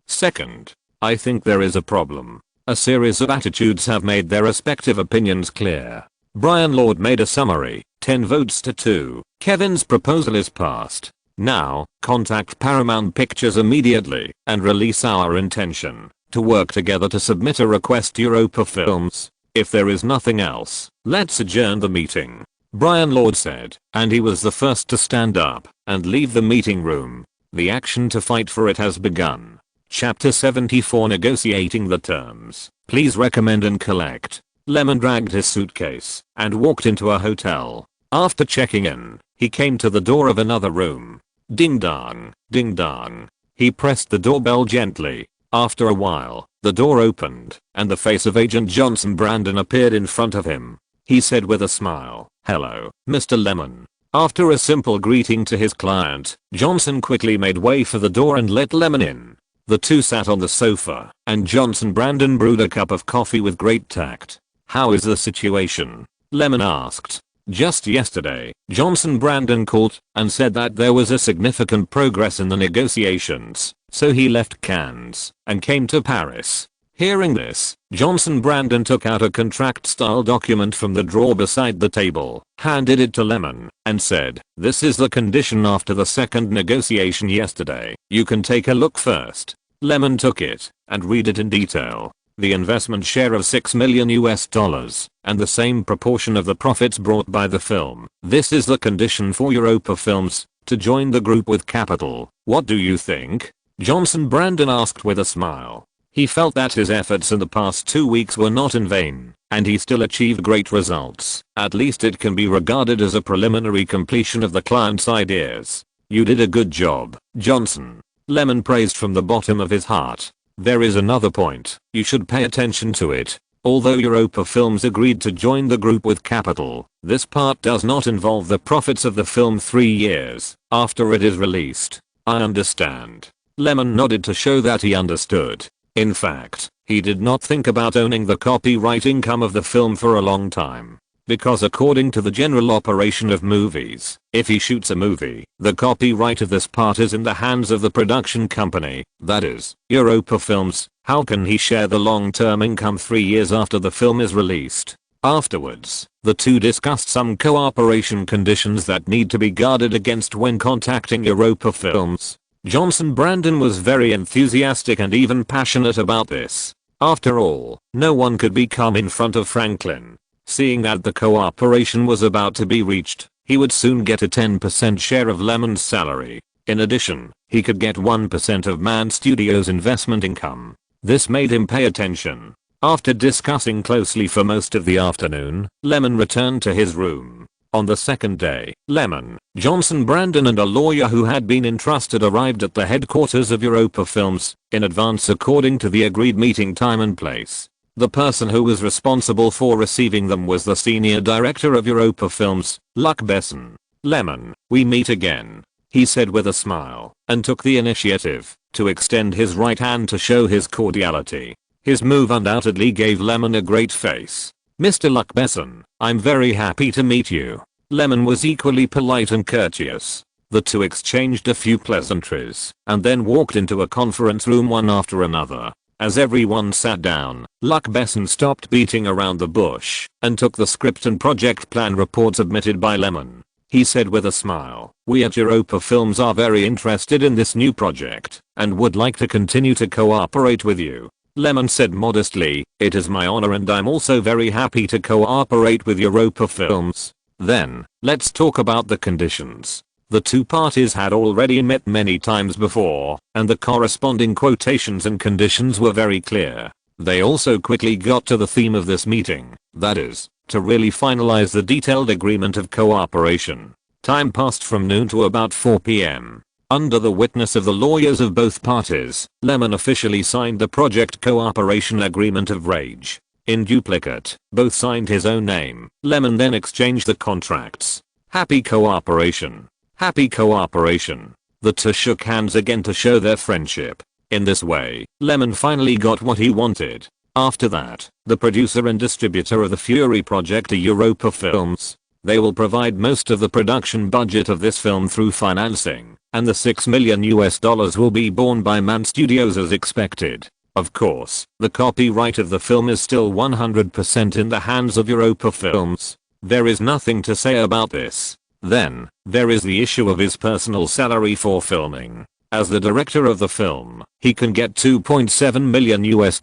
Second, I think there is a problem. A series of attitudes have made their respective opinions clear. Brian Lord made a summary. 10 votes to 2. Kevin's proposal is passed. Now, contact Paramount Pictures immediately and release our intention to work together to submit a request to Europa Films. If there is nothing else, let's adjourn the meeting. Brian Lord said, and he was the first to stand up and leave the meeting room. The action to fight for it has begun. Chapter 74, Negotiating the Terms. Please recommend and collect. Lyman dragged his suitcase and walked into a hotel. After checking in, he came to the door of another room. Ding dong, ding dong. He pressed the doorbell gently. After a while, the door opened and the face of Agent Johnson Brandon appeared in front of him. He said with a smile, "Hello, Mr. Lyman." After a simple greeting to his client, Johnson quickly made way for the door and let Lyman in. The two sat on the sofa, and Johnson Brandon brewed a cup of coffee with great tact. "How is the situation?" Lyman asked. Just yesterday, Johnson Brandon called and said that there was a significant progress in the negotiations, so he left Cannes and came to Paris. Hearing this, Johnson Brandon took out a contract-style document from the drawer beside the table, handed it to Lyman, and said, "This is the condition after the second negotiation yesterday. You can take a look first." Lyman took it and read it in detail. The investment share of $6 million and the same proportion of the profits brought by the film. This is the condition for Europa Films to join the group with capital. What do you think? Johnson Brandon asked with a smile. He felt that his efforts in the past 2 weeks were not in vain, and he still achieved great results. At least it can be regarded as a preliminary completion of the client's ideas. You did a good job, Johnson. Lyman praised from the bottom of his heart. There is another point, you should pay attention to it. Although Europa Films agreed to join the group with capital, this part does not involve the profits of the film 3 years after it is released. I understand. Lyman nodded to show that he understood. In fact, he did not think about owning the copyright income of the film for a long time. Because according to the general operation of movies, if he shoots a movie, the copyright of this part is in the hands of the production company, that is, Europa Films. How can he share the long-term income 3 years after the film is released? Afterwards, the two discussed some cooperation conditions that need to be guarded against when contacting Europa Films. Johnson Brandon was very enthusiastic and even passionate about this. After all, no one could be calm in front of Franklin. Seeing that the cooperation was about to be reached, he would soon get a 10% share of Lyman's salary. In addition, he could get 1% of Man Studios' investment income. This made him pay attention. After discussing closely for most of the afternoon, Lyman returned to his room. On the second day, Lyman, Johnson Brandon and a lawyer who had been entrusted arrived at the headquarters of Europa Films in advance according to the agreed meeting time and place. The person who was responsible for receiving them was the senior director of Europa Films, Luc Besson. "Lyman, we meet again," he said with a smile, and took the initiative to extend his right hand to show his cordiality. His move undoubtedly gave Lyman a great face. "Mr. Luc Besson, I'm very happy to meet you." Lyman was equally polite and courteous. The two exchanged a few pleasantries and then walked into a conference room one after another. As everyone sat down, Luc Besson stopped beating around the bush and took the script and project plan report submitted by Lyman. He said with a smile, "We at Europa Films are very interested in this new project and would like to continue to cooperate with you." Lyman said modestly, "It is my honor and I'm also very happy to cooperate with Europa Films." Then, let's talk about the conditions. The two parties had already met many times before, and the corresponding quotations and conditions were very clear. They also quickly got to the theme of this meeting, that is, to really finalize the detailed agreement of cooperation. Time passed from noon to about 4 p.m. Under the witness of the lawyers of both parties, Lyman officially signed the project cooperation agreement of Rage. In duplicate, both signed his own name. Lyman then exchanged the contracts. Happy cooperation. Happy cooperation. The two shook hands again to show their friendship. In this way, Lyman finally got what he wanted. After that, the producer and distributor of the Fury project are Europa Films. They will provide most of the production budget of this film through financing, and the $6 million will be borne by Man Studios as expected. Of course, the copyright of the film is still 100% in the hands of Europa Films. There is nothing to say about this. Then, there is the issue of his personal salary for filming. As the director of the film, he can get $2.7 million US,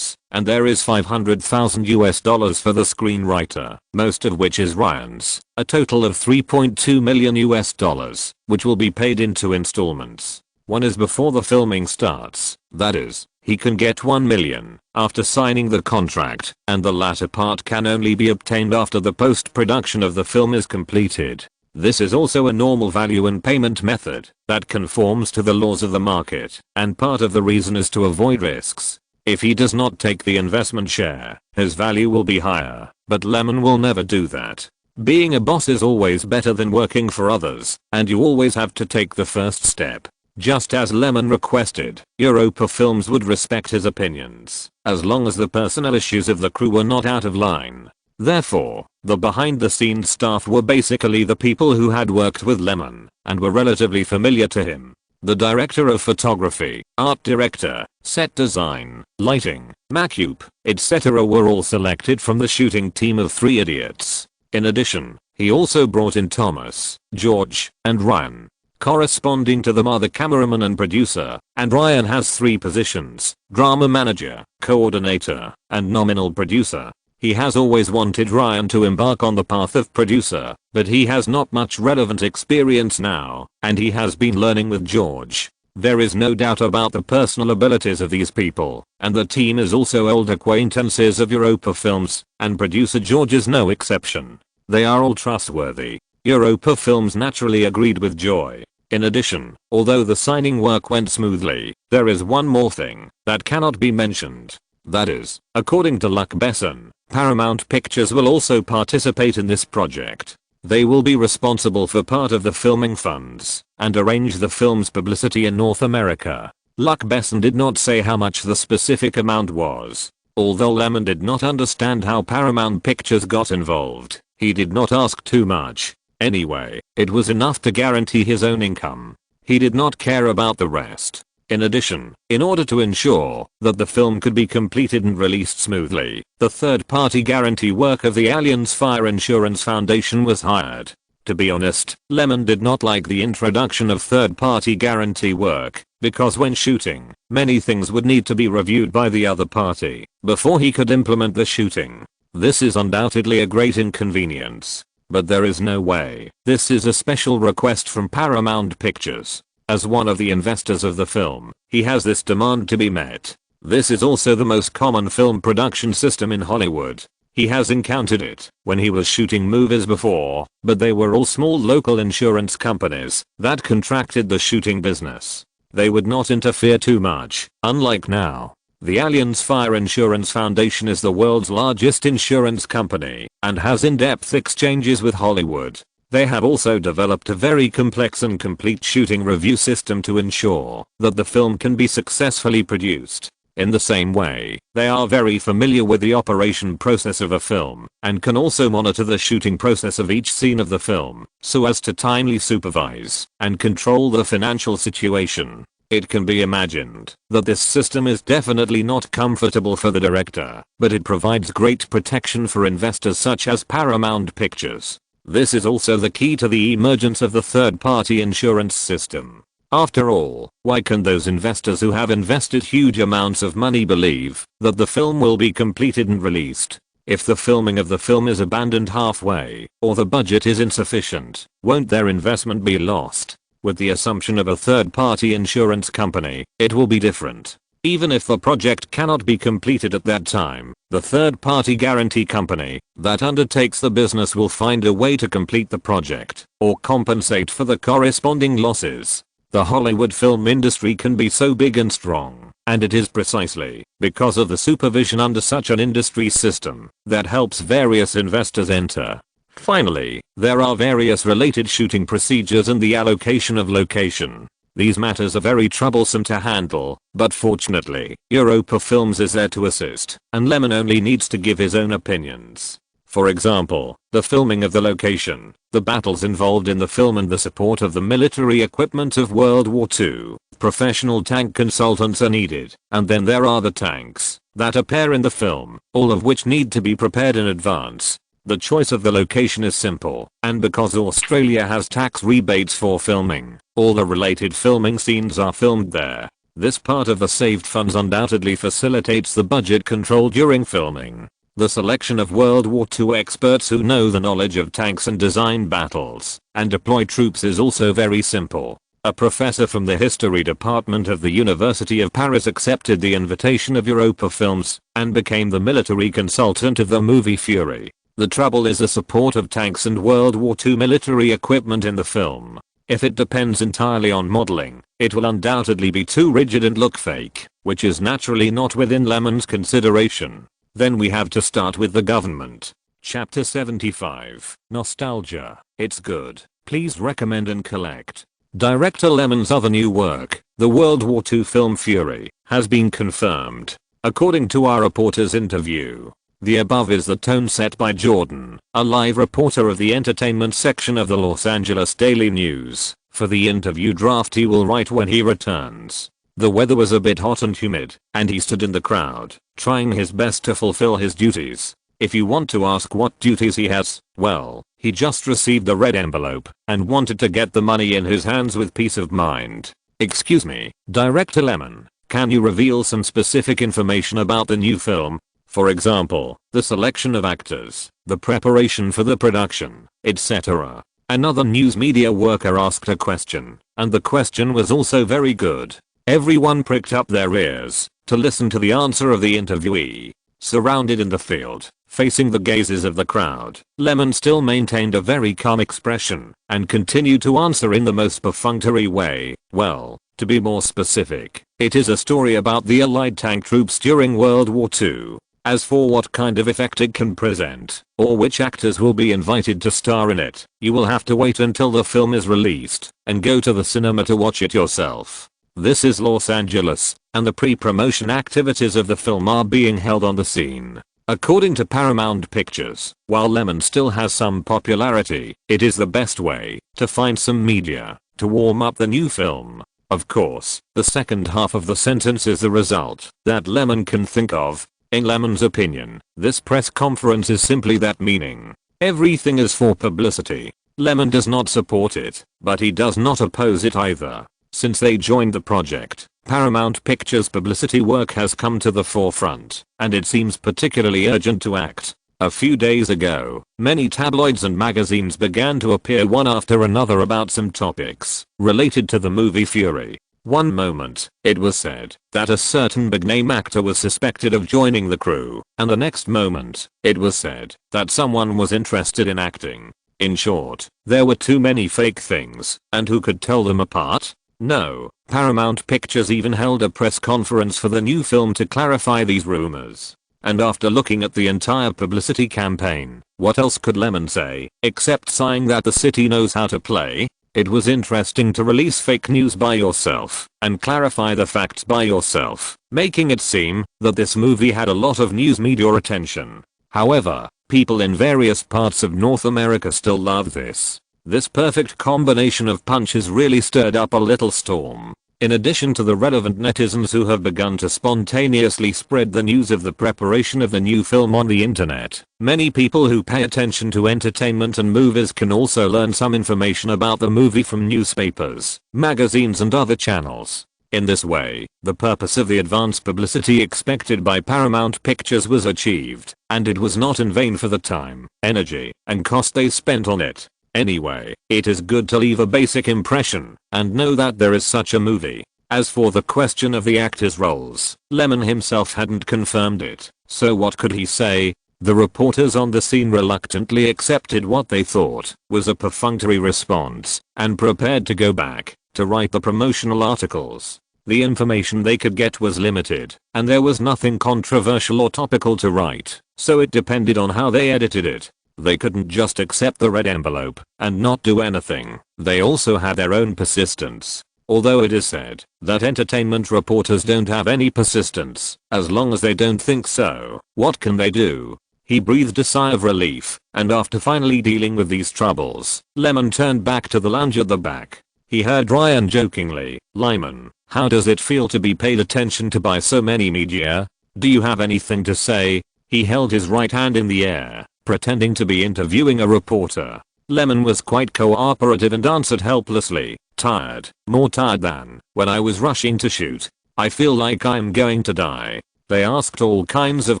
and there is $500,000 US for the screenwriter, most of which is Ryan's, a total of $3.2 million US, which will be paid into installments. One is before the filming starts, that is, he can get $1 million after signing the contract, and the latter part can only be obtained after the post-production of the film is completed. This is also a normal value and payment method that conforms to the laws of the market, and part of the reason is to avoid risks. If he does not take the investment share, his value will be higher, but Lyman will never do that. Being a boss is always better than working for others, and you always have to take the first step. Just as Lyman requested, Europa Films would respect his opinions, as long as the personnel issues of the crew were not out of line. Therefore, the behind-the-scenes staff were basically the people who had worked with Lyman, and were relatively familiar to him. The director of photography, art director, set design, lighting, makeup, etc. were all selected from the shooting team of 3 idiots. In addition, he also brought in Thomas, George, and Ryan. Corresponding to them are the cameraman and producer, and Ryan has 3 positions: drama manager, coordinator, and nominal producer. He has always wanted Ryan to embark on the path of producer, but he has not much relevant experience now, and he has been learning with George. There is no doubt about the personal abilities of these people, and the team is also old acquaintances of Europa Films, and producer George is no exception. They are all trustworthy. Europa Films naturally agreed with Joy. In addition, although the signing work went smoothly, there is one more thing that cannot be mentioned. That is, according to Luc Besson, Paramount Pictures will also participate in this project. They will be responsible for part of the filming funds and arrange the film's publicity in North America. Luc Besson did not say how much the specific amount was. Although Lyman did not understand how Paramount Pictures got involved, he did not ask too much. Anyway, it was enough to guarantee his own income. He did not care about the rest. In addition, in order to ensure that the film could be completed and released smoothly, the third-party guarantee work of the Allianz Fire Insurance Foundation was hired. To be honest, Lyman did not like the introduction of third-party guarantee work, because when shooting, many things would need to be reviewed by the other party before he could implement the shooting. This is undoubtedly a great inconvenience. But there is no way this is a special request from Paramount Pictures. As one of the investors of the film, he has this demand to be met. This is also the most common film production system in Hollywood. He has encountered it when he was shooting movies before, but they were all small local insurance companies that contracted the shooting business. They would not interfere too much, unlike now. The Allianz Fire Insurance Foundation is the world's largest insurance company and has in-depth exchanges with Hollywood. They have also developed a very complex and complete shooting review system to ensure that the film can be successfully produced. In the same way, they are very familiar with the operation process of a film and can also monitor the shooting process of each scene of the film so as to timely supervise and control the financial situation. It can be imagined that this system is definitely not comfortable for the director, but it provides great protection for investors such as Paramount Pictures. This is also the key to the emergence of the third-party insurance system. After all, why can those investors who have invested huge amounts of money believe that the film will be completed and released? If the filming of the film is abandoned halfway, or the budget is insufficient, won't their investment be lost? With the assumption of a third-party insurance company, it will be different. Even if the project cannot be completed at that time, the third-party guarantee company that undertakes the business will find a way to complete the project or compensate for the corresponding losses. The Hollywood film industry can be so big and strong, and it is precisely because of the supervision under such an industry system that helps various investors enter. Finally, there are various related shooting procedures and the allocation of location. These matters are very troublesome to handle, but fortunately, Europa Films is there to assist, and Lyman only needs to give his own opinions. For example, the filming of the location, the battles involved in the film and the support of the military equipment of World War II. Professional tank consultants are needed, and then there are the tanks that appear in the film, all of which need to be prepared in advance. The choice of the location is simple, and because Australia has tax rebates for filming, all the related filming scenes are filmed there. This part of the saved funds undoubtedly facilitates the budget control during filming. The selection of World War II experts who know the knowledge of tanks and design battles and deploy troops is also very simple. A professor from the history department of the University of Paris accepted the invitation of Europa Films and became the military consultant of the movie Fury. The trouble is the support of tanks and World War II military equipment in the film. If it depends entirely on modeling, it will undoubtedly be too rigid and look fake, which is naturally not within Lyman's consideration. Then we have to start with the government. Chapter 75. Nostalgia. It's good. Please recommend and collect. Director Lyman's other new work, the World War II film Fury, has been confirmed. According to our reporter's interview. The above is the tone set by Jordan, a live reporter of the entertainment section of the Los Angeles Daily News. For the interview draft he will write when he returns. The weather was a bit hot and humid, and he stood in the crowd, trying his best to fulfill his duties. If you want to ask what duties he has, well, he just received the red envelope and wanted to get the money in his hands with peace of mind. Excuse me, Director Lyman, can you reveal some specific information about the new film? For example, the selection of actors, the preparation for the production, etc. Another news media worker asked a question, and the question was also very good. Everyone pricked up their ears to listen to the answer of the interviewee. Surrounded in the field, facing the gazes of the crowd, Lyman still maintained a very calm expression and continued to answer in the most perfunctory way. Well, to be more specific, it is a story about the Allied tank troops during World War II. As for what kind of effect it can present, or which actors will be invited to star in it, you will have to wait until the film is released and go to the cinema to watch it yourself. This is Los Angeles, and the pre-promotion activities of the film are being held on the scene. According to Paramount Pictures, while Lyman still has some popularity, it is the best way to find some media to warm up the new film. Of course, the second half of the sentence is the result that Lyman can think of. In Lyman's opinion, this press conference is simply that meaning. Everything is for publicity. Lyman does not support it, but he does not oppose it either. Since they joined the project, Paramount Pictures' publicity work has come to the forefront, and it seems particularly urgent to act. A few days ago, many tabloids and magazines began to appear one after another about some topics related to the movie Fury. One moment, it was said that a certain big-name actor was suspected of joining the crew, and the next moment, it was said that someone was interested in acting. In short, there were too many fake things, and who could tell them apart? No, Paramount Pictures even held a press conference for the new film to clarify these rumors. And after looking at the entire publicity campaign, what else could Lyman say, except sighing that the city knows how to play? It was interesting to release fake news by yourself and clarify the facts by yourself, making it seem that this movie had a lot of news media attention. However, people in various parts of North America still love this. This perfect combination of punches really stirred up a little storm. In addition to the relevant netizens who have begun to spontaneously spread the news of the preparation of the new film on the internet, many people who pay attention to entertainment and movies can also learn some information about the movie from newspapers, magazines and other channels. In this way, the purpose of the advance publicity expected by Paramount Pictures was achieved, and it was not in vain for the time, energy, and cost they spent on it. Anyway, it is good to leave a basic impression and know that there is such a movie. As for the question of the actors' roles, Lyman himself hadn't confirmed it, so what could he say? The reporters on the scene reluctantly accepted what they thought was a perfunctory response and prepared to go back to write the promotional articles. The information they could get was limited, and there was nothing controversial or topical to write, so it depended on how they edited it. They couldn't just accept the red envelope and not do anything. They also had their own persistence. Although it is said that entertainment reporters don't have any persistence as long as they don't think so, what can they do? He breathed a sigh of relief, and after finally dealing with these troubles, Lyman turned back to the lounge at the back. He heard Ryan jokingly, "Lyman, how does it feel to be paid attention to by so many media? Do you have anything to say?" He held his right hand in the air, pretending to be interviewing a reporter. Lemon was quite cooperative and answered helplessly, "Tired, more tired than when I was rushing to shoot. I feel like I'm going to die." They asked all kinds of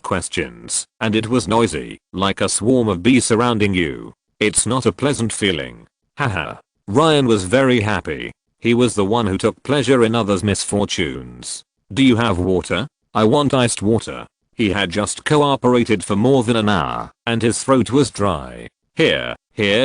questions, and it was noisy, like a swarm of bees surrounding you. It's not a pleasant feeling. Haha. Ryan was very happy. He was the one who took pleasure in others' misfortunes. "Do you have water? I want iced water." He had just cooperated for more than an hour, and his throat was dry. Here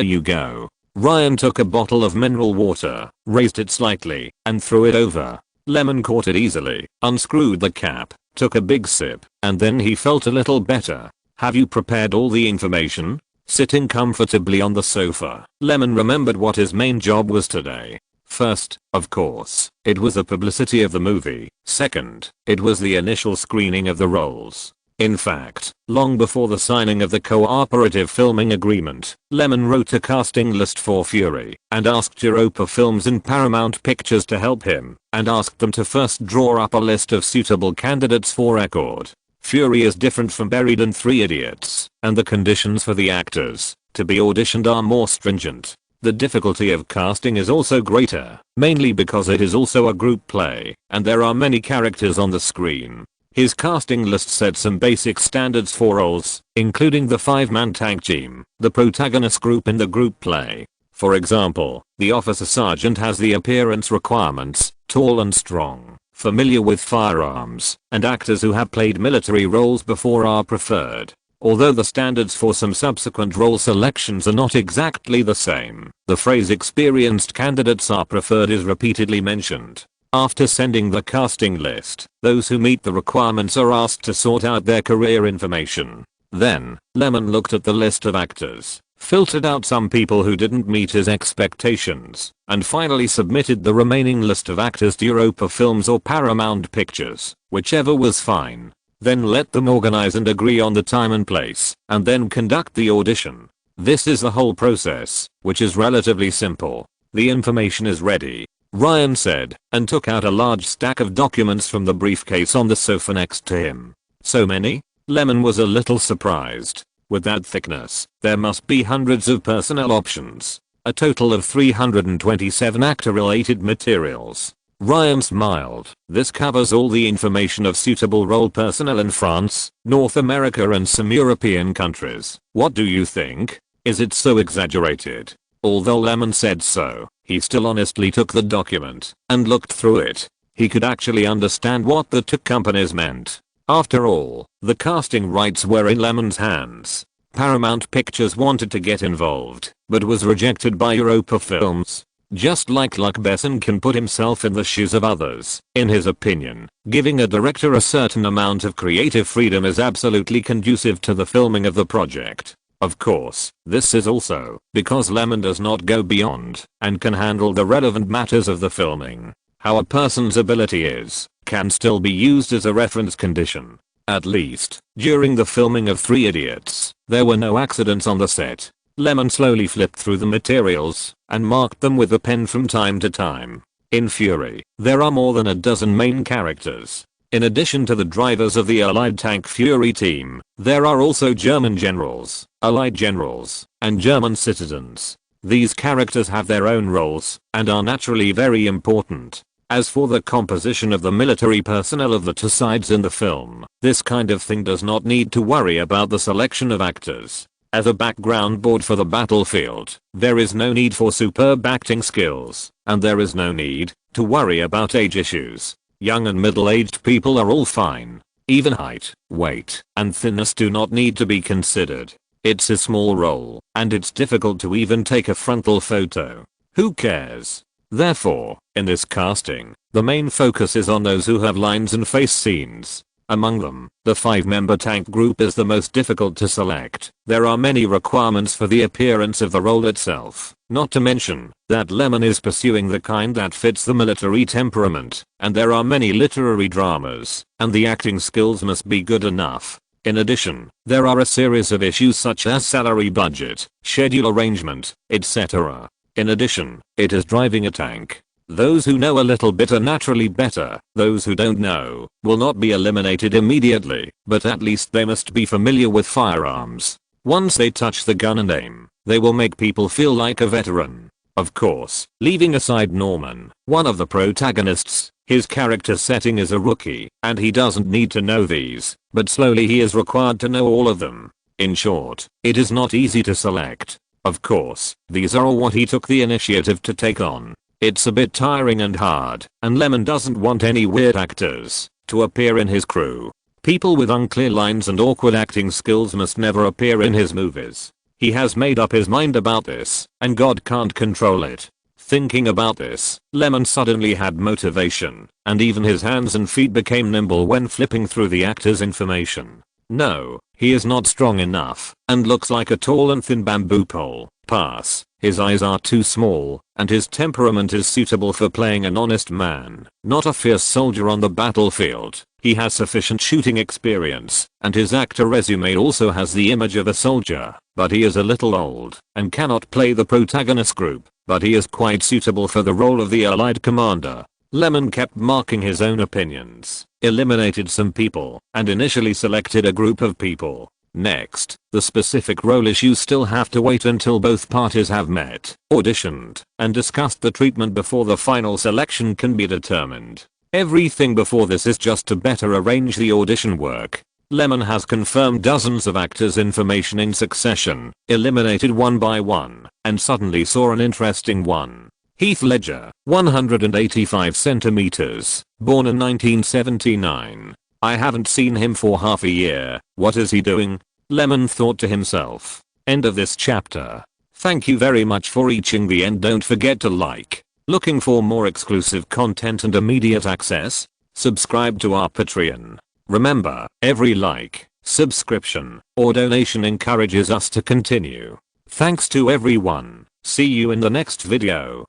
you go." Ryan took a bottle of mineral water, raised it slightly, and threw it over. Lemon caught it easily, unscrewed the cap, took a big sip, and then he felt a little better. "Have you prepared all the information?" Sitting comfortably on the sofa, Lemon remembered what his main job was today. First, of course, it was the publicity of the movie. Second, it was the initial screening of the roles. In fact, long before the signing of the cooperative filming agreement, Lemon wrote a casting list for Fury and asked Europa Films and Paramount Pictures to help him, and asked them to first draw up a list of suitable candidates for record. Fury is different from Buried and Three Idiots, and the conditions for the actors to be auditioned are more stringent. The difficulty of casting is also greater, mainly because it is also a group play, and there are many characters on the screen. His casting list set some basic standards for roles, including the 5-man tag team, the protagonist group in the group play. For example, the officer sergeant has the appearance requirements: tall and strong, familiar with firearms, and actors who have played military roles before are preferred. Although the standards for some subsequent role selections are not exactly the same, the phrase "experienced candidates are preferred" is repeatedly mentioned. After sending the casting list, those who meet the requirements are asked to sort out their career information. Then, Lemon looked at the list of actors, filtered out some people who didn't meet his expectations, and finally submitted the remaining list of actors to Europa Films or Paramount Pictures, whichever was fine. Then let them organize and agree on the time and place, and then conduct the audition. This is the whole process, which is relatively simple. The information is ready, Ryan said, and took out a large stack of documents from the briefcase on the sofa next to him. "So many?" Lemon was a little surprised. With that thickness, there must be hundreds of personnel options. A total of 327 actor-related materials. Ryan smiled. "This covers all the information of suitable role personnel in France, North America and some European countries. What do you think? Is it so exaggerated?" Although Lemon said so, he still honestly took the document and looked through it. He could actually understand what the two companies meant. After all, the casting rights were in Lemon's hands. Paramount Pictures wanted to get involved, but was rejected by Europa Films. Just like Luc Besson can put himself in the shoes of others, in his opinion, giving a director a certain amount of creative freedom is absolutely conducive to the filming of the project. Of course, this is also because Lemon does not go beyond and can handle the relevant matters of the filming. How a person's ability is can still be used as a reference condition. At least, during the filming of Three Idiots, there were no accidents on the set. Lemon slowly flipped through the materials and marked them with a pen from time to time. In Fury, there are more than a dozen main characters. In addition to the drivers of the Allied tank Fury team, there are also German generals, Allied generals, and German citizens. These characters have their own roles and are naturally very important. As for the composition of the military personnel of the two sides in the film, this kind of thing does not need to worry about the selection of actors. As a background board for the battlefield, there is no need for superb acting skills, and there is no need to worry about age issues. Young and middle-aged people are all fine. Even height, weight, and thinness do not need to be considered. It's a small role, and it's difficult to even take a frontal photo. Who cares? Therefore, in this casting, the main focus is on those who have lines and face scenes. Among them, the 5-member tank group is the most difficult to select. There are many requirements for the appearance of the role itself, not to mention that Lemon is pursuing the kind that fits the military temperament, and there are many literary dramas, and the acting skills must be good enough. In addition, there are a series of issues such as salary budget, schedule arrangement, etc. In addition, it is driving a tank. Those who know a little bit are naturally better. Those who don't know will not be eliminated immediately, but at least they must be familiar with firearms. Once they touch the gun and aim, they will make people feel like a veteran. Of course, leaving aside Norman, one of the protagonists, his character setting is a rookie, and he doesn't need to know these, but slowly he is required to know all of them. In short, it is not easy to select. Of course, these are all what he took the initiative to take on. It's a bit tiring and hard, and Lemon doesn't want any weird actors to appear in his crew. People with unclear lines and awkward acting skills must never appear in his movies. He has made up his mind about this, and God can't control it. Thinking about this, Lemon suddenly had motivation, and even his hands and feet became nimble when flipping through the actor's information. No, he is not strong enough, and looks like a tall and thin bamboo pole. Pass. His eyes are too small, and his temperament is suitable for playing an honest man, not a fierce soldier on the battlefield. He has sufficient shooting experience, and his actor resume also has the image of a soldier, but he is a little old, and cannot play the protagonist group, but he is quite suitable for the role of the Allied commander. Lemon kept marking his own opinions, eliminated some people, and initially selected a group of people. Next, the specific role issues still have to wait until both parties have met, auditioned, and discussed the treatment before the final selection can be determined. Everything before this is just to better arrange the audition work. Lemon has confirmed dozens of actors' information in succession, eliminated one by one, and suddenly saw an interesting one. Heath Ledger, 185 centimeters, born in 1979. I haven't seen him for half a year. What is he doing? Lemon thought to himself. End of this chapter. Thank you very much for reaching the end. Don't forget to like. Looking for more exclusive content and immediate access? Subscribe to our Patreon. Remember, every like, subscription, or donation encourages us to continue. Thanks to everyone. See you in the next video.